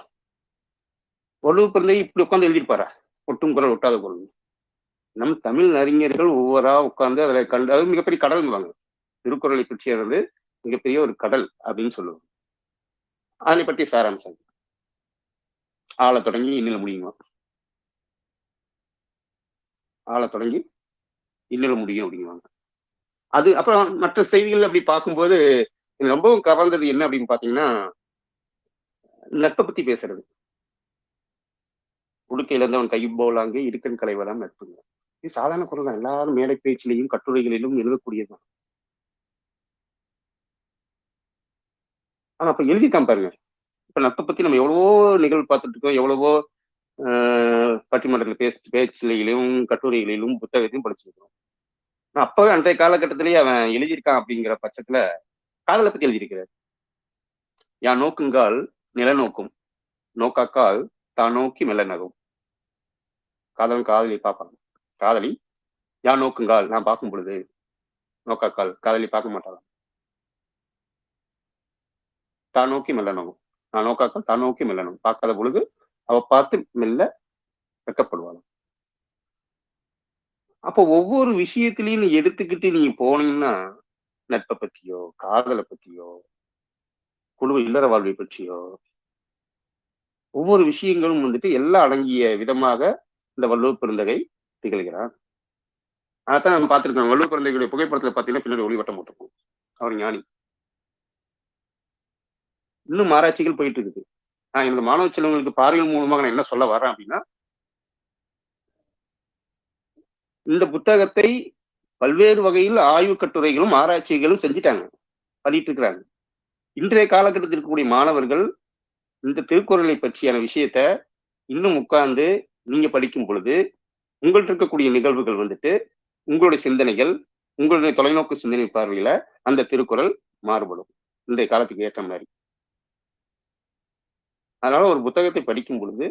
B: வள்ளுவர் பிள்ளை இப்படி உட்காந்து எழுதியிருப்பாரா? ஒட்டும் குரல் ஒட்டாத குரல். நம் தமிழ் அறிஞர்கள் ஒவ்வொருவரா உட்கார்ந்து அதுல கண்டு, அது மிகப்பெரிய கடல்வாங்க. திருக்குறளை பற்றிய வந்து மிகப்பெரிய ஒரு கடல் அப்படின்னு சொல்லுவாங்க. அதனை பற்றி சாராம்சம் ஆள தொடங்கி இன்னில முடியுமா, ஆள தொடங்கி இன்னில முடியும் அப்படிங்குவாங்க. அது அப்புறம் மற்ற செய்திகள் அப்படி பார்க்கும்போது ரொம்பவும் கவர்ந்தது என்ன அப்படின்னு பாத்தீங்கன்னா நட்பை பத்தி பேசுறது. உடுக்க இழந்தவன் கையும்போலாங்க இருக்கன் கலைவரம் நட்புங்க. இது சாதாரண குரல் தான். எல்லாரும் மேடை பேச்சிலையும் கட்டுரைகளிலும் எழுதக்கூடியதுதான். ஆனா அப்ப எழுதித்தான் பாருங்க. இப்ப நட்பை பத்தி நம்ம எவ்வளவோ நிகழ்வு பார்த்துட்டு இருக்கோம், எவ்வளவோ பட்டிமன்றத்தில் பேச்சிலையிலும் கட்டுரைகளிலும் புத்தகத்தையும் படிச்சிருக்கிறோம். அப்பவே அன்றைய காலகட்டத்திலேயே அவன் எழுதியிருக்கான் அப்படிங்கிற பட்சத்துல காதலை பத்தி எழுதியிருக்கிறார். யான் நோக்குங்கால் நில நோக்கும், நோக்காக்கால் தான் நோக்கி மெல்ல நகும். காதலன் காதலி பார்ப்பாங்க. காதலி யான் நோக்குங்கால் நான் பார்க்கும் பொழுது, நோக்காக்கால் காதலி பார்க்க மாட்டாங்க. தான் நோக்கி மெல்ல நகும், நான் நோக்காக்கால் தான் நோக்கி மெல்ல நகும். பார்க்காத பொழுது அவ பார்த்து மெல்ல வெக்கப்படுவாங்க. அப்போ ஒவ்வொரு விஷயத்திலையும் நீ எடுத்துக்கிட்டு நீங்க போனீங்கன்னா நட்பை பத்தியோ, காதலை பத்தியோ, குடும்ப இல்லற வாழ்வை பற்றியோ ஒவ்வொரு விஷயங்களும் வந்துட்டு எல்லாம் அடங்கிய விதமாக இந்த வள்ளுவர் பெருந்தகை திகழ்கிறார். அதான் நம்ம பார்த்திருக்கோம். வள்ளுவர் பெருந்தகையுடைய புகைப்படத்துல பார்த்தீங்கன்னா பின்னாடி ஒளிவட்டம் போட்டிருக்கும். அவர் ஞானி. இன்னும் ஆராய்ச்சிகள் போயிட்டு இருக்குது. நான் இந்த மாணவ செல்வங்களுக்கு பார்வைகள் மூலமாக நான் என்ன சொல்ல வரேன் அப்படின்னா, இந்த புத்தகத்தை பல்வேறு வகையில் ஆய்வு கட்டுரைகளும் ஆராய்ச்சிகளும் செஞ்சுட்டாங்க, பண்ணிட்டு இருக்கிறாங்க. இன்றைய காலகட்டத்தில் இருக்கக்கூடிய மாணவர்கள் இந்த திருக்குறளை பற்றியான விஷயத்த இன்னும் உட்கார்ந்து நீங்க படிக்கும் பொழுது உங்கள்ட்ட இருக்கக்கூடிய நிகழ்வுகள் வந்துட்டு உங்களுடைய சிந்தனைகள், உங்களுடைய தொலைநோக்கு சிந்தனை பார்வையில அந்த திருக்குறள் மாறுபடும் இன்றைய காலத்துக்கு ஏற்ற மாதிரி. அதனால ஒரு புத்தகத்தை படிக்கும் பொழுது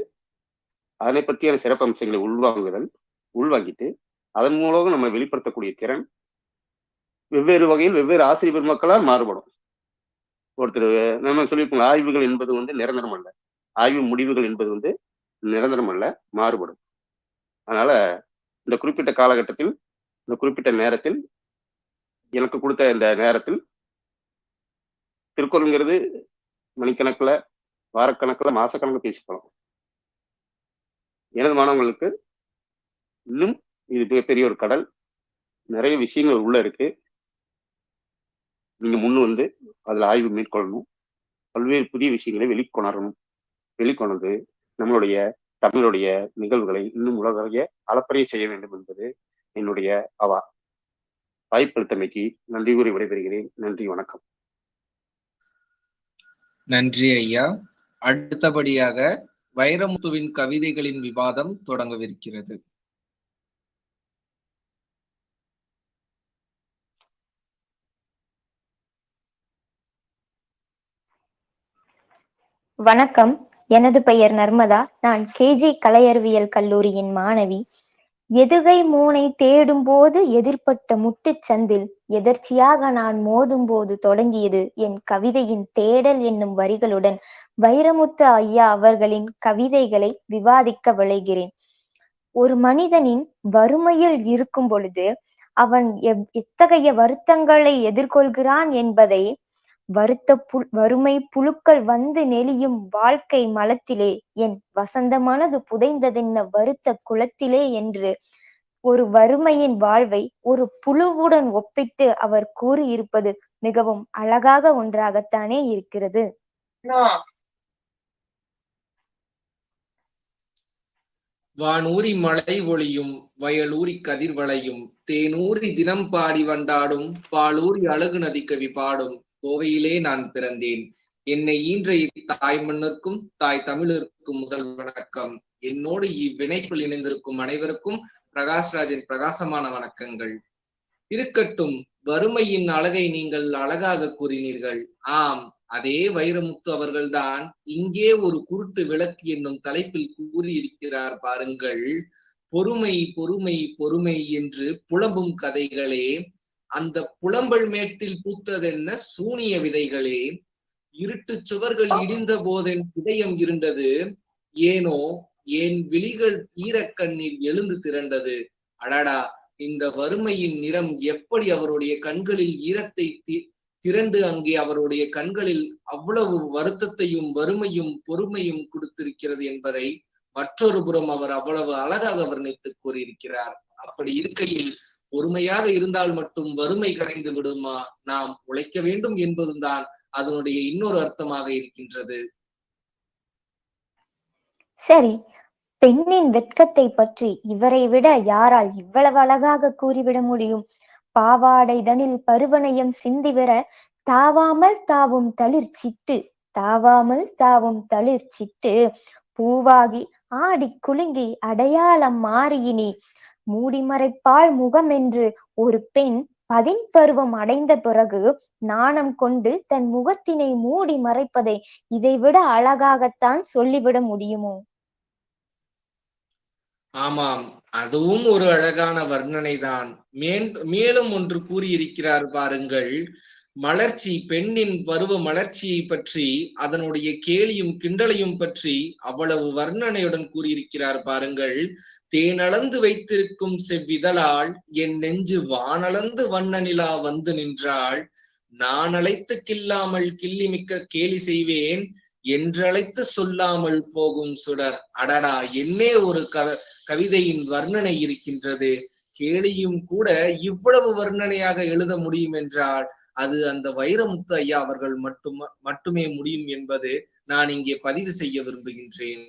B: அதனை பற்றியான சிறப்பு அம்சங்களை உள்வாங்கிட்டு அதன் மூலம் நம்ம வெளிப்படுத்தக்கூடிய திறன் வெவ்வேறு வகையில் வெவ்வேறு ஆசிரியர் பெருமக்களால் மாறுபடும். ஒருத்தர் நம்ம சொல்லியிருப்போம், ஆய்வுகள் என்பது வந்து நிரந்தரம் அல்ல, ஆய்வு முடிவுகள் என்பது வந்து நிரந்தரம் அல்ல, மாறுபடும். அதனால இந்த குறிப்பிட்ட காலகட்டத்தில் இந்த குறிப்பிட்ட நேரத்தில் எனக்கு கொடுத்த இந்த நேரத்தில் திருக்குறள்ங்கிறது மணிக்கணக்கில், வாரக்கணக்கில், மாசக்கணக்கில் பேசிக்கலாம். எனது மாணவர்களுக்கு இன்னும் இது மிகப்பெரிய ஒரு கடல், நிறைய விஷயங்கள் உள்ள இருக்கு. நீங்க முன் வந்து அதுல ஆய்வு மேற்கொள்ளணும், பல்வேறு புதிய விஷயங்களை வெளிக்கொணர்ந்து நம்மளுடைய தமிழுடைய நிகழ்வுகளை இன்னும் உலகைய அளப்பரிய செய்ய வேண்டும் என்பது என்னுடைய அவா. வாய்ப்பளித்தமைக்கு நன்றி கூறி விடைபெறுகிறேன். நன்றி, வணக்கம்.
F: நன்றி ஐயா. அடுத்தபடியாக வைரமுத்துவின் கவிதைகளின் விவாதம் தொடங்கவிருக்கிறது.
V: வணக்கம், எனது பெயர் நர்மதா. நான் கேஜி கலையறிவியல் கல்லூரியின் மாணவி. எதுகை மூனை தேடும் போது எதிர்பட்ட முட்டுச்சந்தில் எதர்ச்சியாக நான் மோதும் போது தொடங்கியது என் கவிதையின் தேடல் என்னும் வரிகளுடன் வைரமுத்து ஐயா அவர்களின் கவிதைகளை விவாதிக்க விளைகிறேன். ஒரு மனிதனின் வறுமையில் இருக்கும் பொழுது அவன் எத்தகைய வருத்தங்களை எதிர்கொள்கிறான் என்பதை வறுமை புழுக்கள் வந்து நெளியும் வாழ்க்கை மலத்திலே என் வசந்த மனது புதைந்ததென்ன வருத்த குளத்திலே என்று ஒரு வறுமையின் வாழ்வை ஒரு புழுவுடன் ஒப்பிட்டு அவர் கூறியிருப்பது மிகவும் அழகாக ஒன்றாகத்தானே இருக்கிறது.
F: வானூரி மழை ஒளியும் வயலூரி கதிர் வளையும் தேனூரி தினம் பாடி வண்டாடும் பாலூரி அழகு நதி கவி பாடும் கோவையிலே நான் பிறந்தேன். என்னை ஈன்ற தாய் மண்ணிற்கும் தாய் தமிழிற்கும் முதல் வணக்கம். என்னோடு இவ்விணைப்பில் இணைந்திருக்கும் அனைவருக்கும் பிரகாஷ்ராஜின் பிரகாசமான வணக்கங்கள். இருக்கட்டும், வறுமையின் அழகை நீங்கள் அழகாக கூறினீர்கள். ஆம், அதே வைரமுத்து அவர்கள்தான் இங்கே ஒரு குருட்டு விளக்கு என்னும் தலைப்பில் கூறியிருக்கிறார் பாருங்கள். பொறுமை பொறுமை பொறுமை என்று புலம்பும் கதைகளே, அந்த புலம்பல் மேட்டில் பூத்ததென்ன சூனிய விதைகளே. இருட்டு சுவர்கள் இடிந்த போதென் இதயம் இருண்டது, ஏனோ என் விழிகள் ஈரக்கண்ணீர் எழுந்து திரண்டது. அடடா, இந்த வறுமையின் நிறம் எப்படி அவருடைய கண்களில் ஈரத்தை திரண்டு அங்கே அவருடைய கண்களில் அவ்வளவு வருத்தத்தையும் வறுமையும் பொறுமையும் கொடுத்திருக்கிறது என்பதை மற்றொரு புறம் அவர் அவ்வளவு அழகாக வர்ணித்து கூறியிருக்கிறார். அப்படி இருக்கையில் பொறுமையாக இருந்தால் மட்டும் வறுமை கரைந்து விடுமா? நாம் உழைக்க வேண்டும் என்பதுதான் அதனுடைய இன்னொரு அர்த்தமாக இருக்கின்றது.
V: சரி, பெண்ணின் வெட்கத்தை பற்றி இவரை விட யாரால் இவ்வளவு அழகாக கூறிவிட முடியும்? பாவாடைதனில் பருவனையம் சிந்திவர தாவாமல் தாவும் தளிர்ச்சிட்டு, தாவாமல் தாவும் தளிர்ச்சிட்டு பூவாகி ஆடி குலுங்கி அடையாளம் மாறியினி மூடிமறைப்பாள் முகம் என்று ஒரு பெண் பதின்பருவம் அடைந்த பிறகு நாணம் கொண்டு தன் முகத்தினை மூடி மறைப்பதை இதைவிட அழகாகத்தான் சொல்லிவிட முடியுமோ?
F: ஆமாம், அதுவும் ஒரு அழகான வர்ணனை தான். மேலும் ஒன்று கூறியிருக்கிறார் பாருங்கள். மலர்ச்சி, பெண்ணின் பருவ மலர்ச்சியை பற்றி, அதனுடைய கேலியும் கிண்டலையும் பற்றி அவ்வளவு வர்ணனையுடன் கூறியிருக்கிறார் பாருங்கள். தேனளந்து வைத்திருக்கும் செவ்விதழால் என் நெஞ்சு வானளந்து வண்ண நிலா வந்து நின்றாள். நான் அழைத்து கில்லாமல் கிள்ளி மிக்க கேலி செய்வேன் என்றழைத்து சொல்லாமல் போகும் சுடர். அடடா, என்னே ஒரு கவிதையின் வர்ணனை இருக்கின்றது. கேலியும் கூட இவ்வளவு வர்ணனையாக எழுத முடியும் என்றால் அது அந்த வைரமுத்து ஐயா அவர்கள் மட்டுமே முடியும் என்பது நான் இங்கே பதிவு செய்ய விரும்புகின்றேன்.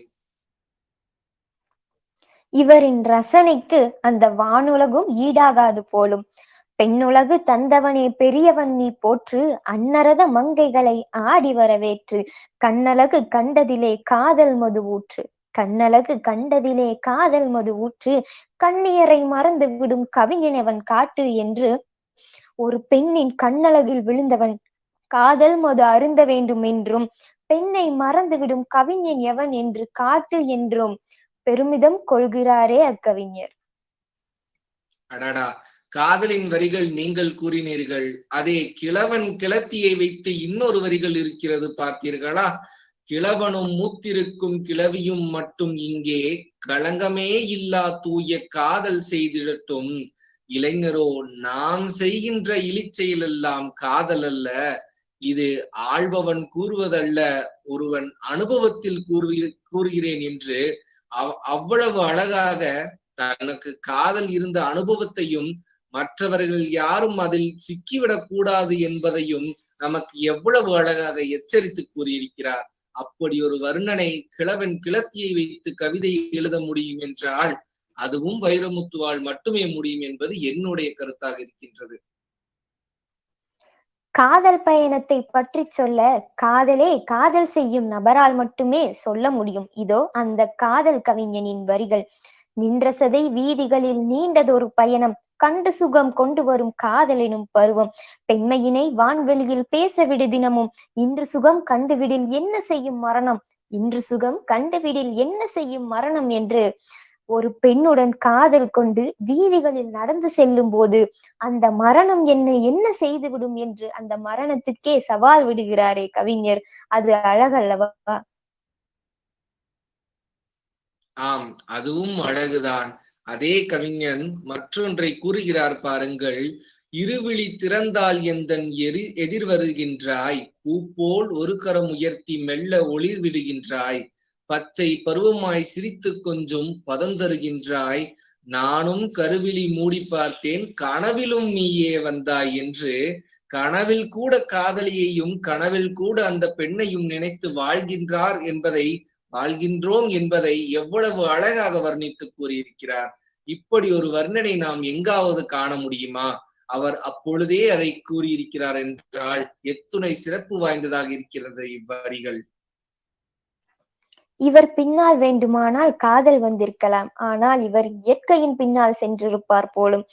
V: இவரின் ரசனைக்கு அந்த வானுலகும் ஈடாகாது போலும். பெண்ணுலகு தந்தவனே பெரியவன் நீ போற்று, அன்னரத மங்கைகளை ஆடி வரவேற்று, கண்ணழகு கண்டதிலே காதல் மது ஊற்று, கண்ணழகு கண்டதிலே காதல் மது ஊற்று, கண்ணியரை மறந்து விடும் கவிஞனவன் காட்டு என்று ஒரு பெண்ணின் கண்ணழகில் விழுந்தவன் காதல் மது அருந்த வேண்டும் என்றும், பெண்ணை மறந்துவிடும் கவிஞன் எவன் என்று காட்டு என்றும் பெருமிதம் கொள்கிறாரே அக்கவிஞர்.
F: அடடா, காதலின் வரிகள் நீங்கள் கூறினீர்கள். அதே கிழவன் கிளத்தியை வைத்து இன்னொரு வரிகள் இருக்கிறது பார்த்தீர்களா? கிழவனும் மூத்திருக்கும் கிழவியும் மட்டும் இங்கே களங்கமே இல்லா தூய காதல் செய்திடட்டும். இளைஞரோ, நாம் செய்கின்ற இழிச்செயலெல்லாம் காதல் அல்ல, இது ஆள்பவன் கூறுவதல்ல, ஒருவன் அனுபவத்தில் கூறுகிறேன் என்று அவ்வளவு அழகாக தனக்கு காதல் இருந்த அனுபவத்தையும் மற்றவர்கள் யாரும் அதில் சிக்கிவிடக் கூடாது என்பதையும் நமக்கு எவ்வளவு அழகாக எச்சரித்து கூறியிருக்கிறார். அப்படி ஒரு வர்ணனை கிழவன் கிளத்தியை வைத்து கவிதை எழுத முடியும் என்றால் அதுவும் வைரமுத்துவால் மட்டுமே முடியும் என்பது என்னுடைய கருத்தாக இருக்கின்றது.
V: காதல் பயணத்தை பற்றி சொல்ல காதலே காதல் செய்யும் நபரால் மட்டுமே சொல்ல முடியும். இதோ அந்த காதல் கவிஞனின் வரிகள். நின்ற சதை வீதிகளில் நீண்டதொரு பயணம், கண்டு சுகம் கொண்டு வரும் காதல் எனும் பருவம், பெண்மையினை வான்வெளியில் பேசவிடு தினமும், இன்று சுகம் கண்டுவிடில் என்ன செய்யும் மரணம், இன்று சுகம் கண்டுவிடில் என்ன செய்யும் மரணம் என்று ஒரு பெண்ணுடன் காதல் கொண்டு வீதிகளில் நடந்து செல்லும் போது அந்த மரணம் என்ன செய்துவிடும் என்று அந்த மரணத்துக்கே சவால் விடுகிறாரே கவிஞர். அது அழகல்லவா?
F: ஆம், அதுவும் அழகுதான். அதே கவிஞன் மற்றொன்றை கூறுகிறார் பாருங்கள். இருவிழி திறந்தால் எந்தன் எதிர் வருகின்றாய், பூ போல் ஒரு கரம் உயர்த்தி மெல்ல ஒளிர் விடுகின்றாய், பச்சை பருவமாய் சிரித்து கொஞ்சம் பதந்தருகின்றாய், நானும் கருவிழி மூடி பார்த்தேன் கனவிலும் நீயே வந்தாய் என்று கனவில் கூட காதலியையும் கனவில் கூட அந்த பெண்ணையும் நினைத்து வாழ்கின்றோம் என்பதை எவ்வளவு அழகாக வர்ணித்து கூறியிருக்கிறார். இப்படி ஒரு வர்ணனை நாம் எங்காவது காண முடியுமா? அவர் அப்பொழுதே அதை கூறியிருக்கிறார் என்றால் எத்துணை சிறப்பு வாய்ந்ததாக இருக்கிறது இவ்வரிகள்.
V: இவர் பின்னால் வேண்டுமானால் காதல் வந்திருக்கலாம், ஆனால் இவர் இயற்கையின் பின்னால் சென்றிருப்பார் போலும்.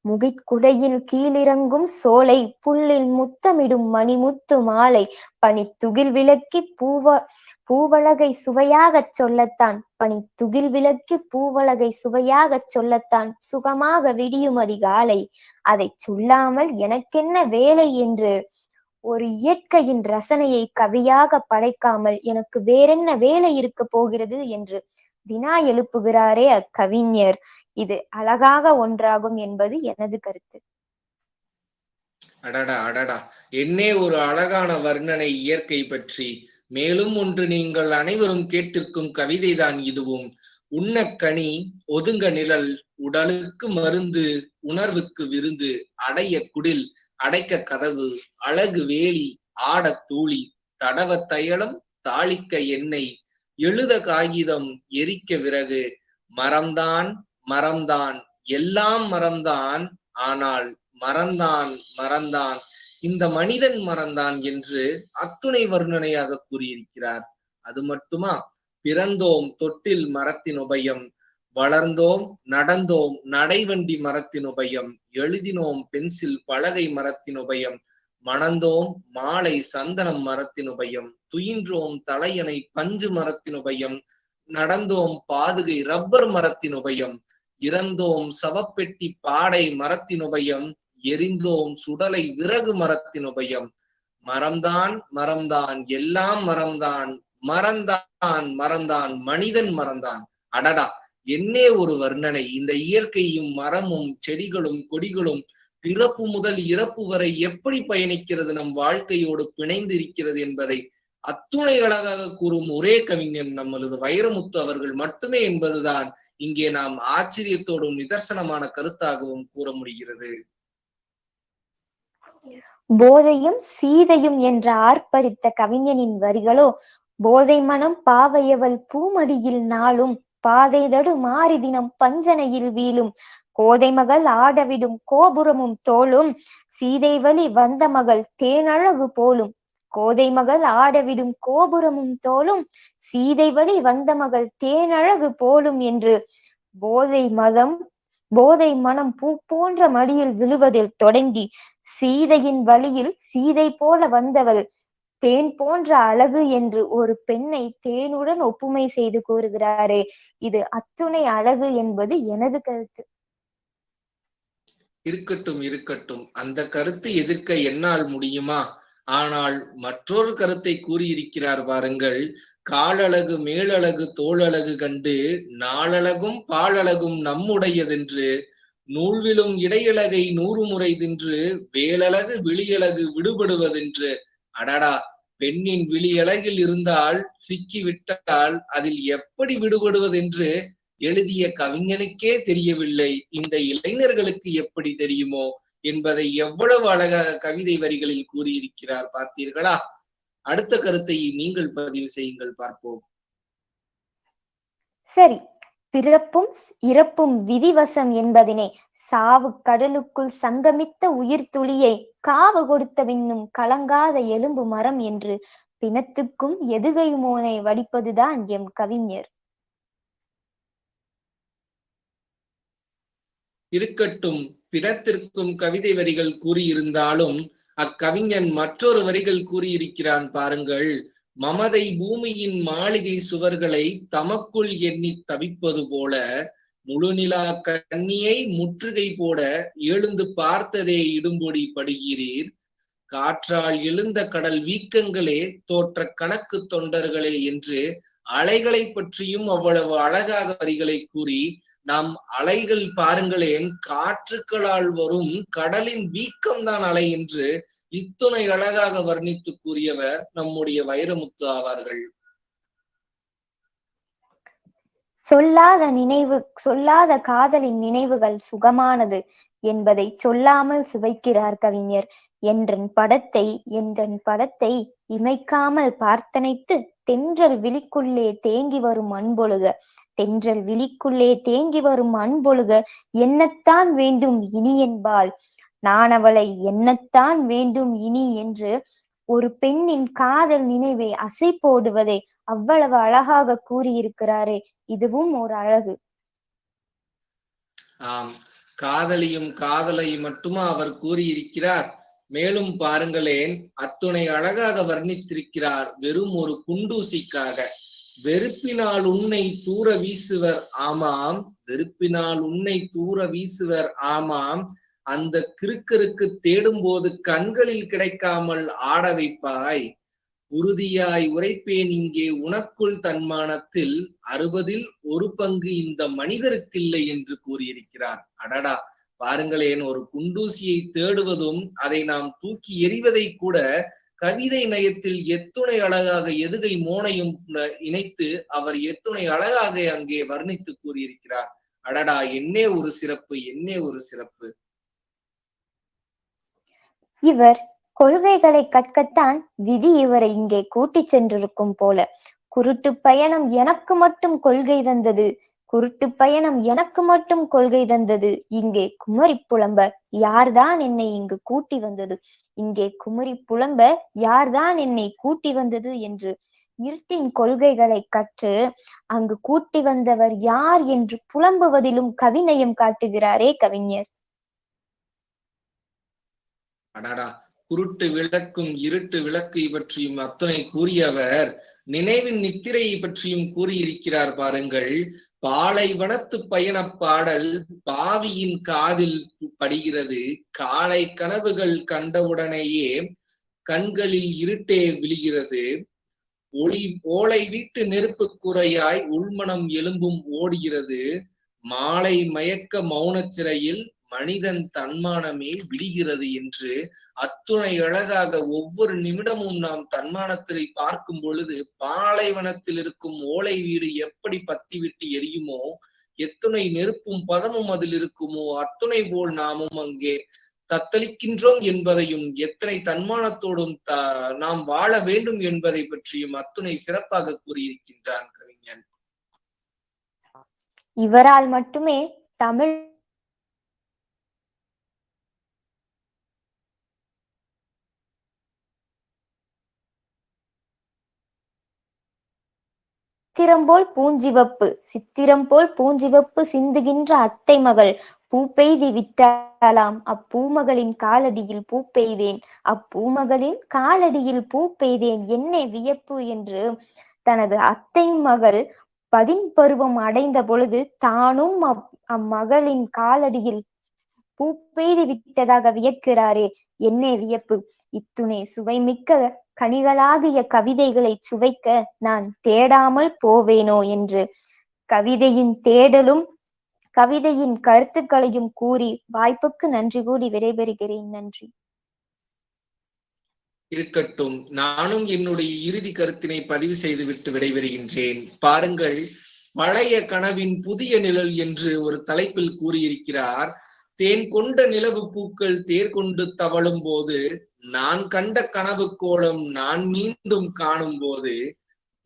V: முகிற்குடையில் கீழிறங்கும் சோலை, புல்லில் முத்தமிடும் மணிமுத்து மாலை, பனித்துகில் விளக்கி பூவழகை சுவையாகச் சொல்லத்தான், பனித்துகில் விளக்கி பூவழகை சுவையாகச் சொல்லத்தான் சுகமாக விடியும் அதிகாலை, அதை சொல்லாமல் எனக்கென்ன வேலை என்று ஒரு இயற்கையின் ரசனையை கவியாக படைக்காமல் எனக்கு வேறென்ன வேலை இருக்க போகிறது என்று வினா எழுப்புகிறாரே அக்கவிஞர். இது அழகாக ஒன்றாகும் என்பது எனது கருத்து.
F: அடடா அடடா, என்னே ஒரு அழகான வர்ணனை இயற்கை பற்றி. மேலும் ஒன்று நீங்கள் அனைவரும் கேட்டிருக்கும் கவிதைதான் இதுவும். உண்ண கனி ஒதுங்க நிழல், உடலுக்கு மருந்து உணர்வுக்கு விருந்து, அடைய குடில் அடைக்க கதவு, அழகு வேலி ஆட தூளி, தடவ தையலம் தாளிக்க எண்ணெய், எழுத காகிதம் எரிக்க விறகு, மரம்தான் மரம்தான் எல்லாம் மரம்தான், ஆனால் மறந்தான் இந்த மனிதன் மறந்தான் என்று அத்துணை வர்ணனையாக கூறியிருக்கிறார். அது மட்டுமா? பிறந்தோம் தொட்டில் மரத்தின் உபயம், வளர்ந்தோம் நடந்தோம் நடைவண்டி மரத்தின் உபயம், எழுதினோம் பென்சில் பலகை மரத்தின் உபயம், மணந்தோம் மாலை சந்தனம் மரத்தின் உபயம், துயின்றோம் தலையணை பஞ்சு மரத்தின் உபயம், நடந்தோம் பாதுகை ரப்பர் மரத்தின் உபயம், இறந்தோம் சவப்பெட்டி பாடை மரத்தின் உபயம், எரிந்தோம் சுடலை விறகு மரத்தின் உபயம், மரம்தான் எல்லாம் மறந்தான் மனிதன் மறந்தான். அடடா, என்னே ஒரு வர்ணனை! இந்த இயற்கையும் மரமும் செடிகளும் கொடிகளும் பிறப்பு முதல் இறப்பு வரை எப்படி பயணிக்கிறது, நம் வாழ்க்கையோடு பிணைந்து இருக்கிறது என்பதை அத்துணை அழகாக கூறும் ஒரே கவிஞன் நம்மளது வைரமுத்து அவர்கள் மட்டுமே என்பதுதான் இங்கே நாம் ஆச்சரியத்தோடும் நிதர்சனமான கருத்தாகவும் கூற முடிகிறது.
V: போதையும் சீதையும் என்ற ஆர்ப்பரித்த கவிஞனின் வரிகளோ, போதை மனம் பாவையவள் பூமடியில் நாளும், பாதைதடு மாறி தினம் பஞ்சனையில் வீழும், கோதை மகள் ஆடவிடும் கோபுரமும் தோளும் சீதை வழி வந்த மகள் தேனழகு போலும். கோதை மகள் ஆடவிடும் கோபுரமும் தோளும் சீதை வழி வந்த மகள் தேனழகு போலும் என்று போதை மனம் பூ போன்ற மடியில் விழுவதில் தொடங்கி சீதையின் வழியில் சீதை போல வந்தவள் தேன் போன்ற அழகு என்று ஒரு பெண்ணை தேனுடன் ஒப்புமை செய்து கூறுகிறாரே, இது அத்துணை அழகு என்பது எனது கருத்து.
F: இருக்கட்டும் இருக்கட்டும், அந்த கருத்து எதிர்க்க என்னால் முடியுமா? ஆனால் மற்றொரு கருத்தை கூறியிருக்கிறார் பாருங்கள். காலழகு மேலழகு தோளழகு கண்டு நாளழகும் பாலழகும் நம்முடையதென்று நூல்விலும் இடையழகை 100 முறை தின்று வேலழகு விழியழகு விடுபடுவதென்று. அடடா, பெண்ணின் விழியழகில் இருந்தால் சிக்கிவிட்டால் அதில் எப்படி விடுபடுவதென்று எழுதிய கவிஞனுக்கே தெரியவில்லை. இந்த இளைஞர்களுக்கு எப்படி தெரியுமோ என்பதை எவ்வளவு அழகாக கவிதை வரிகளில் கூறியிருக்கிறார் பார்த்தீர்களா? அடுத்த கருத்தை நீங்கள் பதிவு செய்யுங்கள், பார்ப்போம்.
V: சரி, பிறப்பும் இறப்பும் விதிவசம் என்பதினை சாவு கடலுக்குள் சங்கமித்த உயிர் துளியை காவு கொடுத்த பின்னும் கலங்காத எலும்பு மரம் என்று பிணத்துக்கும் எதுகை மோனை வடிப்பதுதான் எம் கவிஞர்.
F: இருக்கட்டும், பிணத்திற்கும் கவிதை வரிகள் கூறியிருந்தாலும் அக்கவிஞன் மற்றொரு வரிகள் கூறியிருக்கிறான் பாருங்கள். மமதை பூமியின் மாளிகை சுவர்களை தமக்குள் எண்ணி தவிப்பது போல முழுநிலா கண்ணியை முற்றுகை போட எழுந்து பார்த்ததே இடும்பொடி படுகிறீர். காற்றால் எழுந்த கடல் வீக்கங்களே தோற்ற கணக்கு தொண்டர்களே என்று அலைகளை பற்றியும் அவ்வளவு அழகாக வரிகளை கூறி, நாம் அலைகள் பாருங்களேன், காற்றுக்களால் வரும் கடலின் வீக்கம்தான் அலை என்று இத்துணை அழகாக வர்ணித்து கூறியவர் நம்முடைய வைரமுத்து ஆவார்கள்.
V: சொல்லாத காதலின் நினைவுகள் சுகமானது என்பதை சொல்லாமல் சுவைக்கிறார் கவிஞர். என்றன் படத்தை இமைக்காமல் பார்த்தனைத்து தென்றல் விழிக்குள்ளே தேங்கி வரும் அன்பொழுக என்னத்தான் வேண்டும் இனி என்பாள். நான் அவளை என்னத்தான் வேண்டும் இனி என்று ஒரு பெண்ணின் காதல் நினைவை அசை போடுவதை அவ்வளவு அழகாக கூறியிருக்கிறாரே, இதுவும் ஒரு அழகு.
F: ஆம், காதலியும் காதலை மட்டுமா அவர் கூறியிருக்கிறார்? மேலும் பாருங்களேன், அத்துணை அழகாக வர்ணித்திருக்கிறார் வெறும் ஒரு குண்டூசிக்காக. வெறுப்பினால் உன்னை தூர வீசுவர் ஆமாம், வெறுப்பினால் உன்னை தூர வீசுவர் ஆமாம், அந்த கிறுக்கருக்கு தேடும் போது கண்களில் கிடைக்காமல் ஆட வைப்பாய். உறுதியாய் உரைப்பேன் இங்கே உனக்குள் தன்மானத்தில் 60ல் 1 பங்கு இந்த மனிதருக்கில்லை என்று கூறியிருக்கிறார். அடடா, பாருங்களேன், ஒரு குண்டூசியை தேடுவதும் அதை நாம் தூக்கி எறிவதை கூட கவிதை நயத்தில் எத்துணை அழகாக எதுகை மோனையும் இணைத்து அவர் எத்துணை அழகாக அங்கே வர்ணித்து கூறியிருக்கிறார். அடடா, என்னே ஒரு சிறப்பு, என்னே ஒரு சிறப்பு.
V: இவர் கொள்கைகளை கற்கத்தான் விதி இவரை இங்கே கூட்டிச் சென்றிருக்கும் போல. குருட்டு பயணம் எனக்கு மட்டும் கொள்கை தந்தது இங்கே குமரி புலம்ப யார்தான் என்னை இங்கு கூட்டி வந்தது, இங்கே குமரி புலம்ப யார்தான் என்னை கூட்டி வந்தது என்று இருட்டின் கொள்கைகளை கற்று அங்கு கூட்டி வந்தவர் யார் என்று புலம்புவதிலும் கவிநயம் காட்டுகிறாரே கவிஞர்.
F: அடாடா, குருட்டு விளக்கும் இருட்டு விளக்கை பற்றியும் அத்தனை கூறியவர் நினைவின் நித்திரையை பற்றியும் கூறியிருக்கிறார் பாருங்கள். பாலைவனத்து பயண பாடல் பாவியின் காதில் படுகிறது, காலை கனவுகள் கண்டவுடனேயே கண்களில் இருட்டே விழுகிறது, ஓலை வீட்டு நெருப்பு குறையாய் உள்மனம் எலும்பும் ஓடுகிறது, மாலை மயக்க மௌன சிறையில் மனிதன் தன்மானமே விடுகிறது என்று அத்துணை அழகாக ஒவ்வொரு நிமிடமும் நாம் தன்மானத்தை பார்க்கும் பொழுது பாலைவனத்தில் இருக்கும் ஓலை வீடு எப்படி பத்திவிட்டு எரியுமோ, எத்துணை நெருப்பும் பதமும் அதில் இருக்குமோ அத்துணை போல் நாமும் அங்கே தத்தளிக்கின்றோம் என்பதையும் எத்தனை தன்மானத்தோடும் நாம் வாழ வேண்டும் என்பதை பற்றியும் அத்துணை சிறப்பாக கூறியிருக்கின்றான் கவிஞன்.
V: இவரால் மட்டுமே தமிழ் சித்திரம் போல் பூஞ்சிவப்பு சிந்துகின்ற அத்தை மகள் பூப்பெய்தி விட்டாலாம் அப்பூமகளின் காலடியில் பூப்பெய்தேன் என்னை வியப்பு என்று தனது அத்தை மகள் பதின்பருவம் அடைந்த பொழுது தானும் அம்மகளின் காலடியில் பூப்பெய்து விட்டதாக வியக்கிறாரே, என்னே வியப்பு. இத்துணை சுவைமிக்க கனிகளாகிய கவிதைகளை சுவைக்க நான் தேடாமல் போவேனோ என்று கவிதையின் தேடலும் கவிதையின் கருத்துக்களையும் கூறி வாய்ப்புக்கு நன்றி கூடி விடைபெறுகிறேன். நன்றி.
F: இருக்கட்டும், நானும் என்னுடைய இறுதி கருத்தினை பதிவு செய்துவிட்டு விடைபெறுகின்றேன். பாருங்கள், பழைய கனவின் புதிய நிழல் என்று ஒரு தலைப்பில் கூறியிருக்கிறார். தேன் கொண்ட நிலவு பூக்கள் தேர் கொண்டு தவழும் போது, நான் கண்ட கனவு கோலம் நான் மீண்டும் காணும் போது,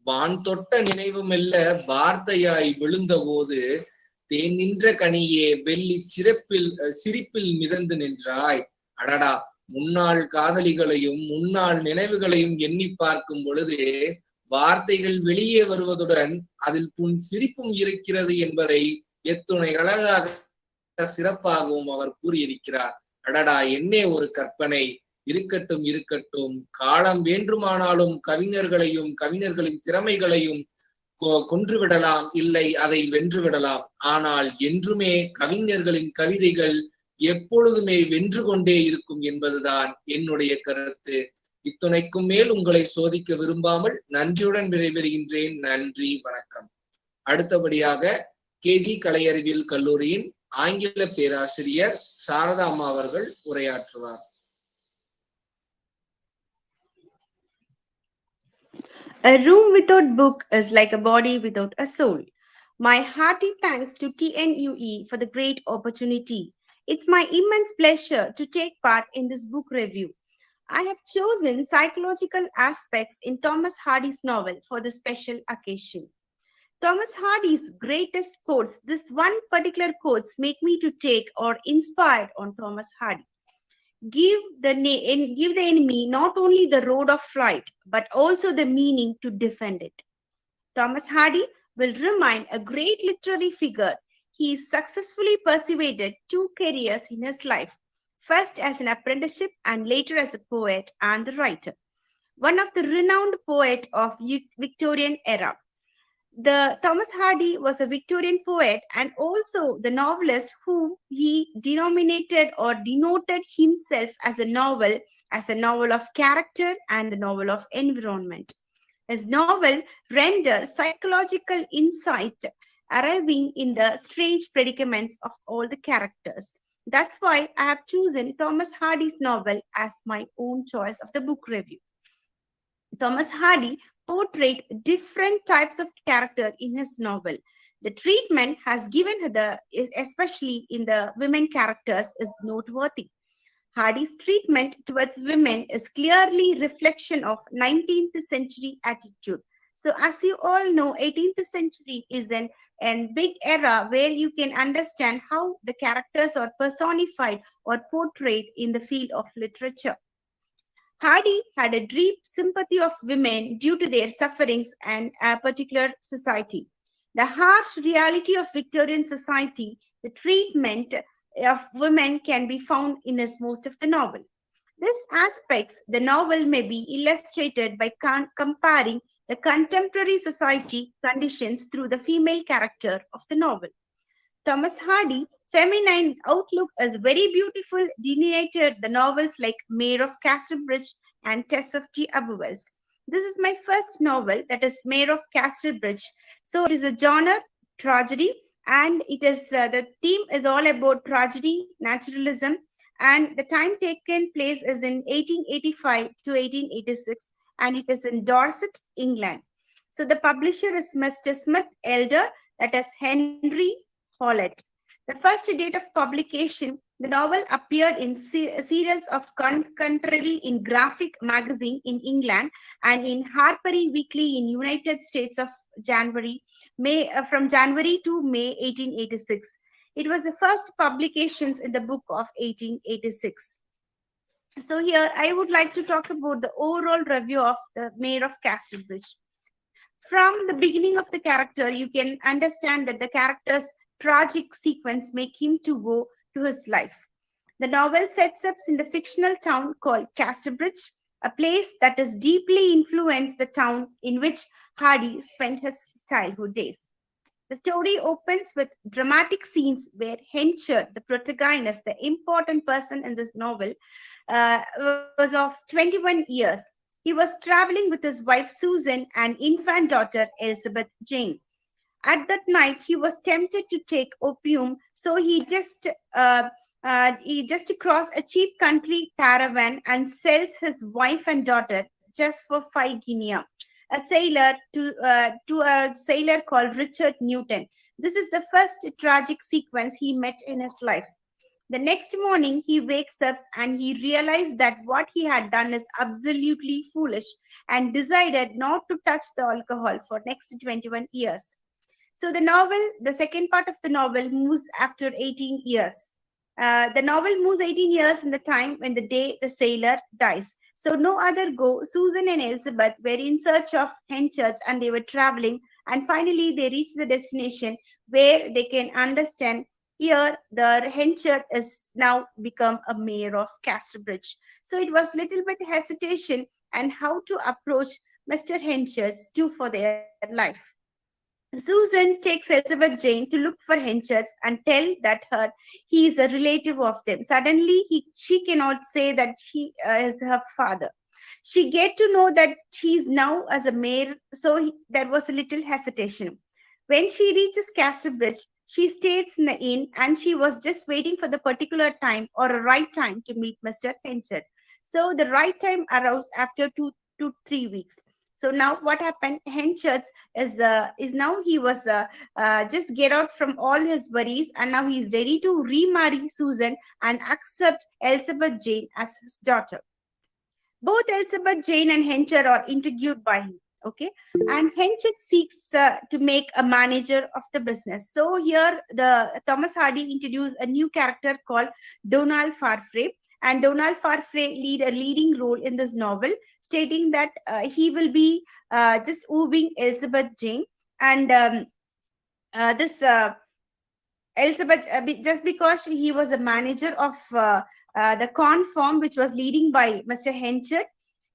F: வான் தொட்ட நினைவு மெல்ல வார்த்தையாய் விழுந்த போது, தேன் நின்ற கனியே வெள்ளி சிரிப்பில் மிதந்து நின்றாய். அடடா, முன்னாள் காதலிகளையும் முன்னாள் நினைவுகளையும் எண்ணி பார்க்கும் பொழுது வார்த்தைகள் வெளியே வருவதுடன் அதில் புன் சிரிப்பும் இருக்கிறது என்பதை எத்துணை அழகாக சிறப்பாகவும் அவர் கூறியிருக்கிறார். அடடா, என்னே ஒரு கற்பனை. இருக்கட்டும் இருக்கட்டும், காலம் வேண்டுமானாலும் கவிஞர்களையும் கவிஞர்களின் திறமைகளையும் கொன்றுவிடலாம், இல்லை அதை வென்றுவிடலாம். ஆனால் என்றுமே கவிஞர்களின் கவிதைகள் எப்பொழுதுமே வென்று கொண்டே இருக்கும் என்பதுதான் என்னுடைய கருத்து. இத்துணைக்கும் மேல் உங்களை சோதிக்க விரும்பாமல் நன்றியுடன் விடைபெறுகின்றேன். நன்றி, வணக்கம். அடுத்தபடியாக கேஜி கலை அறிவியல் கல்லூரியின் ஆங்கில பேராசிரியர் சாரதா அம்மா அவர்கள் உரையாற்றுவார்.
D: A room without book is like a body without a soul. My hearty thanks to TNUE for the great opportunity. It's my immense pleasure to take part in this book review. I have chosen psychological aspects in Thomas Hardy's novel for this special occasion. Thomas Hardy's greatest quotes, this one particular quotes make me to take or inspired on Thomas Hardy. Give the enemy not only the road of flight, but also the meaning to defend it. Thomas Hardy will remain a great literary figure. He successfully persevered 2 careers in his life, first as an apprenticeship and later as a poet and the writer. One of the renowned poets of Victorian era. Thomas Hardy was a Victorian poet and also the novelist whom he denoted himself as a novel of character and the novel of environment. His novel renders psychological insight arriving in the strange predicaments of all the characters. That's why I have chosen Thomas Hardy's novel as my own choice of the book review. Thomas Hardy portrayed different types of character in his novel. The treatment has given especially in the women characters, is noteworthy. Hardy's treatment towards women is clearly reflection of 19th century attitude. So as you all know, 18th century is an big era where you can understand how the characters are personified or portrayed in the field of literature. Hardy had a deep sympathy of women due to their sufferings and a particular society. The harsh reality of Victorian society, the treatment of women can be found in most of the novel. These aspects, the novel may be illustrated by comparing the contemporary society conditions through the female character of the novel. Thomas Hardy feminine outlook is very beautiful delineated the novels like Mayor of Casterbridge and Tess of T. Abuels. This is my first novel, that is Mayor of Casterbridge. So it is a genre tragedy, and it is the theme is all about tragedy, naturalism, and the time taken place is in 1885 to 1886, and it is in Dorset, England. So the publisher is Mr. Smith Elder, that is Henry Howlett. The first date of publication, the novel appeared in serials of Contrary in Graphic magazine in England and in Harper's Weekly in United States of from January to May 1886. It was the first publications in the book of 1886. So here I would like to talk about the overall review of the Mayor of Casterbridge. From the beginning of the character, you can understand that the character's tragic sequence make him to go to his life. The novel sets up in the fictional town called Casterbridge, a place that has deeply influenced the town in which Hardy spent his childhood days. The story opens with dramatic scenes where Henchard, the protagonist, the important person in this novel, was of 21 years. He was traveling with his wife Susan and infant daughter Elizabeth Jane. At that night, he was tempted to take opium, so he just crossed a cheap country caravan and sells his wife and daughter just for 5 guinea. A sailor to a sailor called Richard Newton. This is the first tragic sequence he met in his life. The next morning, he wakes up and he realized that what he had done is absolutely foolish and decided not to touch the alcohol for next 21 years. So the second part of the novel moves after 18 years. The novel moves 18 years in the time when the day the sailor dies. So no other go. Susan and Elizabeth were in search of Henchards and they were traveling. And finally, they reached the destination where they can understand here the Henchard is now become a mayor of Casterbridge. So it was little bit hesitation and how to approach Mr. Henchard too for their life. Susan takes Elizabeth Jane to look for Henchards and tell that he is a relative of them. Suddenly, she cannot say that he is her father. She get to know that he is now as a mayor, so there was a little hesitation. When she reaches Casterbridge, she stays in the inn and she was just waiting for the particular time or a right time to meet Mr. Henchard. So the right time arrives after 2 to 3 weeks. So now what happened? Henchard is now he was just get out from all his worries and now he's ready to remarry Susan and accept Elizabeth Jane as his daughter. Both Elizabeth Jane and Henchard are interviewed by him. Okay, and Henchard seeks to make a manager of the business. So here the Thomas Hardy introduced a new character called Donald Farfrae, and Donald Farfrae lead a leading role in this novel, stating that he will be just wooing Elizabeth Jane, and this Elizabeth just because he was a manager of the corn farm which was leading by Mr. Henchard.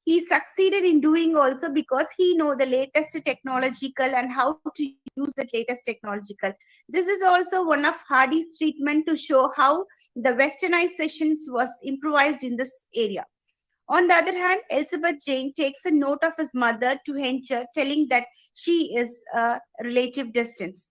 D: He succeeded in doing also because he know the latest technological and how to use the latest technological. This is also one of Hardy's treatment to show how the westernizations was improvised in this area. On the other hand, Elizabeth Jane takes a note of his mother to Henchard, telling that she is a relative distance.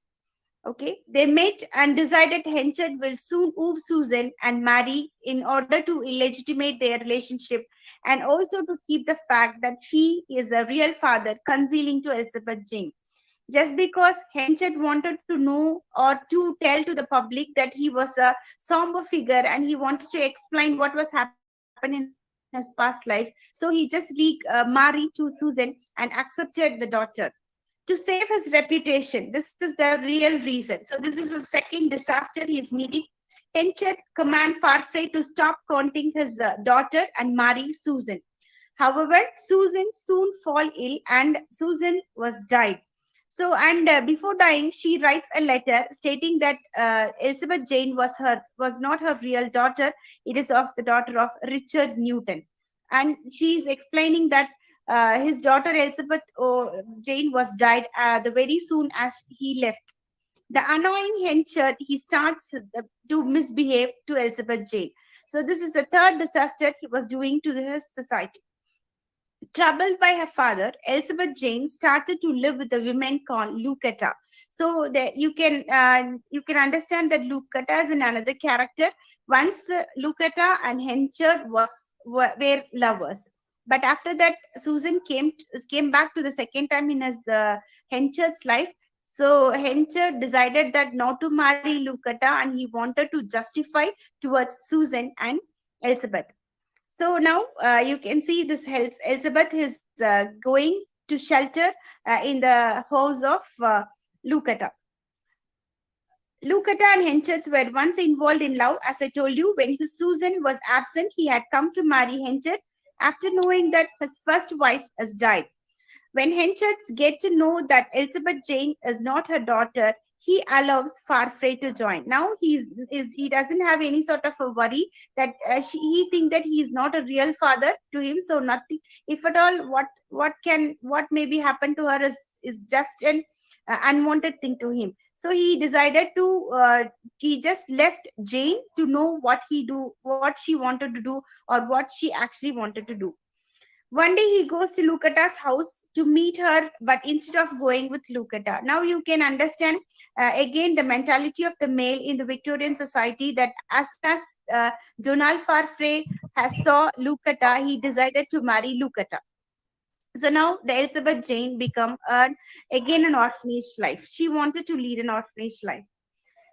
D: Okay, they met and decided Henchard will soon woo Susan and marry in order to illegitimate their relationship and also to keep the fact that he is a real father concealing to Elizabeth Jane. Just because Henchard wanted to know or to tell to the public that he was a somber figure and he wanted to explain what was happening in his past life, so he just married to Susan and accepted the daughter. To save his reputation, this is the real reason. So this is the second disaster he is meeting. Henchard command Farfrae to stop courting his daughter and marry Susan. However, Susan soon fall ill and Susan was died. So, and before dying, she writes a letter stating that Elizabeth Jane was not her real daughter. It is of the daughter of Richard Newton. And she is explaining that his daughter Elizabeth Jane was died the very soon as he left. The annoying Henchard, he starts to misbehave to Elizabeth Jane. So this is the third disaster he was doing to his society. Troubled by her father, Elizabeth Jane started to live with a woman called Lucetta. So that you can understand that Lucetta is another character. Once Lucetta and Henchard were lovers. But after that, Susan came back to the second time in his Henchard's life. So Henchard decided that not to marry Lucetta and he wanted to justify towards Susan and Elizabeth. So now you can see this helps. Elizabeth is going to shelter in the house of Lucetta. Lucetta and Henchard were once involved in love. As I told you, when Susan was absent, he had come to marry Henchard after knowing that his first wife has died. When Henchard gets to know that Elizabeth Jane is not her daughter, he allows Farfrae to join. Now he doesn't have any sort of a worry that he thinks that he is not a real father to him. So nothing, if at all, what maybe happen to her is just an unwanted thing to him. So he decided to he just left Jane to know what she wanted to do, or what she actually wanted to do. One day he goes to Lucata's house to meet her, but instead of going with Lucata. Now you can understand again the mentality of the male in the Victorian society, that as soon as Donald Farfrae has saw Lucata, he decided to marry Lucata. So now the Elizabeth Jane become again an orphanage life. She wanted to lead an orphanage life.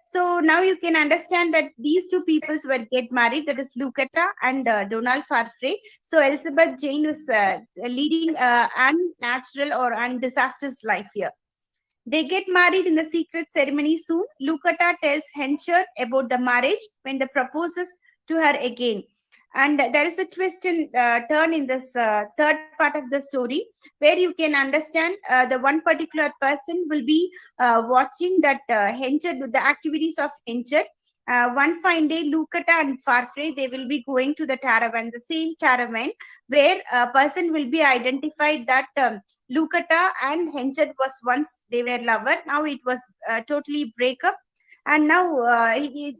D: So now you can understand that these two peoples were get married, that is Lucata and Donald Farfrae. So Elizabeth Jane was leading unnatural or undisastrous life here. They get married in the secret ceremony soon. Lucata tells Henchard about the marriage when they proposes to her again. And there is a twist and turn in this third part of the story, where you can understand the one particular person will be watching that Henchard, the activities of Henchard. One fine day, Lucata and Farfrae, they will be going to the caravan, the same caravan, where a person will be identified that Lucata and Henchard was once they were lover. Now it was totally break up. And now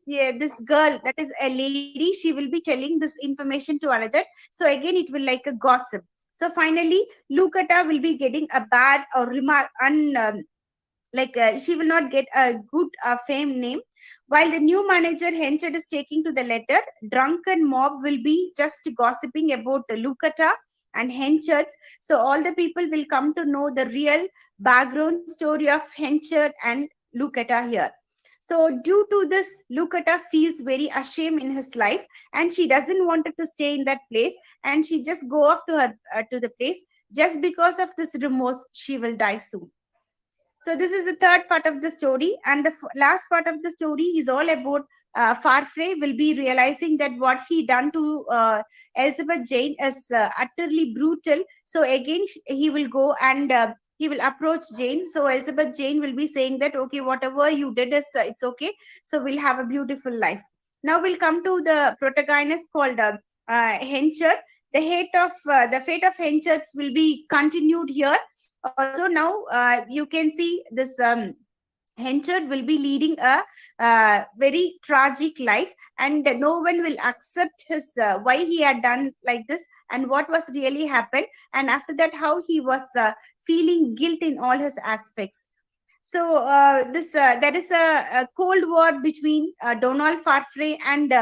D: this girl, that is a lady, she will be telling this information to another. So again, it will like a gossip. So finally, Lucata will be getting a bad or remark, she will not get a good fame name. While the new manager Henchard is taking to the letter, drunken mob will be just gossiping about Lucata and Henchard. So all the people will come to know the real background story of Henchard and Lucata here. So due to this, Lucata feels very ashamed in his life, and she doesn't want to stay in that place, and she just go off to her to the place. Just because of this remorse, she will die soon. So this is the third part of the story, and the last part of the story is all about Farfrae will be realizing that what he done to Elizabeth Jane is utterly brutal. So again, he will go and he will approach Jane. So Elizabeth Jane will be saying that, okay, whatever you did is it's okay. So we'll have a beautiful life. Now we'll come to the protagonist called Henchard. The fate of Henchard will be continued here. Also now you can see this Henchard will be leading a very tragic life, and no one will accept his why he had done like this and what was really happened, and after that how he was feeling guilt in all his aspects. So there is a cold war between Donald Farfrae and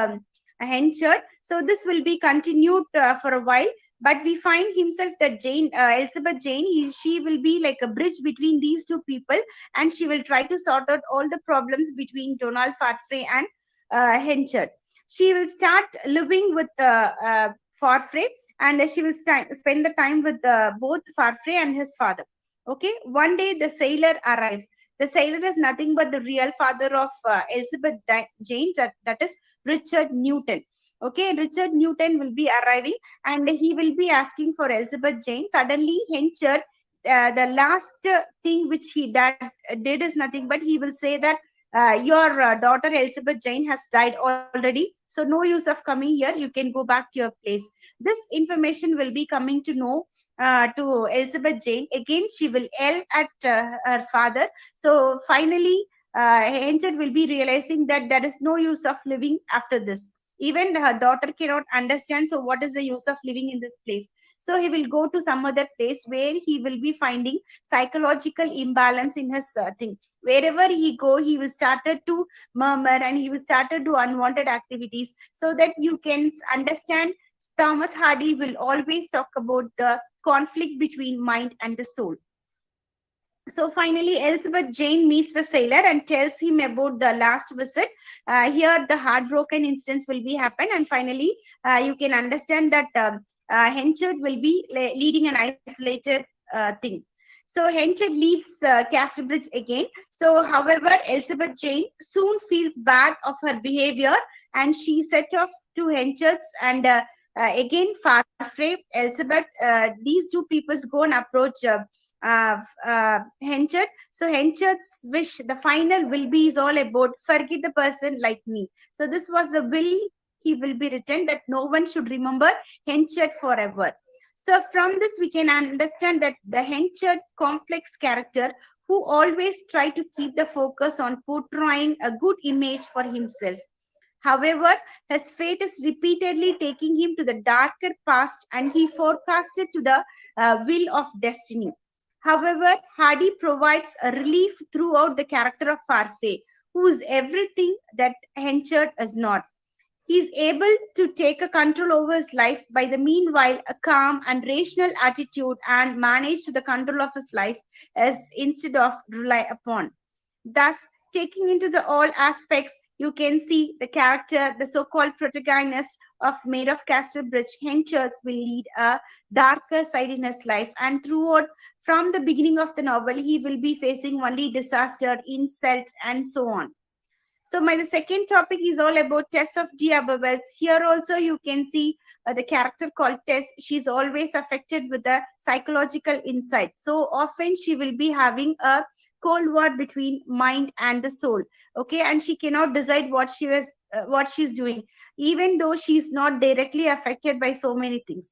D: Henchard. So this will be continued for a while. But we find himself that Elizabeth Jane, she will be like a bridge between these two people, and she will try to sort out all the problems between Donald Farfrae and Henchard. She will start living with Farfrae, and she will spend the time with both Farfrae and his father. Okay, one day the sailor arrives. The sailor is nothing but the real father of Elizabeth Jane, that is Richard Newton. Okay, Richard Newton will be arriving, and he will be asking for Elizabeth Jane. Suddenly, Henchard, the last thing which he did is nothing but he will say that your daughter Elizabeth Jane has died already. So no use of coming here. You can go back to your place. This information will be coming to know to Elizabeth Jane. Again, she will yell at her father. So finally, Henchard will be realizing that there is no use of living after this. Even her daughter cannot understand. So what is the use of living in this place? So he will go to some other place where he will be finding psychological imbalance in his thing. Wherever he go, he will started to murmur and he will started to unwanted activities. So that you can understand, Thomas Hardy will always talk about the conflict between mind and the soul. So finally, Elizabeth Jane meets the sailor and tells him about the last visit. Here, the heartbroken instance will be happen, and finally, you can understand that Henchard will be leading an isolated thing. So Henchard leaves Casterbridge again. So, however, Elizabeth Jane soon feels bad of her behavior, and she set off to Henchard's and again Farfrae, Elizabeth. These two people go and approach Henchard. So Henchard's wish, the final will be, is all about forget the person like me. So this was the will he will be written, that no one should remember Henchard forever. So from this we can understand that the Henchard complex character who always try to keep the focus on portraying a good image for himself. However, his fate is repeatedly taking him to the darker past, and he forecasted to the will of destiny. However, Hardy provides a relief throughout the character of Farfay, who is everything that Henchard is not. He is able to take a control over his life by the meanwhile a calm and rational attitude, and manage to the control of his life as instead of rely upon. Thus, taking into the all aspects, you can see the character, the so-called protagonist of Maid of Casterbridge, Henchard, will lead a darker side in his life, and throughout, from the beginning of the novel, he will be facing only disaster, insult, and so on. So the second topic is all about Tess of D'Abervilles. Here also you can see the character called Tess. She's always affected with the psychological insight. So often she will be having a cold war between mind and the soul. Okay, and she cannot decide what she's doing, even though she's not directly affected by so many things.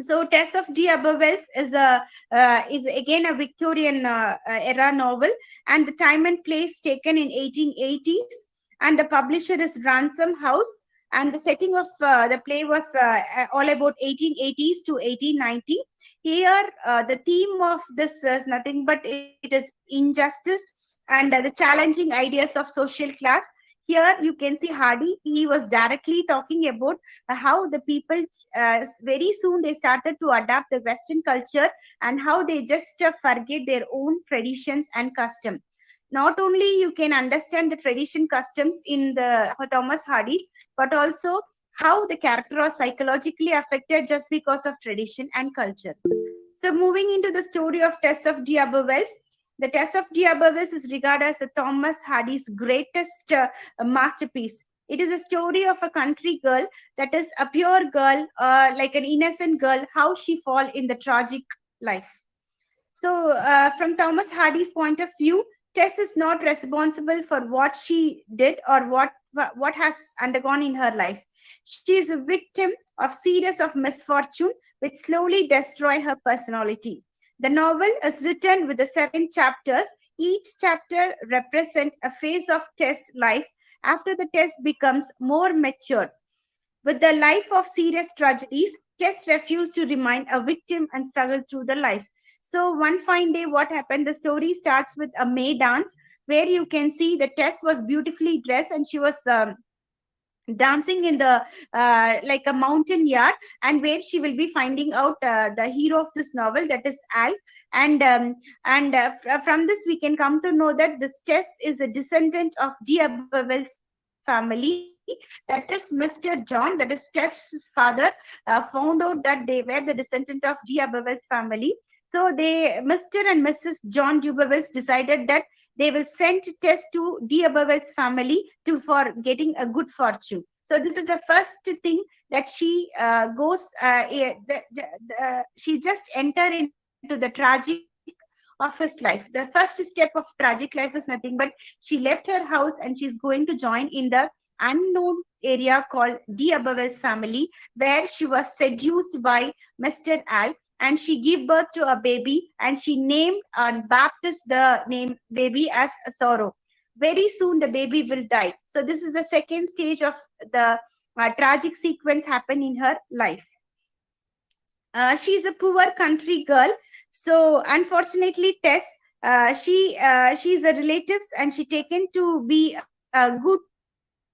D: So Tess of D'Abervilles is again a Victorian era novel, and the time and place taken in 1880s, and the publisher is Ransom House, and the setting of the play was all about 1880s to 1890. Here the theme of this is nothing but it is injustice and the challenging ideas of social class. Here you can see Hardy, he was directly talking about how the people very soon they started to adapt the Western culture, and how they just forget their own traditions and custom. Not only you can understand the tradition customs in the Thomas Hardy's, but also how the character was psychologically affected just because of tradition and culture. So moving into the story of Tess of D'Abervilles, the Tess of D'Abervilles is regarded as Thomas Hardy's greatest masterpiece. It is a story of a country girl, that is a pure girl, like an innocent girl, how she fall in the tragic life. So from Thomas Hardy's point of view, Tess is not responsible for what she did or what has undergone in her life. She is a victim of series of misfortune which slowly destroy her personality. The novel is written with the 7 chapters. Each chapter represents a phase of Tess' life after the Tess becomes more mature. With the life of serious tragedies, Tess refused to remain a victim and struggled through the life. So one fine day, what happened? The story starts with a May dance, where you can see the Tess was beautifully dressed, and she was dancing in the like a mountain yard, and where she will be finding out the hero of this novel, that is Al, and from this we can come to know that this Tess is a descendant of D'Abervilles family, that is Mr. John, that is Tess's father, found out that they were the descendant of D'Abervilles family. So Mr. and Mrs. John D'Abervilles decided that they will send Tess to D'Abervilles family for getting a good fortune. So this is the first thing that she goes. She just entered into the tragic of his life. The first step of tragic life is nothing but she left her house and she's going to join in the unknown area called D'Abervilles family, where she was seduced by Mr. Al, and she gave birth to a baby, and she named and baptized the name baby as Sorrow. Very soon the baby will die. So this is the second stage of the tragic sequence happen in her life. She's a poor country girl. So unfortunately, Tess, she's a relatives, and she taken to be a good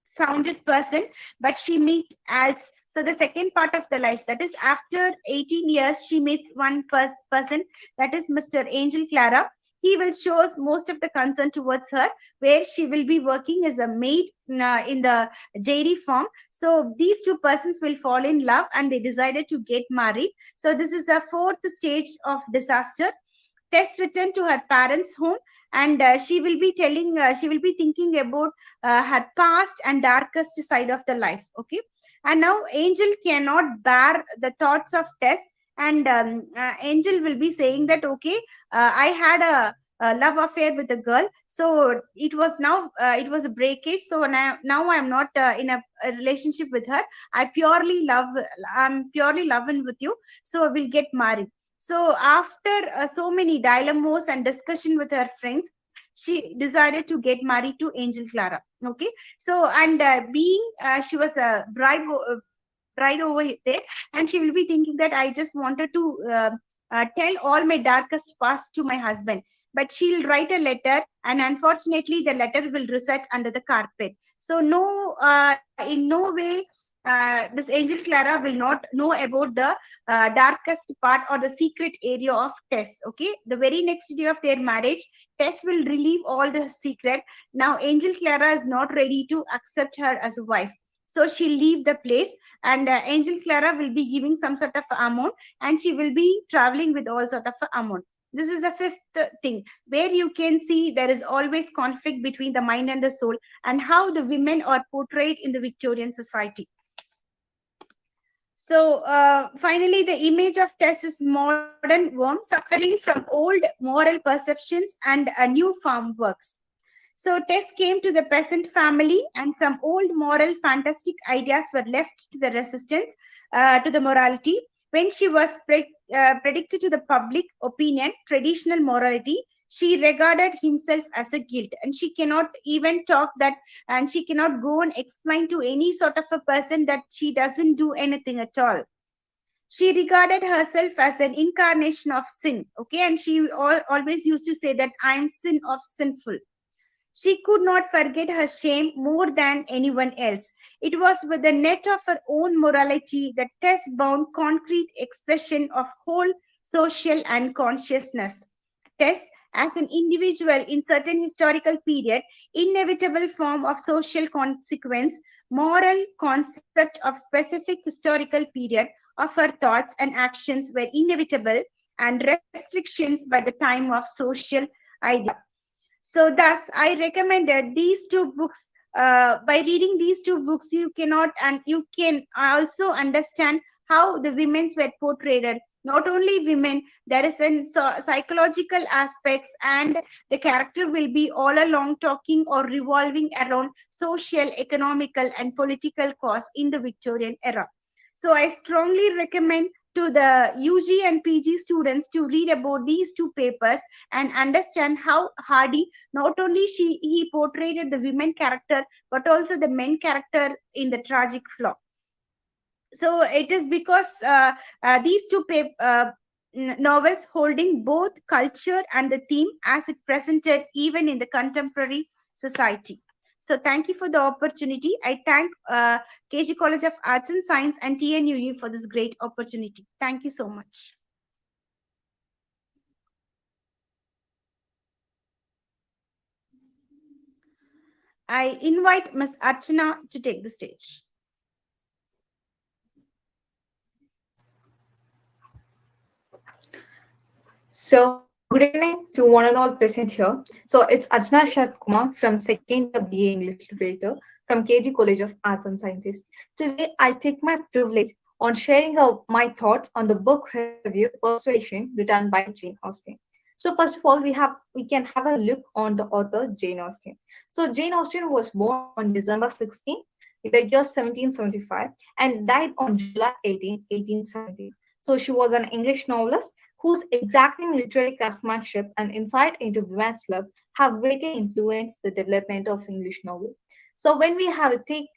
D: sounded person, but she meet as, so the second part of the life, that is after 18 years, she meets one person, that is Mr. Angel Clara. He will show most of the concern towards her, where she will be working as a maid in the dairy farm. So these two persons will fall in love, and they decided to get married. So this is the fourth stage of disaster. Tess returned to her parents' home, and she will be thinking about her past and darkest side of the life. Okay. And now Angel cannot bear the thoughts of Tess, and Angel will be saying that, okay, I had a love affair with a girl, so it was a breakage, so now I'm not in a relationship with her. I'm purely loving with you, so we'll get married. So after so many dilemmas and discussion with her friends, she decided to get married to Angel Clara. Okay, so and being she was a bride over there, and she will be thinking that I just wanted to tell all my darkest past to my husband, but she'll write a letter, and unfortunately the letter will reside under the carpet. So no, in no way this Angel Clara will not know about the darkest part or the secret area of Tess. Okay, the very next day of their marriage, Tess will relieve all the secret. Now Angel Clara is not ready to accept her as a wife, so she'll leave the place, and Angel Clara will be giving some sort of amount, and she will be traveling with all sort of amount. This is the fifth thing where you can see there is always conflict between the mind and the soul, and how the women are portrayed in the Victorian society. So finally, the image of Tess is modern worm suffering from old moral perceptions and new farm works. So Tess came to the peasant family, and some old moral fantastic ideas were left to the resistance to the morality. When she was predicted to the public opinion, traditional morality, she regarded himself as a guilt, and she cannot even talk that, and she cannot go and explain to any sort of a person that she doesn't do anything at all. She regarded herself as an incarnation of sin. Okay, and she always used to say that I'm sin of sinful. She could not forget her shame more than anyone else. It was with the net of her own morality that Tess bound concrete expression of whole social and consciousness. Tess, as an individual in certain historical period, inevitable form of social consequence, moral concept of specific historical period of her thoughts and actions were inevitable, and restrictions by the time of social idea. So thus, I recommended these two books. By reading these two books, you can also understand how the women were portrayed. Not only women, there is a psychological aspects, and the character will be all along talking or revolving around social, economical, and political cause in the Victorian era. So I strongly recommend to the UG and PG students to read about these two papers and understand how Hardy not only he portrayed the women character, but also the men character in the tragic flaw. So it is because these two novels holding both culture and the theme as it presented even in the contemporary society. So thank you for the opportunity. I thank KG College of Arts and Science and TNUU for this great opportunity. Thank you so much. I invite Ms. Archana to take the stage.
G: So, good evening to one and all present here. So, it's Archana Kumar from 2nd BA English Literature from KG College of Arts and Sciences. Today, I take my privilege on sharing my thoughts on the book review Persuasion written by Jane Austen. So, first of all, we can have a look on the author Jane Austen. So, Jane Austen was born on December 16, in the year 1775, and died on July 18, 1870. So, she was an English novelist whose exacting literary craftsmanship and insight into women's love have greatly influenced the development of English novel. So when we have a take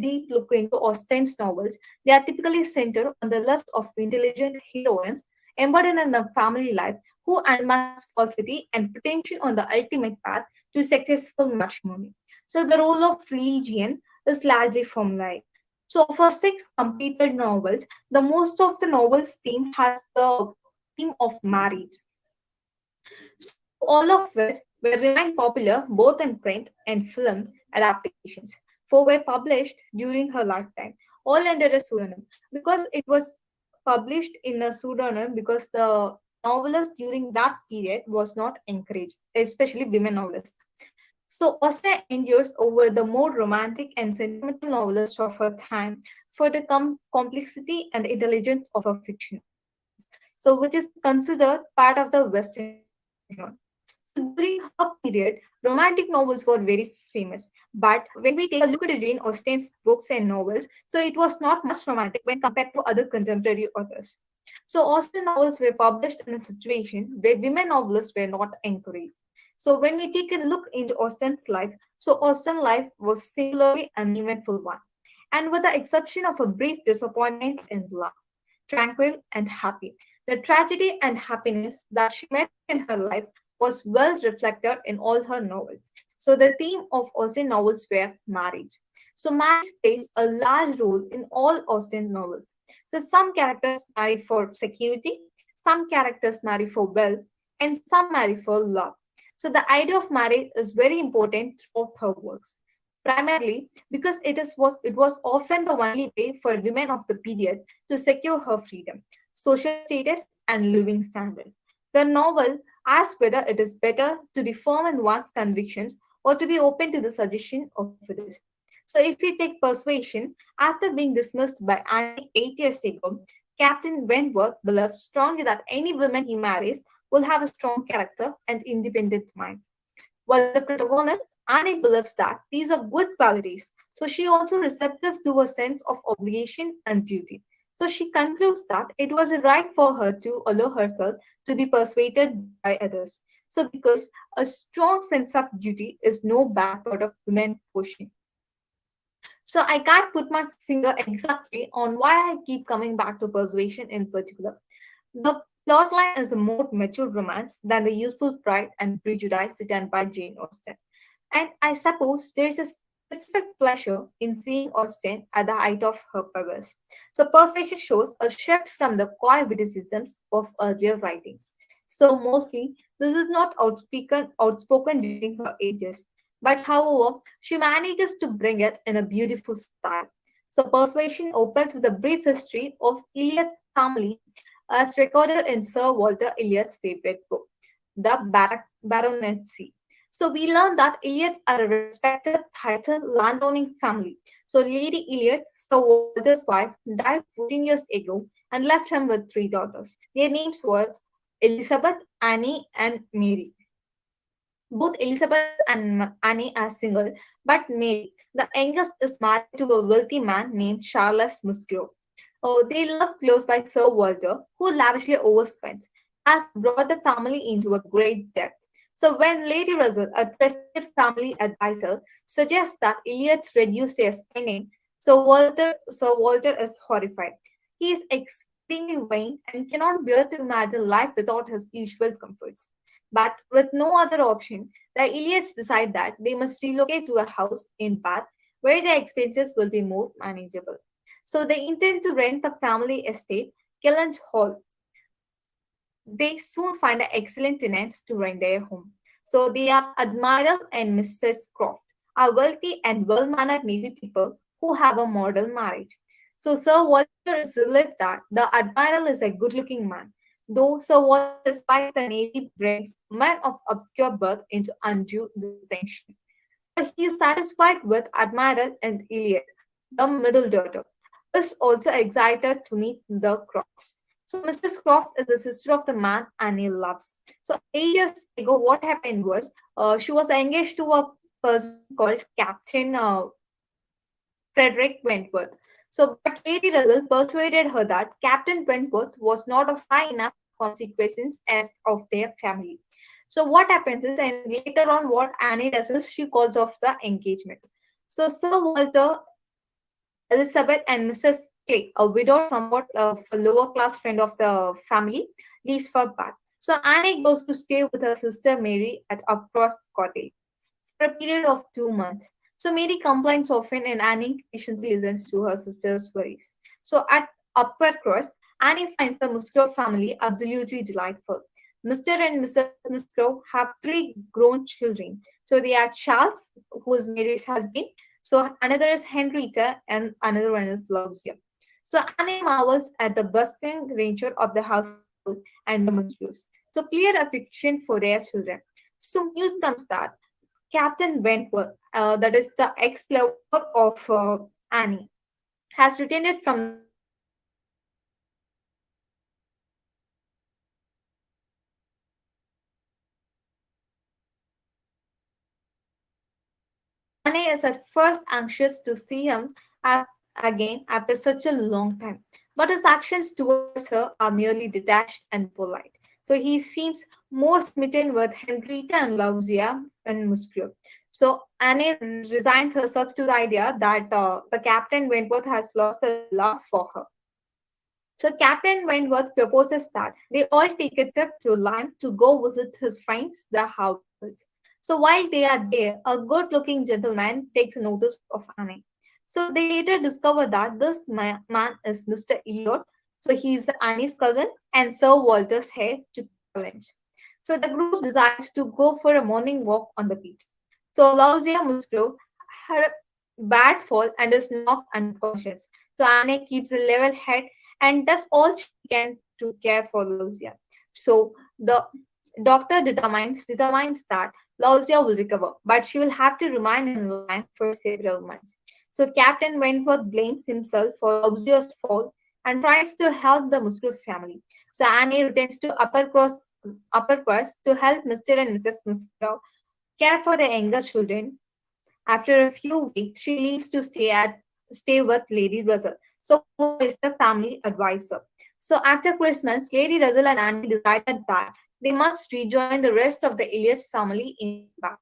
G: deep look into Austen's novels, they are typically centered on the loves of intelligent heroines embodied in a family life who unmask falsity and pretension on the ultimate path to successful matrimony. So the role of religion is largely formalized. So for 6 completed novels, the most of the novels theme has the theme of marriage. So all of which were remained popular both in print and film adaptations. 4 were published during her lifetime, all under a pseudonym. Because it was published in a pseudonym because the novelists during that period was not encouraged, especially women novelists. So Austen endures over the more romantic and sentimental novelists of her time for the complexity and intelligence of her fiction. so which is considered part of the Western genre. During her period, romantic novels were very famous. But when we take a look at Jane Austen's books and novels, so it was not much romantic when compared to other contemporary authors. So Austen novels were published in a situation where women novelists were not encouraged. So when we take a look into Austen's life, so Austen's life was singularly an eventful one. And with the exception of a brief disappointment in love, tranquil and happy. The tragedy and happiness that she met in her life was well reflected in all her novels. So the theme of Austen novels were marriage. So marriage plays a large role in all Austen novels. So some characters marry for security, some characters marry for wealth, and some marry for love. So the idea of marriage is very important throughout her works. Primarily because it was often the only way for women of the period to secure her freedom, social status, and living standard. The novel asks whether it is better to be firm in one's convictions or to be open to the suggestion of others. So, if we take Persuasion, after being dismissed by Annie 8 years ago, Captain Wentworth believes strongly that any woman he marries will have a strong character and independent mind. While the protagonist, Annie believes that these are good qualities, so she also receptive to a sense of obligation and duty. So she concludes that it was a right for her to allow herself to be persuaded by others. So because a strong sense of duty is no bad part of women pushing. So I can't put my finger exactly on why I keep coming back to Persuasion in particular. The plotline is a more mature romance than the Youthful Pride and Prejudice written by Jane Austen. And I suppose there is a specific pleasure in seeing Austen at the height of her powers. So Persuasion shows a shift from the coy witticisms of earlier writings. So mostly, this is not outspoken during her ages, but however, she manages to bring it in a beautiful style. So Persuasion opens with a brief history of Eliot's family as recorded in Sir Walter Elliot's favorite book, The Baronetcy. So we learn that Elliot's are a respected titled landowning family. So Lady Elliot, Sir Walter's wife, died 14 years ago and left him with 3 daughters. Their names were Elizabeth, Annie, and Mary. Both Elizabeth and Annie are single, but Mary, the youngest, is married to a wealthy man named Charles Musgrove. Oh, they live close by Sir Walter, who lavishly overspends, has brought the family into a great debt. So when Lady Russell, a trusted family advisor, suggests that Elliot's reduce their spending, Sir Walter is horrified. He is exceedingly vain and cannot bear to imagine life without his usual comforts. But with no other option, the Elliots decide that they must relocate to a house in Bath where their expenses will be more manageable. So they intend to rent the family estate, Kellange Hall. They soon find an excellent tenants to rent their home. So they are Admiral and Mrs. Croft, are wealthy and well-mannered Navy people who have a model marriage. So Sir Walter is relieved that the Admiral is a good-looking man, though Sir Walter despises the Navy brings men of obscure birth into undue distinction. But he is satisfied with Admiral and Eliot, the middle daughter, is also excited to meet the Crofts. So Mrs. Croft is the sister of the man Annie loves. So 8 years ago, what happened was she was engaged to a person called Captain Frederick Wentworth. So, but Lady Russell persuaded her that Captain Wentworth was not of high enough consequences as of their family. So, what happens is, and later on, what Annie does is she calls off the engagement. So, Sir Walter, Elizabeth, and Mrs. Clay, a widow, somewhat of a lower class friend of the family, leaves for Bath. So, Annie goes to stay with her sister Mary at Upcross Cottage for a period of 2 months. So Mary complains often and Annie patiently listens to her sister's worries. So at Uppercross, Annie finds the Musgrove family absolutely delightful. Mr. and Mrs. Musgrove have 3 grown children. So they are Charles, who is Mary's husband. So another is Henrietta and another one is Louisa. So Annie marvels at the bustling nature of the household and the Musgroves. So clear affection for their children. So news comes that Captain Wentworth, that is the ex-lover of Annie, has returned from the West Indies. So he has Annie is at first anxious to see him again after such a long time, but his actions towards her are merely detached and polite. So he seems more smitten with Henrietta and Lauzia and Musgrove. So Annie resigns herself to the idea that the Captain Wentworth has lost her love for her. So Captain Wentworth proposes that they all take a trip to Lyme to go visit his friends, the Howells. So while they are there, a good-looking gentleman takes notice of Annie. So they later discover that this man is Mr. Eliot. So he is Annie's cousin and Sir Walter's heir to college. So the group decides to go for a morning walk on the beach. So Lauzia Musgrove had a bad fall and is knocked unconscious. So Annie keeps a level head and does all she can to care for Lauzia. So the doctor determines that Lauzia will recover, but she will have to remain in line for several months. So Captain Wentworth blames himself for Lauzia's fall and tries to help the Musgrove family. So Annie returns to Upper Crust to help Mr. and Mrs. Musgrove care for the younger children. After a few weeks, she leaves to stay with Lady Russell. So who is the family advisor? So after Christmas, Lady Russell and Annie decided that they must rejoin the rest of the Elliot family in Bath.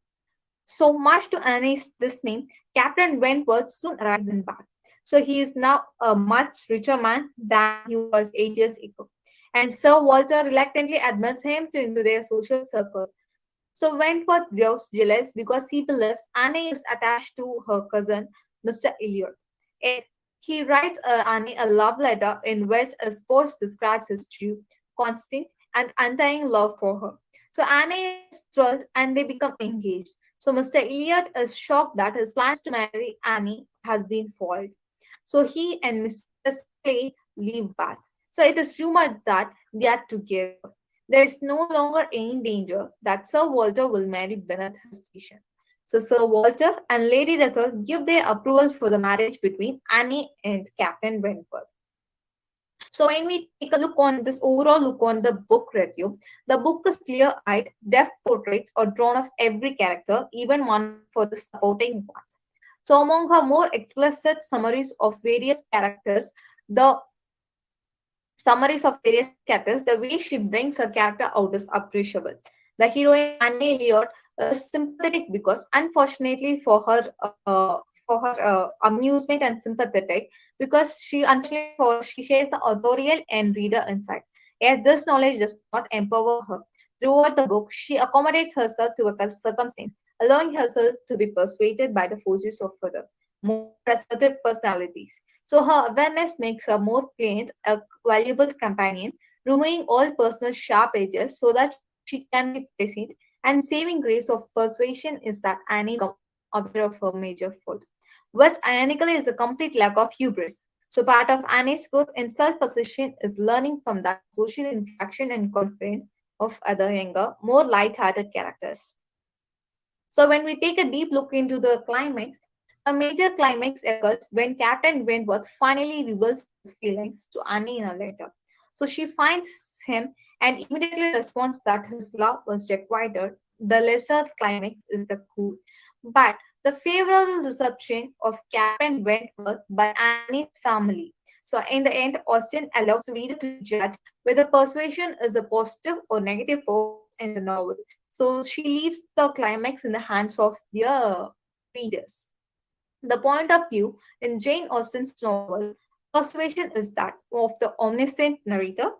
G: So much to Annie's dismay, Captain Wentworth soon arrives in Bath. So he is now a much richer man than he was 8 years ago. And Sir Walter reluctantly admits him into their social circle. So Wentworth grows jealous because he believes Annie is attached to her cousin, Mr. Eliot. Yet, he writes Annie a love letter in which a spouse describes his true, constant, and undying love for her. So Annie is thrilled and they become engaged. So Mr. Eliot is shocked that his plans to marry Annie has been foiled. So he and Mrs. Clay leave Bath. So it is rumored that they are together. There is no longer any danger that Sir Walter will marry beneath his station. So Sir Walter and Lady Russell give their approval for the marriage between Annie and Captain Wentworth. So when we take a look on this overall look on the book review, the book is clear-eyed, deft portraits are drawn of every character, even one for the supporting ones. So among her more explicit summaries of various characters, the way she brings her character out is appreciable. The heroine Annie Elliot is sympathetic because, unfortunately for her amusement and sympathetic, because she shares the authorial and reader insight. Yet this knowledge does not empower her. Throughout the book, she accommodates herself to a circumstance, allowing herself to be persuaded by the forces of other, more assertive personalities. So her awareness makes her more plain, a valuable companion, removing all personal sharp edges so that she can be pleasant. And saving grace of persuasion is that Annie becomes aware of her major fault, which ironically is a complete lack of hubris. So part of Annie's growth in self-assertion is learning from that social interaction and confidence of other younger, more light-hearted characters. So when we take a deep look into the climax, a major climax occurs when Captain Wentworth finally reveals his feelings to Annie in a letter. So she finds him and immediately responds that his love was requited. The lesser climax is the cool, but the favorable reception of Captain Wentworth by Annie's family. So in the end, Austen allows the reader to judge whether persuasion is a positive or negative force in the novel. So she leaves the climax in the hands of their readers. The point of view in Jane Austen's novel, persuasion is that of the omniscient narrator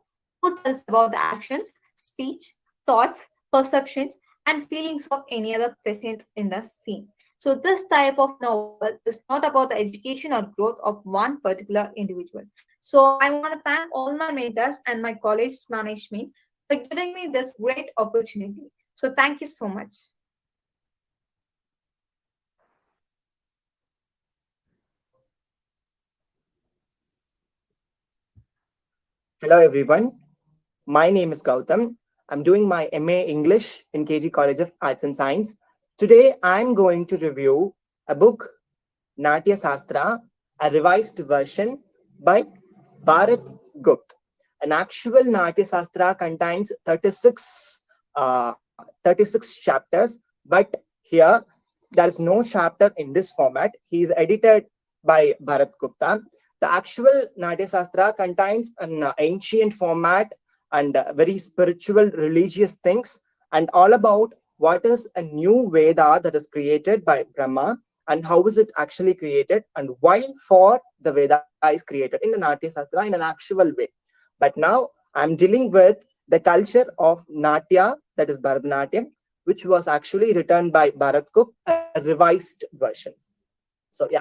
G: who tells about the actions, speech, thoughts, perceptions, and feelings of any other present in the scene. So this type of novel is not about the education or growth of one particular individual. So I want to thank all my mentors and my college management for giving me this great opportunity. So thank you so much.
H: Hello everyone, my name is Gautam. I'm doing my MA English in KG College of Arts and Science. Today I'm going to review a book, Natya Sastra, a revised version by Bharat Gupta. An actual Natya Sastra contains 36 chapters, but here there is no chapter in this format. He is edited by Bharat Gupta. The actual Natya Shastra contains an ancient format and very spiritual, religious things, and all about what is a new Veda that is created by Brahma, and how is it actually created, and why for the Veda is created in the Natya Shastra in an actual way. But now I'm dealing with the culture of Natya, that is Bharatanatyam, which was actually written by Bharat Gupta, a revised version. So yeah,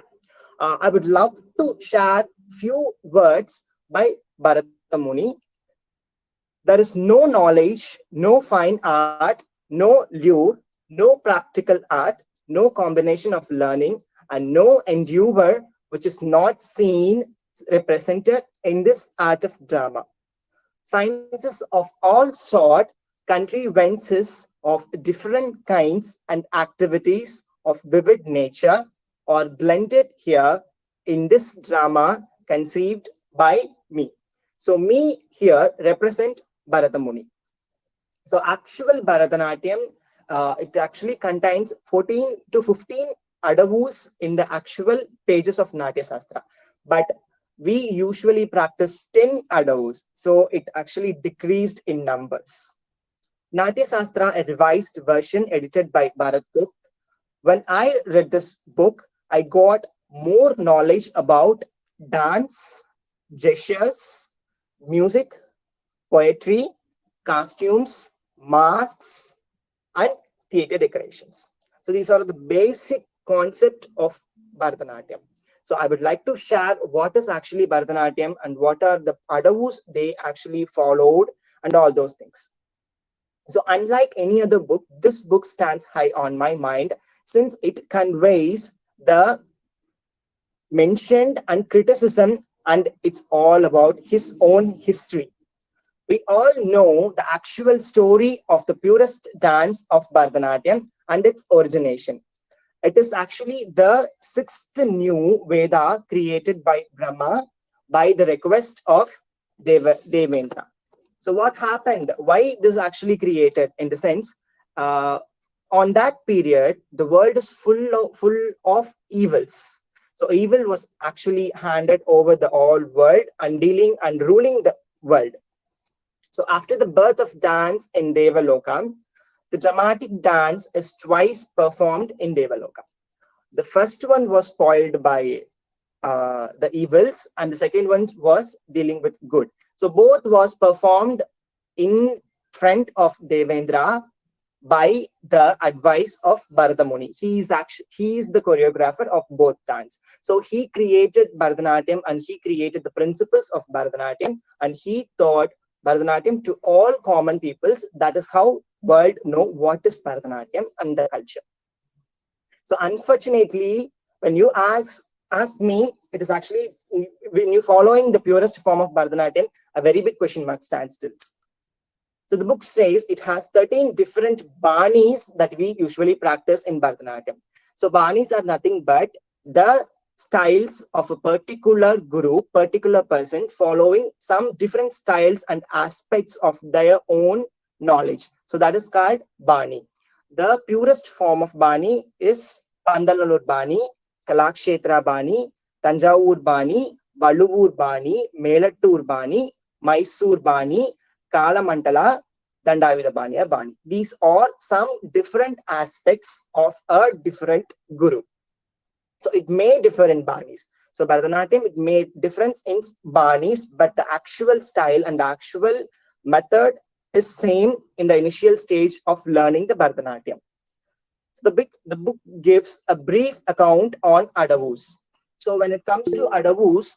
H: I would love to share few words by Bharata Muni. There is no knowledge, no fine art, no lure, no practical art, no combination of learning, and no endeavor which is not seen represented in this art of drama. Sciences of all sort, contrivances of different kinds and activities of vivid nature are blended here in this drama conceived by me. So me here represent Bharata Muni. So actual Bharatanatyam, it actually contains 14 to 15 adavus in the actual pages of Natya Shastra. But we usually practice 10 adavus, so it actually decreased in numbers. Natya Shastra, a revised version edited by Bharat Gupta. When I read this book, I got more knowledge about dance, gestures, music, poetry, costumes, masks, and theater decorations. So these are the basic concept of Bharatanatyam. So I would like to share what is actually Bharatanatyam and what are the adavus they actually followed and all those things. So unlike any other book, this book stands high on my mind since it conveys the mentioned and criticism, and it's all about his own history. We all know the actual story of the purest dance of Bharatanatyam and its origination. It is actually the 6th new Veda created by Brahma by the request of Devendra. So what happened? Why this actually created? In the sense, on that period, the world is full of evils. So evil was actually handed over the whole world and dealing and ruling the world. So after the birth of dance in Devaloka, the dramatic dance is twice performed in Devaloka. The first one was spoiled by the evils, and the second one was dealing with good. So both was performed in front of Devendra by the advice of Bharata Muni. He is the choreographer of both dance. So he created Bharatanatyam and he created the principles of Bharatanatyam, and he taught Bharatanatyam to all common peoples. That is how world know what is Bharatanatyam and the culture. So unfortunately, when you ask me, it is actually, when you following the purest form of Bharatanatyam, a very big question mark stands still. So the book says it has 13 different banis that we usually practice in Bharatanatyam. So banis are nothing but the styles of a particular guru, particular person following some different styles and aspects of their own knowledge. So that is called bani. The purest form of bani is Pandanallur bani, Kalakshetra bani, Tanjavur bani, Valluvur bani, Melattur bani, Mysore bani, Kalamandala, Dandavida bani or bani. These are some different aspects of a different guru. So it may differ in banis. So Bharatanatyam, it may difference in banis, but the actual style and the actual method is same in the initial stage of learning the Bharatanatyam. So the book gives a brief account on adavus. So when it comes to adavus,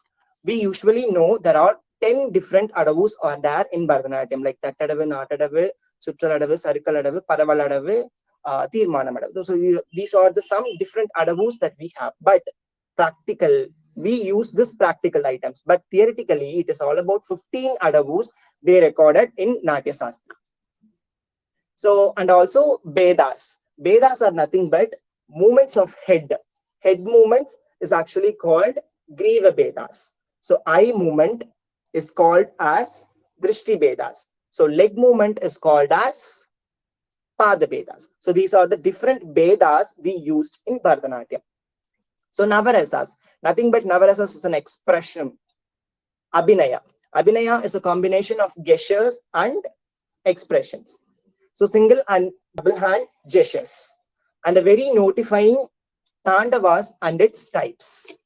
H: we usually know there are 10 different adavus are there in Bharatanatyam, like Tattadavu, Natadavu, Sutraladavu, Sarikkaladavu, Paravaladavu, Tirmanamadavu. So these are the some different adavus that we have. But practical, we use this practical items. But theoretically, it is all about 15 adavus they recorded in Natya Shastra. So, and also Vedas. Vedas are nothing but movements of head. Head movements is actually called Griva Vedas. So eye movement is called as Drishti Vedas. So leg movement is called as Pada Bedas. So these are the different Bedas we used in Bharatanatyam. So Navarasas, nothing but Navarasas is an expression. Abhinaya. Abhinaya is a combination of gestures and expressions. So single and double hand gestures. And a very notifying Tandavas and its types.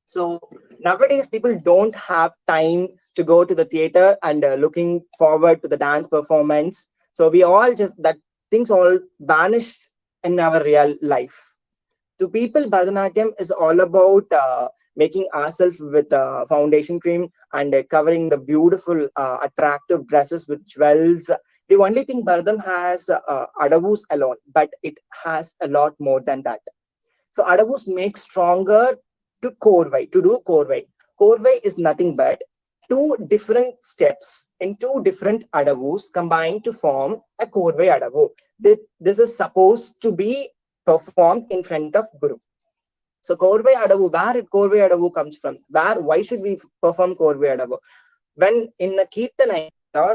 H: So nowadays people don't have time to go to the theater and looking forward to the dance performance. So we all just, that things all vanished in our real life. To people, Bharatanatyam is all about making ourselves with foundation cream and covering the beautiful, attractive dresses with jewels. The only thing Bharatam has adavus alone, but it has a lot more than that. So adavus make stronger to korvai, to do korvai. Korvai is nothing but two different steps in two different adavus combined to form a korvai adavu. This is supposed to be performed in front of Guru. So korvai adavu, where korvai adavu comes from? Why should we perform korvai adavu? When in the Kirtana,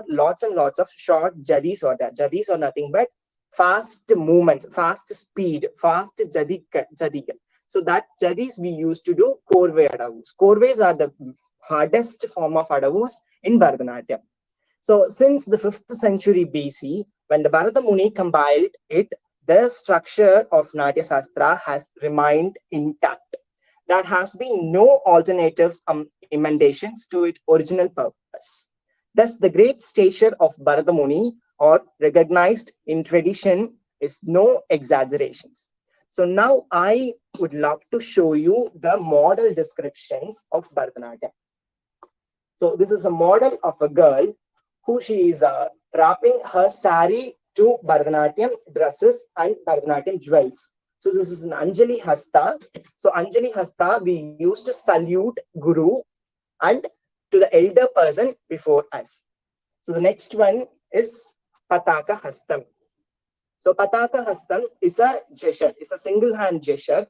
H: lots and lots of short jadis or that. Jadis are nothing but fast movements, fast speed, fast jadikal. So that jadis we used to do korvai adavus. Korvais are the hardest form of adavus in Bharatanatyam. So since the 5th century BC, when the Bharata Muni compiled it, the structure of Natya Sastra has remained intact. There has been no alternatives emendations to its original purpose. Thus, the great stature of Bharata Muni, or recognized in tradition, is no exaggerations. So now I would love to show you the model descriptions of Bharatanatyam. So this is a model of a girl who she is wrapping her sari to Bharatanatyam dresses and Bharatanatyam jewels. So this is an Anjali Hasta. So Anjali Hasta we used to salute Guru and to the elder person before us. So the next one is Pataka Hastam. So Pataka Hastam is a gesture, is a single hand gesture.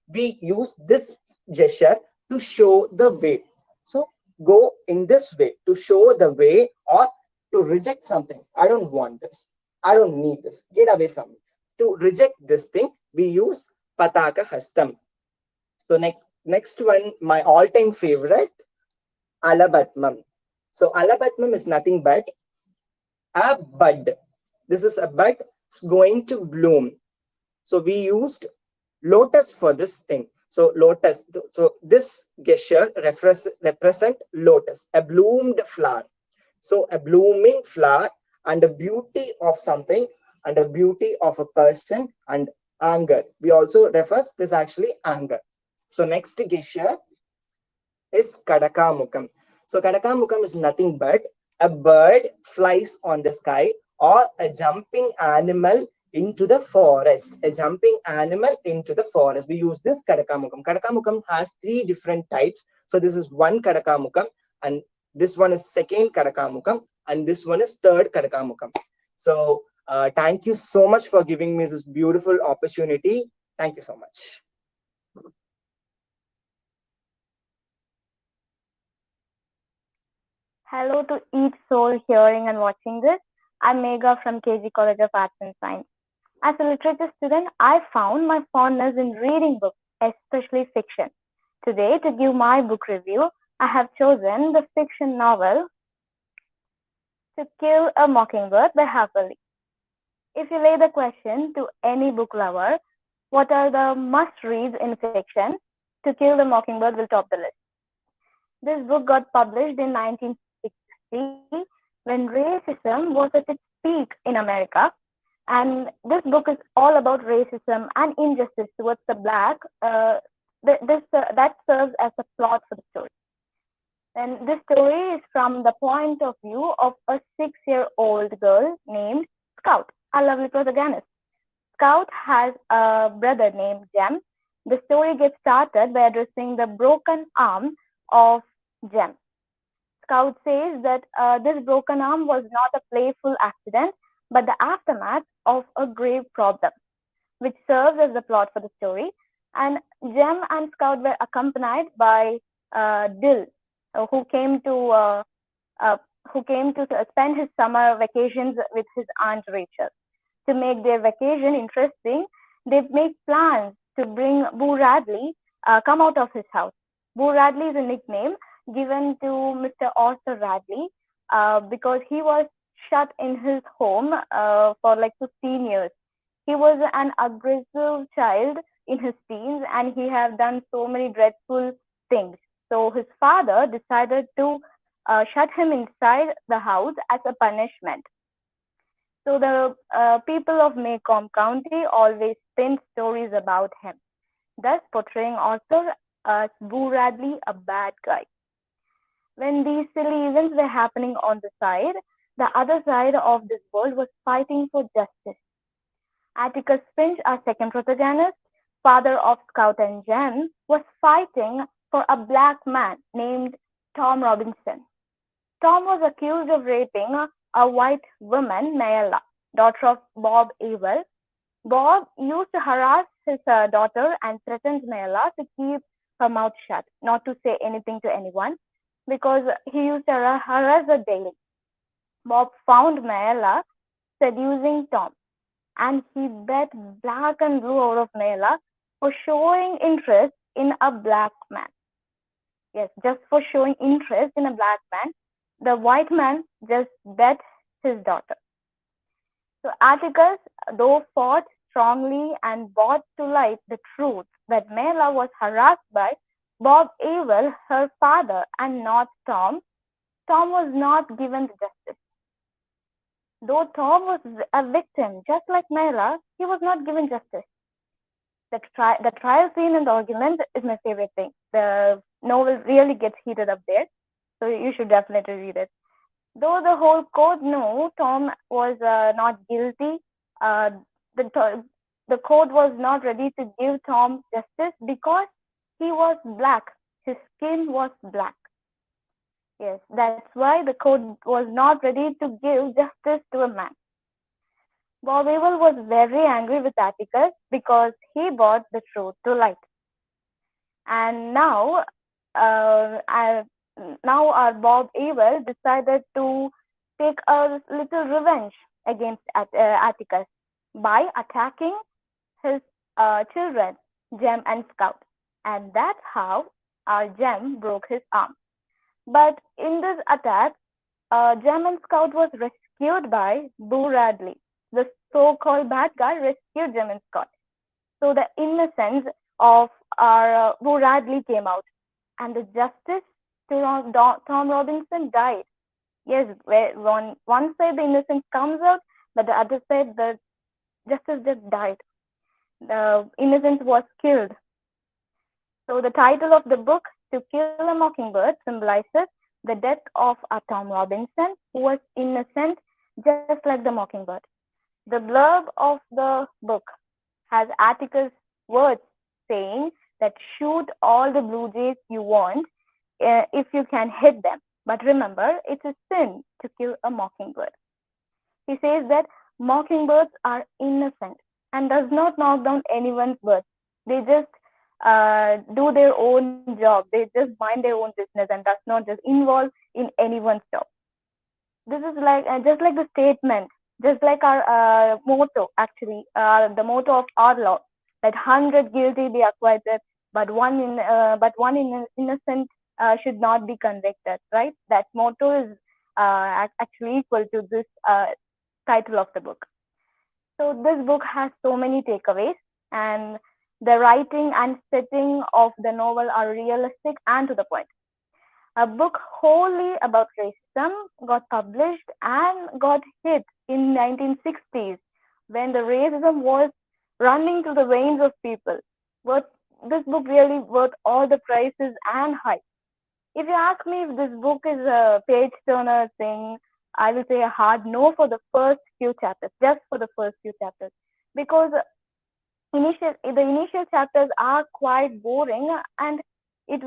H: We use this gesture to show the way. So go in this way to show the way or to reject something. I don't want this. I don't need this. Get away from me. To reject this thing, we use Pataka Hastam. So next one, my all-time favorite, Alabatmam. So Alabatmam is nothing but a bud. This is a bud going to bloom. So we used lotus for this thing. So lotus. So this gesture represent lotus, a bloomed flower. So a blooming flower and the beauty of something and the beauty of a person and anger. We also refers this actually anger. So next gesture is Kadakamukam. So Kadakamukam is nothing but a bird flies on the sky or a jumping animal into the forest. A jumping animal into the forest. We use this Kadakamukam. Kadakamukam has 3 different types. So this is one Kadakamukam and this one is second Kadakamukam and this one is third Kadakamukam. So thank you so much for giving me this beautiful opportunity. Thank you so much.
V: Hello to each soul hearing and watching this. I'm Megha from KG College of Arts and Science. As a literature student, I found my fondness in reading books, especially fiction. Today, to give my book review, I have chosen the fiction novel To Kill a Mockingbird by Harper Lee. If you lay the question to any book lover, what are the must-reads in fiction? To Kill the Mockingbird will top the list. This book got published in 1960 when racism was at its peak in America. And this book is all about racism and injustice towards the Black. That serves as a plot for the story. And this story is from the point of view of a 6-year-old girl named Scout, a lovely protagonist. Scout has a brother named Jem. The story gets started by addressing the broken arm of Jem. Scout says that this broken arm was not a playful accident, but the aftermath of a grave problem, which serves as the plot for the story. And Jem and Scout were accompanied by Dill, who came to spend his summer vacations with his aunt Rachel. to make their vacation interesting, they make plans to bring Boo Radley come out of his house. Boo Radley is a nickname given to Mr. Arthur Radley because he was shut in his home for like 15 years. He was an aggressive child in his teens and he had done so many dreadful things. So his father decided to shut him inside the house as a punishment. So the people of Macomb County always spin stories about him, thus portraying Arthur as Boo Radley, a bad guy. When these silly events were happening on the side, the other side of this world was fighting for justice. Atticus Finch, our second protagonist, father of Scout and Jem, was fighting for a black man named Tom Robinson. Tom was accused of raping a white woman, Mayella, daughter of Bob Ewell. Bob used to harass his daughter and threatened Mayella to keep her mouth shut, not to say anything to anyone, because he used to harass her daily. Bob found Mayella seducing Tom, and he bet black and blue out of Mayella for showing interest in a black man. Yes, just for showing interest in a black man, the white man just bet his daughter. So Atticus, though fought strongly and brought to light the truth that Mayella was harassed by Bob Ewell, her father, and not Tom, Tom was not given justice. Though Tom was a victim, just like Mayella, he was not given justice. The trial scene and the argument is my favorite thing. The novel really gets heated up there, so you should definitely read it. Though the whole court knew Tom was not guilty, the court was not ready to give Tom justice because he was black. His skin was black. Yes, that's why the court was not ready to give justice to a man. Bob Ewell was very angry with Atticus because he brought the truth to light. And now our Bob Ewell decided to take a little revenge against Atticus by attacking his children, Jem and Scout. And that's how our Jem broke his arm. But in this attack, Jem and Scout was rescued by Boo Radley. The so-called bad guy rescued Jem and Scout. So the innocence of our Boo Radley came out, and the justice to Tom Robinson died. Yes, on one side the innocence comes out, but the other side the justice just died. The innocence was killed. So the title of the book, To Kill a Mockingbird, symbolizes the death of Tom Robinson, who was innocent just like the mockingbird. The blurb of the book has Atticus' words saying that shoot all the blue jays you want if you can hit them. But remember, it's a sin to kill a mockingbird. He says that mockingbirds are innocent and does not knock down anyone's birds. They just do their own job. They just mind their own business and does not just involve in anyone's job. This is like just like the statement, just like our motto, actually, the motto of our law, that 100 guilty be acquitted, but one innocent should not be convicted, right? That motto is actually equal to this title of the book. So this book has so many takeaways, and the writing and setting of the novel are realistic and to the point. A book wholly about racism got published and got hit in 1960s when the racism was running through the veins of people. But this book really worth all the prices and hype. If you ask me if this book is a page turner thing, I will say a hard no for the first few chapters, just for the first few chapters, because the initial chapters are quite boring and it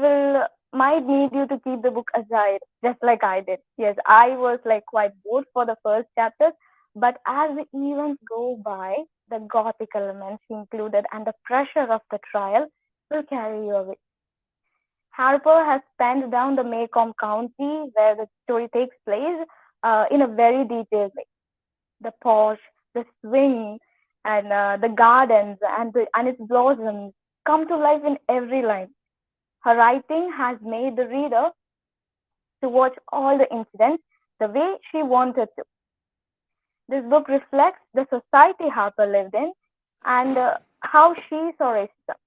V: might need you to keep the book aside, just like I did. Yes, I was like quite bored for the first chapters, but as the events go by, the gothic elements included and the pressure of the trial will carry you away. Harper has penned down the Macomb County where the story takes place in a very detailed way. The posh,
J: the swing, and the gardens and its blossoms come to life in every line. Her writing has made the reader to watch all the incidents the way she wanted to. This book reflects the society Harper lived in and how she saw racism.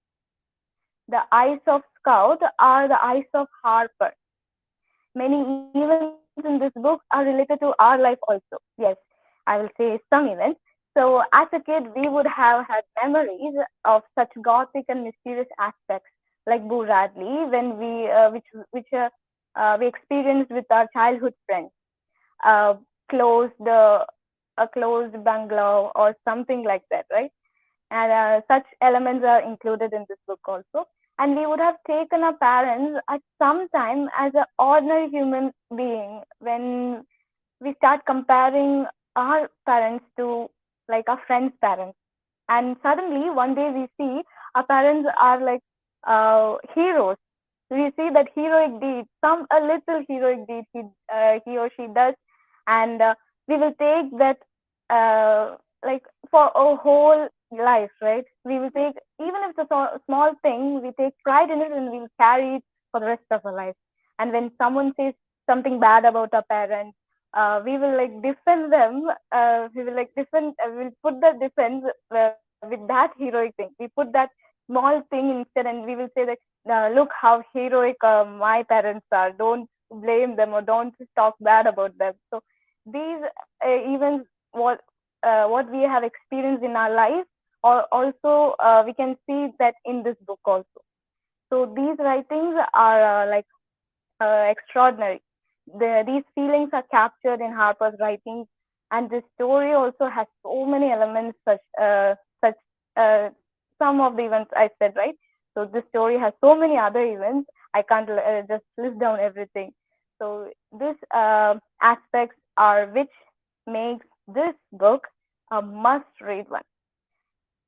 J: The eyes of Scout are the eyes of Harper. Many events in this book are related to our life also. Yes, I will say some events. So as a kid, we would have had memories of such gothic and mysterious aspects like Boo Radley when we experienced with our childhood friends. A closed bungalow or something like that, right? And such elements are included in this book also. And we would have taken our parents at some time as an ordinary human being when we start comparing our parents to like our friends' parents. And suddenly one day we see our parents are like heroes. We see that heroic deed, a little heroic deed he or she does, and we will take that like for a whole life, right? We will take, even if it's a small thing, we take pride in it and we'll carry it for the rest of our life. And when someone says something bad about our parents, we will like defend them. We'll put the defense with that heroic thing. We put that small thing instead, and we will say that look how heroic my parents are. Don't blame them or don't talk bad about them. So these events, what we have experienced in our life, or also we can see that in this book also. So these writings are extraordinary. These feelings are captured in Harper's writings, and this story also has so many elements, such some of the events I said, right? So this story has so many other events. I can't just list down everything. So these aspects are which makes this book a must-read one.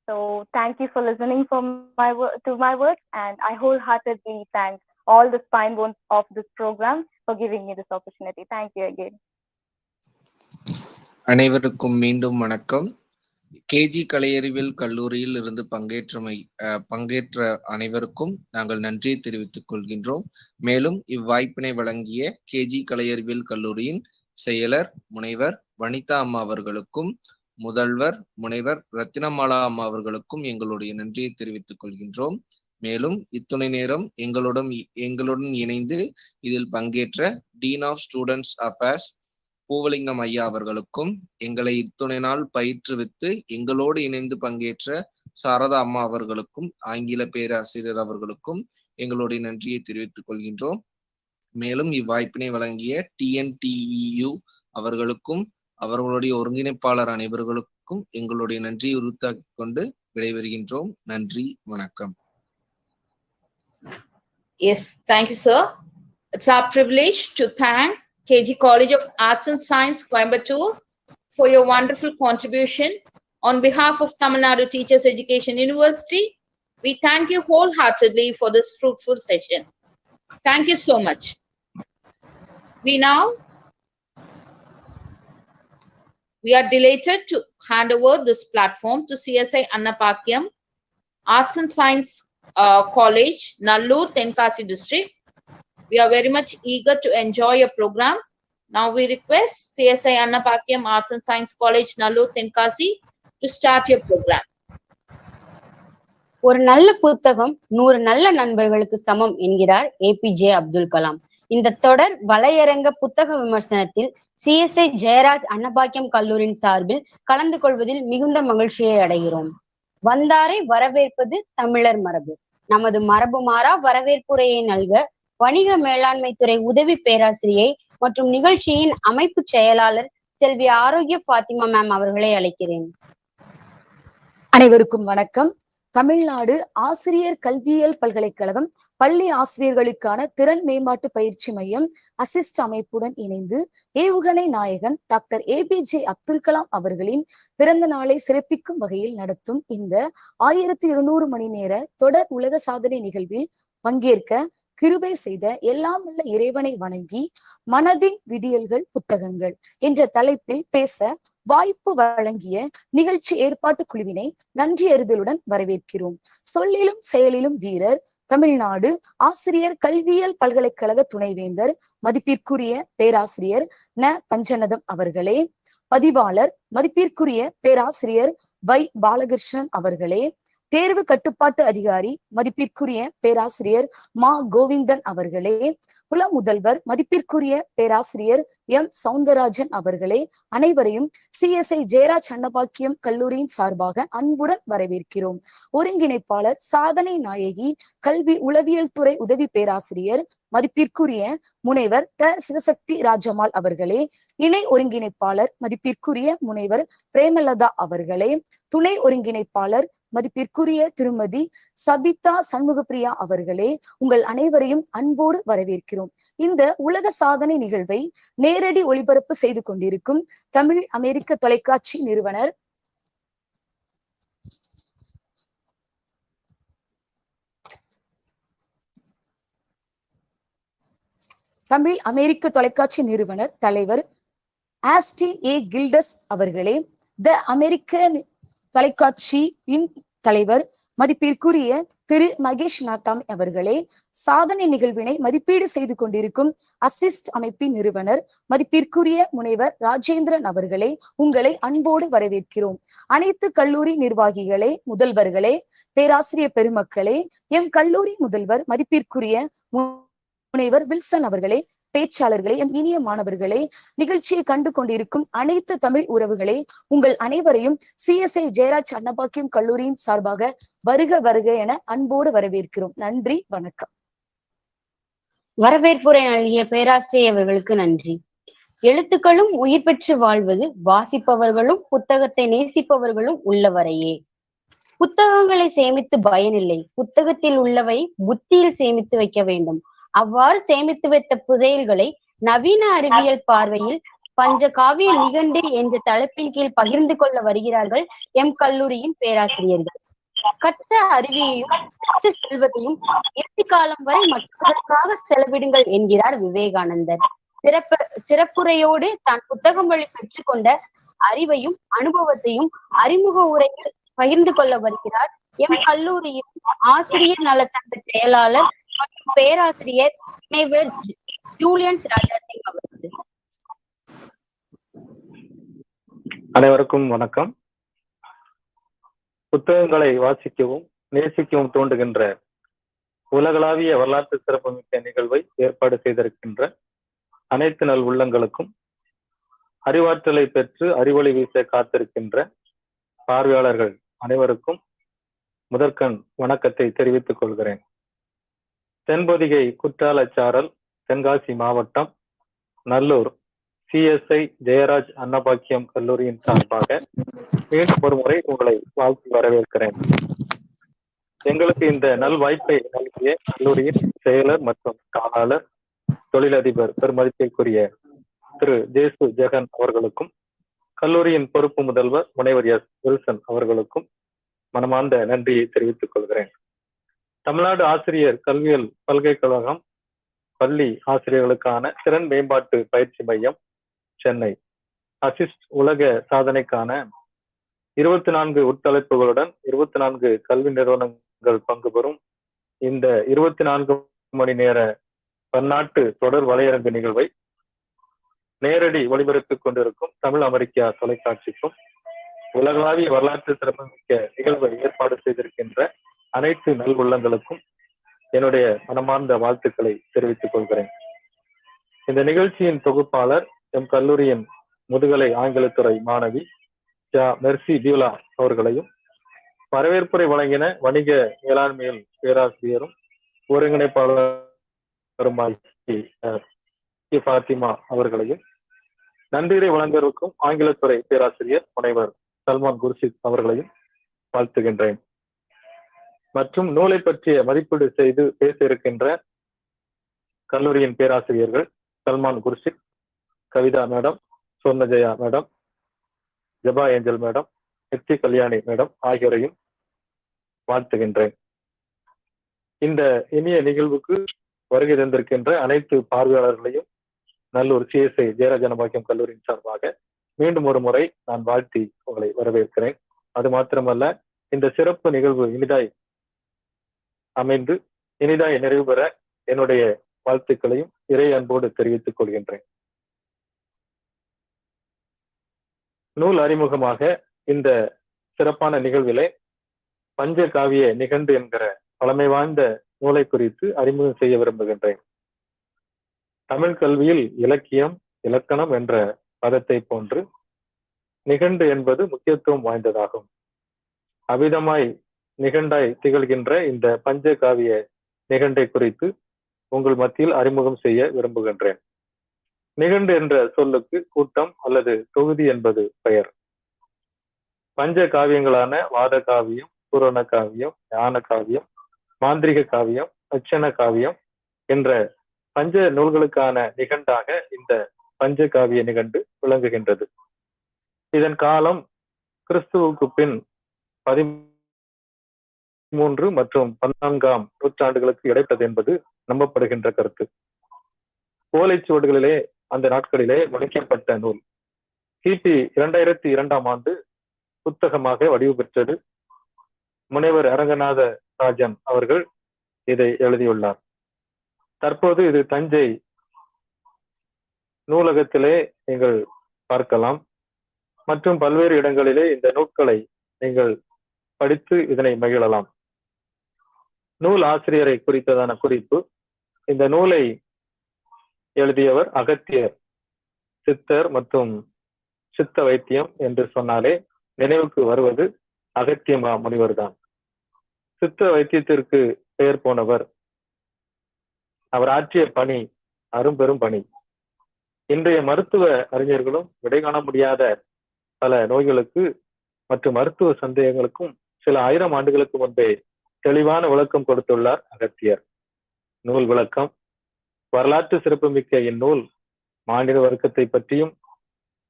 J: So thank you for listening to my words, and I wholeheartedly thank all the spine bones of this program for giving me this opportunity. Thank you again.
F: அனைவருக்கும் மீண்டும் வணக்கம். கேஜி கலையறிவியல் கல்லூரியில் இருந்து பங்கேற்ற அனைவருக்கும் நாங்கள் நன்றியை தெரிவித்துக் கொள்கின்றோம். மேலும் இவ்வாய்ப்பினை வழங்கிய கேஜி கலையறிவியல் கல்லூரியின் செயலர் முனைவர் வனிதா அம்மா அவர்களுக்கும் முதல்வர் முனைவர் ரத்தினமாலா அம்மா அவர்களுக்கும் எங்களுடைய நன்றியை தெரிவித்துக் கொள்கின்றோம். மேலும் இத்துணை நேரம் எங்களுடன் இணைந்து இதில் பங்கேற்ற dean of students affairs Poovalingam ஐயா அவர்களுக்கும், எங்களை இத்துணை நாள் பயிற்றுவித்து எங்களோடு இணைந்து பங்கேற்ற சாரதா அம்மா அவர்களுக்கும், ஆங்கில பேராசிரியர் அவர்களுக்கும் எங்களுடைய நன்றியை தெரிவித்துக் கொள்கின்றோம். மேலும் இவ்வாய்ப்பினை வழங்கிய TNTEU அவர்களுக்கும் அவர்களுடைய ஒருங்கிணைப்பாளர் அனைவர்களுக்கும் எங்களுடைய நன்றியை உறுத்தாக்கிக் கொண்டு விடைபெறுகின்றோம். நன்றி, வணக்கம்.
K: Yes, thank you, sir. It's our privilege to thank KG College of Arts and Science, Coimbatore, for your wonderful contribution. On behalf of Tamil Nadu Teachers Education University, we thank you wholeheartedly for this fruitful session. Thank you so much. We are delighted to hand over this platform to CSI Annapakyam Arts and Science College, Nallur, Tenkasi district. We are very much eager to enjoy your program. Now we request CSI Annapakyam Arts and Science College, Nallur, Tenkasi to start your program.
W: ஒரு நல்ல புத்தகம் 100 நல்ல நண்பர்களுக்கு சமம் என்கிறார் APJ அப்துல் கலாம். இந்த தொடர் வலையரங்க புத்தக விமர்சனத்தில் CSI ஜெயராஜ் அன்னபாக்கியம் கல்லூரியின் சார்பில் கலந்து கொள்வதில் மிகுந்த மகிழ்ச்சியை அடைகிறோம். வந்தாரை வரவேற்பது தமிழர் மரபு. நமது மரபு மாறா வரவேற்புரையை நல்க வணிக மேலாண்மை துறை உதவி பேராசிரியை மற்றும் நிகழ்ச்சியின் அமைப்பு செயலாளர் செல்வி ஆரோக்கிய பாத்திமா மேம் அவர்களை அழைக்கிறேன்.
X: அனைவருக்கும் வணக்கம். தமிழ்நாடு ஆசிரியர் கல்வியியல் பல்கலைக்கழகம் பள்ளி ஆசிரியர்களுக்கான திறன் மேம்பாட்டு பயிற்சி மையம் அசிஸ்ட் அமைப்புடன் இணைந்து ஏவுகணை நாயகன் டாக்டர் APJ அப்துல் கலாம் அவர்களின் பிறந்த நாளை சிறப்பிக்கும் வகையில் நடத்தும் இந்த 1200 மணி நேர தொடர் உலக சாதனை நிகழ்வில் பங்கேற்க கிருபை செய்த எல்லாம் உள்ள இறைவனை வணங்கி மனதின் விடியல்கள் புத்தகங்கள் என்ற தலைப்பில் பேச வாய்ப்பு வழங்கிய நிகழ்ச்சி ஏற்பாட்டு குழுவினை நன்றி அறிதலுடன் வரவேற்கிறோம். சொல்லிலும் செயலிலும் வீரர், தமிழ்நாடு ஆசிரியர் கல்வியியல் பல்கலைக்கழக துணைவேந்தர், மதிப்பிற்குரிய பேராசிரியர் ந. பஞ்சநதம் அவர்களே, பதிவாளர் மதிப்பிற்குரிய பேராசிரியர் வை. பாலகிருஷ்ணன் அவர்களே, தேர்வு கட்டுப்பாட்டு அதிகாரி மதிப்பிற்குரிய பேராசிரியர் மா. கோவிந்தன் அவர்களே, புல முதல்வர் மதிப்பிற்குரிய பேராசிரியர் எம். சவுந்தரராஜன் அவர்களே, அனைவரையும் CSI ஜெயராஜ் அன்னபாக்கியம் கல்லூரியின் சார்பாக அன்புடன் வரவேற்கிறோம். ஒருங்கிணைப்பாளர் சாதனை நாயகி கல்வி உளவியல் துறை உதவி பேராசிரியர் மதிப்பிற்குரிய முனைவர் த. சிவசக்தி ராஜம்மாள் அவர்களே, இணை ஒருங்கிணைப்பாளர் மதிப்பிற்குரிய முனைவர் பிரேமலதா அவர்களே, துணை ஒருங்கிணைப்பாளர் மதிப்பிற்குரிய திருமதி சபிதா சண்முகப்பிரியா அவர்களே, உங்கள் அனைவரையும் அன்போடு வரவேற்கிறோம். இந்த உலக சாதனை நிகழ்வை நேரடி ஒளிபரப்பு செய்து கொண்டிருக்கும் தமிழ் அமெரிக்க தொலைக்காட்சி நிறுவனர் தலைவர் ஆஸ்டின் ஏ. கில்டஸ் அவர்களே, த அமெரிக்கன் தொலைக்காட்சியின் தலைவர் மதிப்பிற்குரிய திரு மகேஷ் நாட்டாமி அவர்களே, சாதனை நிகழ்வினை மதிப்பீடு செய்து கொண்டிருக்கும் அசிஸ்ட் அமைப்பின் நிறுவனர் மதிப்பிற்குரிய முனைவர் ராஜேந்திரன் அவர்களே, உங்களை அன்போடு வரவேற்கிறோம். அனைத்து கல்லூரி நிர்வாகிகளே, முதல்வர்களே, பேராசிரியர் பெருமக்களே, எம் கல்லூரி முதல்வர் மதிப்பிற்குரிய முனைவர் வில்சன் அவர்களே, பேச்சாளர்களே, எம் இனிய மாணவர்களே, நிகழ்ச்சியை கண்டு கொண்டிருக்கும் அனைத்து தமிழ் உறவுகளே, உங்கள் அனைவரையும் CSI ஜெயராஜ் அன்னபாக்கியம் கல்லூரியின் சார்பாக வருக வருக என அன்போடு வரவேற்கிறோம். நன்றி, வணக்கம்.
W: வரவேற்புரை நல்கிய பேராசிரியர் அவர்களுக்கு நன்றி. எழுத்துக்களும் உயிர் பெற்று வாழ்வது வாசிப்பவர்களும் புத்தகத்தை நேசிப்பவர்களும் உள்ளவரையே. புத்தகங்களை சேமித்து பயனில்லை, புத்தகத்தில் உள்ளவை புத்தியில் சேமித்து வைக்க வேண்டும். அவ்வாறு சேமித்து வைத்த புதையல்களை நவீன அறிவியல் பார்வையில் பஞ்ச காவிய நிகண்டு என்ற தலைப்பின் கீழ் பகிர்ந்து கொள்ள வருகிறார்கள் எம் கல்லூரியின் பேராசிரியர்கள். கற்ற அறிவியையும் கற்ற செல்வத்தையும் இறுதி காலம் வரை மற்றவர்களுக்காக செலவிடுங்கள் என்கிறார் விவேகானந்தர். சிறப்புரையோடு தான் புத்தகம் வழி பெற்றுக்கொண்ட அறிவையும் அனுபவத்தையும் அறிமுக உரையில் பகிர்ந்து கொள்ள வருகிறார் எம் கல்லூரியின் ஆசிரியர் நல சங்க செயலாளர் மற்றும் பேராசிரியர் முனைவர் ஜூலியன்ஸ் ராஜாசிங் அவர்கள்.
L: அனைவருக்கும் வணக்கம். புத்தகங்களை வாசிக்கவும் நேசிக்கவும் தூண்டுகின்ற உலகளாவிய வரலாற்று சிறப்புமிக்க நிகழ்வை ஏற்பாடு செய்திருக்கின்ற அனைத்து நல் உள்ளங்களுக்கும், அறிவாற்றலை பெற்று அறிவொளி வீச காத்திருக்கின்ற பார்வையாளர்கள் அனைவருக்கும் முதற்கண் வணக்கத்தை தெரிவித்துக் கொள்கிறேன். தென்பொதிகை குற்றாலச்சாரல், தென்காசி மாவட்டம், நல்லூர் CSI ஜெயராஜ் அன்னபாக்கியம் கல்லூரியின் சார்பாக மீண்டும் ஒரு முறை உங்களை வாழ்த்து வரவேற்கிறேன். எங்களுக்கு இந்த நல் வாய்ப்பை நல்கிய கல்லூரியின் செயலர் மற்றும் தாளாளர் தொழிலதிபர் பெருமதிப்பிற்குரிய திரு ஜேசு ஜெகன் அவர்களுக்கும், கல்லூரியின் பொறுப்பு முதல்வர் முனைவர் எஸ். வில்சன் அவர்களுக்கும் மனமார்ந்த நன்றியை தெரிவித்துக் கொள்கிறேன். தமிழ்நாடு ஆசிரியர் கல்வியியல் பல்கலைக்கழகம் பள்ளி ஆசிரியர்களுக்கான திறன் மேம்பாட்டு பயிற்சி மையம் சென்னை அசிஸ்ட் உலக சாதனைக்கான 24 உட்தலைப்புகளுடன் 24 கல்வி நிறுவனங்கள் பங்கு பெறும் இந்த 24 மணி நேர பன்னாட்டு தொடர் வலையரங்கு நிகழ்வை நேரடி ஒளிபரப்பிக் கொண்டிருக்கும் தமிழ் அமெரிக்கா தொலைக்காட்சிக்கும், உலகளாவிய வரலாற்று சிறப்புமிக்க நிகழ்வை ஏற்பாடு செய்திருக்கின்ற அனைத்து நல் உள்ளங்களுக்கும் என்னுடைய மனமார்ந்த வாழ்த்துக்களை தெரிவித்துக் கொள்கிறேன். இந்த நிகழ்ச்சியின் தொகுப்பாளர் எம் கல்லூரியின் முதுகலை ஆங்கிலத்துறை மாணவி மெர்சி டியூலா அவர்களையும், வரவேற்புரை வழங்கின வணிக மேலாண்மையில் பேராசிரியரும் ஒருங்கிணைப்பாளருமாய் ஃபாத்திமா அவர்களையும், நன்றியை வழங்கியிருக்கும் ஆங்கிலத்துறை பேராசிரியர் முனைவர் சல்மான் குர்ஷித் அவர்களையும் வாழ்த்துகின்றேன். மற்றும் நூலை பற்றிய மதிப்பீடு செய்து பேச இருக்கின்ற கல்லூரியின் பேராசிரியர்கள் Salman Khurshid, Kavitha madam, Swarnajaya madam, Jaba Angel madam, Nithi Kalyani madam ஆகியோரையும் வாழ்த்துகின்றேன். இந்த இனிய நிகழ்வுக்கு வருகை தந்திருக்கின்ற அனைத்து பார்வையாளர்களையும் நல்லூர் CSI ஜெயராஜ் அன்னபாக்கியம் கல்லூரியின் சார்பாக மீண்டும் ஒரு முறை நான் வாழ்த்தி உங்களை வரவேற்கிறேன். அது மாத்திரமல்ல, இந்த சிறப்பு நிகழ்வு இனிதாய் அமைந்து இனிதாய் நிறைவு பெற என்னுடைய வாழ்த்துக்களையும் இறை அன்போடு தெரிவித்துக் கொள்கின்றேன். நூல் அறிமுகமாக இந்த சிறப்பான நிகழ்விலே பஞ்சகாவிய நிகண்டு என்கிற பழமை வாய்ந்த நூலை குறித்து அறிமுகம் செய்ய விரும்புகின்றேன். தமிழ் கல்வியில் இலக்கியம், இலக்கணம் என்ற பதத்தை போன்று நிகண்டு என்பது முக்கியத்துவம் வாய்ந்ததாகும். அவிதமாய் நிகண்டாய் திகழ்கின்ற இந்த பஞ்சகாவிய நிகண்டை குறித்து உங்கள் மத்தியில் அறிமுகம் செய்ய விரும்புகின்றேன். நிகண்டு என்ற சொல்லுக்கு கூட்டம் அல்லது தொகுதி என்பது பெயர். பஞ்ச காவியங்களான வாத காவியம், பூரண காவியம், ஞான காவியம், மாந்திரிக காவியம், அச்சன காவியம் என்ற பஞ்ச நூல்களுக்கான நிகண்டாக இந்த பஞ்ச காவிய நிகண்டு விளங்குகின்றது. இதன் காலம் கிறிஸ்துவுக்கு பின் 13 மற்றும் 14ஆம் நூற்றாண்டுகளுக்கு இடைப்பட்டது என்பது நம்பப்படுகின்ற கருத்து. ஓலைச்சுவடுகளிலே அந்த நாட்களிலே வடிக்கப்பட்ட நூல் கிபி 2002ஆம் ஆண்டு புத்தகமாக வடிவு பெற்றது. முனைவர் அரங்கநாத ராஜன் அவர்கள் இதை எழுதியுள்ளார். தற்போது இது தஞ்சை நூலகத்திலே நீங்கள் பார்க்கலாம் மற்றும் பல்வேறு இடங்களிலே இந்த நூல்களை நீங்கள் படித்து இதனை மகிழலாம். நூல் ஆசிரியரை குறித்ததான குறிப்பு: இந்த நூலை எழுதியவர் அகத்தியர். சித்தர் மற்றும் சித்த வைத்தியம் என்று சொன்னாலே நினைவுக்கு வருவது அகத்தியமா முனிவர் தான். சித்த வைத்தியத்திற்கு பெயர் போனவர். அவர் ஆற்றிய பணி அரும்பெரும் பணி. இன்றைய மருத்துவ அறிஞர்களும் விடை காண முடியாத பல நோய்களுக்கு மற்றும் மருத்துவ சந்தேகங்களுக்கும் சில 1000 ஆண்டுகளுக்கு முன்பே தெளிவான விளக்கம் கொடுத்துள்ளார் அகத்தியர். நூல் விளக்கம்: வரலாற்று சிறப்புமிக்க இந்நூல் மாநில வர்க்கத்தை பற்றியும்,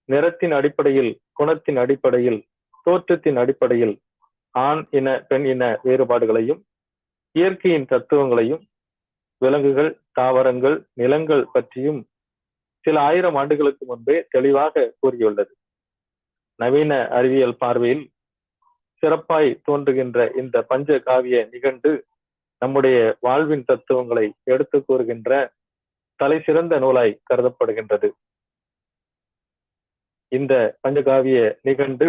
L: நிறத்தின் அடிப்படையில், குணத்தின் அடிப்படையில், தோற்றத்தின் அடிப்படையில் ஆண் இன பெண் இன வேறுபாடுகளையும், இயற்கையின் தத்துவங்களையும், விலங்குகள், தாவரங்கள், நிலங்கள் பற்றியும் சில 1000 ஆண்டுகளுக்கு முன்பே தெளிவாக கூறியுள்ளது. நவீன அறிவியல் பார்வையில் சிறப்பாய் தோன்றுகின்ற இந்த பஞ்ச காவிய நிகண்டு நம்முடைய வாழ்வின் தத்துவங்களை எடுத்து கூறுகின்ற தலை சிறந்த நூலாய் கருதப்படுகின்றது. இந்த பஞ்சகாவிய நிகண்டு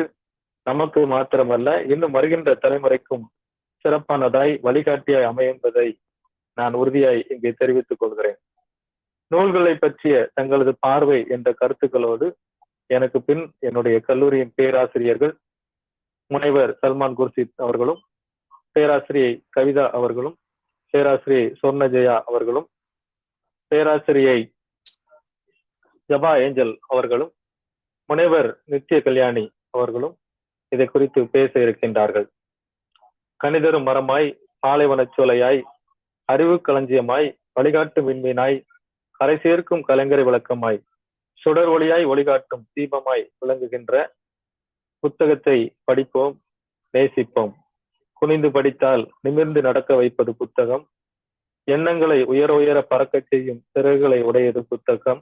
L: நமக்கு மாத்திரமல்ல, இன்னும் வருகின்ற தலைமுறைக்கும் சிறப்பானதாய் வழிகாட்டியாய் அமையும் என்பதை நான் உறுதியாய் இங்கே தெரிவித்துக் கொள்கிறேன். நூல்களை பற்றிய தங்களது பார்வை என்ற கருத்துக்களோடு எனக்கு பின் என்னுடைய கல்லூரியின் பேராசிரியர்கள் முனைவர் சல்மான் குர்ஷித் அவர்களும், பேராசிரியை கவிதா அவர்களும், பேராசிரியை சொர்ணஜயா அவர்களும், பேராசிரியை ஜபா ஏஞ்சல் அவர்களும், முனைவர் நித்திய கல்யாணி அவர்களும் இதை குறித்து பேச இருக்கின்றார்கள். கணிதரும் மரமாய், பாலைவனச்சோலையாய், அறிவு களஞ்சியமாய், வழிகாட்டு விண்மீனாய், கரை சேர்க்கும் கலைஞரை விளக்கமாய், சுடர் ஒளியாய் ஒளிகாட்டும் தீபமாய் விளங்குகின்ற புத்தகத்தை படிப்போம், நேசிப்போம். குனிந்து படித்தால் நிமிர்ந்து நடக்க வைப்பது புத்தகம். எண்ணங்களை உயர உயர பறக்கச் செய்யும் சிறகுகளை உடையது புத்தகம்.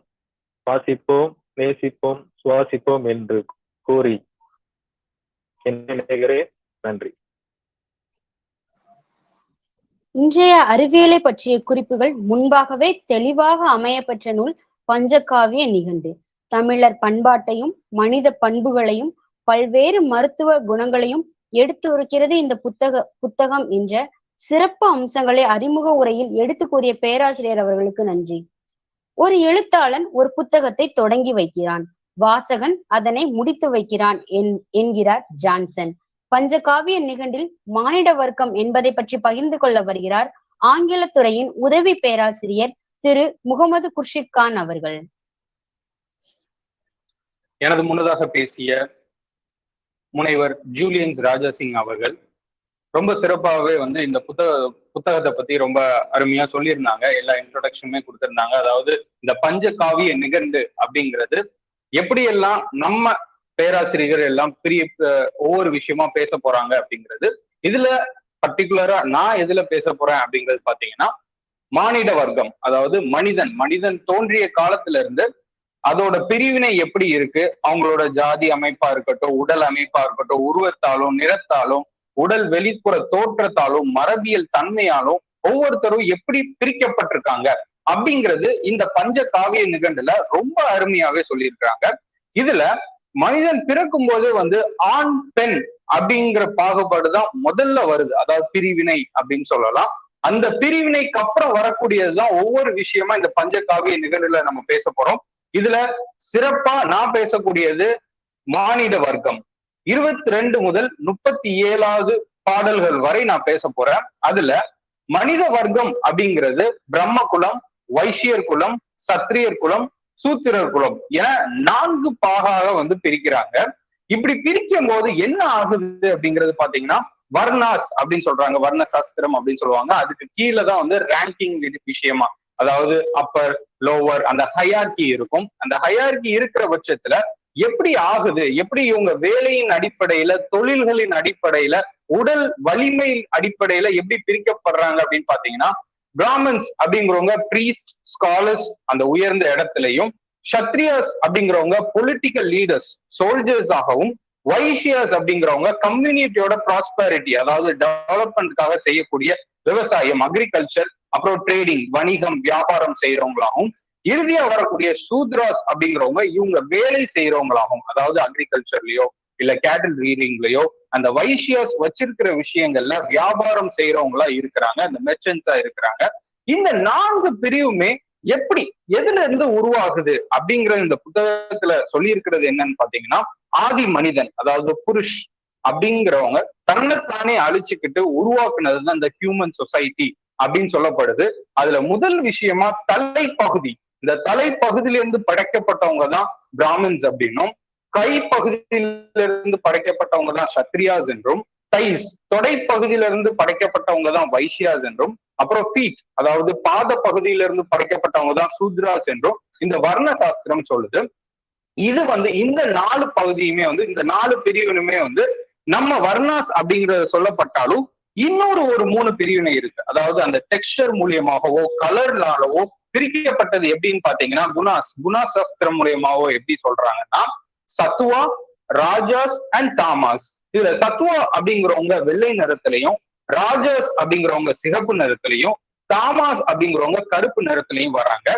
L: வாசிப்போம், நேசிப்போம், சுவாசிப்போம் என்று கூறி நினைக்கிறேன். நன்றி.
W: இன்றைய அறிவியலை பற்றிய குறிப்புகள் முன்பாகவே தெளிவாக அமையப்பெற்ற நூல் பஞ்சகாவிய நிகண்டு. தமிழர் பண்பாட்டையும் மனித பண்புகளையும் பல்வேறு மருத்துவ குணங்களையும் எடுத்துரைக்கிறது இந்த புத்தகம் என்ற சிறப்பு அம்சங்களை அறிமுக உரையில் எடுத்து கூறிய பேராசிரியர் அவர்களுக்கு நன்றி. ஒரு எழுத்தாளன் ஒரு புத்தகத்தை தொடங்கி வைக்கிறான், வாசகன் அதனை முடித்து வைக்கிறான் என்கிறார் ஜான்சன். பஞ்சகாவிய நிகண்டில் மானிட வர்க்கம் என்பதை பற்றி பகிர்ந்து கொள்ள வருகிறார் ஆங்கில துறையின் உதவி பேராசிரியர் திரு முகமது குர்ஷித் கான் அவர்கள்.
A: எனது முன்னதாக பேசிய முனைவர் ஜூலியன்ஸ் ராஜாசிங் அவர்கள் ரொம்ப சிறப்பாகவே இந்த புத்தகத்தை பத்தி ரொம்ப அருமையா சொல்லியிருந்தாங்க. எல்லா இன்ட்ரோடக்ஷனுமே கொடுத்திருந்தாங்க. அதாவது இந்த பஞ்சகாவிய நிகண்டு அப்படிங்கிறது எப்படியெல்லாம் நம்ம பேராசிரியர்கள் எல்லாம் ஒவ்வொரு விஷயமா பேச போறாங்க அப்படிங்கிறது. இதுல பர்டிகுலரா நான் எதுல பேச போறேன் அப்படிங்கிறது பாத்தீங்கன்னா, மானிட வர்க்கம், அதாவது மனிதன் தோன்றிய காலத்துல இருந்து அதோட பிரிவினை எப்படி இருக்கு, அவங்களோட ஜாதி அமைப்பா இருக்கட்டும், உடல் அமைப்பா இருக்கட்டும், உருவத்தாலும் நிறத்தாலும் உடல் வெளிப்புற தோற்றத்தாலும் மரபியல் தன்மையாலும் ஒவ்வொருத்தரும் எப்படி பிரிக்கப்பட்டிருக்காங்க அப்படிங்கிறது இந்த பஞ்ச காவிய நிகண்டுல ரொம்ப அருமையாவே சொல்லியிருக்காங்க. இதுல மனிதன் பிறக்கும் போது ஆண் பெண் அப்படிங்கிற பாகுபாடுதான் முதல்ல வருது, அதாவது பிரிவினை அப்படின்னு சொல்லலாம். அந்த பிரிவினைக்கு அப்புறம் வரக்கூடியதுதான் ஒவ்வொரு விஷயமா இந்த பஞ்ச காவிய நிகழ்வுல நம்ம பேச போறோம். இதுல சிறப்பா நான் பேசக்கூடியது மானிட வர்க்கம். 22 முதல் 37வது பாடல்கள் வரை நான் பேச போறேன். அதுல மனித வர்க்கம் அப்படிங்கிறது பிரம்ம குலம், வைசியர் குலம், சத்திரியர் குலம், சூத்திரர் குலம் என 4 பாகாக பிரிக்கிறாங்க. இப்படி பிரிக்கும் போது என்ன ஆகுது அப்படிங்கிறது பாத்தீங்கன்னா வர்ணாஸ் அப்படின்னு சொல்றாங்க, வர்ண சாஸ்திரம் அப்படின்னு சொல்லுவாங்க. அதுக்கு கீழே தான் ரேங்கிங் விஷயமா, அதாவது அப்பர் லோவர் அந்த ஹையார்கி இருக்கும். அந்த ஹையார்கி இருக்கிற பட்சத்துல எப்படி ஆகுது, எப்படி இவங்க வேலையின் அடிப்படையில, தொழில்களின் அடிப்படையில, உடல் வலிமை அடிப்படையில எப்படி பிரிக்கப்படுறாங்க அப்படின்னு பாத்தீங்கன்னா, பிராமன்ஸ் அப்படிங்கிறவங்க பிரீஸ்ட் ஸ்காலர்ஸ் அந்த உயர்ந்த இடத்துலையும், சத்ரியாஸ் அப்படிங்கிறவங்க பொலிட்டிக்கல் லீடர்ஸ் சோல்ஜர்ஸ் ஆகவும், வைசியாஸ் அப்படிங்கிறவங்க கம்யூனிட்டியோட ப்ராஸ்பரிட்டி அதாவது டெவலப்மெண்ட்காக செய்யக்கூடிய விவசாயம் அக்ரிகல்ச்சர், அப்புறம் ட்ரேடிங் வணிகம் வியாபாரம் செய்யறவங்களாகவும், இறுதியா வரக்கூடிய சூத்ராஸ் அப்படிங்கிறவங்க இவங்க வேலை செய்யறவங்களாகவும், அதாவது அக்ரிகல்ச்சர்லயோ இல்ல கேட்டில் ரீடிங்லயோ அந்த வைசியாஸ் வச்சிருக்கிற விஷயங்கள்ல வியாபாரம் செய்யறவங்களா இருக்கிறாங்க, அந்த மெர்ச்சன்ஸா இருக்கிறாங்க. இந்த 4 பிரிவுமே எப்படி எதுல இருந்து உருவாகுது அப்படிங்கிற இந்த புத்தகத்துல சொல்லி இருக்கிறது என்னன்னு பாத்தீங்கன்னா, ஆதி மனிதன் அதாவது புருஷ் அப்படிங்கிறவங்க தன்னைத்தானே அழிச்சுக்கிட்டு உருவாக்குனதுதான் இந்த ஹியூமன் சொசைட்டி அப்படின்னு சொல்லப்படுது. அதுல முதல் விஷயமா தலைப்பகுதி, இந்த தலைப்பகுதியிலிருந்து படைக்கப்பட்டவங்க தான் பிராமின்ஸ் அப்படின்னும், கைப்பகுதியிலிருந்து படைக்கப்பட்டவங்க தான் சத்ரியாஸ் என்றும், தைஸ் தொடைப்பகுதியிலிருந்து படைக்கப்பட்டவங்க தான் வைசியாஸ் என்றும், அப்புறம் ஃபீட் அதாவது பாத பகுதியிலிருந்து படைக்கப்பட்டவங்க தான் சூத்ராஸ் என்றும் இந்த வர்ண சாஸ்திரம் சொல்லுது. இது இந்த 4 பகுதியுமே இந்த 4 பிரிவினுமே நம்ம வர்ணாஸ் அப்படிங்கறது சொல்லப்பட்டாலும் இன்னொரு 3 பிரிவினை இருக்கு. அதாவது அந்த டெக்ஸ்டர் மூலியமாகவோ கலர்னாலவோ பிரிக்கப்பட்டது எப்படின்னு பாத்தீங்கன்னா குணா சாஸ்திரம் மூலியமாவோ எப்படி சொல்றாங்கன்னா சத்துவா, ராஜாஸ் அண்ட் தாமாஸ். இதுல சத்துவா அப்படிங்கிறவங்க வெள்ளை நிறத்திலையும், ராஜாஸ் அப்படிங்கிறவங்க சிகப்பு நிறத்திலையும், தாமாஸ் அப்படிங்கிறவங்க கருப்பு நிறத்திலையும் வராங்க.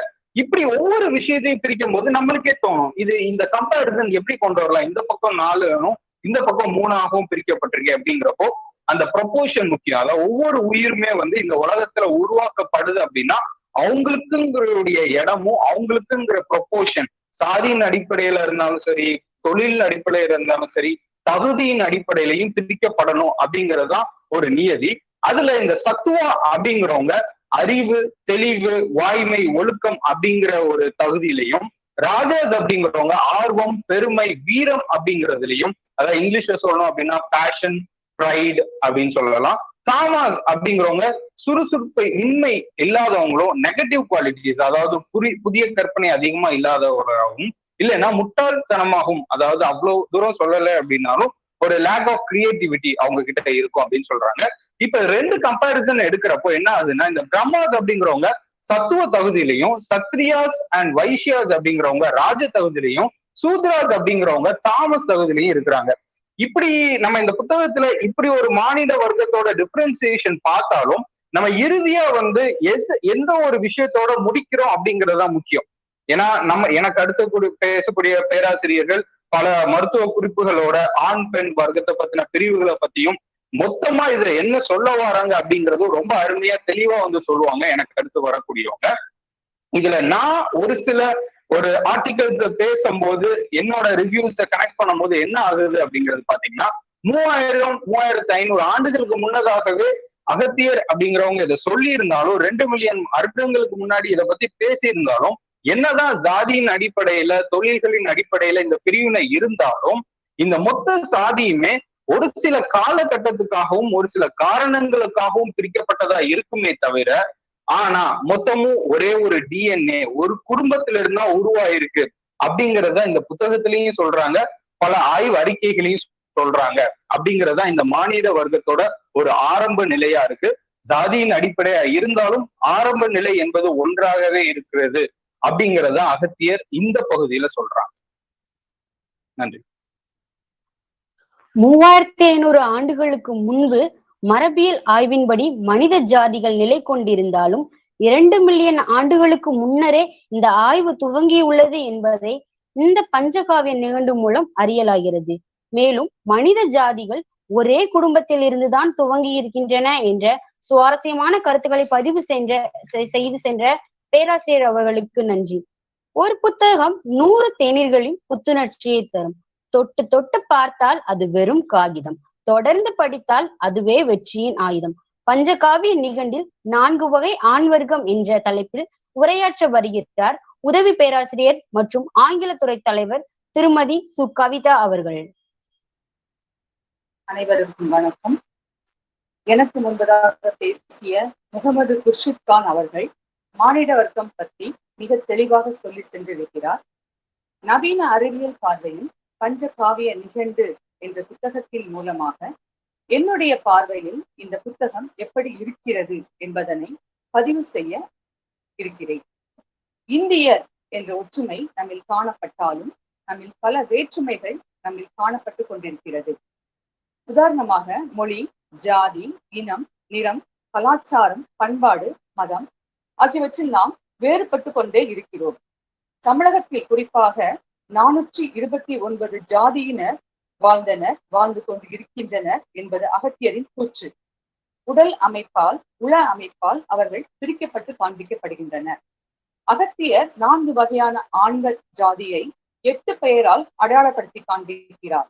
A: இப்படி ஒவ்வொரு விஷயத்தையும் பிரிக்கும் போது நம்மளுக்கே தோணும், இது இந்த கம்பேரிசன் எப்படி கொண்டு வரலாம், இந்த பக்கம் 4 இந்த பக்கம் 3 பிரிக்கப்பட்டிருக்கு அப்படிங்கிறப்போ அந்த ப்ரொபோர்ஷன் முக்கியம். அதாவது ஒவ்வொரு உயிருமே இந்த உலகத்துல உருவாக்கப்படுது அப்படின்னா அவங்களுக்குங்கிறடைய இடமும் அவங்களுக்குங்கிற ப்ரொபோர்ஷன் சாதியின் அடிப்படையில இருந்தாலும் சரி, தொழில் அடிப்படையில இருந்தாலும் சரி, தகுதியின் அடிப்படையிலையும் பிரிக்கப்படணும் அப்படிங்கறதுதான் ஒரு நியதி. அதுல இந்த சத்துவா அப்படிங்கிறவங்க அறிவு, தெளிவு, வாய்மை, ஒழுக்கம் அப்படிங்கிற ஒரு தகுதியிலையும், ராஜாஸ் அப்படிங்கிறவங்க ஆர்வம், பெருமை, வீரம் அப்படிங்கிறதுலையும், அதாவது இங்கிலீஷ்ல சொல்லணும் அப்படின்னா பேஷன், ப்ரைட் அப்படின்னு சொல்லலாம். தாமாஸ் அப்படிங்கிறவங்க சுறுசுறுப்பை இன்மை இல்லாதவங்களும், நெகட்டிவ் குவாலிட்டிஸ் அதாவது புதிய கற்பனை அதிகமா இல்லாதவராகவும், இல்லைன்னா முட்டாள்தனமாகவும், அதாவது அவ்வளவு தூரம் சொல்லலை அப்படின்னாலும் ஒரு லேக் ஆஃப் கிரியேட்டிவிட்டி அவங்க கிட்ட இருக்கும் அப்படின்னு சொல்றாங்க. இப்ப 2 கம்பேரிசன் எடுக்கிறப்போ என்ன ஆகுதுன்னா, இந்த பிரம்மாஸ் அப்படிங்கிறவங்க சத்துவ தகுதியிலையும், சத்ரியாஸ் அண்ட் வைசியாஸ் அப்படிங்கிறவங்க ராஜ தகுதியிலையும், சூத்ராஸ் அப்படிங்கிறவங்க தாமஸ் தகுதியிலையும் இருக்கிறாங்க. இப்படி நம்ம இந்த புத்தகத்துல இப்படி ஒரு மானிட வர்க்கத்தோட டிஃபரன்சியேஷன் பார்த்தாலும் நம்ம இறுதியா எந்த ஒரு விஷயத்தோட முடிக்கிறோம் அப்படிங்கறதுதான் முக்கியம். ஏன்னா எனக்கு அடுத்த பேசக்கூடிய பேராசிரியர்கள் பல மருத்துவ குறிப்புகளோட ஆண் பெண் வர்க்கத்தை பத்தின பிரிவுகளை பத்தியும் மொத்தமா இதுல என்ன சொல்ல வராங்க அப்படிங்கறதும் ரொம்ப அருமையா தெளிவா சொல்லுவாங்க எனக்கு அடுத்து வரக்கூடியவங்க. இதுல நான் ஒரு ஆர்டிகல்ஸ் பேசும்போது என்னோட ரிவ்யூஸ் கனெக்ட் பண்ணும் போது என்ன ஆகுது அப்படிங்கிறது பாத்தீங்கன்னா, 3500 ஆண்டுகளுக்கு முன்னதாகவே அகத்தியர் அப்படிங்கிறவங்க இதை சொல்லி இருந்தாலும், 2 மில்லியன் வருடங்களுக்கு முன்னாடி இதை பத்தி பேசியிருந்தாலும், என்னதான் ஜாதியின் அடிப்படையில, தொழில்களின் அடிப்படையில இந்த பிரிவினை இருந்தாலும், இந்த மொத்த சாதியுமே ஒரு சில காலகட்டத்துக்காகவும் ஒரு சில காரணங்களுக்காகவும் பிரிக்கப்பட்டதா இருக்குமே தவிர, ஆனா மொத்தமும் ஒரே ஒரு டிஎன்ஏ ஒரு குடும்பத்தில இருந்தா உருவாயிருக்கு அப்படிங்கறத இந்த புத்தகத்திலையும் சொல்றாங்க, பல ஆய்வு அறிக்கைகளையும் சொல்றாங்க. அப்படிங்கறதா இந்த மானிட வர்க்கத்தோட ஒரு ஆரம்ப நிலையா இருக்கு. ஜாதியின் அடிப்படையா இருந்தாலும் ஆரம்ப நிலை என்பது ஒன்றாகவே இருக்கிறது அப்படிங்கிறத அகத்தியர் இந்த பகுதியில சொல்றாங்க. நன்றி.
W: 3500 ஆண்டுகளுக்கு முன்பு மரபியல் ஆய்வின்படி மனித ஜாதிகள் நிலை கொண்டிருந்தாலும் 2 மில்லியன் ஆண்டுகளுக்கு முன்னரே இந்த ஆய்வு துவங்கியுள்ளது என்பதை இந்த பஞ்சகாவிய நிகண்டு மூலம் அறியலாகிறது. மேலும் மனித ஜாதிகள் ஒரே குடும்பத்தில் இருந்துதான் துவங்கி இருக்கின்றன என்ற சுவாரஸ்யமான கருத்துக்களை பதிவு செய்து சென்ற பேராசிரியர் அவர்களுக்கு நன்றி. ஒரு புத்தகம் 100 தேநீர்களின் புத்துணர்ச்சியை தரும். தொட்டு தொட்டு பார்த்தால் அது வெறும் காகிதம், தொடர்ந்து படித்தால் அதுவே வெற்றியின் ஆயுதம். பஞ்சகாவிய நிகண்டில் 4 வகை ஆண் வர்க்கம் என்ற தலைப்பில் உரையாற்ற வருகிறார் உதவி பேராசிரியர் மற்றும் ஆங்கிலத்துறை தலைவர் திருமதி சு கவிதா அவர்கள்.
E: அனைவருக்கும் வணக்கம். எனக்கு முன்பதாக பேசிய முகமது குர்ஷித் கான் அவர்கள் மானிட வர்க்கம் பற்றி மிக தெளிவாக சொல்லி சென்றிருக்கிறார். நவீன அறிவியல் பார்வையில் பஞ்சகாவிய நிகண்டு என்ற புத்தகத்தின் மூலமாக என்னுடைய பார்வையில் இந்த புத்தகம் எப்படி இருக்கிறது என்பதனை பதிவு செய்ய இருக்கிறேன். இந்தியர் என்ற ஒற்றுமை நம்மில் காணப்பட்டாலும் நம்மில் பல வேற்றுமைகள் நம்மில் காணப்பட்டு கொண்டிருக்கிறது. உதாரணமாக மொழி, ஜாதி, இனம், நிறம், கலாச்சாரம், பண்பாடு, மதம் ஆகியவற்றில் நாம் வேறுபட்டு கொண்டே இருக்கிறோம். தமிழகத்தில் குறிப்பாக 429 ஜாதியினர் வாழ்ந்து கொண்டு இருக்கின்றனர் என்பது அகத்தியரின் கூற்று. உடல் அமைப்பால், உள அமைப்பால் அவர்கள் பிரிக்கப்பட்டு காண்பிக்கப்படுகின்றனர். அகத்தியர் 4 வகையான ஆண்கள் ஜாதியை 8 பெயரால் அடையாளப்படுத்தி காண்பிக்கிறார்.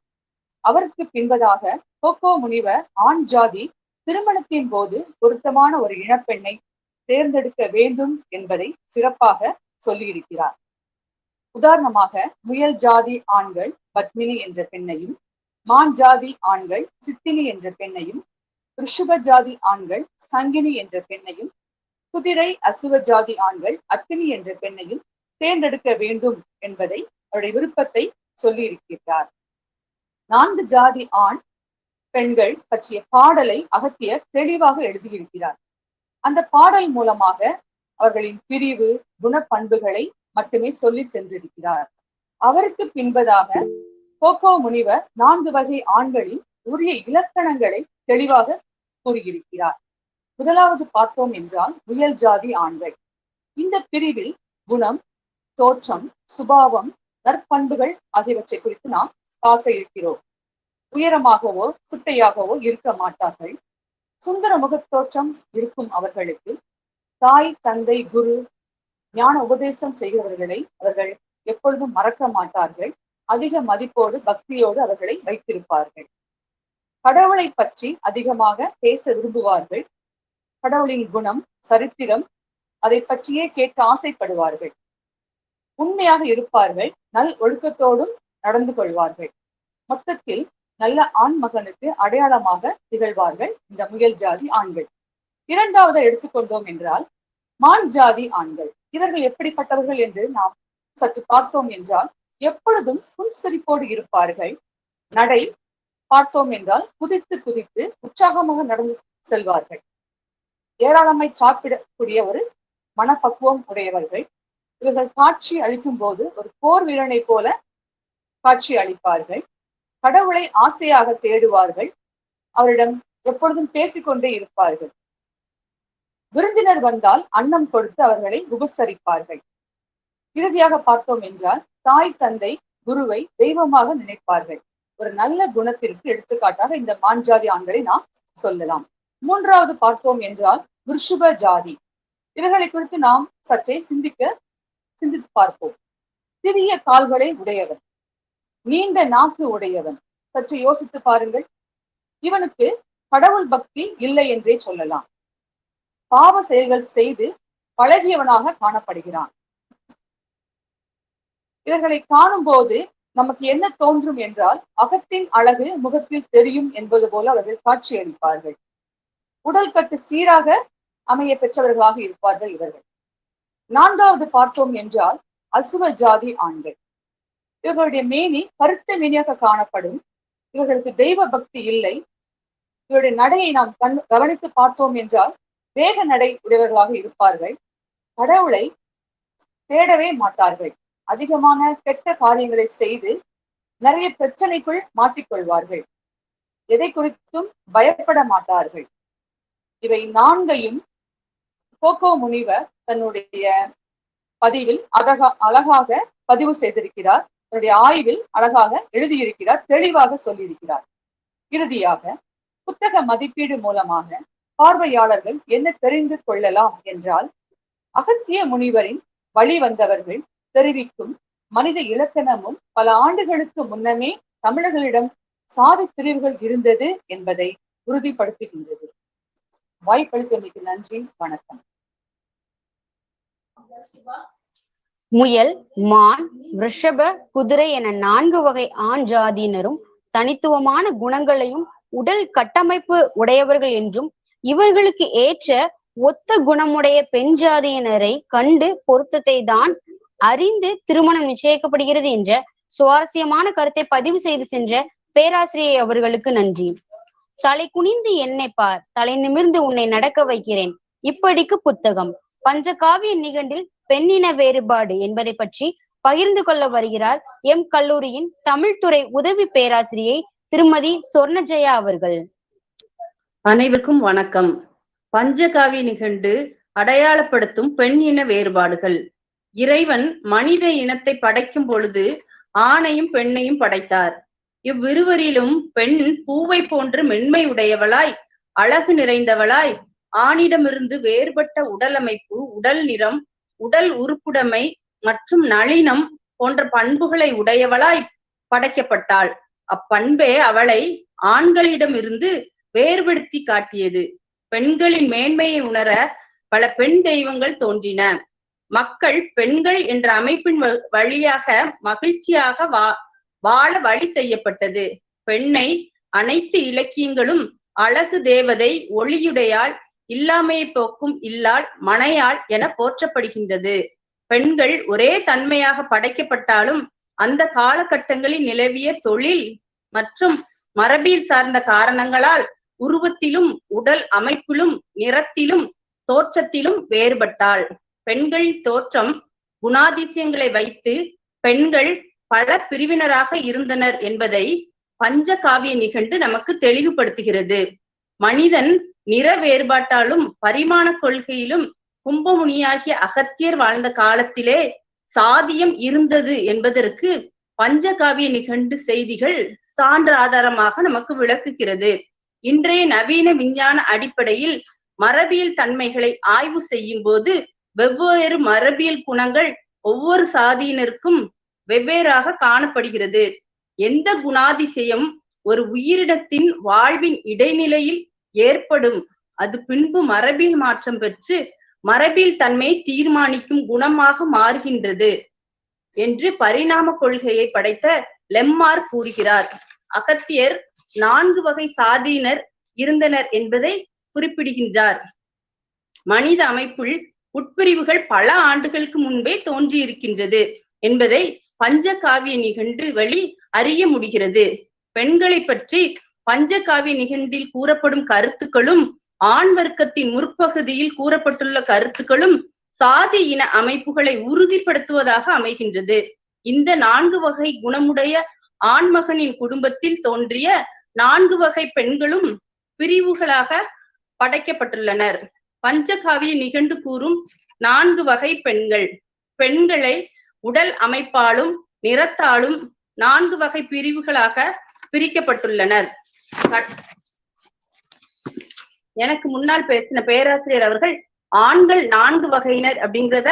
E: அவருக்கு பின்பதாக கோகோ முனிவர் ஆண் ஜாதி திருமணத்தின் போது பொருத்தமான ஒரு இனப்பெண்ணை தேர்ந்தெடுக்க வேண்டும் என்பதை சிறப்பாக சொல்லியிருக்கிறார். உதாரணமாக முயல் ஜாதி ஆண்கள் பத்மினி என்ற பெண்ணையும், மான் ஜாதி ஆண்கள் சித்தினி என்ற பெண்ணையும், ரிஷப ஜாதி ஆண்கள் சங்கினி என்ற பெண்ணையும், குதிரை அசுவ ஜாதி ஆண்கள் அத்தினி என்ற பெண்ணையும் தேர்ந்தெடுக்க வேண்டும் என்பதை அவருடைய விருப்பத்தை சொல்லியிருக்கிறார். 4 ஜாதி ஆண் பெண்கள் பற்றிய பாடலை அகத்தியர் தெளிவாக எழுதியிருக்கிறார். அந்த பாடல் மூலமாக அவர்களின் பிரிவு, குணப்பண்புகளை மட்டுமே சொல்லி சென்றிருக்கிறார். அவருக்கு பின்பதாக கோகோ முனிவர் 4 வகை ஆண்களின் உரிய இலக்கணங்களை தெளிவாக கூறியிருக்கிறார். முதலாவது பார்த்தோம் என்றால் முயல் ஜாதி ஆண்கள். இந்த பிரிவில் குணம், தோற்றம், சுபாவம், நற்பண்புகள் ஆகியவற்றை குறித்து நாம் பார்க்க இருக்கிறோம். உயரமாகவோ குட்டையாகவோ இருக்க மாட்டார்கள். சுந்தர முகத்தோற்றம் இருக்கும் அவர்களுக்கு தாய், தந்தை, குரு ஞான உபதேசம் செய்கிறவர்களை அவர்கள் எப்பொழுதும் மறக்க மாட்டார்கள். அதிக மதிப்போடு பக்தியோடு அவர்களை வைத்திருப்பார்கள். கடவுளை பற்றி அதிகமாக பேச விரும்புவார்கள். கடவுளின் குணம், சரித்திரம் அதை பற்றியே கேட்க ஆசைப்படுவார்கள். உண்மையாக இருப்பார்கள். நல் ஒழுக்கத்தோடும் நடந்து கொள்வார்கள். மொத்தத்தில் நல்ல ஆண் மகனுக்கு அடையாளமாக திகழ்வார்கள் இந்த முயல் ஜாதி ஆண்கள். இரண்டாவது எடுத்துக்கொண்டோம் என்றால் மான் ஜாதி ஆண்கள். இவர்கள் எப்படிப்பட்டவர்கள் என்று நாம் சற்று பார்த்தோம் என்றால் எப்பொழுதும் புன்சிரிப்போடு இருப்பார்கள். நடை பார்த்தோம் என்றால் குதித்து குதித்து உற்சாகமாக நடந்து செல்வார்கள். ஏராளமாய் சாப்பிடக்கூடிய ஒரு மனப்பக்குவம் உடையவர்கள். இவர்கள் காட்சி அளிக்கும் போது ஒரு போர் வீரனை போல காட்சி அளிப்பார்கள். கடவுளை ஆசையாக தேடுவார்கள். அவரிடம் எப்பொழுதும் பேசிக்கொண்டே இருப்பார்கள். விருந்தினர் வந்தால் அன்னம் கொடுத்து அவர்களை உபசரிப்பார்கள். இறுதியாக பார்த்தோம் என்றால் தாய், தந்தை, குருவை தெய்வமாக நினைப்பார்கள். ஒரு நல்ல குணத்திற்கு எடுத்துக்காட்டாக இந்த மான் ஜாதி ஆண்களை நாம் சொல்லலாம். மூன்றாவது பார்த்தோம் என்றால் ரிஷப ஜாதி. இவர்களை குறித்து நாம் சற்றே சிந்தித்து பார்ப்போம். சிறிய கால்களை உடையவன், நீண்ட நாக்கு உடையவன். சற்று யோசித்து பாருங்கள். இவனுக்கு கடவுள் பக்தி இல்லை என்றே சொல்லலாம். பாவ செயல்கள் செய்து பழகியவனாக காணப்படுகிறான். இவர்களை காணும் போது நமக்கு என்ன தோன்றும் என்றால் அகத்தின் அழகு முகத்தில் தெரியும் என்பது போல அவர்கள் காட்சியளிப்பார்கள். உடல் கட்டு சீராக அமைய பெற்றவர்களாக இருப்பார்கள் இவர்கள். நான்காவது பார்த்தோம் என்றால் அசுவ ஜாதி ஆண்கள். இவர்களுடைய மேனி கருத்த மேனியாக காணப்படும். இவர்களுக்கு தெய்வ பக்தி இல்லை. இவருடைய நடையை நாம் கவனித்து பார்த்தோம் என்றால் வேக நடை உடையவர்களாக இருப்பார்கள். கடவுளை தேடவே மாட்டார்கள். அதிகமான கெட்ட காரியங்களை செய்து நிறைய பிரச்சனைக்குள் மாட்டிக்கொள்வார்கள். எதை குறித்தும் பயப்பட மாட்டார்கள். இவை நான்கையும் கோகோ முனிவர் தன்னுடைய பதிவில் அழகாக பதிவு செய்திருக்கிறார். தன்னுடைய ஆய்வில் அழகாக எழுதியிருக்கிறார், தெளிவாக சொல்லியிருக்கிறார். இறுதியாக புத்தக மதிப்பீடு மூலமாக பார்வையாளர்கள் என்ன தெரிந்து கொள்ளலாம் என்றால், அகத்திய முனிவரின் வழி வந்தவர்கள் தெரிவிக்கும் மனித இலக்கணமும் பல ஆண்டுகளுக்கு முன்னமே தமிழர்களிடம் சாதி பிரிவுகள் இருந்தது என்பதை உறுதிப்படுத்துகின்றது. வாய்ப்பளித்தமைக்கு நன்றி, வணக்கம்.
W: முயல், மான், ரிஷப, குதிரை என 4 வகை ஆண் ஜாதியினரும் தனித்துவமான குணங்களையும் உடல் கட்டமைப்பு உடையவர்கள் என்றும் இவர்களுக்கு ஏற்ற ஒத்த குணமுடைய பெண் ஜாதியினரை கண்டு பொருத்தத்தை தான் அறிந்து திருமணம் நிச்சயிக்கப்படுகிறது என்ற சுவாரஸ்யமான கருத்தை பதிவு செய்து சென்ற பேராசிரியை அவர்களுக்கு நன்றி. தலை குனிந்து என்னை பார், தலை நிமிர்ந்து உன்னை நடக்க வைக்கிறேன். இப்படிக்கு புத்தகம் பஞ்சகாவிய நிகண்டில் பெண்ணின வேறுபாடு என்பதை பற்றி பகிர்ந்து கொள்ள வருகிறார் எம் கல்லூரியின் தமிழ்துறை உதவி பேராசிரியை திருமதி சொர்ணஜயா அவர்கள்.
I: அனைவருக்கும் வணக்கம். பஞ்சகாவிய நிகண்டு அடையாளப்படுத்தும் பெண் இன வேறுபாடுகள். இறைவன் மனித இனத்தை படைக்கும் பொழுது ஆணையும் பெண்ணையும் படைத்தார். இவ்விருவரிலும் பெண் பூவை போன்று மென்மை உடையவளாய், அழகு நிறைந்தவளாய், ஆணிடமிருந்து வேறுபட்ட உடல் அமைப்பு, உடல் நிறம், உடல் உறுப்புடைமை மற்றும் நளினம் போன்ற பண்புகளை உடையவளாய் படைக்கப்பட்டாள். அப்பண்பே அவளை ஆண்களிடமிருந்து வேறுபடுத்தி காட்டியது. பெண்களின் மேன்மையை உணர பல பெண் தெய்வங்கள் தோன்றின. மக்கள் பெண்கள் என்ற அமைப்பின் வழியாக மகிழ்ச்சியாக வாழ வழி செய்யப்பட்டது. பெண்ணை அனைத்து இலக்கியங்களும் அழகு தேவதை, ஒளியுடையாள், இல்லாமையை போக்கும் இல்லாள், மனையாள் என போற்றப்படுகின்றது. பெண்கள் ஒரே தன்மையாக படைக்கப்பட்டாலும் அந்த காலகட்டங்களில் நிலவிய தொழில் மற்றும் மரபியல் சார்ந்த காரணங்களால் உருவத்திலும், உடல் அமைப்பிலும், நிறத்திலும், தோற்றத்திலும் வேறுபட்டாள். பெண்களின் தோற்றம், குணாதிசயங்களை வைத்து பெண்கள் பல பிரிவினராக இருந்தனர் என்பதை பஞ்சகாவிய நிகண்டு நமக்கு தெளிவுபடுத்துகிறது. மனிதன் நிற வேறுபாட்டாலும் பரிமாண கொள்கையிலும் கும்பமுனியாகிய அகத்தியர் வாழ்ந்த காலத்திலே சாதியம் இருந்தது என்பதற்கு பஞ்சகாவிய நிகண்டு செய்திகள் சான்று ஆதாரமாக நமக்கு விளக்குகிறது. இன்றைய நவீன விஞ்ஞான அடிப்படையில் மரபியல் தன்மைகளை ஆய்வு செய்யும் போது வெவ்வேறு மரபியல் குணங்கள் ஒவ்வொரு சாதியினருக்கும் வெவ்வேறாக காணப்படுகிறது. எந்த குணாதிசயம் ஒரு உயிரினத்தின் வாழ்வின் இடைநிலையில் ஏற்படும், அது பின்பு மரபியல் மாற்றம் பெற்று மரபியல் தன்மையை தீர்மானிக்கும் குணமாக மாறுகின்றது என்று பரிணாம கொள்கையை படைத்த லெம்மார் கூறுகிறார். அகத்தியர் 4 வகை சாதியினர் இருந்தனர் என்பதை குறிப்பிடுகின்றார். மனித அமைப்புள் உட்பிரிவுகள் பல ஆண்டுகளுக்கு முன்பே தோன்றி இருக்கின்றது என்பதை பஞ்சகாவிய நிகண்டு வழி அறிய முடிகிறது. பெண்களை பற்றி பஞ்சகாவிய நிகண்டில் கூறப்படும் கருத்துக்களும் ஆண் வர்க்கத்தின் முற்பகுதியில் கூறப்பட்டுள்ள கருத்துக்களும் சாதி இன அமைப்புகளை உறுதிப்படுத்துவதாக அமைகின்றது. இந்த 4 வகை குணமுடைய ஆண்மகனின் குடும்பத்தில் தோன்றிய 4 வகை பெண்களும் பிரிவுகளாக படைக்கப்பட்டுள்ளனர். பஞ்சகாவிய நிகண்டு கூறும் 4 வகை பெண்கள். பெண்களை உடல் அமைப்பாலும் நிறத்தாலும் 4 வகை பிரிவுகளாக பிரிக்கப்பட்டுள்ளனர். எனக்கு முன்னால் பேசின பேராசிரியர் அவர்கள் ஆண்கள் 4 வகையினர் அப்படிங்கிறத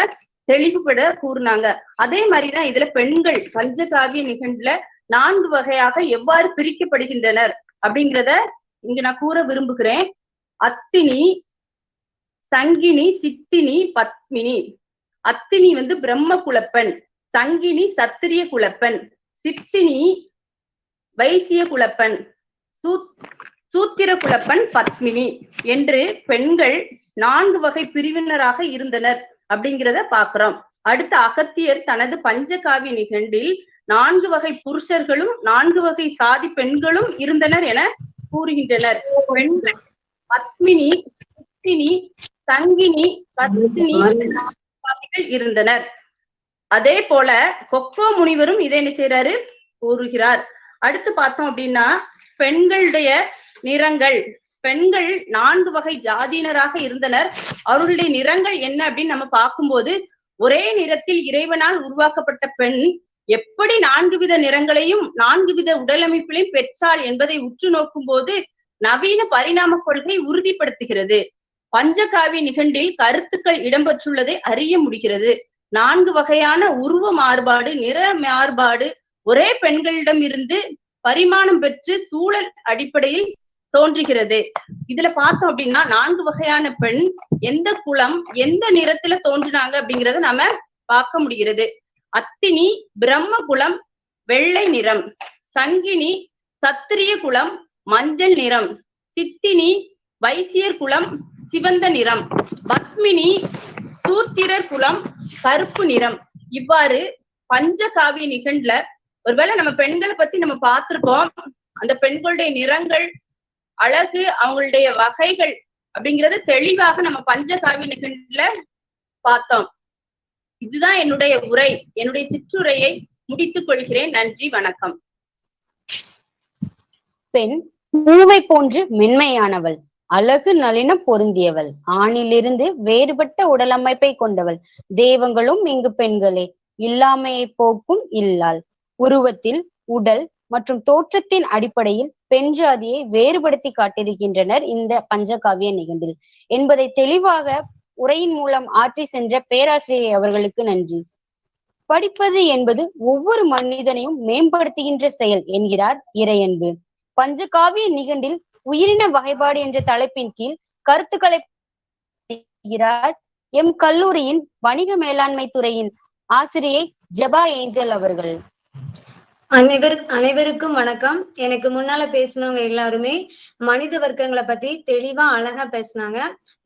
I: தெளிவுபட கூறினாங்க. அதே மாதிரிதான் இதுல பெண்கள் பஞ்சகாவிய நிகண்டுல 4 வகையாக எவ்வாறு பிரிக்கப்படுகின்றனர் அப்படிங்கிறத இங்க நான் கூற விரும்புகிறேன். அத்தினி, சங்கினி, சித்தினி, பத்மினி. அத்தினி பிரம்ம குலப்பெண், சங்கினி சத்திரிய குலப்பெண், சித்தினி வைசிய குலப்பெண், சூத்திர குலப்பெண், பத்மினி என்று பெண்கள் 4 வகை பிரிவினராக இருந்தனர் அப்படிங்கிறத பாக்குறோம். அடுத்து அகத்தியர் தனது பஞ்சகாவிய நிகண்டில் 4 வகை புருஷர்களும் 4 வகை சாதி பெண்களும் இருந்தனர் என கூறுகின்றனர். பெண்கள் பத்மினி, சித்தினி, சங்கினி, பத்மினி இருந்தனர். அதே போல கொக்கோ முனிவரும் இதை என்ன செய்யறாரு கூறுகிறார். அடுத்து பார்த்தோம் அப்படின்னா பெண்களுடைய நிறங்கள். பெண்கள் 4 வகை ஜாதியினராக இருந்தனர். அவர்களுடைய நிறங்கள் என்ன அப்படின்னு நம்ம பார்க்கும்போது, ஒரே நிறத்தில் இறைவனால் உருவாக்கப்பட்ட பெண் எப்படி 4 வித நிறங்களையும் 4 வித உடலமைப்பிலையும் பெற்றாள் என்பதை உற்று நோக்கும் போது நவீன பரிணாம கொள்கை உறுதிப்படுத்துகிறது. பஞ்சகாவிய நிகண்டில் கருத்துக்கள் இடம்பெற்றுள்ளதை அறிய முடிகிறது. 4 வகையான உருவ மாறுபாடு, நிற மாறுபாடு ஒரே பெண்களிடம் இருந்து பரிமாணம் பெற்று சூழல் அடிப்படையில் தோன்றுகிறது. இதுல பார்த்தோம் அப்படின்னா 4 வகையான பெண் எந்த குலம் எந்த நிறத்துல தோன்றினாங்க அப்படிங்கறத நாம பார்க்க முடிகிறது. அத்தினி பிரம்ம குலம் வெள்ளை நிறம், சங்கினி சத்திரிய குலம் மஞ்சள் நிறம், சித்தினி வைசியர் குலம் சிவந்த நிறம், பத்மினி சூத்திரர் குலம் கருப்பு நிறம். இவ்வாறு பஞ்சகாவிய நிகண்டுல ஒருவேளை நம்ம பெண்களை பத்தி நம்ம பார்த்திருக்கோம். அந்த பெண்களுடைய நிறங்கள், அழகு, அவங்களுடைய வகைகள் அப்படிங்கறது தெளிவாக நம்ம பஞ்சகாவிய நிகண்டுல பார்த்தோம். இதுதான் என்னுடைய உரை. என்னுடைய சிற்றுரையை முடித்துக் கொள்கிறேன். நன்றி, வணக்கம்.
W: பெண் பூவை போன்று மென்மையானவள், அழகு நளினம் பொருந்தியவள், ஆணிலிருந்து வேறுபட்ட உடலமைப்பை கொண்டவள், தெய்வங்களும் இங்கு பெண்களே, இல்லாமையை போக்கும் இல்லாள். உருவத்தில், உடல் மற்றும் தோற்றத்தின் அடிப்படையில் பெண் ஜாதியை வேறுபடுத்தி காட்டியிருக்கின்றனர் இந்த பஞ்சகாவிய நிகண்டில் என்பதை தெளிவாக உரையின் மூலம் ஆற்றி சென்ற பேராசிரியர் அவர்களுக்கு நன்றி. படிப்பது என்பது ஒவ்வொரு மனிதனையும் மேம்படுத்துகின்ற செயல் என்கிறார் இறையன்பு. பஞ்சகாவிய நிகண்டில் உயிரின வகைப்பாடு என்ற தலைப்பின் கீழ் கருத்துக்களை எம் கல்லூரியின் வணிக மேலாண்மை துறையின் ஆசிரியை ஜெபா ஏஞ்சல் அவர்கள்.
M: அனைவருக்கும் வணக்கம். எனக்கு முன்னால பேசினவங்க எல்லாருமே மனித வர்க்கங்களை பத்தி தெளிவா அழகா பேசினாங்க.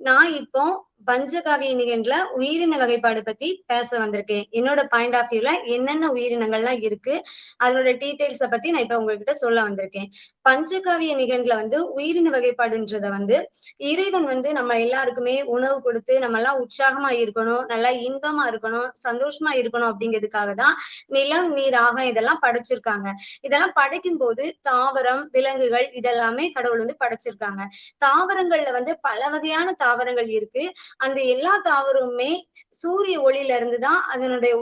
M: நான் இப்போ பஞ்சகாவிய நிகண்டுல உயிரின வகைப்பாடு பத்தி பேச வந்திருக்கேன். என்னோட பாயிண்ட் ஆஃப் வியூல என்னென்ன உயிரினங்கள்லாம் இருக்கு அதனோட டீடைல்ஸ பத்தி நான் இப்ப உங்ககிட்ட சொல்ல வந்திருக்கேன். பஞ்சகாவிய நிகண்டுல உயிரின வகைப்பாடுன்றத இறைவன் நம்ம எல்லாருக்குமே உணவு கொடுத்து நம்ம எல்லாம் உற்சாகமா இருக்கணும், நல்லா இன்பமா இருக்கணும், சந்தோஷமா இருக்கணும் அப்படிங்கிறதுக்காக தான் நிலம், நீர், ஆகம் இதெல்லாம் படைச்சிருக்காங்க. இதெல்லாம் படைக்கும் போது தாவரம், விலங்குகள் இதெல்லாமே கடவுள் படைச்சிருக்காங்க. தாவரங்கள்ல பல வகையான தாவரங்கள் இருக்கு. அந்த எல்லா தாவரமுமே சூரிய ஒளியில இருந்துதான் அதனுடைய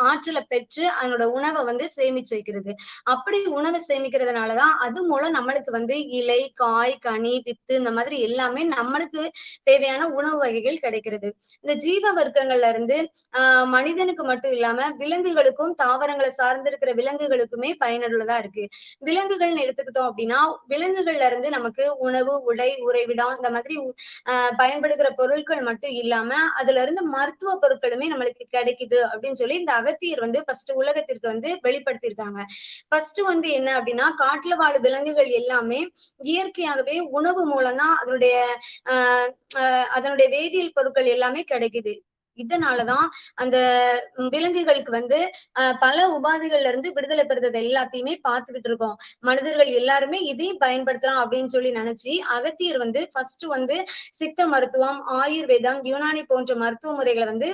M: ஆற்றலை பெற்று அதனோட உணவை சேமிச்சு வைக்கிறது. அப்படி உணவை சேமிக்கிறதுனாலதான் அது மூலம் நம்மளுக்கு இலை, காய், கனி, வித்து இந்த மாதிரி எல்லாமே நம்மளுக்கு தேவையான உணவு வகைகள் கிடைக்கிறது. இந்த ஜீவ வர்க்கங்கள்ல இருந்து மனிதனுக்கு மட்டும் இல்லாம விலங்குகளுக்கும் தாவரங்களை சார்ந்திருக்கிற விலங்குகளுக்குமே பயனுள்ளதா இருக்கு. விலங்குகள்னு எடுத்துக்கிட்டோம் அப்படின்னா விலங்குகள்ல இருந்து நமக்கு உணவு, உடை, உறைவிடம் இந்த மாதிரி பயன்படுகிற பொருட்கள் மட்டும் இல்லாம அதுல இருந்து மருத்துவ பொருட்களுமே நம்மளுக்கு கிடைக்குது அப்படின்னு சொல்லி இந்த அகத்தியர் ஃபர்ஸ்ட் உலகத்திற்கு வெளிப்படுத்தியிருக்காங்க. ஃபர்ஸ்ட் என்ன அப்படின்னா காட்டுல வாழும் விலங்குகள் எல்லாமே இயற்கையாகவே உணவு மூலம் தான் அதனுடைய வேதியியல் பொருட்கள் எல்லாமே கிடைக்குது. இதனாலதான் அந்த விலங்குகளுக்கு பல உபாதைகள்ல இருந்து விடுதலை பெறுறது எல்லாத்தையுமே பார்த்துக்கிட்டு இருக்கோம். மனிதர்கள் எல்லாருமே இதையும் பயன்படுத்தலாம் அப்படின்னு சொல்லி நினைச்சு அகத்தியர் ஃபர்ஸ்ட் சித்த மருத்துவம், ஆயுர்வேதம், யுனானி போன்ற மருத்துவ முறைகளை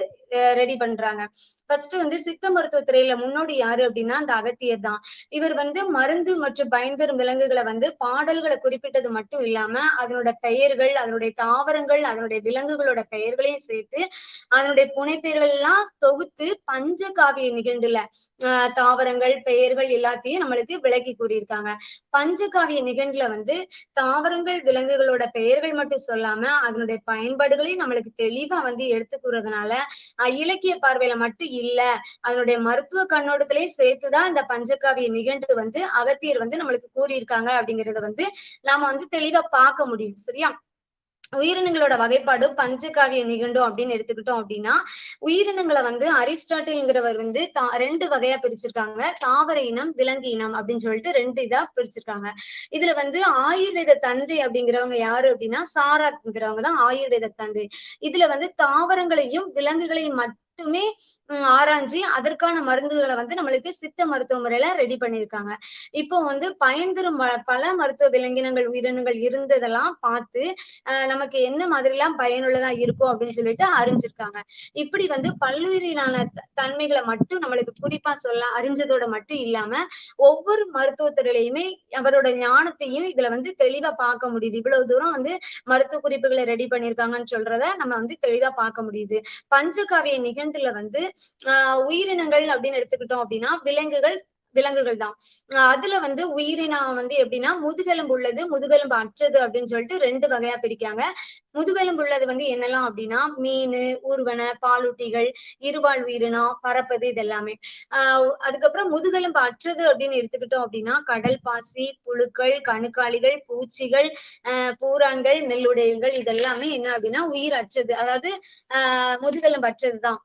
M: ரெடி பண்றாங்க. ஃபர்ஸ்ட் சித்த மருத்துவ துறையில முன்னோடி யாரு அப்படின்னா அந்த அகத்தியர் தான். இவர் மருந்து மற்றும் பயன்தரும் விலங்குகளை பாடல்களை குறிப்பிட்டது மட்டும் இல்லாம அதனோட பெயர்கள், அதனுடைய தாவரங்கள், அதனுடைய விலங்குகளோட பெயர்களையும் சேர்த்து அதனுடைய புனைப்பெயர்கள் எல்லாம் தொகுத்து பஞ்சகாவிய நிகண்டுல தாவரங்கள், பெயர்கள் எல்லாத்தையும் நம்மளுக்கு விளக்கி கூறியிருக்காங்க. பஞ்சகாவிய நிகண்டுல தாவரங்கள், விலங்குகளோட பெயர்கள் மட்டும் சொல்லாம அதனுடைய பயன்பாடுகளையும் நம்மளுக்கு தெளிவா எடுத்து கூறதுனால இலக்கிய பார்வையில மட்டும் இல்ல அதனுடைய மருத்துவ கண்ணோட்டத்திலே சேர்த்துதான் இந்த பஞ்சகாவிய நிகண்டு அகத்தியர் நம்மளுக்கு கூறியிருக்காங்க அப்படிங்கறத நாம தெளிவா பார்க்க முடியும். சரியா? உயிரினங்களோட வகைப்பாடு பஞ்சகாவிய நிகண்டும் அப்படின்னு எடுத்துக்கிட்டோம் அப்படின்னா உயிரினங்களை அரிஸ்டாட்டில்ங்கிறவர் 2 வகையா பிரிச்சிருக்காங்க. தாவர இனம், விலங்கு இனம் அப்படின்னு சொல்லிட்டு 2 இதா பிரிச்சிருக்காங்க. இதுல ஆயுர்வேத தந்தை அப்படிங்கிறவங்க யாரு அப்படின்னா சாராங்கிறவங்க தான் ஆயுர்வேத தந்தை. இதுல தாவரங்களையும் விலங்குகளையும் மட்டுமே ஆராய்ஞ்சி அதற்கான மருந்துகளை வந்து நம்மளுக்கு சித்த மருத்துவ முறையில ரெடி பண்ணியிருக்காங்க. இப்போ வந்து பயன்தரும் பல மருத்துவ விலங்கினங்கள் உயிரினங்கள் இருந்ததெல்லாம் பார்த்து நமக்கு என்ன மாதிரி எல்லாம் பயனுள்ளதா இருக்கும் அப்படின்னு சொல்லிட்டு அறிஞ்சிருக்காங்க. இப்படி வந்து பல்லுயிரினான தன்மைகளை மட்டும் நம்மளுக்கு குறிப்பா சொல்ல அறிஞ்சதோட மட்டும் இல்லாம ஒவ்வொரு மருத்துவத்துறையிலையுமே அவரோட ஞானத்தையும் இதுல வந்து தெளிவா பார்க்க முடியுது. இவ்வளவு தூரம் வந்து மருத்துவ குறிப்புகளை ரெடி பண்ணிருக்காங்கன்னு சொல்றத நம்ம வந்து தெளிவா பார்க்க முடியுது. பஞ்சகாவிய நிகண்டுல வந்து உயிரினங்கள் அப்படின்னு எடுத்துக்கிட்டோம் அப்படின்னா விலங்குகள் தான். அதுல வந்து உயிரினா வந்து எப்படின்னா முதுகெலும்பு உள்ளது முதுகெலும்பு அற்றது அப்படின்னு சொல்லிட்டு 2 வகையா பிரிக்காங்க. முதுகெலும்பு உள்ளது வந்து என்னெல்லாம் அப்படின்னா மீன், ஊர்வன, பாலூட்டிகள், இருவாழ் உயிரினம், பறப்பது இதெல்லாமே. அதுக்கப்புறம் முதுகெலும்பு அற்றது அப்படின்னு எடுத்துக்கிட்டோம் அப்படின்னா கடல் பாசி, புழுக்கள், கணுக்காலிகள், பூச்சிகள், பூரான்கள், மெல்லுடையல்கள் இதெல்லாமே என்ன அப்படின்னா உயிர் அற்றது, அதாவது முதுகெலும்பு அற்றதுதான்.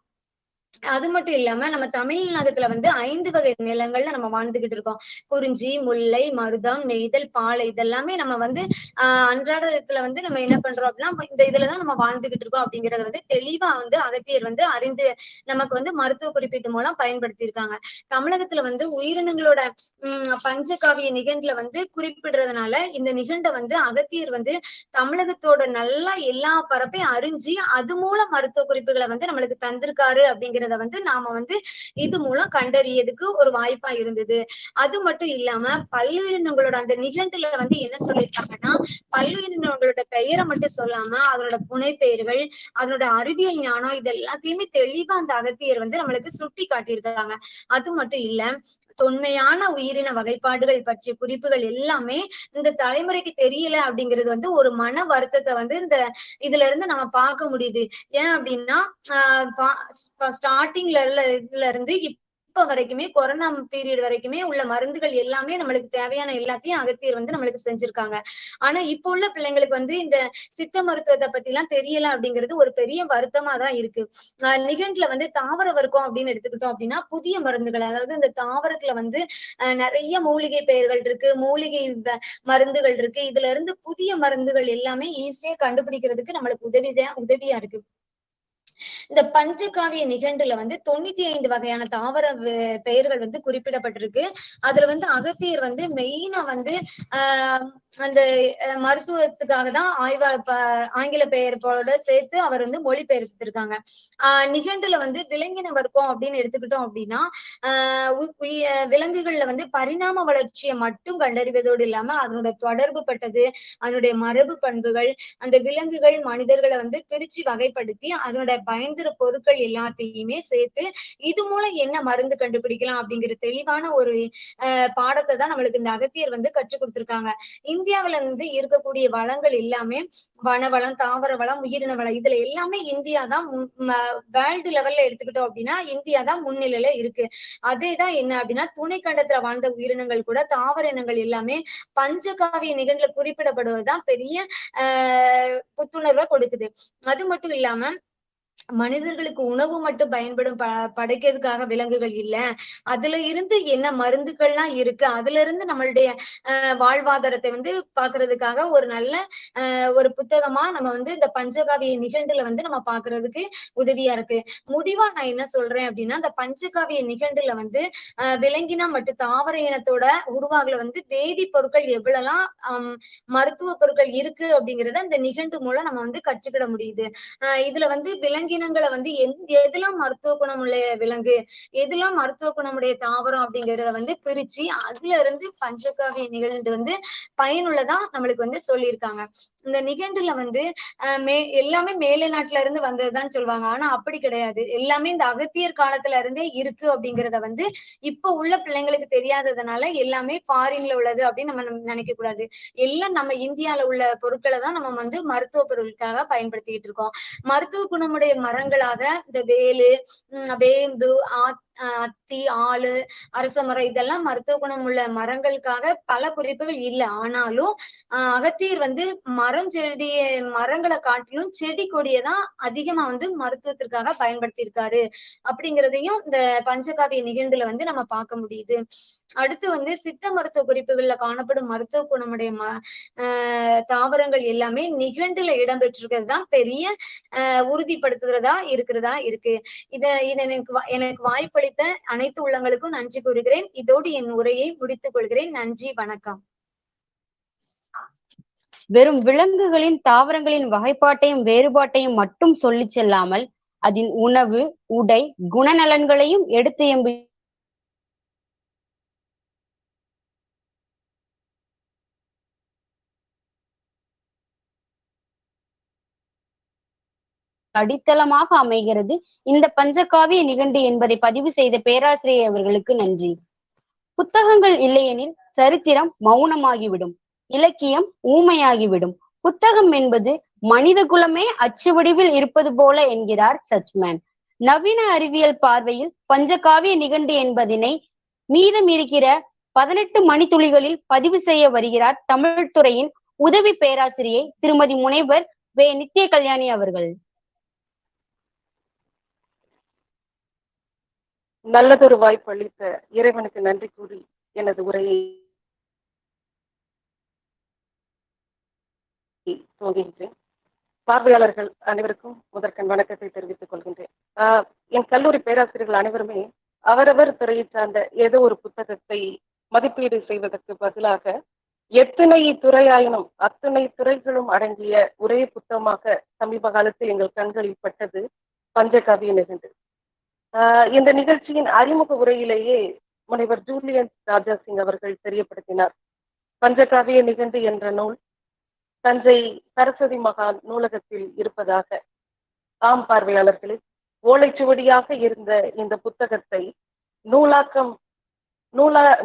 M: அது மட்டும் இல்லாம நம்ம தமிழ்நாட்டுல வந்து 5 வகை நிலங்கள்ல நம்ம வாழ்ந்துகிட்டு இருக்கோம். குறிஞ்சி, முல்லை, மருதம், நெய்தல், பாலை இதெல்லாமே நம்ம வந்து அன்றாடத்துல வந்து நம்ம என்ன பண்றோம் அப்படின்னா இந்த இதுலதான் நம்ம வாழ்ந்துகிட்டு இருக்கோம் அப்படிங்கறத வந்து தெளிவா வந்து அகத்தியர் வந்து அறிந்து நமக்கு வந்து மருத்துவ குறிப்பீட்டு மூலம் பயன்படுத்தி இருக்காங்க. தமிழகத்துல வந்து உயிரினங்களோட பஞ்சகாவிய நிகண்டுல வந்து குறிப்பிடுறதுனால இந்த நிகண்டை வந்து அகத்தியர் வந்து தமிழகத்தோட நல்லா எல்லா பரப்பையும் அறிஞ்சு அது மூலம் மருத்துவ குறிப்புகளை வந்து நம்மளுக்கு தந்திருக்காரு அப்படிங்கிறத வந்து நாம வந்து இது மூலம் கண்டறியதுக்கு ஒரு வாய்ப்பா இருந்தது. அது மட்டும் இல்லாம பல்லுயிரினங்களோட அந்த நிகண்டுல வந்து என்ன சொல்லியிருக்காங்கன்னா பல்லுயிரினங்களோட பெயரை மட்டும் சொல்லாம அதனோட புனைப்பெயர்கள், அதனோட அறிவியல் ஞானம் இது எல்லாத்தையுமே தெளிவா அந்த அகத்தியர் வந்து நம்மளுக்கு சுட்டி காட்டியிருக்காங்க. அது மட்டும் இல்ல தொன்மையான உயிரின வகைப்பாடுகள் பற்றிய குறிப்புகள் எல்லாமே இந்த தலைமுறைக்கு தெரியல அப்படிங்கிறது வந்து ஒரு மன வருத்தத்தை வந்து இந்த இதுல இருந்து நம்ம பார்க்க முடியுது. ஏன் அப்படின்னா ஸ்டார்டிங்ல இதுல இருந்து இப்ப வரைக்குமே கொரோனா பீரியட் வரைக்குமே உள்ள மருந்துகள் எல்லாமே நம்மளுக்கு தேவையான எல்லாத்தையும் அகத்தியர் வந்து நம்மளுக்கு செஞ்சிருக்காங்க. ஆனா இப்ப உள்ள பிள்ளைங்களுக்கு வந்து இந்த சித்த மருத்துவத்தை பத்தி எல்லாம் தெரியல அப்படிங்கிறது ஒரு பெரிய வருத்தமா தான் இருக்கு. நிகண்டுல வந்து தாவர வர்க்கம் அப்படின்னு எடுத்துக்கிட்டோம் அப்படின்னா புதிய மருந்துகள், அதாவது இந்த தாவரத்துல வந்து நிறைய மூலிகை பெயர்கள் இருக்கு, மூலிகை மருந்துகள் இருக்கு. இதுல இருந்து புதிய மருந்துகள் எல்லாமே ஈஸியா கண்டுபிடிக்கிறதுக்கு நம்மளுக்கு உதவியா இருக்கு. இந்த பஞ்சகாவிய நிகண்டுல வந்து 95 வகையான தாவர பெயர்கள் வந்து குறிப்பிடப்பட்டிருக்கு. அதுல வந்து அகத்தியர் வந்து மெயினா வந்து அந்த மருத்துவத்துக்காக தான் ஆங்கில பெயர்களோட சேர்த்து அவர் வந்து மொழிபெயர்த்திருக்காங்க. நிகண்டுல வந்து விலங்கின வர்க்கம் அப்படின்னு எடுத்துக்கிட்டோம் அப்படின்னா விலங்குகள்ல வந்து பரிணாம வளர்ச்சியை மட்டும் கண்டறிவதோடு இல்லாம அதனோட தொடர்பு பட்டது, அதனுடைய மரபு பண்புகள், அந்த விலங்குகள் மனிதர்களை வந்து பிரிச்சு வகைப்படுத்தி அதனோட பயன்தர பொருட்கள் எல்லாத்தையுமே சேர்த்து இது மூலம் என்ன மருந்து கண்டுபிடிக்கலாம் அப்படிங்கிற தெளிவான ஒரு பாடத்தை தான் நம்மளுக்கு இந்த அகத்தியர் வந்து கற்றுக் கொடுத்திருக்காங்க. இந்தியாவில இருந்து இருக்கக்கூடிய வளங்கள் எல்லாமே வனவளம், தாவர வளம், உயிரின வளம் இதுல எல்லாமே இந்தியா தான் வேர்ல்டு லெவல்ல எடுத்துக்கிட்டோம் அப்படின்னா இந்தியா தான் முன்னிலையில இருக்கு. அதேதான் என்ன அப்படின்னா துணைக்கண்டத்துல வாழ்ந்த உயிரினங்கள் கூட தாவர இனங்கள் எல்லாமே பஞ்சகாவிய நிகண்டுல குறிப்பிடப்படுவதுதான் பெரிய புத்துணர்வை கொடுக்குது. அது மட்டும் இல்லாம மனிதர்களுக்கு உணவு மட்டும் பயன்படும் படைக்கிறதுக்காக விலங்குகள் இல்ல, அதுல இருந்து என்ன மருந்துகள்லாம் இருக்கு, அதுல இருந்து நம்மளுடைய வாழ்வாதாரத்தை வந்து பாக்குறதுக்காக ஒரு நல்ல ஒரு புத்தகமா நம்ம வந்து இந்த பஞ்சகாவிய நிகண்டுல வந்து நம்ம பாக்குறதுக்கு உதவியா இருக்கு. முடிவா நான் என்ன சொல்றேன் அப்படின்னா இந்த பஞ்சகாவிய நிகண்டுல வந்து விலங்கினா மற்றும் தாவர இனத்தோட உருவாகல வந்து வேதி பொருட்கள் எவ்வளவுலாம் மருத்துவ பொருட்கள் இருக்கு அப்படிங்கறத இந்த நிகண்டு மூலம் நம்ம வந்து கற்றுக்கிட முடியுது. இதுல வந்து விலங்கினங்களை வந்து எதெல்லாம் மருத்துவ குணமுள்ள விலங்கு, எதெல்லாம் மருத்துவ குணமுடைய தாவரம் அப்படிங்கறத வந்து பிரிச்சு அதுல இருந்து பஞ்சகாவிய நிகண்டு வந்து பயனுள்ளதா நம்மளுக்கு வந்து சொல்லியிருக்காங்க. இந்த நிகண்டுல வந்து எல்லாமே மேலை நாட்டுல இருந்து வந்ததுதான் சொல்லுவாங்க. ஆனா அப்படி கிடையாது, எல்லாமே இந்த அகத்தியர் காலத்துல இருந்தே இருக்கு அப்படிங்கறத வந்து இப்ப உள்ள பிள்ளைங்களுக்கு தெரியாததுனால எல்லாமே ஃபாரின்ல உள்ளது அப்படின்னு நம்ம நினைக்க கூடாது. எல்லாம் நம்ம இந்தியால உள்ள பொருட்களை தான் நம்ம வந்து மருத்துவ பொருட்களுக்காக பயன்படுத்திக்கிட்டு இருக்கோம். மருத்துவ குணமுடைய மரங்களாக இந்த வேலு, வேம்பு, அத்தி, ஆளு, அரச மரம் இதெல்லாம் மருத்துவ குணம் உள்ள மரங்களுக்காக பல குறிப்புகள் இல்லை. ஆனாலும் அகத்தியர் வந்து மரங்களை காட்டிலும் செடி கொடியதான் அதிகமா வந்து மருத்துவத்திற்காக பயன்படுத்தியிருக்காரு அப்படிங்கிறதையும் இந்த பஞ்சகாவிய நிகழ்வுல வந்து நம்ம பார்க்க முடியுது. அடுத்து வந்து சித்த மருத்துவ குறிப்புகள்ல காணப்படும் மருத்துவ குணமுடைய தாவரங்கள் எல்லாமே நிகண்டுல இடம்பெற்றிருக்கிறது தான் பெரிய உறுதிப்படுத்துறதா இருக்கு. எனக்கு வாய்ப்பளித்த அனைத்து உள்ளங்களுக்கும் நன்றி கூறுகிறேன். இதோடு என் உரையை முடித்துக் கொள்கிறேன். நன்றி, வணக்கம்.
W: வெறும் விலங்குகளின் தாவரங்களின் வகைப்பாட்டையும் வேறுபாட்டையும் மட்டும் சொல்லி செல்லாமல் அதன் உணவு, உடை, குணநலன்களையும் எடுத்து எம்பி அடித்தளமாக அமைகிறது இந்த பஞ்சகாவிய நிகண்டு என்பதை பதிவு செய்த பேராசிரியர் அவர்களுக்கு நன்றி. புத்தகங்கள் இல்லையெனில் சரித்திரம் மௌனமாகிவிடும், இலக்கியம் ஊமையாகிவிடும். புத்தகம் என்பது மனித குலமே அச்சு வடிவில் இருப்பது போல என்கிறார் சச்மேன். நவீன அறிவியல் பார்வையில் பஞ்சகாவிய நிகண்டு என்பதனை மீதம் இருக்கிற 18 மணித்துளிகளில் பதிவு செய்ய வருகிறார் தமிழ்துறையின் உதவி பேராசிரியை திருமதி முனைவர் வே. நித்ய கல்யாணி அவர்கள்.
N: நல்லதொரு வாய்ப்பு அளித்த இறைவனுக்கு நன்றி கூறி எனது உரையை துவங்குகின்றேன். பார்வையாளர்கள் அனைவருக்கும் முதற்கண் வணக்கத்தை தெரிவித்துக் கொள்கின்றேன். என் கல்லூரி பேராசிரியர்கள் அனைவருமே அவரவர் துறையை சார்ந்த ஏதோ ஒரு புத்தகத்தை மதிப்பீடு செய்வதற்கு பதிலாக எத்தனை துறையாயினும் அத்தனை துறைகளும் அடங்கிய ஒரே புத்தகமாக சமீப காலத்தில் எங்கள் கண்களில் பட்டது பஞ்சகாவிய நிகண்டு. இந்த நிகழ்ச்சியின் அறிமுக உரையிலேயே முனைவர் ஜூலியன் ராஜாசிங் அவர்கள் தெரியப்படுத்தினார். பஞ்சகாவிய நிகண்டு என்ற நூல் தஞ்சை சரஸ்வதி மகால் நூலகத்தில் இருப்பதாக. ஆம் பார்வையாளர்களே, ஓலைச்சுவடியாக இருந்த இந்த புத்தகத்தை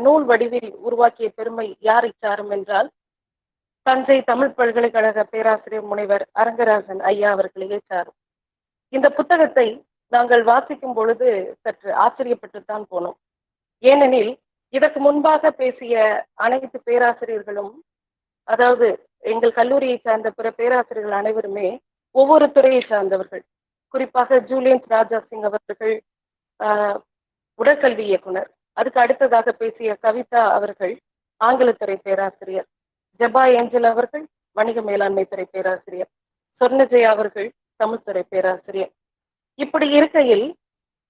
N: நூல் வடிவில் உருவாக்கிய பெருமை யாரை சாரும் என்றால் தஞ்சை தமிழ் பல்கலைக்கழக பேராசிரியர் முனைவர் அரங்கராஜன் ஐயா அவர்களையே சாரும். இந்த புத்தகத்தை நாங்கள் வாசிக்கும் பொழுது சற்று ஆச்சரியப்பட்டுத்தான் போனோம். ஏனெனில் இதற்கு முன்பாக பேசிய அனைத்து பேராசிரியர்களும், அதாவது எங்கள் கல்லூரியை சார்ந்த பிற பேராசிரியர்கள் அனைவருமே ஒவ்வொரு துறையை சார்ந்தவர்கள். குறிப்பாக ஜூலியன் ராஜாசிங் அவர்கள் உடற்கல்வி இயக்குனர், அதுக்கு அடுத்ததாக பேசிய கவிதா அவர்கள் ஆங்கிலத்துறை பேராசிரியர், ஜபா ஏஞ்சல் அவர்கள் வணிக மேலாண்மை துறை பேராசிரியர், சொர்ணஜயா அவர்கள் தமிழ்துறை பேராசிரியர். இப்படி இருக்கையில்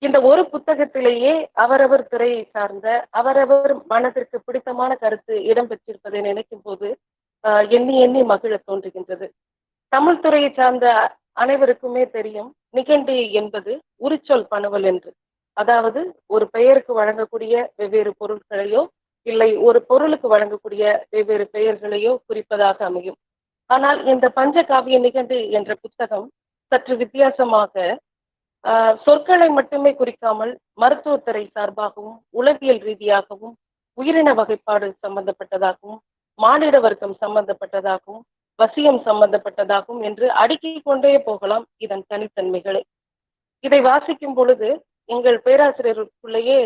N: இந்த ஒரு புத்தகத்திலேயே அவரவர் துறையை சார்ந்த அவரவர் மனதிற்கு பிடித்தமான கருத்து இடம்பெற்றிருப்பதை நினைக்கும் போது எண்ணி எண்ணி மகிழ தோன்றுகின்றது. தமிழ் துறையை சார்ந்த அனைவருக்குமே தெரியும், நிகண்டு என்பது உரிச்சொல் பணுவல் என்று. அதாவது ஒரு பெயருக்கு வழங்கக்கூடிய வெவ்வேறு பொருட்களையோ இல்லை ஒரு பொருளுக்கு வழங்கக்கூடிய வெவ்வேறு பெயர்களையோ குறிப்பதாக அமையும். ஆனால் இந்த பஞ்சகாவிய நிகண்டு என்ற புத்தகம் சற்று வித்தியாசமாக சொற்களை மட்டுமே குறிக்காமல் மருத்துவத்துறை சார்பாகவும் உளவியல் ரீதியாகவும் உயிரின வகைப்பாடு சம்பந்தப்பட்டதாகவும் மானிட வர்க்கம் சம்பந்தப்பட்டதாகவும் வசியம் சம்பந்தப்பட்டதாகவும் என்று அடுக்கிக் கொண்டே போகலாம் இதன் தனித்தன்மைகளை. இதை வாசிக்கும் பொழுது எங்கள் பேராசிரியருக்குள்ளேயே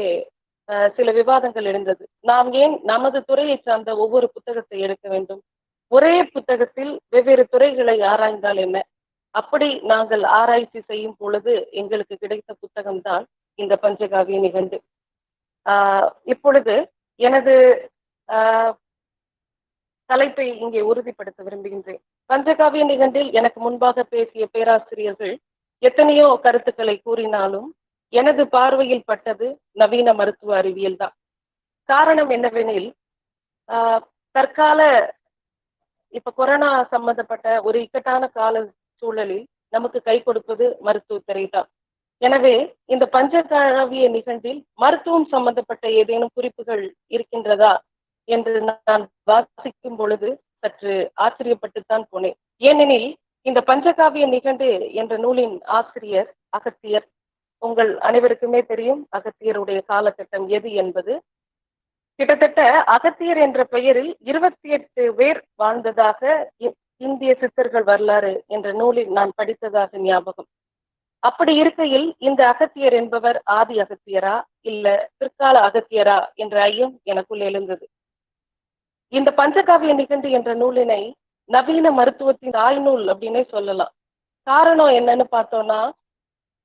N: சில விவாதங்கள் எழுந்தது. நாம் ஏன் நமது துறையை சார்ந்த ஒவ்வொரு புத்தகத்தை எடுக்க வேண்டும்? ஒரே புத்தகத்தில் வெவ்வேறு துறைகளை ஆராய்ந்தால் என்ன? அப்படி நாங்கள் ஆராய்ச்சி செய்யும் பொழுது எங்களுக்கு கிடைத்த புத்தகம்தான் இந்த பஞ்சகாவிய நிகண்டு. இப்பொழுது எனது தலைப்பை இங்கே உறுதிப்படுத்த விரும்புகின்றேன். பஞ்சகாவிய நிகண்டில் எனக்கு முன்பாக பேசிய பேராசிரியர்கள் எத்தனையோ கருத்துக்களை கூறினாலும் எனது பார்வையில் பட்டது நவீன மருத்துவ அறிவியல் தான். காரணம் என்னவெனில், தற்கால இப்ப கொரோனா சம்பந்தப்பட்ட ஒரு இக்கட்டான கால சூழலில் நமக்கு கை கொடுப்பது மருத்துவத்துறை தான். எனவே இந்த பஞ்சகாவிய நிகழ்வில் மருத்துவம் சம்பந்தப்பட்ட ஏதேனும் குறிப்புகள் இருக்கின்றதா என்று நான் வாசிக்கும் பொழுது சற்று ஆச்சரியப்பட்டுத்தான் போனேன். ஏனெனில் இந்த பஞ்சகாவிய நிகண்டு என்ற நூலின் ஆசிரியர் அகத்தியர். உங்கள் அனைவருக்குமே தெரியும் அகத்தியருடைய காலகட்டம் எது என்பது. கிட்டத்தட்ட அகத்தியர் என்ற பெயரில் 28 பேர் வாழ்ந்ததாக இந்திய சித்தர்கள் வரலாறு என்ற நூலில் நான் படித்ததாக ஞாபகம். அப்படி இருக்கையில் இந்த அகத்தியர் என்பவர் ஆதி அகத்தியரா இல்ல பிற்கால அகத்தியரா என்ற ஐயம் எனக்குள் எழுந்தது. இந்த பஞ்சகாவிய நிகண்டு என்ற நூலினை நவீன மருத்துவத்தின் தாய்நூல் அப்படின்னே சொல்லலாம். காரணம் என்னன்னு பார்த்தோம்னா,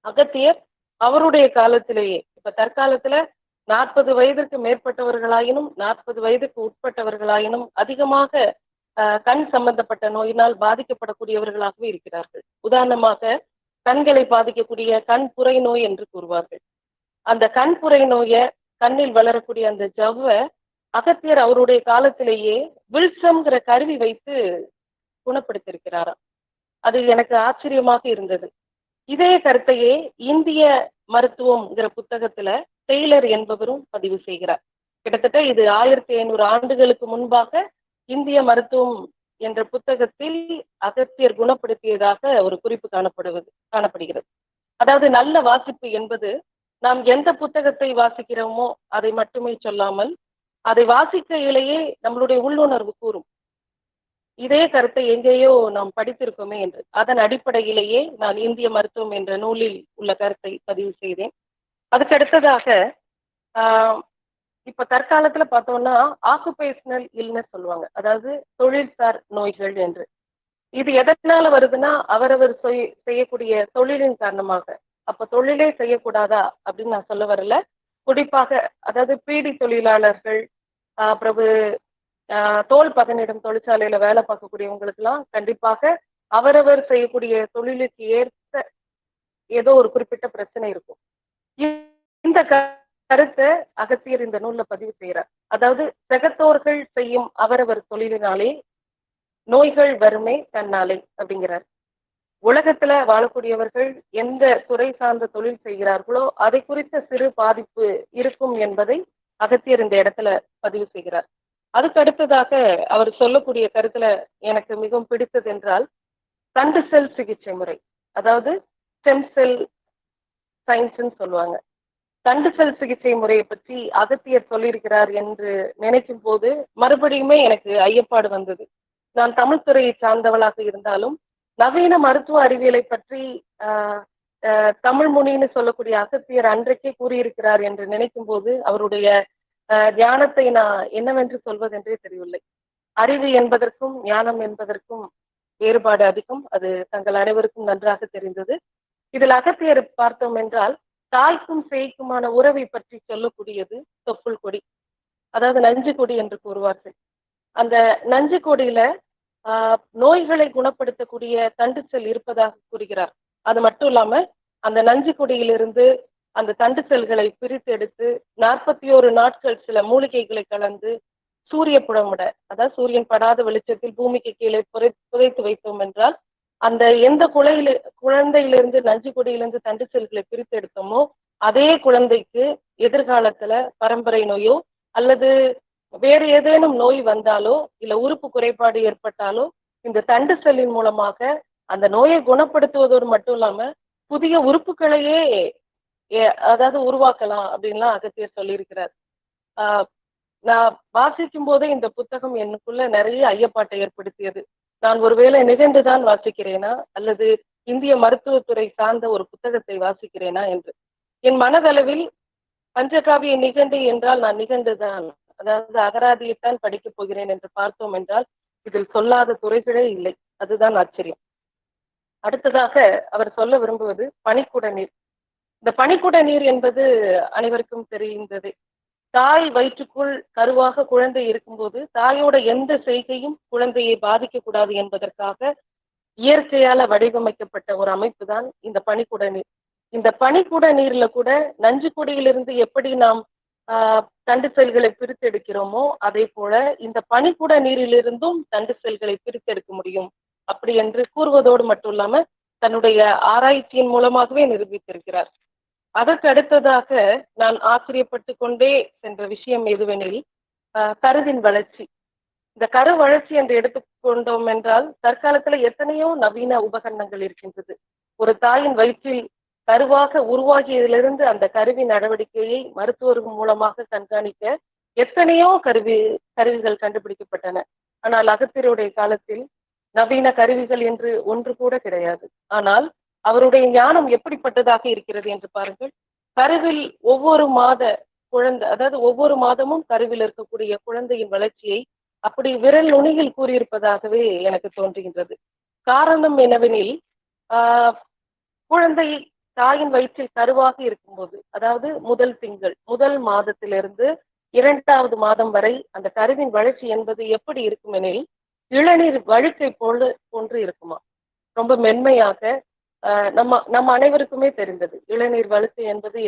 N: அகத்தியர் அவருடைய காலத்திலேயே, இப்ப தற்காலத்துல 40 வயதிற்கு மேற்பட்டவர்களாயினும் 40 வயதுக்கு உட்பட்டவர்களாயினும் அதிகமாக கண் சம்பந்தப்பட்ட நோயினால் பாதிக்கப்படக்கூடியவர்களாகவே இருக்கிறார்கள். உதாரணமாக கண்களை பாதிக்கக்கூடிய கண்புரை நோய் என்று கூறுவார்கள். அந்த கண்புரை நோயை, கண்ணில் வளரக்கூடிய அந்த ஜவ்வை அகத்தியர் அவருடைய காலத்திலேயே வில்சம்ங்கிற கருவி வைத்து குணப்படுத்தியிருக்கிறாராம். அது எனக்கு ஆச்சரியமாக இருந்தது. இதே கருத்தையே இந்திய மருத்துவம்ங்கிற புத்தகத்துல டெய்லர் என்பவரும் பதிவு செய்கிறார். கிட்டத்தட்ட இது 1500 ஆண்டுகளுக்கு முன்பாக இந்திய மருத்துவம் என்ற புத்தகத்தில் அகத்தியர் குணப்படுத்தியதாக ஒரு குறிப்பு காணப்படுகிறது. அதாவது நல்ல வாசிப்பு என்பது நாம் எந்த புத்தகத்தை வாசிக்கிறோமோ அதை மட்டுமே சொல்லாமல் அதை வாசிக்கையிலேயே நம்மளுடைய உள்ளுணர்வு கூறும். இதே கருத்தை எங்கேயோ நாம் படித்திருக்கோமே என்று அதன் அடிப்படையிலேயே நான் இந்திய மருத்துவம் என்ற நூலில் உள்ள கருத்தை பதிவு செய்தேன். அதுக்கு அடுத்ததாக இப்ப தற்காலத்துல பார்த்தோம்னா ஆக்குபேஷனல் இல்னஸ் சொல்லுவாங்க, அதாவது தொழில்சார் நோய்கள் என்று. இது எதனால வருதுன்னா அவரவர் செய்யக்கூடிய தொழிலின் காரணமாக. அப்ப தொழிலே செய்யக்கூடாதா அப்படின்னு நான் சொல்ல வரல. குறிப்பாக அதாவது பீடி தொழிலாளர்கள், பிறகு தோல் பதனிடும் தொழிற்சாலையில வேலை பார்க்கக்கூடியவங்களுக்கு எல்லாம் கண்டிப்பாக அவரவர் செய்யக்கூடிய தொழிலுக்கு ஏற்ப ஏதோ ஒரு குறிப்பிட்ட பிரச்சனை இருக்கும். இந்த கருத்தை அகத்தியர் இந்த நூல்ல பதிவு செய்யறார். அதாவது ஜெகத்தோர்கள் செய்யும் அவரவர் தொழிலினாலே நோய்கள் வருமே தன்னாலே அப்படிங்கிறார். உலகத்துல வாழக்கூடியவர்கள் எந்த துறை சார்ந்த தொழில் செய்கிறார்களோ அதை குறித்த சிறு பாதிப்பு இருக்கும் என்பதை அகத்தியர் இந்த இடத்துல பதிவு செய்கிறார். அதுக்கு அடுத்ததாக அவர் சொல்லக்கூடிய கருத்துல எனக்கு மிகவும் பிடித்தது என்றால் தண்டு செல் சிகிச்சை முறை, அதாவது ஸ்டெம் செல் சயின்ஸ்ன்னு சொல்லுவாங்க. தண்டு செல் சிகிச்சை முறையை பற்றி அகத்தியர் சொல்லியிருக்கிறார் என்று நினைக்கும் போது மறுபடியுமே எனக்கு ஐயப்பாடு வந்தது. நான் தமிழ் துறையை சார்ந்தவளாக இருந்தாலும் நவீன மருத்துவ அறிவியலை பற்றி தமிழ் முனின்னு சொல்லக்கூடிய அகத்தியர் அன்றைக்கே கூறியிருக்கிறார் என்று நினைக்கும் போது அவருடைய ஞானத்தை நான் என்னவென்று சொல்வதென்றே தெரியவில்லை. அறிவு என்பதற்கும் ஞானம் என்பதற்கும் வேறுபாடு அதிகம். அது தங்கள் அனைவருக்கும் நன்றாக தெரிந்தது. இதில் அகத்தியர் பார்த்தோம் என்றால் தாய்க்கும் சேய்க்குமான உறவை பற்றி சொல்லக்கூடியது தொப்புள் கொடி, அதாவது நஞ்சு கொடி என்று கூறுவார்கள். அந்த நஞ்சு கொடியில நோய்களை குணப்படுத்தக்கூடிய தண்டு செல் இருப்பதாக கூறுகிறார். அது மட்டும் இல்லாம அந்த நஞ்சு கொடியிலிருந்து அந்த தண்டு செல்களை பிரித்து எடுத்து 41 நாட்கள் சில மூலிகைகளை கலந்து சூரிய புடமுட, அதாவது சூரியன் படாத வெளிச்சத்தில் பூமிக்கு கீழே புதைத்து வைத்தோம் என்றால் அந்த எந்த குழந்தையிலிருந்து நஞ்சு கொடியிலிருந்து தண்டு செல்களை பிரித்து எடுத்தோமோ அதே குழந்தைக்கு எதிர்காலத்துல பரம்பரை நோயோ அல்லது வேறு ஏதேனும் நோய் வந்தாலோ இல்ல உறுப்பு குறைபாடு ஏற்பட்டாலோ இந்த தண்டு செல்லின் மூலமாக அந்த நோயை குணப்படுத்துவதோடு மட்டும் இல்லாம புதிய உறுப்புகளையே அதாவது உருவாக்கலாம் அப்படின்லாம் அகத்தியர் சொல்லியிருக்கிறார். நான் வாசிக்கும் போதே இந்த புத்தகம் எனக்குள்ள நிறைய ஐயப்பாட்டை ஏற்படுத்தியது. நான் ஒருவேளை நிகண்டுதான் வாசிக்கிறேனா அல்லது இந்திய மருத்துவத்துறை சார்ந்த ஒரு புத்தகத்தை வாசிக்கிறேனா என்று என் மனதளவில் பஞ்சகாவிய நிகண்டு என்றால் நான் நிகண்டுதான், அதாவது அகராதியைத்தான் படிக்கப் போகிறேன் என்று பார்த்தோம் என்றால் இதில் சொல்லாத துறைகளே இல்லை. அதுதான் ஆச்சரியம். அடுத்ததாக அவர் சொல்ல விரும்புவது பனிக்குட நீர். இந்த பனிக்குட நீர் என்பது அனைவருக்கும் தெரிந்தது. தாய் வயிற்றுக்குள் கருவாக குழந்தை இருக்கும்போது தாயோட எந்த செய்கையும் குழந்தையை பாதிக்க கூடாது என்பதற்காக இயற்கையால வடிவமைக்கப்பட்ட ஒரு அமைப்பு தான் இந்த பனிக்குட நீர். இந்த பனிக்குட நீர்ல கூட நஞ்சு கொடியிலிருந்து எப்படி நாம் தண்டு செல்களை பிரித்தெடுக்கிறோமோ அதே போல இந்த பனிக்குட நீரிலிருந்தும் தண்டு செல்களை பிரித்தெடுக்க முடியும் அப்படி என்று கூறுவதோடு மட்டும் இல்லாம தன்னுடைய ஆராய்ச்சியின் மூலமாகவே நிரூபித்திருக்கிறார். அதற்கு அடுத்ததாக நான் ஆச்சரியப்பட்டு கொண்டே சென்ற விஷயம் எதுவெனில் கருவின் வளர்ச்சி. இந்த கரு வளர்ச்சி என்று எடுத்துக்கொண்டோம் என்றால் தற்காலத்துல எத்தனையோ நவீன உபகரணங்கள் இருக்கின்றது. ஒரு தாயின் வயிற்றில் கருவாக உருவாகியதிலிருந்து அந்த கருவின் நடவடிக்கையை மருத்துவர்கள் மூலமாக கண்காணிக்க எத்தனையோ கருவிகள் கண்டுபிடிக்கப்பட்டன. ஆனால் அகத்தியருடைய காலத்தில் நவீன கருவிகள் என்று ஒன்று கூட கிடையாது. ஆனால் அவருடைய ஞானம் எப்படிப்பட்டதாக இருக்கிறது என்று பாருங்கள். கருவில் ஒவ்வொரு மாத குழந்தை, அதாவது ஒவ்வொரு மாதமும் கருவில் இருக்கக்கூடிய குழந்தையின் வளர்ச்சியை அப்படி விரல் நுனியில் கூறியிருப்பதாகவே எனக்கு தோன்றுகின்றது. காரணம் என்னவெனில், குழந்தை தாயின் வயிற்றில் கருவாக இருக்கும்போது, அதாவது முதல் மாதத்திலிருந்து 2வது மாதம் வரை அந்த கருவின் வளர்ச்சி என்பது எப்படி இருக்கும் எனில், இளநீர் வழுக்கை போன்று இருக்குமா, ரொம்ப மென்மையாக. நம்ம அனைவருக்குமே தெரிந்தது இளநீர் வழுக்கை என்பது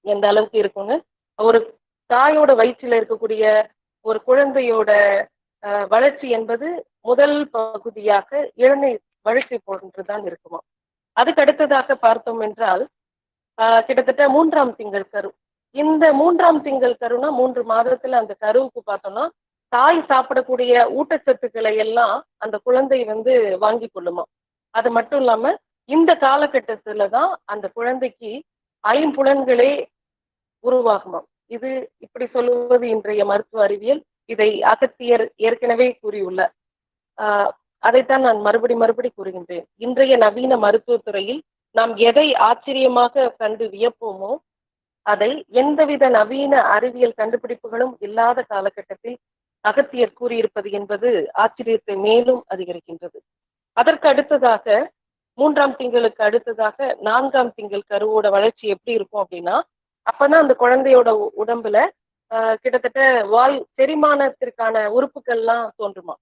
N: எந்த அளவுக்கு இருக்கும்னு. ஒரு தாயோட வயிற்றில் இருக்கக்கூடிய ஒரு குழந்தையோட வளர்ச்சி என்பது முதல் பகுதியாக இளநீர் வழுக்கை போன்றுதான் இருக்குமா. அதுக்கு அடுத்ததாக பார்த்தோம் என்றால் கிட்டத்தட்ட 3ஆம் திங்கள் கரு. இந்த 3ஆம் திங்கள் கருனா 3 மாதத்துல அந்த கருவுக்கு பார்த்தோம்னா தாய் சாப்பிடக்கூடிய ஊட்டச்சத்துக்களை எல்லாம் அந்த குழந்தை வாங்கி கொள்ளுமா. அது மட்டும் இல்லாம இந்த காலகட்டத்துலதான் அந்த குழந்தைக்கு ஐம்புலன்களே உருவாகுமா. இது இப்படி சொல்லுவது இன்றைய மருத்துவ அறிவியல். இதை அகத்தியர் ஏற்கனவே கூறியுள்ளார். அதைத்தான் நான் மறுபடி கூறுகின்றேன். இன்றைய நவீன மருத்துவத்துறையில் நாம் எதை ஆச்சரியமாக கண்டு வியப்போமோ அதை எந்தவித நவீன அறிவியல் கண்டுபிடிப்புகளும் இல்லாத காலகட்டத்தில் அகத்தியர் கூறியிருப்பது என்பது ஆச்சரியத்தை மேலும் அதிகரிக்கின்றது. அதற்கு அடுத்ததாக 3ஆம் திங்களுக்கு அடுத்ததாக 4ஆம் திங்கள் கருவோட வளர்ச்சி எப்படி இருக்கும் அப்படின்னா, அப்பதான் அந்த குழந்தையோட உடம்புல கிட்டத்தட்ட செரிமானத்திற்கான உறுப்புகள்லாம் தோன்றுமா.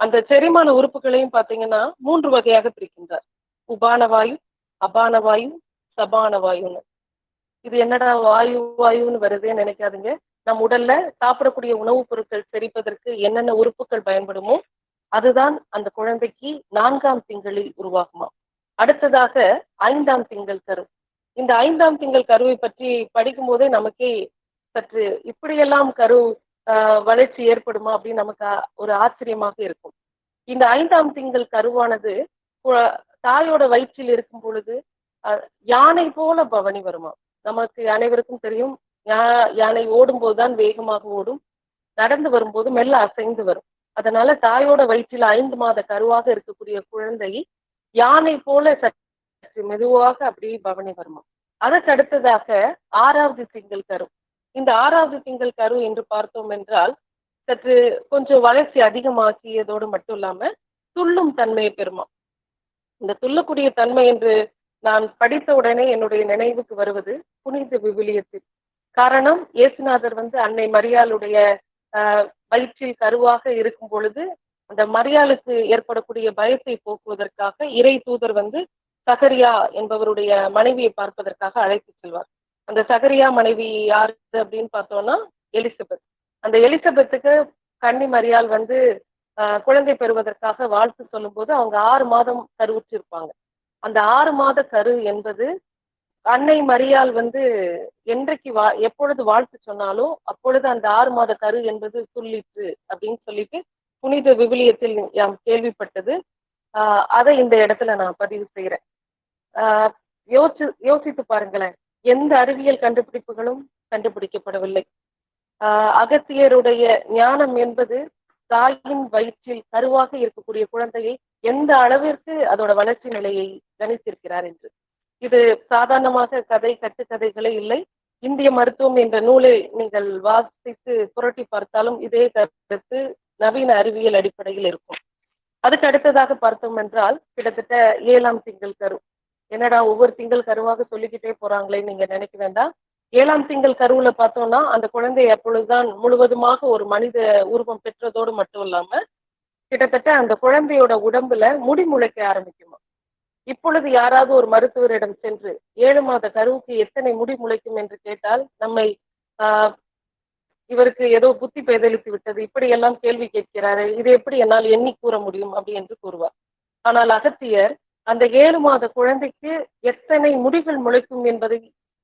N: அந்த செரிமான உறுப்புகளையும் பார்த்தீங்கன்னா 3 வகையாக பிரிக்கின்றார். உபானவாயு, அபானவாயு, சபானவாயுன்னு. இது என்னடா வாயுன்னு வருதுன்னு நினைக்காதுங்க. நம் உடல்ல சாப்பிடக்கூடிய உணவுப் பொருட்கள் செரிப்பதற்கு என்னென்ன உறுப்புகள் பயன்படுமோ அதுதான் அந்த குழந்தைக்கு 4ஆம் திங்களில் உருவாகுமா. அடுத்ததாக 5ஆம் திங்கள் கரு. இந்த 5ஆம் திங்கள் கருவை பற்றி படிக்கும் போதே நமக்கே சற்று இப்படியெல்லாம் கரு வளர்ச்சி ஏற்படுமா அப்படின்னு நமக்கு ஒரு ஆச்சரியமாக இருக்கும். இந்த 5ஆம் திங்கள் கருவானது தாயோட வயிற்றில் இருக்கும் பொழுது யானை போல பவனி வருமா. நமக்கு அனைவருக்கும் தெரியும், யானை ஓடும் போதுதான் வேகமாக ஓடும், நடந்து வரும்போது மெல்ல அசைந்து வரும். அதனால தாயோட வயிற்றில் 5 மாத கருவாக இருக்கக்கூடிய குழந்தை யானை போல சற்று மெதுவாக அப்படியே பவனி வருமா. அதற்கு அடுத்ததாக 6வது திங்கள் கரு. இந்த 6வது திங்கள் கரு என்று பார்த்தோம் என்றால் சற்று கொஞ்சம் வளர்ச்சி அதிகமாக்கியதோடு மட்டும் இல்லாம துள்ளும் தன்மையை பெறுமா. இந்த துள்ளக்கூடிய தன்மை என்று நான் படித்த உடனே என்னுடைய நினைவுக்கு வருவது புனித விவிலியத்தில். காரணம், இயேசுநாதர் அன்னை மரியாளுடைய வயிற்றில் கருவாக இருக்கும் பொழுது அந்த மரியாளுக்கு ஏற்படக்கூடிய பயத்தை போக்குவதற்காக இறை தூதர் சகரியா என்பவருடைய மனைவியை பார்ப்பதற்காக அழைத்து செல்வார். அந்த சகரியா மனைவி யாரு அப்படின்னு பார்த்தோம்னா எலிசபெத். அந்த எலிசபெத்துக்கு கன்னி மரியாள் குழந்தை பெறுவதற்காக வாழ்த்து சொல்லும் போது அவங்க 6 மாதம் கருவுற்று இருப்பாங்க. அந்த 6 மாத கரு என்பது அன்னை மரியாள் என்றைக்கு எப்பொழுது வாழ்த்து சொன்னாலும் அப்பொழுது அந்த 6 மாத கரு என்பது துள்ளிற்று அப்படின்னு சொல்லிட்டு புனித விவிலியத்தில் நாம் கேள்விப்பட்டது. அதை இந்த இடத்துல நான் பதிவு செய்யறேன். யோசித்து பாருங்களேன், எந்த அறிவியல் கண்டுபிடிப்புகளும் கண்டுபிடிக்கப்படவில்லை. அகத்தியருடைய ஞானம் என்பது தாயின் வயிற்றில் கருவாக இருக்கக்கூடிய குழந்தையை எந்த அளவிற்கு அதோட வளர்ச்சி நிலையை கணித்திருக்கிறார் என்று. இது சாதாரணமாக கட்டுக்கதைகளே இல்லை. இந்திய மருத்துவம் என்ற நூலை நீங்கள் வாசித்து புரட்டி பார்த்தாலும் இதே கருத்து நவீன அறிவியல் அடிப்படையில் இருக்கும். அதுக்கு அடுத்ததாக பார்த்தோம் என்றால் கிட்டத்தட்ட 7ஆம் திங்கள் கரு. என்னடா ஒவ்வொரு திங்கள் கருவாக சொல்லிக்கிட்டே போறாங்களே நீங்க நினைக்க வேண்டாம். 7ஆம் திங்கள் கருவுல பார்த்தோம்னா அந்த குழந்தை அப்பொழுதுதான் முழுவதுமாக ஒரு மனித உருவம் பெற்றதோடு மட்டும் இல்லாம கிட்டத்தட்ட அந்த குழந்தையோட உடம்புல முடி முளைக்க ஆரம்பிக்குமா. இப்பொழுது யாராவது ஒரு மருத்துவரிடம் சென்று 7 மாத கருவுக்கு எத்தனை முடி முளைக்கும் என்று கேட்டால் நம்மை இவருக்கு ஏதோ புத்தி பேதலித்து விட்டது, இப்படி எல்லாம் கேள்வி கேட்கிறாரு, இது எப்படி என்னால் எண்ணி கூற முடியும் அப்படி என்று கூறுவார். ஆனால் அகத்தியர் அந்த 7 மாத குழந்தைக்கு எத்தனை முடிகள் முளைக்கும் என்பதை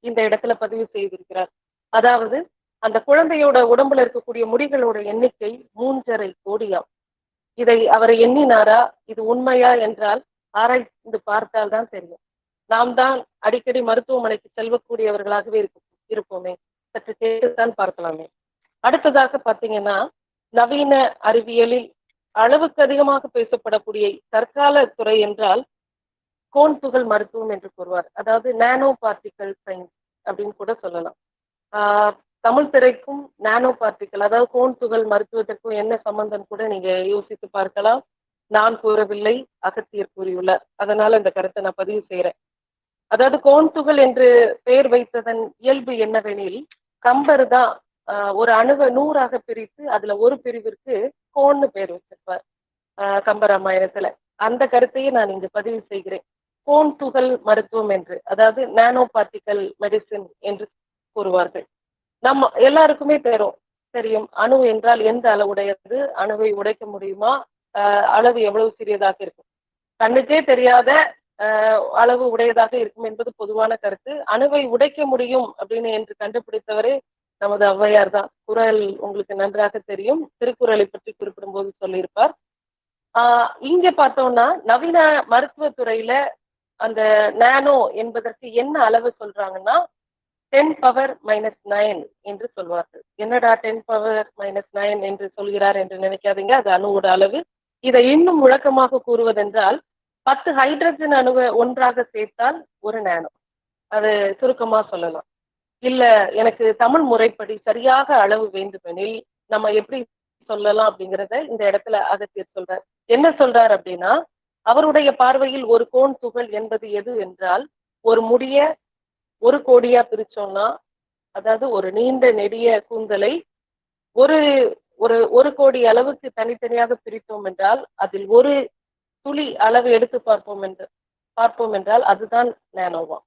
N: இந்த இடத்துல பதிவு செய்திருக்கிறார். அதாவது அந்த குழந்தையோட உடம்புல இருக்கக்கூடிய முடிகளோட எண்ணிக்கை 3.5 கோடியாம். இதை அவர் எண்ணினாரா, இது உண்மையா என்றால் ஆராய்ந்து பார்த்தால் தான் தெரியும். நாம் தான் அடிக்கடி மருத்துவமனைக்கு செல்லக்கூடியவர்களாகவே இருப்போமே, சற்று கேட்டுத்தான் பார்க்கலாமே. அடுத்ததாக பார்த்தீங்கன்னா நவீன அறிவியலில் அளவுக்கு அதிகமாக பேசப்படக்கூடிய தற்கால துறை என்றால் கோன் துகள் மருத்துவம் என்று கூறுவார். அதாவது நானோ பார்ட்டிகல் சயின்ஸ் அப்படின்னு கூட சொல்லலாம். தமிழ் திரைக்கும் நானோ பார்ட்டிகல் அதாவது கோன் துகள் மருத்துவத்திற்கும் என்ன சம்பந்தம் கூட நீங்க யோசித்து பார்க்கலாம். நான் கூறவில்லை, அகத்தியர் கூறியுள்ளார். அதனால இந்த கருத்தை நான் பதிவு செய்யறேன். அதாவது கோன் துகள் என்று பெயர் வைத்ததன் இயல்பு என்னவெனில், கம்பர் தான் ஒரு அணுவை 100ஆக பிரித்து அதுல ஒரு பிரிவிற்கு கோன்னு பெயர் வச்சிருப்பார் கம்பராமாயணத்துல. அந்த கருத்தையே நான் இங்கு பதிவு செய்கிறேன். கோன் துகள் மருத்துவம் என்று, அதாவது நானோ பார்ட்டிகல் மெடிசின் என்று கூறுவார்கள். நம்ம எல்லாருக்குமே தெரியும் அணு என்றால் எந்த அளவுடையது, அணுவை உடைக்க முடியுமா, அளவு எவ்வளவு சிறியதாக இருக்கும், கண்ணுக்கே தெரியாத அளவு உடையதாக இருக்கும் என்பது பொதுவான கருத்து. அணுவை உடைக்க முடியும் அப்படின்னு என்று கண்டுபிடித்தவரே நமது ஔவையார் தான். குறள் உங்களுக்கு நன்றாக தெரியும், திருக்குறளை பற்றி குறிப்பிடும் போது சொல்லியிருப்பார். இங்க பார்த்தோம்னா நவீன மருத்துவத்துறையில அந்த நானோ என்பதற்கு என்ன அளவு சொல்றாங்கன்னா 10⁻⁹ என்று சொல்வார்கள். என்னடா 10⁻⁹ என்று சொல்கிறார் என்று நினைக்காதீங்க, அது அணுவோட அளவு. இதை இன்னும் முழக்கமாக கூறுவதென்றால் 10 ஹைட்ரஜன் அணுவை ஒன்றாக சேர்த்தால் ஒரு நானோ. அது சுருக்கமா சொல்லலாம். இல்ல எனக்கு தமிழ் முறைப்படி சரியாக அளவு வேண்டுமெனில் நம்ம எப்படி சொல்லலாம் அப்படிங்கிறத இந்த இடத்துல அகத்தியர் சொல்றார். என்ன சொல்றார் அப்படின்னா, அவருடைய பார்வையில் ஒரு கோன் துகள் என்பது எது என்றால், ஒரு முடிய ஒரு கோடியா பிரிச்சோம்னா, அதாவது ஒரு நீண்ட நெடிய கூந்தலை ஒரு ஒரு கோடி அளவுக்கு தனித்தனியாக பிரித்தோம் என்றால் அதில் ஒரு துளி அளவு எடுத்து பார்ப்போம் என்றால் அதுதான் நானோவா.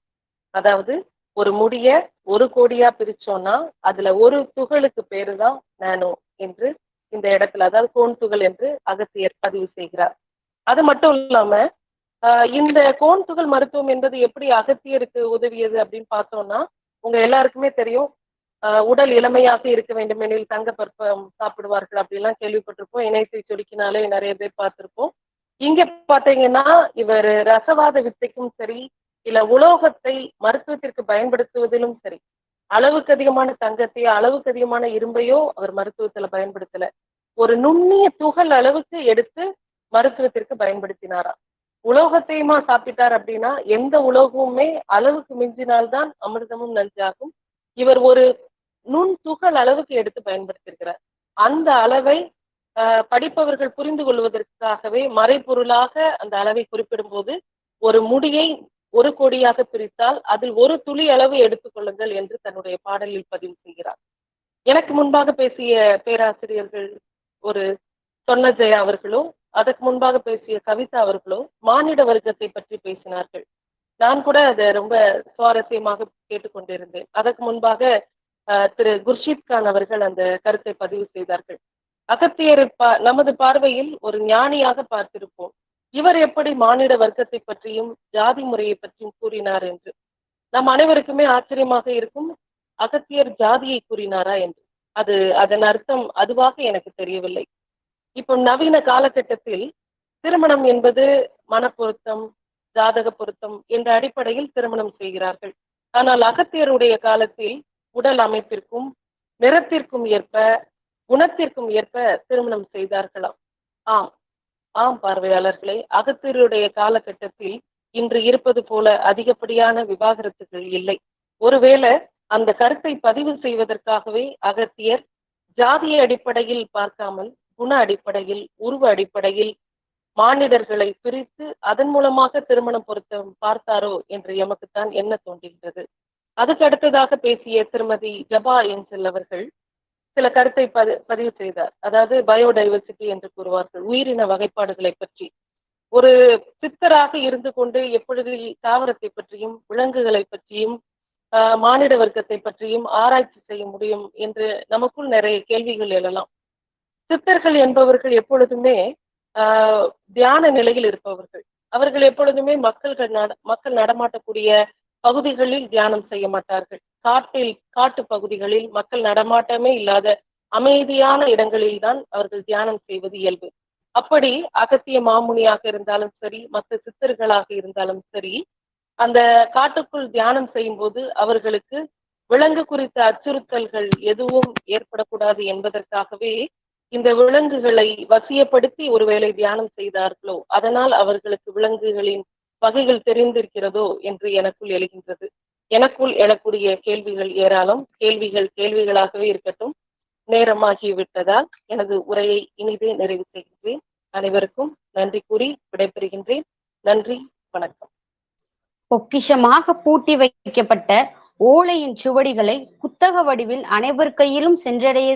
N: அதாவது ஒரு முடிய ஒரு கோடியா பிரிச்சோம்னா அதுல ஒரு துகளுக்கு பேரு தான் நானோ என்று இந்த இடத்துல, அதாவது கோன் துகள் என்று அகத்தியர் பதிவு செய்கிறார். அது மட்டும் இல்லாம இந்த கோன் துகள் மருத்துவம் என்பது எப்படி அகத்தியருக்கு உதவியது அப்படின்னு பார்த்தோம்னா, உங்க எல்லாருக்குமே தெரியும் உடல் இளமையாக இருக்க வேண்டும் எனில் தங்க பற்பம் சாப்பிடுவார்கள் அப்படிலாம் கேள்விப்பட்டிருப்போம். இணையத்தை சொடுக்கினாலே நிறைய பேர் பார்த்திருப்போம். இங்க பாத்தீங்கன்னா இவர் ரசவாத வித்தைக்கும் சரி, இல்ல உலோகத்தை மருத்துவத்திற்கு பயன்படுத்துவதிலும் சரி, அளவுக்கு அதிகமான தங்கத்தையோ அளவுக்கு அதிகமான இரும்பையோ அவர் மருத்துவத்துல பயன்படுத்தல. ஒரு நுண்ணிய துகள் அளவுக்கு எடுத்து மருத்துவத்திற்கு பயன்படுத்தினாரா. உலோகத்தையுமா சாப்பிட்டார் அப்படின்னா, எந்த உலோகமுமே அளவுக்கு மிஞ்சினால்தான் அமிர்தமும் நஞ்சாகும். இவர் ஒரு நுண் துகள் அளவுக்கு எடுத்து பயன்படுத்தியிருக்கிறார். அந்த அளவை படிப்பவர்கள் புரிந்து கொள்வதற்காகவே மறைபொருளாக அந்த அளவை குறிப்பிடும் போது, ஒரு முடியை ஒரு கோடியாக பிரித்தால் அதில் ஒரு துளி அளவு எடுத்துக்கொள்ளுங்கள் என்று தன்னுடைய பாடலில் பதிவு செய்கிறார். எனக்கு முன்பாக பேசிய பேராசிரியர்கள் ஒரு சொன்னஜெயா அவர்களும், அதற்கு முன்பாக பேசிய கவிதா அவர்களும் மானிட வர்க்கத்தை பற்றி பேசினார்கள். நான் கூட அதை ரொம்ப சுவாரஸ்யமாக கேட்டுக்கொண்டிருந்தேன். அதற்கு முன்பாக திரு குர்ஷித் கான் அவர்கள் அந்த கருத்தை பதிவு செய்தார்கள். அகத்தியர் நமது பார்வையில் ஒரு ஞானியாக பார்த்திருப்போம். இவர் எப்படி மானிட வர்க்கத்தை பற்றியும் ஜாதி முறையை பற்றியும் கூறினார் என்று நம் அனைவருக்குமே ஆச்சரியமாக இருக்கும். அகத்தியர் ஜாதியை கூறினாரா என்று அதன் அர்த்தம் அதுவாக எனக்கு தெரியவில்லை. இப்போ நவீன காலகட்டத்தில் திருமணம் என்பது மனப்பொருத்தம், ஜாதக பொருத்தம் என்ற அடிப்படையில் திருமணம் செய்கிறார்கள். ஆனால் அகத்தியருடைய காலத்தில் உடல் அமைப்பிற்கும் நிறத்திற்கும் ஏற்ப குணத்திற்கும் ஏற்ப திருமணம் செய்தார்களாம். ஆம் பார்வையாளர்களே, அகத்தியருடைய காலகட்டத்தில் இன்று இருப்பது போல அதிகப்படியான விவாகரத்துகள் இல்லை. ஒருவேளை அந்த கருத்தை பதிவு செய்வதற்காகவே அகத்தியர் ஜாதிய அடிப்படையில் பார்க்காமல் குண அடிப்படையில், உருவ அடிப்படையில் மானிடர்களை பிரித்து அதன் மூலமாக திருமணம் பொருத்தம் பார்த்தாரோ என்று எமக்குத்தான் என்ன தோன்றுகின்றது. அதுக்கு அடுத்ததாக பேசிய திருமதி ஜபா ஏஞ்சல் அவர்கள் சில கருத்தை பதிவு செய்தார். அதாவது பயோடைவர்சிட்டி என்று கூறுவார்கள், உயிரின வகைப்பாடுகளை பற்றி. ஒரு சித்தராக இருந்து கொண்டு எப்பொழுது தாவரத்தை பற்றியும் விலங்குகளை பற்றியும் மானிட வர்க்கத்தை பற்றியும் ஆராய்ச்சி செய்ய முடியும் என்று நமக்குள் நிறைய கேள்விகள் எழலாம். சித்தர்கள் என்பவர்கள் எப்பொழுதுமே தியான நிலையில் இருப்பவர்கள். அவர்கள் எப்பொழுதுமே மக்கள் நடமாட்டக்கூடிய பகுதிகளில் தியானம் செய்ய மாட்டார்கள். காட்டு பகுதிகளில் மக்கள் நடமாட்டமே இல்லாத அமைதியான இடங்களில் தான் அவர்கள் தியானம் செய்வது இயல்பு. அப்படி அகத்திய மாமுனியாக இருந்தாலும் சரி, மற்ற சித்தர்களாக இருந்தாலும் சரி, அந்த காட்டுக்குள் தியானம் செய்யும் போது அவர்களுக்கு விலங்கு குறித்த அச்சுறுத்தல்கள் எதுவும் ஏற்படக்கூடாது என்பதற்காகவே இந்த விலங்குகளை வசியப்படுத்தி ஒருவேளை தியானம் செய்தார்களோ, அதனால் அவர்களுக்கு விலங்குகளின் வகைகள் தெரிந்திருக்கிறதோ என்று எனக்குள் எழுகின்றது. எனக்குள் எழக்கூடிய கேள்விகள் ஏராளம். கேள்விகளாகவே இருக்கட்டும். நேரமாகிவிட்டதால் எனது உரையை இனிதே நிறைவு செய்கின்றேன். அனைவருக்கும் நன்றி கூறி விடைபெறுகின்றேன். நன்றி, வணக்கம்.
W: பொக்கிஷமாக பூட்டி வைக்கப்பட்ட ஓலையின் சுவடிகளை புத்தக வடிவில் அனைவர் கையிலும் சென்றடைய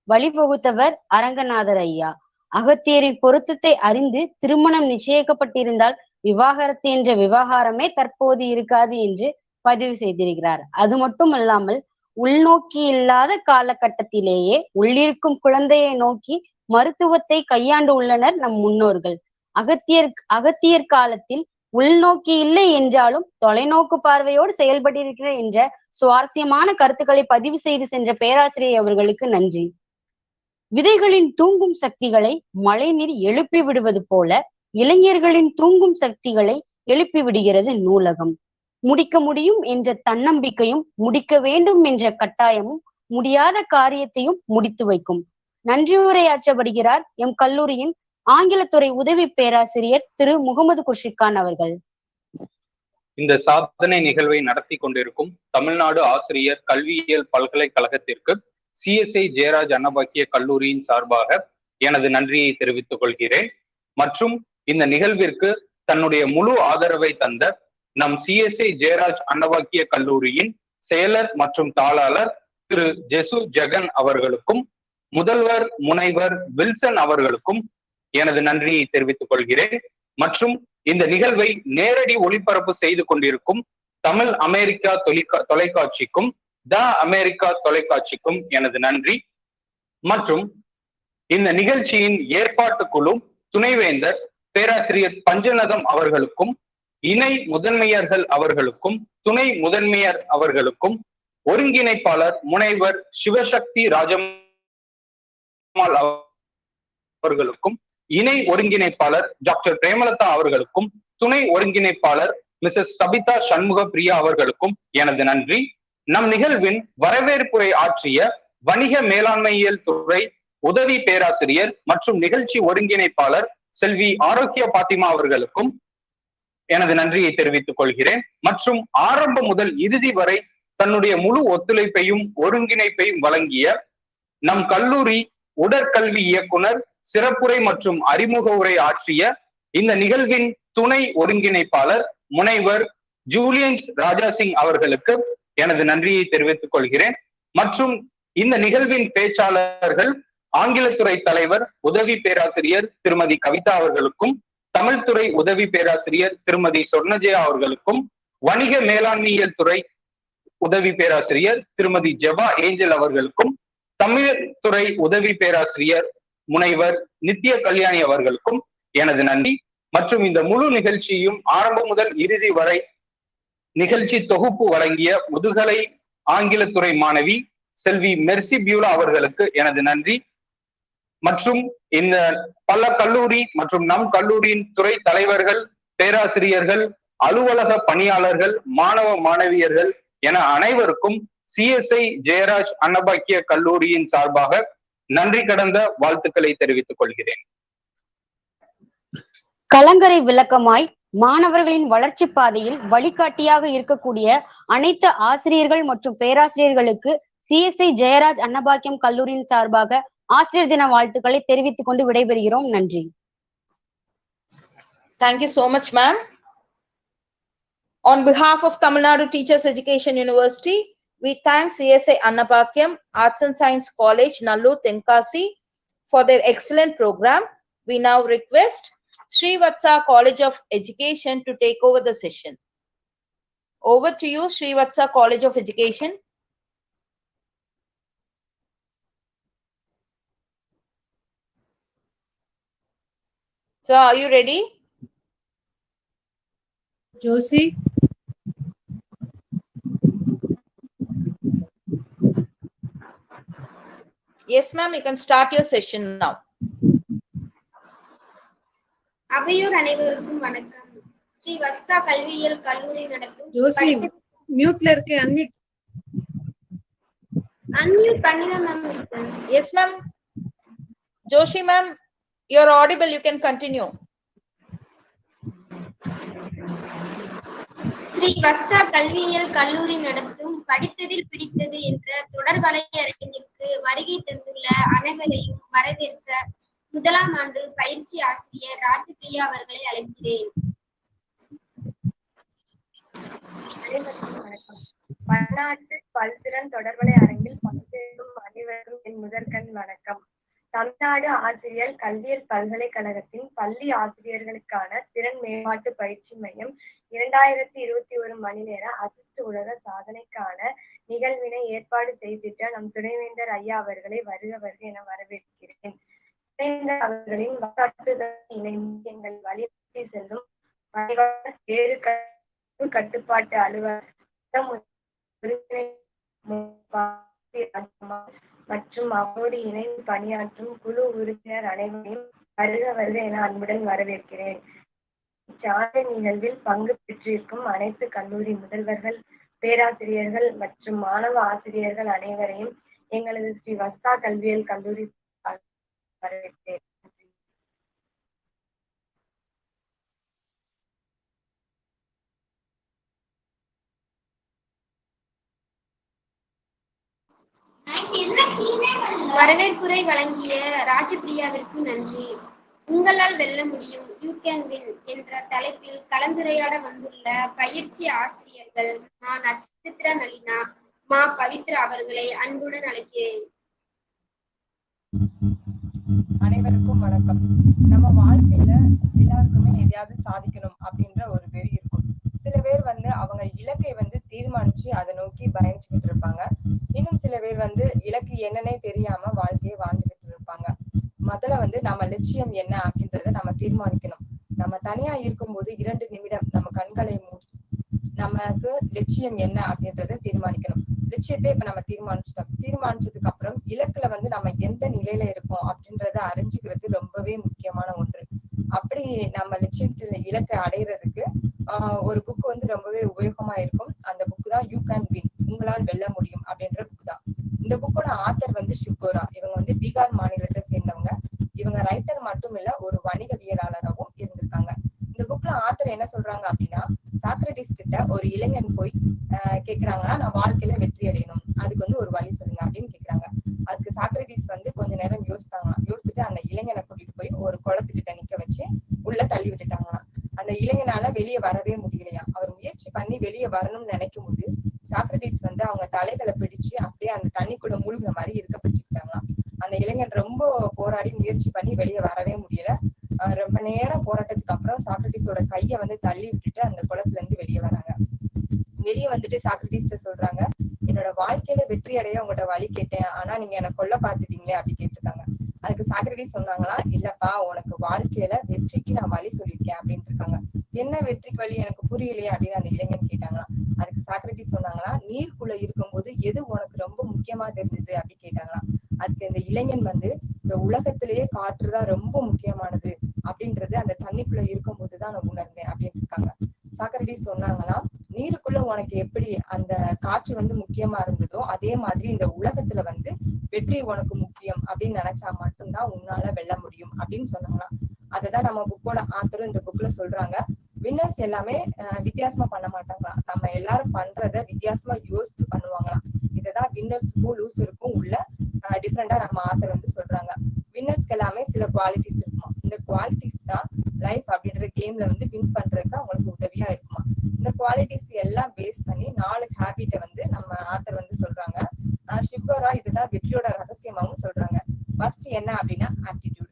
W: வழிவகுத்தவர் அரங்கநாதர் ஐயா. அகத்தியரின் பொருத்தத்தை அறிந்து திருமணம் நிச்சயிக்கப்பட்டிருந்தால் விவாகரத்து என்ற விவகாரமே தற்போது இருக்காது என்று பதிவு செய்திருக்கிறார். அது மட்டுமல்லாமல் உள்நோக்கி இல்லாத காலகட்டத்திலேயே உள்ளிருக்கும் குழந்தையை நோக்கி மருத்துவத்தை கையாண்டு உள்ளனர் நம் முன்னோர்கள். அகத்தியர் காலத்தில் உள்நோக்கி இல்லை என்றாலும் தொலைநோக்கு பார்வையோடு செயல்பட்டிருக்கிற என்ற சுவாரஸ்யமான கருத்துக்களை பதிவு செய்து சென்ற பேராசிரியர் அவர்களுக்கு நன்றி. விதைகளின் தூங்கும் சக்திகளை மழைநீர் எழுப்பி விடுவது போல இளைஞர்களின் தூங்கும் சக்திகளை எழுப்பி விடுகிறது நூலகம். முடிக்க முடியும் என்ற தன்னம்பிக்கையும் முடிக்க வேண்டும் என்ற கட்டாயமும் முடியாத காரியத்தையும் முடித்து வைக்கும். நன்றியுரையாற்றப்படுகிறார் எம் கல்லூரியின் ஆங்கிலத்துறை உதவி பேராசிரியர் திரு முகமது குர்ஷித் கான் அவர்கள்.
A: இந்த சாதனை நிகழ்வை நடத்தி கொண்டிருக்கும் தமிழ்நாடு ஆசிரியர் கல்வியியல் பல்கலைக்கழகத்திற்கு CSI ஜெயராஜ் அன்னபாக்கிய கல்லூரியின் சார்பாக எனது நன்றியை தெரிவித்துக் கொள்கிறேன். மற்றும் இந்த நிகழ்விற்கு தன்னுடைய முழு ஆதரவை தந்த நம் CSI ஜெயராஜ் அன்னபாக்கிய கல்லூரியின் செயலர் மற்றும் தாளாளர் திரு ஜெசு ஜெகன் அவர்களுக்கும் முதல்வர் முனைவர் வில்சன் அவர்களுக்கும் எனது நன்றியை தெரிவித்துக் கொள்கிறேன். மற்றும் இந்த நிகழ்வை நேரடி ஒளிபரப்பு செய்து கொண்டிருக்கும் தமிழ் அமெரிக்கா தொலைக்காட்சிக்கும் த அமெரிக்கா தொலைக்காட்சிக்கும் எனது நன்றி. மற்றும் இந்த நிகழ்ச்சியின் ஏற்பாட்டு குழு துணைவேந்தர் பேராசிரியர் பஞ்சநதம் அவர்களுக்கும் இணை முதன்மையர்கள் அவர்களுக்கும் துணை முதன்மையர் அவர்களுக்கும் ஒருங்கிணைப்பாளர் முனைவர் சிவசக்தி ராஜம்மாள் அவர்களுக்கும் இணை ஒருங்கிணைப்பாளர் டாக்டர் பிரேமலதா அவர்களுக்கும் துணை ஒருங்கிணைப்பாளர் மிஸ்ஸஸ் சபிதா சண்முக பிரியா அவர்களுக்கும் எனது நன்றி. நம் நிகழ்வின் வரவேற்புரை ஆற்றிய வணிக மேலாண்மையியல் துறை உதவி பேராசிரியர் மற்றும் நிகழ்ச்சி ஒருங்கிணைப்பாளர் செல்வி ஆரோக்கிய பாத்திமா அவர்களுக்கும் எனது நன்றியை தெரிவித்துக் கொள்கிறேன். மற்றும் ஆரம்பம் முதல் இறுதி வரை தன்னுடைய முழு ஒத்துழைப்பையும் ஒருங்கிணைப்பையும் வழங்கிய நம் கல்லூரி உடற்கல்வி இயக்குனர் சிறப்புரை மற்றும் அறிமுக உரை ஆற்றிய இந்த நிகழ்வின் துணை ஒருங்கிணைப்பாளர் முனைவர் ஜூலியன்ஸ் ராஜாசிங் அவர்களுக்கு எனது நன்றியை தெரிவித்துக் கொள்கிறேன். மற்றும் இந்த நிகழ்வின் பேச்சாளர்கள் ஆங்கிலத்துறை தலைவர் உதவி பேராசிரியர் திருமதி கவிதா அவர்களுக்கும் தமிழ்துறை உதவி பேராசிரியர் திருமதி சொர்ணஜயா அவர்களுக்கும் வணிக மேலாண்மையியல் துறை உதவி பேராசிரியர் திருமதி ஜெபா ஏஞ்சல் அவர்களுக்கும் தமிழ் துறை உதவி பேராசிரியர் முனைவர் நித்ய கல்யாணி அவர்களுக்கும் எனது நன்றி. மற்றும் இந்த முழு நிகழ்ச்சியும் ஆரம்பம் முதல் இறுதி வரை நிகழ்ச்சி தொகுப்பு வழங்கிய முதுகலை ஆங்கிலத்துறை மாணவி செல்வி மெர்சி பியூலா அவர்களுக்கு எனது நன்றி. மற்றும் இந்த பல கல்லூரி மற்றும் நம் கல்லூரியின் துறை தலைவர்கள், பேராசிரியர்கள், அலுவலக பணியாளர்கள், மாணவ மாணவியர்கள் என அனைவருக்கும் CSI ஜெயராஜ் அன்னபாக்கிய கல்லூரியின் சார்பாக நன்றி கடந்த வாழ்த்துக்களை தெரிவித்துக் கொள்கிறேன்.
W: கலங்கரை விளக்கமாய் மாணவர்களின் வளர்ச்சி பாதையில் வழிகாட்டியாக இருக்கக்கூடிய அனைத்து ஆசிரியர்கள் மற்றும் பேராசிரியர்களுக்கு CSI ஜெயராஜ் அன்னபாக்கியம் கல்லூரியின் சார்பாக ஆசிரியர் தின வாழ்த்துக்களை தெரிவித்துக் கொண்டு விடைபெறுகிறோம். நன்றி.
K: Thank you so much, ma'am. On behalf of Tamil Nadu Teachers Education University, we thank CSI Annapakyam Arts and Science College, Nallur, Tenkasi for their excellent program. We now request Srivatsa College of Education to take over the session. Over to you, Srivatsa College of Education. So, are you ready?
O: Josie?
K: Yes, ma'am, you can start your session now.
U: அவையோர் அனைவருக்கும் வணக்கம். ஸ்ரீ வஸ்தா கல்வியியல் கல்லூரி நடத்தும்
O: ஜோசி மியூட்ல இருக்கு,
U: அன்மியூட் பண்ணிதான் மேம் இருக்கேன்.
K: Yes, ma'am. Joshi, ma'am, you're audible. You can continue.
P: Sri வஸ்தா கல்வியியல் கல்லூரி நடத்தும் படித்ததில் பிடித்தது என்ற தொடர் வலையரங்கிற்கு வருகை தந்துள்ள அனைவரையும் வரவேற்க முதலாம் ஆண்டு பயிற்சி ஆசிரியர் ராஜபிரியா அவர்களை அழைக்கிறேன்.
Q: அனைவருக்கும் வணக்கம். பன்னாட்டு பல்திறன் தொடர்வலை அரங்கில் பங்கேற்கும் அனைவருக்கும் என் முதற்கண் வணக்கம். தமிழ்நாடு ஆசிரியர் கல்வியியல் பல்கலைக்கழகத்தின் பள்ளி ஆசிரியர்களுக்கான திறன் மேம்பாட்டு பயிற்சி மையம் 2021 மணி நேர அசிஸ்ட் உலக சாதனைக்கான நிகழ்வினை ஏற்பாடு செய்திட்ட நம் துணைவேந்தர் ஐயா அவர்களை வருக வருக என வரவேற்கிறேன். துணைவேந்தர் அவர்களின் வழிகாட்டுதல் இணைந்து எங்கள் வழிநடத்தி செல்லும் வேறு கட்டுப்பாட்டு அலுவலர் மற்றும் அவரோடு இணைந்து பணியாற்றும் குழு உறுப்பினர் அனைவரையும் வருக வருக என அன்புடன் வரவேற்கிறேன். இச்சாலை நிகழ்வில் பங்கு பெற்றிருக்கும் அனைத்து கல்லூரி முதல்வர்கள், பேராசிரியர்கள் மற்றும் மாணவ ஆசிரியர்கள் அனைவரையும் எங்களது ஸ்ரீ வஸ்தா கல்வியியல் கல்லூரி வரவேற்கிறேன்.
P: வரவேற்புரை வழங்கிய ராஜபிரியாவிற்கு நன்றி. உங்களால் வெல்ல முடியும், யூ கேன் வின் என்ற தலைப்பில் கலந்துரையாட வந்துள்ள பயிற்சி ஆசிரியர்கள் மா நட்சத்திர நளினா, மா பவித்ரா அவர்களை அன்புடன் அழைக்கிறேன்.
S: அனைவருக்கும் வணக்கம். நம்ம வாழ்க்கையில எல்லாருக்குமே எதையாவது சாதிக்கணும் அப்படின்ற ஒரு வெறி இருக்கும். சில பேர் அவங்க இலக்கை தீர்மானிச்சு அதை நோக்கி பயணிச்சுக்கிட்டு இருப்பாங்க. இன்னும் சில பேர் இலக்கு என்னன்னே தெரியாம வாழ்க்கையை வாழ்ந்துகிட்டு இருப்பாங்க. முதல்ல நம்ம லட்சியம் என்ன அப்படின்றத நம்ம தீர்மானிக்கணும். நம்ம தனியா இருக்கும்போது 2 நிமிடம் நம்ம கண்களை மூடி நமக்கு லட்சியம் என்ன அப்படின்றத தீர்மானிக்கணும். லட்சியத்தை இப்ப நம்ம தீர்மானிச்சிட்டோம். தீர்மானிச்சதுக்கு அப்புறம் இலக்குல நம்ம எந்த நிலையில இருக்கோம் அப்படின்றத அறிஞ்சுக்கிறது ரொம்பவே முக்கியமான ஒன்று. அப்படி நம்ம லட்சியத்துல இலக்கை அடையிறதுக்கு ஒரு புக் ரொம்பவே உபயோகமா இருக்கும். அந்த புக் தான் யூ கேன் வின், உங்களால் வெல்ல முடியும் அப்படின்ற புக் தான். இந்த புக்கோட ஆத்தர் சிவ்கோரா. இவங்க பீகார் மாநிலத்தை சேர்ந்தவங்க. இவங்க ரைட்டர் மட்டும் இல்ல, ஒரு வணிகவியலாளராகவும் இருந்திருக்காங்க. இந்த புக்ல ஆத்தர் என்ன சொல்றாங்க அப்படின்னா, சாக்ரட்டிஸ் கிட்ட ஒரு இளைஞன் போய் கேக்குறாங்கன்னா, நான் வாழ்க்கையில வெற்றி அடையணும், அதுக்கு ஒரு வழி சொல்லுங்க அப்படின்னு கேக்குறாங்க. அதுக்கு சாக்ரட்டிஸ் கொஞ்ச நேரம் யோசிச்சுட்டு அந்த இளைஞனை கூட்டிட்டு போய் ஒரு குளத்துக்கிட்ட நிக்க வச்சு உள்ள தள்ளி விட்டுட்டாங்களாம். அந்த இளைஞனால வெளியே வரவே முடியலையா. அவர் முயற்சி பண்ணி வெளியே வரணும்னு நினைக்கும் போது சாக்ரட்டிஸ் அவங்க தலைகளை பிடிச்சு அப்படியே அந்த தண்ணிக்குள்ள மூழ்கிற மாதிரி இருக்க பிடிச்சுக்கிட்டாங்களாம். அந்த இளைஞன் ரொம்ப போராடி முயற்சி பண்ணி வெளியே வரவே முடியல. ரொம்ப நேரம் போராட்டத்துக்கு அப்புறம் சாக்ரட்டிஸோட கையை தள்ளி விட்டுட்டு அந்த குளத்துல இருந்து வெளியே வராங்க. வெளியே வந்துட்டு சாக்ரட்டிஸ்ட சொல்றாங்க, என்னோட வாழ்க்கையில வெற்றி அடைய உங்கள்கிட்ட வழி கேட்டேன், ஆனா நீங்க என்ன கொல்ல பாத்துட்டீங்களே அப்படி கேட்டிருக்காங்க. அதுக்கு சாக்ரட்டிஸ் சொன்னாங்களா, இல்லப்பா, உனக்கு வாழ்க்கையில வெற்றிக்கு நான் வழி சொல்லியிருக்கேன் அப்படின்னு இருக்காங்க. என்ன வெற்றிக்கு வழி எனக்கு புரியலையே அப்படின்னு அந்த இளைஞன் கேட்டாங்களா. அதுக்கு சாக்ரட்டிஸ் சொன்னாங்களா, நீருக்குள்ள இருக்கும்போது எது உனக்கு ரொம்ப முக்கியமா தெரிஞ்சது அப்படி கேட்டாங்களா. அதுக்கு இந்த இளைஞன் இந்த உலகத்திலேயே காற்றுதான் ரொம்ப முக்கியமானது அப்படின்றது அந்த தண்ணிக்குள்ள இருக்கும் போதுதான் நான் உணர்ந்தேன் அப்படின்னு இருக்காங்க. சாக்ரட்டிஸ் சொன்னாங்களா, நீருக்குள்ள உனக்கு எப்படி அந்த காற்று முக்கியமா இருந்ததோ அதே மாதிரி இந்த உலகத்துல வெற்றி உனக்கு முக்கியம் அப்படின்னு நினைச்சா மட்டும்தான் உன்னால வெல்ல முடியும் அப்படின்னு சொன்னாங்களாம். அததான் நம்ம புக்கோட ஆத்தரும் இந்த புக்ல சொல்றாங்க. வின்னர்ஸ் எல்லாமே வித்தியாசமா பண்ண மாட்டாங்களாம். நம்ம எல்லாரும் பண்றத வித்தியாசமா யோசிச்சு பண்ணுவாங்களாம். இததான் வின்னர்ஸுக்கும் லூசருக்கும் உள்ள டிஃப்ரெண்டா நம்ம ஆத்தர் சொல்றாங்க. வின்னர்ஸ்க்கு எல்லாமே சில குவாலிட்டிஸ் இருக்குமா. இந்த குவாலிட்டிஸ் தான் லைஃப் அப்படின்ற கேம்ல வின் பண்றதுக்கு அவங்களுக்கு உதவியா இருக்குமா. இந்த குவாலிட்டிஸ் எல்லாம் பேஸ் பண்ணி 4 ஹேபிட்டை நம்ம ஆத்தர் சொல்றாங்க. ஷிவ்கோரா இதுதான் வெற்றியோட ரகசியமாவும் சொல்றாங்க. ஃபர்ஸ்ட் என்ன அப்படின்னா ஆட்டிடியூட்.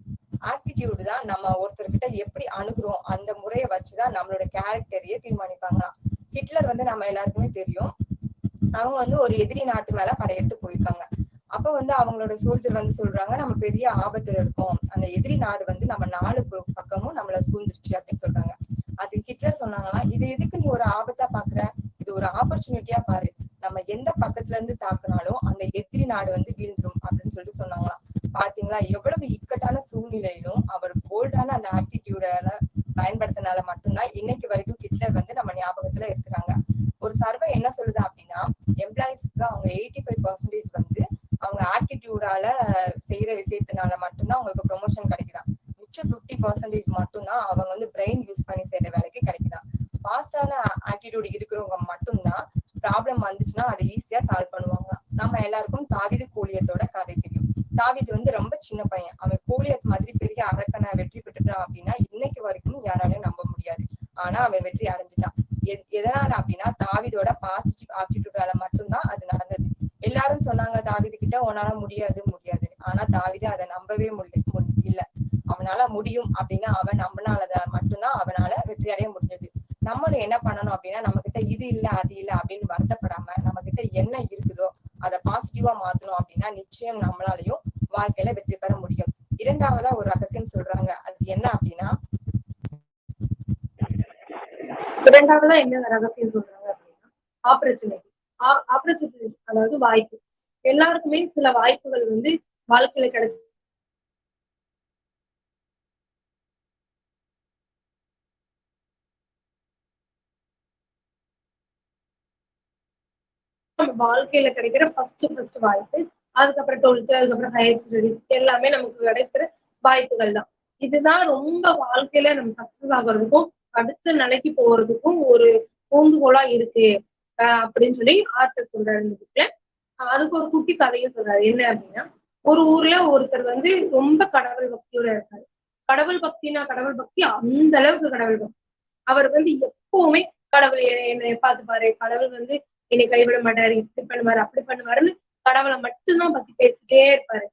S: ஆட்டிடியூடு தான் நம்ம ஒருத்தர்கிட்ட எப்படி அணுகுறோம் அந்த முறையை வச்சுதான் நம்மளோட கேரக்டரையே தீர்மானிப்பாங்களாம். ஹிட்லர் நம்ம எல்லாருக்குமே தெரியும். அவங்க ஒரு எதிரி நாட்டு மேல படையெடுத்து போயிருக்காங்க. அப்ப அவங்களோட சோல்ஜர் சொல்றாங்க, நம்ம பெரிய ஆபத்துல இருக்கோம், அந்த எதிரி நாடு நம்ம 4 பக்கமும் நம்மள சூழ்ந்துருச்சு அப்படின்னு சொல்றாங்க. அது ஹிட்லர் சொன்னாங்களா, இது எதுக்கு நீ ஒரு ஆபத்தா பாக்குற, இது ஒரு ஆப்பர்ச்சுனிட்டியா பாரு, நம்ம எந்த பக்கத்துல இருந்து தாக்குனாலும் அந்த எதிரி நாடு வீழ்ந்துரும் அப்படின்னு சொல்லிட்டு சொன்னாங்களாம். பாத்தீங்களா, எவ்வளவு இக்கட்டான சூழ்நிலையிலும் அவர் போல்டான அந்த ஆட்டிடியூட பயன்படுத்தினால மட்டும்தான் இன்னைக்கு வரைக்கும் ஹிட்லர் நம்ம ஞாபகத்துல இருக்கிறாங்க. ஒரு சர்வே என்ன சொல்லுது அப்படின்னா, எம்ப்ளாயிஸ்க்கு அவங்க 85% அவங்க ஆட்டிடியூடால செய்யற விஷயத்தினால மட்டும்தான் அவங்களுக்கு ப்ரொமோஷன் கிடைக்குதான். மிச்சம் 50% மட்டும்தான் அவங்க பிரெயின் யூஸ் பண்ணி செய்யற வேலைக்கு கிடைக்குதான். ஃபாஸ்டான ஆட்டிடியூட் இருக்கிறவங்க கோலியத்தோட கதை தெரியும். தாவீது வந்து ரொம்ப சின்ன பையன். அவன் கோலியத் மாதிரி பெரிய அரக்கனை வெற்றி பெற்றுட்டான் அப்படின்னா இன்னைக்கு வரைக்கும் யாராலையும் நம்ப முடியாது. ஆனா அவன் வெற்றி அடைஞ்சிட்டான். எதனால அப்படின்னா தாவீதோட பாசிட்டிவ் ஆட்டிடியூடால மட்டும்தான் அது நடந்தது. எல்லாரும் சொன்னாங்க தாவீது கிட்ட உன்னால முடியாது ஆனா தாவீது அதை நம்பவே இல்ல. அவனால முடியும் அப்படின்னு அவன் நம்பினால மட்டும்தான் அவனால வெற்றி அடைய முடிஞ்சது. நம்மளும் என்ன பண்ணணும் அப்படின்னா நம்ம கிட்ட இது இல்ல அது இல்ல அப்படின்னு வருத்தப்படாம நம்ம கிட்ட என்ன இருக்குதோ அதை பாசிட்டிவா மாத்தணும் அப்படின்னா நிச்சயம் நம்மளாலையும் வாழ்க்கையில வெற்றி பெற முடியும். இரண்டாவதா ஒரு ரகசியம் சொல்றாங்க. அது என்ன அப்படின்னா
B: இரண்டாவதா என்ன ரகசியம் சொல்றாங்க அப்படின்னா ஆப்பர்ச்சுனிட்டி, அதாவது வாய்ப்பு. எல்லாருக்குமே சில வாய்ப்புகள் வந்து வாழ்க்கையில கிடைச்சு நம்ம வாழ்க்கையில கிடைக்கிற ஃபர்ஸ்ட் வாய்ப்பு. அதுக்கப்புறம் 12th, அதுக்கப்புறம் ஹையர் ஸ்டடிஸ் எல்லாமே நமக்கு கிடைக்கிற வாய்ப்புகள் தான். இதுதான் ரொம்ப வாழ்க்கையில நம்ம சக்சஸ் ஆகுறதுக்கும் அடுத்த நிலைக்கு போறதுக்கும் ஒரு ஊந்துகோலா இருக்கு அப்படின்னு சொல்லி ஆர்த்தர் சொல்றாரு இந்த புக்ல. அதுக்கு ஒரு குட்டி கதையும் சொல்றாரு. என்ன அப்படின்னா, ஒரு ஊர்ல ஒருத்தர் வந்து ரொம்ப கடவுள் பக்தியோட இருக்காரு. கடவுள் பக்தி அந்த அளவுக்கு கடவுள் பக்தி. அவர் வந்து எப்பவுமே கடவுள் என்னை பார்த்துப்பாரு, கடவுள் வந்து என்னை கைவிட மாட்டாரு, இப்படி பண்ணுவாரு அப்படி பண்ணுவாருன்னு கடவுளை மட்டும்தான் பத்தி பேசிட்டே இருப்பாரு.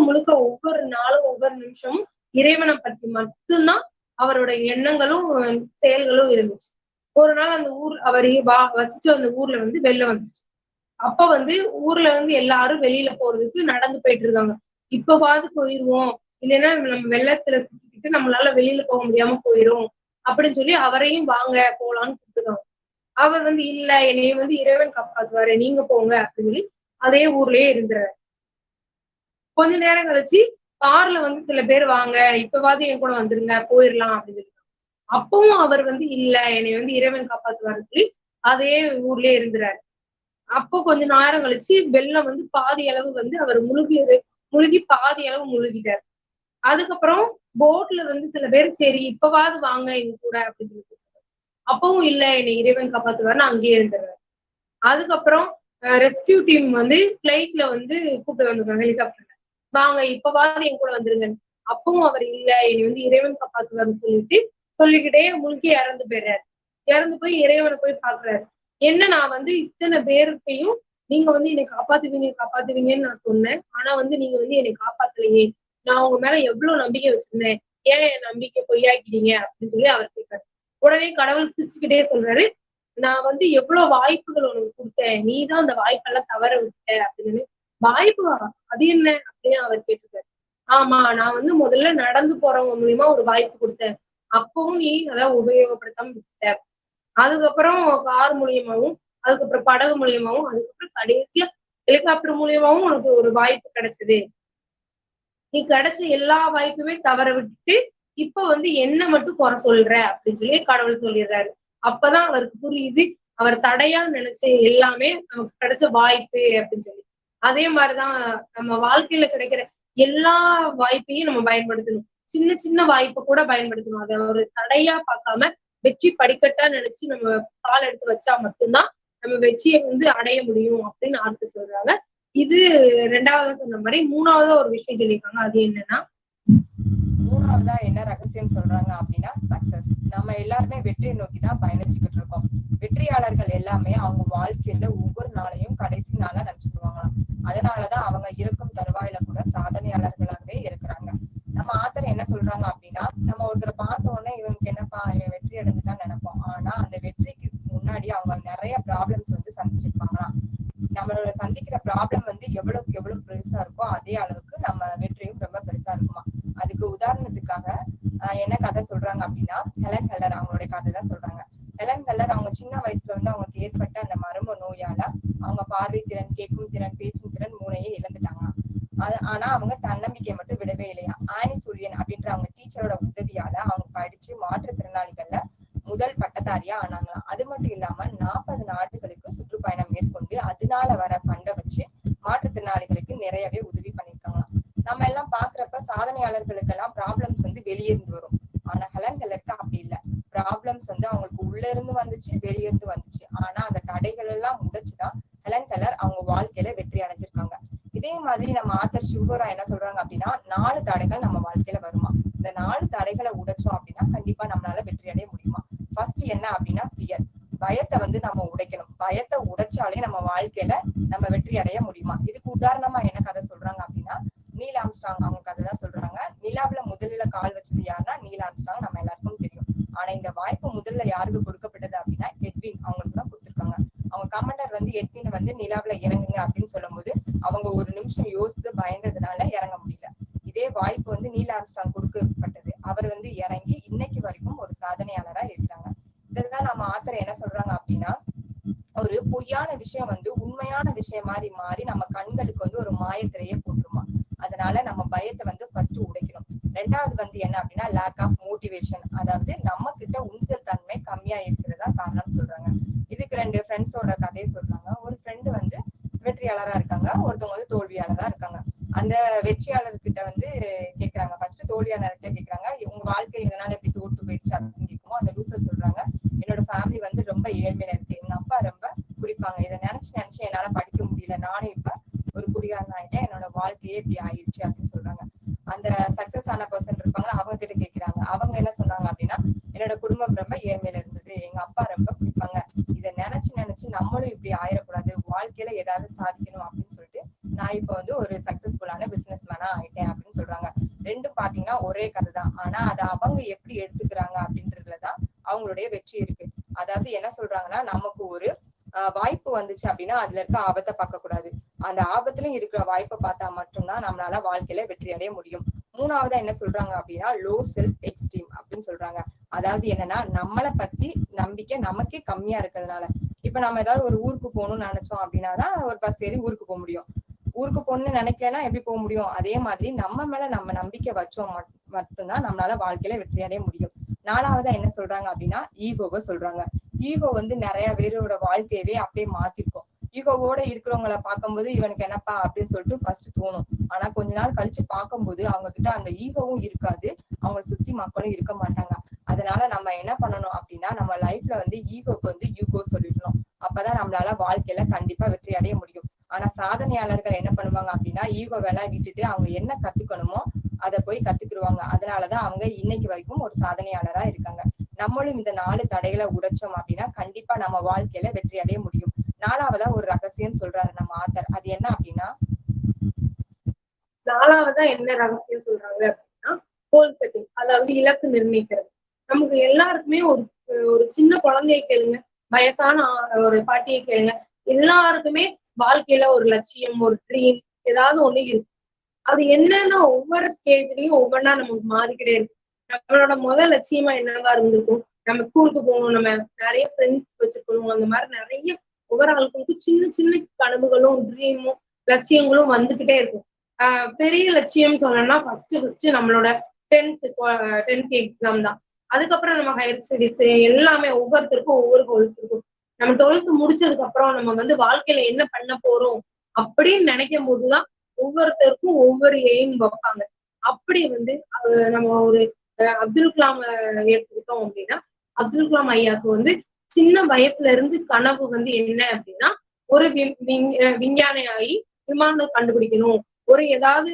B: முழுக்க ஒவ்வொரு நாளும் ஒவ்வொரு நிமிஷமும் இறைவனை பத்தி மட்டும்தான் அவரோட எண்ணங்களும் செயல்களும் இருந்துச்சு. ஒரு நாள் அந்த அவர் வசிச்ச அந்த ஊர்ல வந்து வெள்ளம் வந்துச்சு. அப்ப வந்து ஊர்ல வந்து எல்லாரும் வெளியில போறதுக்கு நடந்து போயிட்டு இருக்காங்க. இப்பவாது போயிருவோம், இல்லைன்னா நம்ம வெள்ளத்துல சிக்கிக்கிட்டு நம்மளால வெளியில போக முடியாம போயிரும் அப்படின்னு சொல்லி அவரையும் வாங்க போலான்னு கூப்பிட்டுருக்காங்க. அவர் வந்து இல்ல, என்னைய வந்து இறைவன் காப்பாத்துவாரு, நீங்க போங்க அப்படின்னு சொல்லி அதே ஊர்லயே இருந்துறாரு. கொஞ்ச நேரம் கழிச்சு கார்ல வந்து சில பேர் வாங்க, இப்பவாது என் கூட வந்துருங்க, போயிடலாம் அப்படின்னு சொல்லி. அப்பவும் அவர் வந்து இல்ல, என்னை வந்து இறைவன் காப்பாத்துவாருன்னு சொல்லி அதே ஊர்லயே இருந்துறாரு. அப்போ கொஞ்ச நேரம் கழிச்சு வெள்ளம் வந்து பாதி அளவு வந்து அவர் முழுகி பாதி அளவு முழுகிட்டார். அதுக்கப்புறம் போட்ல வந்து சில பேர் சரி இப்பவாது வாங்க எங்க கூட அப்படின்னு சொல்லி. அப்பவும் இல்ல, என்னை இறைவன் காப்பாத்துவாருன்னு அங்கேயே இருந்துறாரு. அதுக்கப்புறம் ரெஸ்கியூ டீம் வந்து பிளைட்ல வந்து கூப்பிட்டு வந்திருக்காங்க, ஹெலிகாப்டர்ல. வாங்க இப்பவாது என் கூட வந்துருங்க. அப்பவும் அவர் இல்ல, என்னை வந்து இறைவன் காப்பாத்துவாருன்னு சொல்லிக்கிட்டே முழுக்கி இறந்து போயிடுறாரு. இறந்து போய் இறைவனை போய் பாக்குறாரு. என்ன, நான் வந்து இத்தனை பேருக்கையும் நீங்க வந்து என்னை காப்பாத்துவீங்கன்னு நான் சொன்னேன், ஆனா வந்து நீங்க வந்து என்னை காப்பாத்தலையே, நான் உங்க மேல எவ்வளவு நம்பிக்கை வச்சிருந்தேன், ஏன் என் நம்பிக்கை பொய்யாக்கிட்டீங்க அப்படின்னு சொல்லி அவர் கேட்காரு. உடனே கடவுள் சிரிச்சுக்கிட்டே சொல்றாரு, நான் வந்து எவ்வளவு வாய்ப்புகள் உனக்கு கொடுத்தேன், நீ தான் அந்த வாய்ப்பெல்லாம் தவற விட்ட அப்படின்னு. வாய்ப்பா, அது என்ன அப்படின்னு அவர் கேட்டிருக்காரு. ஆமா, நான் வந்து முதல்ல நடந்து போறவங்க மூலியமா ஒரு வாய்ப்பு கொடுத்தேன், அப்பவும் நீ அதை உபயோகப்படுத்தாம விட்ட. அதுக்கப்புறம் கார் மூலியமாவும், அதுக்கப்புறம் படகு மூலியமாவும், அதுக்கப்புறம் கடைசியா ஹெலிகாப்டர் மூலியமாவும் உனக்கு ஒரு வாய்ப்பு கிடைச்சது. நீ கிடைச்ச எல்லா வாய்ப்புமே தவற விட்டுட்டு இப்ப வந்து என்ன மட்டும் குறை சொல்ற அப்படின்னு சொல்லி கடவுள் சொல்லிடுறாரு. அப்பதான் அவருக்கு புரியுது, அவர் தடையா நினைச்ச எல்லாமே நமக்கு கிடைச்ச வாய்ப்பு அப்படின்னு சொல்லி. அதே மாதிரிதான் நம்ம வாழ்க்கையில கிடைக்கிற எல்லா வாய்ப்பையும் நம்ம பயன்படுத்தணும். சின்ன வாய்ப்பை கூட பயன்படுத்தணும். அதை ஒரு தடையா பார்க்காம வெற்றி படிக்கட்டா நினைச்சு நம்ம கால் எடுத்து வச்சா மட்டும்தான் நம்ம வெற்றியை வந்து அடைய முடியும் அப்படின்னு ஆர்த்து சொல்றாங்க. இது ரெண்டாவதா சொன்ன மாதிரி. மூணாவதா ஒரு விஷயம் சொல்லியிருக்காங்க. அது என்னன்னா,
S: மூணாவதா என்ன ரகசியம் சொல்றாங்க அப்படின்னா சக்சஸ். நம்ம எல்லாருமே வெற்றியை நோக்கி தான் பயணிச்சுக்கிட்டு இருக்கோம். வெற்றியாளர்கள் எல்லாமே அவங்க வாழ்க்கையில ஒவ்வொரு நாளையும் கடைசி நாளா நினைச்சுக்குவாங்களாம். அதனாலதான் அவங்க இருக்கும் தருவாயில கூட சாதனையாளர்களாகவே இருக்கிறாங்க. நம்ம ஆத்தர் என்ன சொல்றாங்க அப்படின்னா, நம்ம ஒருத்தரை பார்த்த உடனே இவனுக்கு என்னப்பா இவன் வெற்றி அடைஞ்சுதான் நினைப்போம். ஆனா அந்த வெற்றிக்கு முன்னாடி அவங்க நிறைய ப்ராப்ளம்ஸ் வந்து சந்திச்சிருப்பாங்களாம். நம்மளோட சந்திக்கிற ப்ராப்ளம் வந்து எவ்வளவுக்கு எவ்வளவு பெருசா இருக்கோ அதே அளவுக்கு நம்ம வெற்றியும் ரொம்ப பெருசா இருக்குமா. அதுக்கு உதாரணத்துக்காக என்ன கதை சொல்றாங்க அப்படின்னா, ஹெலன் கெல்லர் அவங்களுடைய கதை தான் சொல்றாங்க. ஹெலன் கெல்லர் அவங்க சின்ன வயசுல வந்து அவங்களுக்கு ஏற்பட்ட அந்த மர்ம நோயால அவங்க பார்வை திறன், கேட்கும் திறன், பேச்சும் திறன் மூணையே இழந்துட்டாங்களாம். ஆனா அவங்க தன்னம்பிக்கை மட்டும் விடவே இல்லையா. ஆனி சூரியன் அப்படின்ற அவங்க டீச்சரோட உதவியால அவங்க படிச்சு மாற்றுத்திறனாளிகள்ல முதல் பட்டதாரியா ஆனாங்களாம். அது மட்டும் இல்லாம 40 நாடுகளுக்கு சுற்றுப்பயணம் மேற்கொண்டு அதனால வர ஃபண்டை வச்சு மாற்றுத்திறனாளிகளுக்கு நிறையவே உதவி பண்ணிருக்காங்களாம். நம்ம எல்லாம் பாக்குறப்ப சாதனையாளர்களுக்கு எல்லாம் ப்ராப்ளம்ஸ் வந்து வெளியே இருந்து வரும். ஆனா ஹெலன் கெல்லருக்கு அப்படி இல்லை. ப்ராப்ளம்ஸ் வந்து அவங்களுக்கு உள்ள இருந்து வந்துச்சு, வெளியே இருந்து வந்துச்சு. ஆனா அந்த தடைகள் எல்லாம் உடைச்சுதான் ஹெலன் கெல்லர் அவங்க வாழ்க்கையில வெற்றி அடைஞ்சிருக்காங்க. இதே மாதிரி நம்ம ஆத்தர் சுகரா என்ன சொல்றாங்க அப்படின்னா 4 தடைகள் நம்ம வாழ்க்கையில வருமா. இந்த 4 தடைகளை உடைச்சோம் அப்படின்னா கண்டிப்பா நம்மளால வெற்றி அடைய முடியுமா. ஃபர்ஸ்ட் என்ன அப்படின்னா ஃபியர், பயத்தை வந்து நம்ம உடைக்கணும். பயத்தை உடைச்சாலே நம்ம வாழ்க்கையில நம்ம வெற்றி அடைய முடியுமா. இதுக்கு உதாரணமா என்ன கதை சொல்றாங்க அப்படின்னா நீல் ஆம்ஸ்ட்ராங் அவங்க கதை தான் சொல்றாங்க. நிலாவுல முதலில் கால் வச்சது யாருன்னா நீல் ஆம்ஸ்ட்ராங், நம்ம எல்லாருக்கும் தெரியும். ஆனா இந்த வாய்ப்பு முதல்ல யாருக்கு கொடுக்கப்பட்டது அப்படின்னா எட்வின் அவங்களுக்கு தான் கொடுத்துருக்காங்க. அவங்க கமாண்டர் வந்து எட்வின் வந்து நிலாவுல இறங்குங்க அப்படின்னு சொல்லும் போது அவங்க ஒரு நிமிஷம் யோசித்து பயந்ததுனால இறங்க முடியல. இதே வாய்ப்பு வந்து நீல் ஆம்ஸ்ட்ராங் கொடுக்கப்பட்டது. அவர் வந்து இறங்கி இன்னைக்கு வரைக்கும் ஒரு சாதனையாளரா இருக்கிறாங்க. இதுதான் நம்ம ஆத்தர் என்ன சொல்றாங்க அப்படின்னா ஒரு பொய்யான விஷயம் வந்து உண்மையான விஷயம் மாதிரி மாறி நம்ம கண்களுக்கு வந்து ஒரு மாயத்திரையே போட்டுருமா. அதனால நம்ம பயத்தை வந்து ஃபர்ஸ்ட் உடைக்கணும். ரெண்டாவது வந்து என்ன அப்படின்னா லேக் ஆஃப் மோட்டிவேஷன், அதாவது நம்ம கிட்ட உந்துதல் தன்மை கம்மியா இருக்கிறதா காரணம் சொல்றாங்க. இதுக்கு 2 ஃப்ரெண்ட்ஸோட கதையை சொல்றாங்க. ஒரு ஃப்ரெண்டு வந்து வெற்றியாளரா இருக்காங்க, ஒருத்தவங்க வந்து தோல்வியாளரா இருக்காங்க. அந்த வெற்றியாளர்கிட்ட வந்து கேக்குறாங்க, ஃபர்ஸ்ட் தோல்வியாளர்கிட்ட கேக்குறாங்க உங்க வாழ்க்கை இதனால எப்படி தோற்று போயிடுச்சு அப்படின்னு கேட்கும். அந்த லூசர் சொல்றாங்க என்னோட ஃபேமிலி வந்து ரொம்ப ஏழ்மையில இருக்கு, எங்க அப்பா ரொம்ப குடிப்பாங்க, இதை நினைச்சு என்னால படிக்க முடியல, நானும் இப்ப ஒரு குடிகாரன் ஆயிட்டேன், என்னோட வாழ்க்கையே இப்படி ஆயிடுச்சு அப்படின்னு சொல்றாங்க. அந்த சக்சஸ் ஆன பர்சன் இருப்பாங்க, அவங்க கிட்ட கேக்குறாங்க. அவங்க என்ன சொன்னாங்க அப்படின்னா என்னோட குடும்பம் ரொம்ப ஏழ்மையில இருந்தது, எங்க அப்பா ரொம்ப குடிப்பாங்க, இதை நினைச்சு நம்மளும் இப்படி ஆயிடக்கூடாது, வாழ்க்கையில ஏதாவது சாதிக்கணும் அப்படின்னு சொல்லிட்டு நான் இப்ப வந்து ஒரு சக்சஸ்ஃபுல்லான பிசினஸ் மேனா ஆயிட்டேன் அப்படின்னு சொல்றாங்க. ரெண்டும் பாத்தீங்கன்னா ஒரே கதை தான். ஆனா அதை அவங்க எப்படி எடுத்துக்கிறாங்க அப்படின்றதுலதான் அவங்களுடைய வெற்றி இருக்கு. அதாவது என்ன சொல்றாங்கன்னா நமக்கு ஒரு வாய்ப்பு வந்துச்சு அப்படின்னா அதுல இருக்க ஆபத்தை பார்க்க கூடாது, அந்த ஆபத்துலயும் இருக்கிற வாய்ப்பை பார்த்தா மட்டும்தான் நம்மளால வாழ்க்கையில வெற்றி அடைய முடியும். மூணாவதா என்ன சொல்றாங்க அப்படின்னா லோ செல்ஃப் எஸ்டீம் அப்படின்னு சொல்றாங்க. அதாவது என்னன்னா நம்மளை பத்தி நம்பிக்கை நமக்கே கம்மியா இருக்கிறதுனால, இப்ப நம்ம ஏதாவது ஒரு ஊருக்கு போகணும்னு நினைச்சோம் அப்படின்னாதான் ஒரு பஸ் ஏறி ஊருக்கு போக முடியும். ஊருக்கு போகணும்னு நினைக்கலன்னா எப்படி போக முடியும். அதே மாதிரி நம்ம மேல நம்ம நம்பிக்கை வச்சோம் மட்டும்தான் நம்மளால வாழ்க்கையில வெற்றி அடைய முடியும். நாலாவதா என்ன சொல்றாங்க அப்படின்னா ஈகோவை சொல்றாங்க. ஈகோ வந்து நிறைய பேரோட வாழ்க்கையவே அப்படியே மாத்திருக்கும். ஈகோவோட இருக்கிறவங்களை பார்க்கும்போது இவனுக்கு என்னப்பா அப்படின்னு சொல்லிட்டு ஃபர்ஸ்ட் தோணும். ஆனா கொஞ்ச நாள் கழிச்சு பார்க்கும்போது அவங்க கிட்ட அந்த ஈகோவும் இருக்காது, அவங்களை சுத்தி மக்களும் இருக்க மாட்டாங்க. அதனால நம்ம என்ன பண்ணணும் அப்படின்னா நம்ம லைஃப்ல வந்து ஈகோக்கு வந்து யூகோ சொல்லிடணும். அப்பதான் நம்மளால வாழ்க்கையில கண்டிப்பா வெற்றி அடைய முடியும். ஆனா சாதனையாளர்கள் என்ன பண்ணுவாங்க அப்படின்னா ஈகோ வேலை விட்டுட்டு அவங்க என்ன கத்துக்கணுமோ அதை போய் கத்துக்கிடுவாங்க. அதனாலதான் அவங்க இன்னைக்கு வரைக்கும் ஒரு சாதனையாளரா இருக்காங்க. நம்மளும் இந்த 4 தடைகளை உடைச்சோம் அப்படின்னா கண்டிப்பா நம்ம வாழ்க்கையில வெற்றி அடைய முடியும். நாலாவதா ஒரு ரகசியம் சொல்றாரு நம்ம ஆத்தர். அது என்ன அப்படின்னா
B: நாலாவதா என்ன ரகசியம் சொல்றாங்க அப்படின்னா கோல் செட்டிங், அதாவது இலக்கு நிர்ணயிக்கிறது. நமக்கு எல்லாருக்குமே ஒரு சின்ன குழந்தைய கேளுங்க, வயசான ஒரு பாட்டியை கேளுங்க, எல்லாருக்குமே வாழ்க்கையில ஒரு லட்சியம், ஒரு ட்ரீம் ஏதாவது ஒண்ணு இருக்கு. அது என்னன்னா ஒவ்வொரு ஸ்டேஜ்லயும் ஒவ்வொன்னா நமக்கு மாறிக்கிட்டே இருக்கு. நம்மளோட முதல் லட்சியமா என்னவா இருந்திருக்கும், நம்ம ஸ்கூலுக்கு போகணும், நம்ம நிறைய ஃப்ரெண்ட்ஸ் வச்சிருக்கணும், அந்த மாதிரி நிறைய ஒவ்வொரு ஆளுக்கும் சின்ன சின்ன கனவுகளும் ட்ரீமும் லட்சியங்களும் வந்துகிட்டே இருக்கும். பெரிய லட்சியம் சொன்னோம்னா ஃபர்ஸ்ட் நம்மளோட 10th எக்ஸாம் தான். அதுக்கப்புறம் நம்ம ஹையர் ஸ்டடிஸ் எல்லாமே ஒவ்வொருத்தருக்கும் ஒவ்வொரு கோல்ஸ் இருக்கும். நம்ம 12th முடிச்சதுக்கு அப்புறம் நம்ம வந்து வாழ்க்கையில என்ன பண்ண போறோம் அப்படின்னு நினைக்கும் போதுதான் ஒவ்வொருத்தருக்கும் ஒவ்வொரு எய்ம் வைப்பாங்க. அப்படி வந்து நம்ம ஒரு அப்துல் கலாம் எடுத்துக்கிட்டோம் அப்படின்னா அப்துல் கலாம் ஐயாவுக்கு வந்து சின்ன வயசுல இருந்து கனவு வந்து என்ன அப்படின்னா ஒரு விஞ்ஞானி ஆகி விமானம் கண்டுபிடிக்கணும், ஒரு ஏதாவது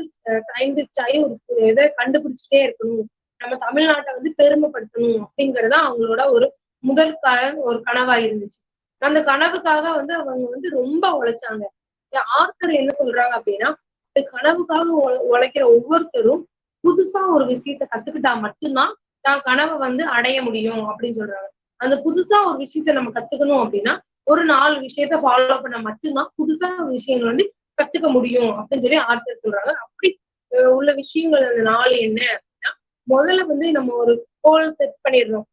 B: சயின்டிஸ்ட் ஆகி ஒரு இதை கண்டுபிடிச்சிட்டே இருக்கணும், நம்ம தமிழ்நாட்டை வந்து பெருமைப்படுத்தணும் அப்படிங்கறத அவங்களோட ஒரு முதல் ஒரு கனவா இருந்துச்சு. அந்த கனவுக்காக வந்து அவங்க வந்து ரொம்ப உழைச்சாங்க. ஆர்த்தர் என்ன சொல்றாங்க அப்படின்னா கனவுக்காக உழைக்கிற ஒவ்வொருத்தரும் புதுசா ஒரு விஷயத்த கத்துக்கிட்டா மட்டும்தான் தான் கனவை வந்து அடைய முடியும் அப்படின்னு சொல்றாங்க. அந்த புதுசா ஒரு விஷயத்த நம்ம கத்துக்கணும் அப்படின்னா ஒரு 4 விஷயத்த ஃபாலோ பண்ண மட்டும்தான் புதுசா விஷயங்கள் வந்து கத்துக்க முடியும் அப்படின்னு சொல்லி ஆர்த்தர் சொல்றாங்க. அப்படி உள்ள விஷயங்கள் அந்த 4 என்ன அப்படின்னா முதல்ல வந்து நம்ம ஒரு கோல் செட் பண்ணிடணும்.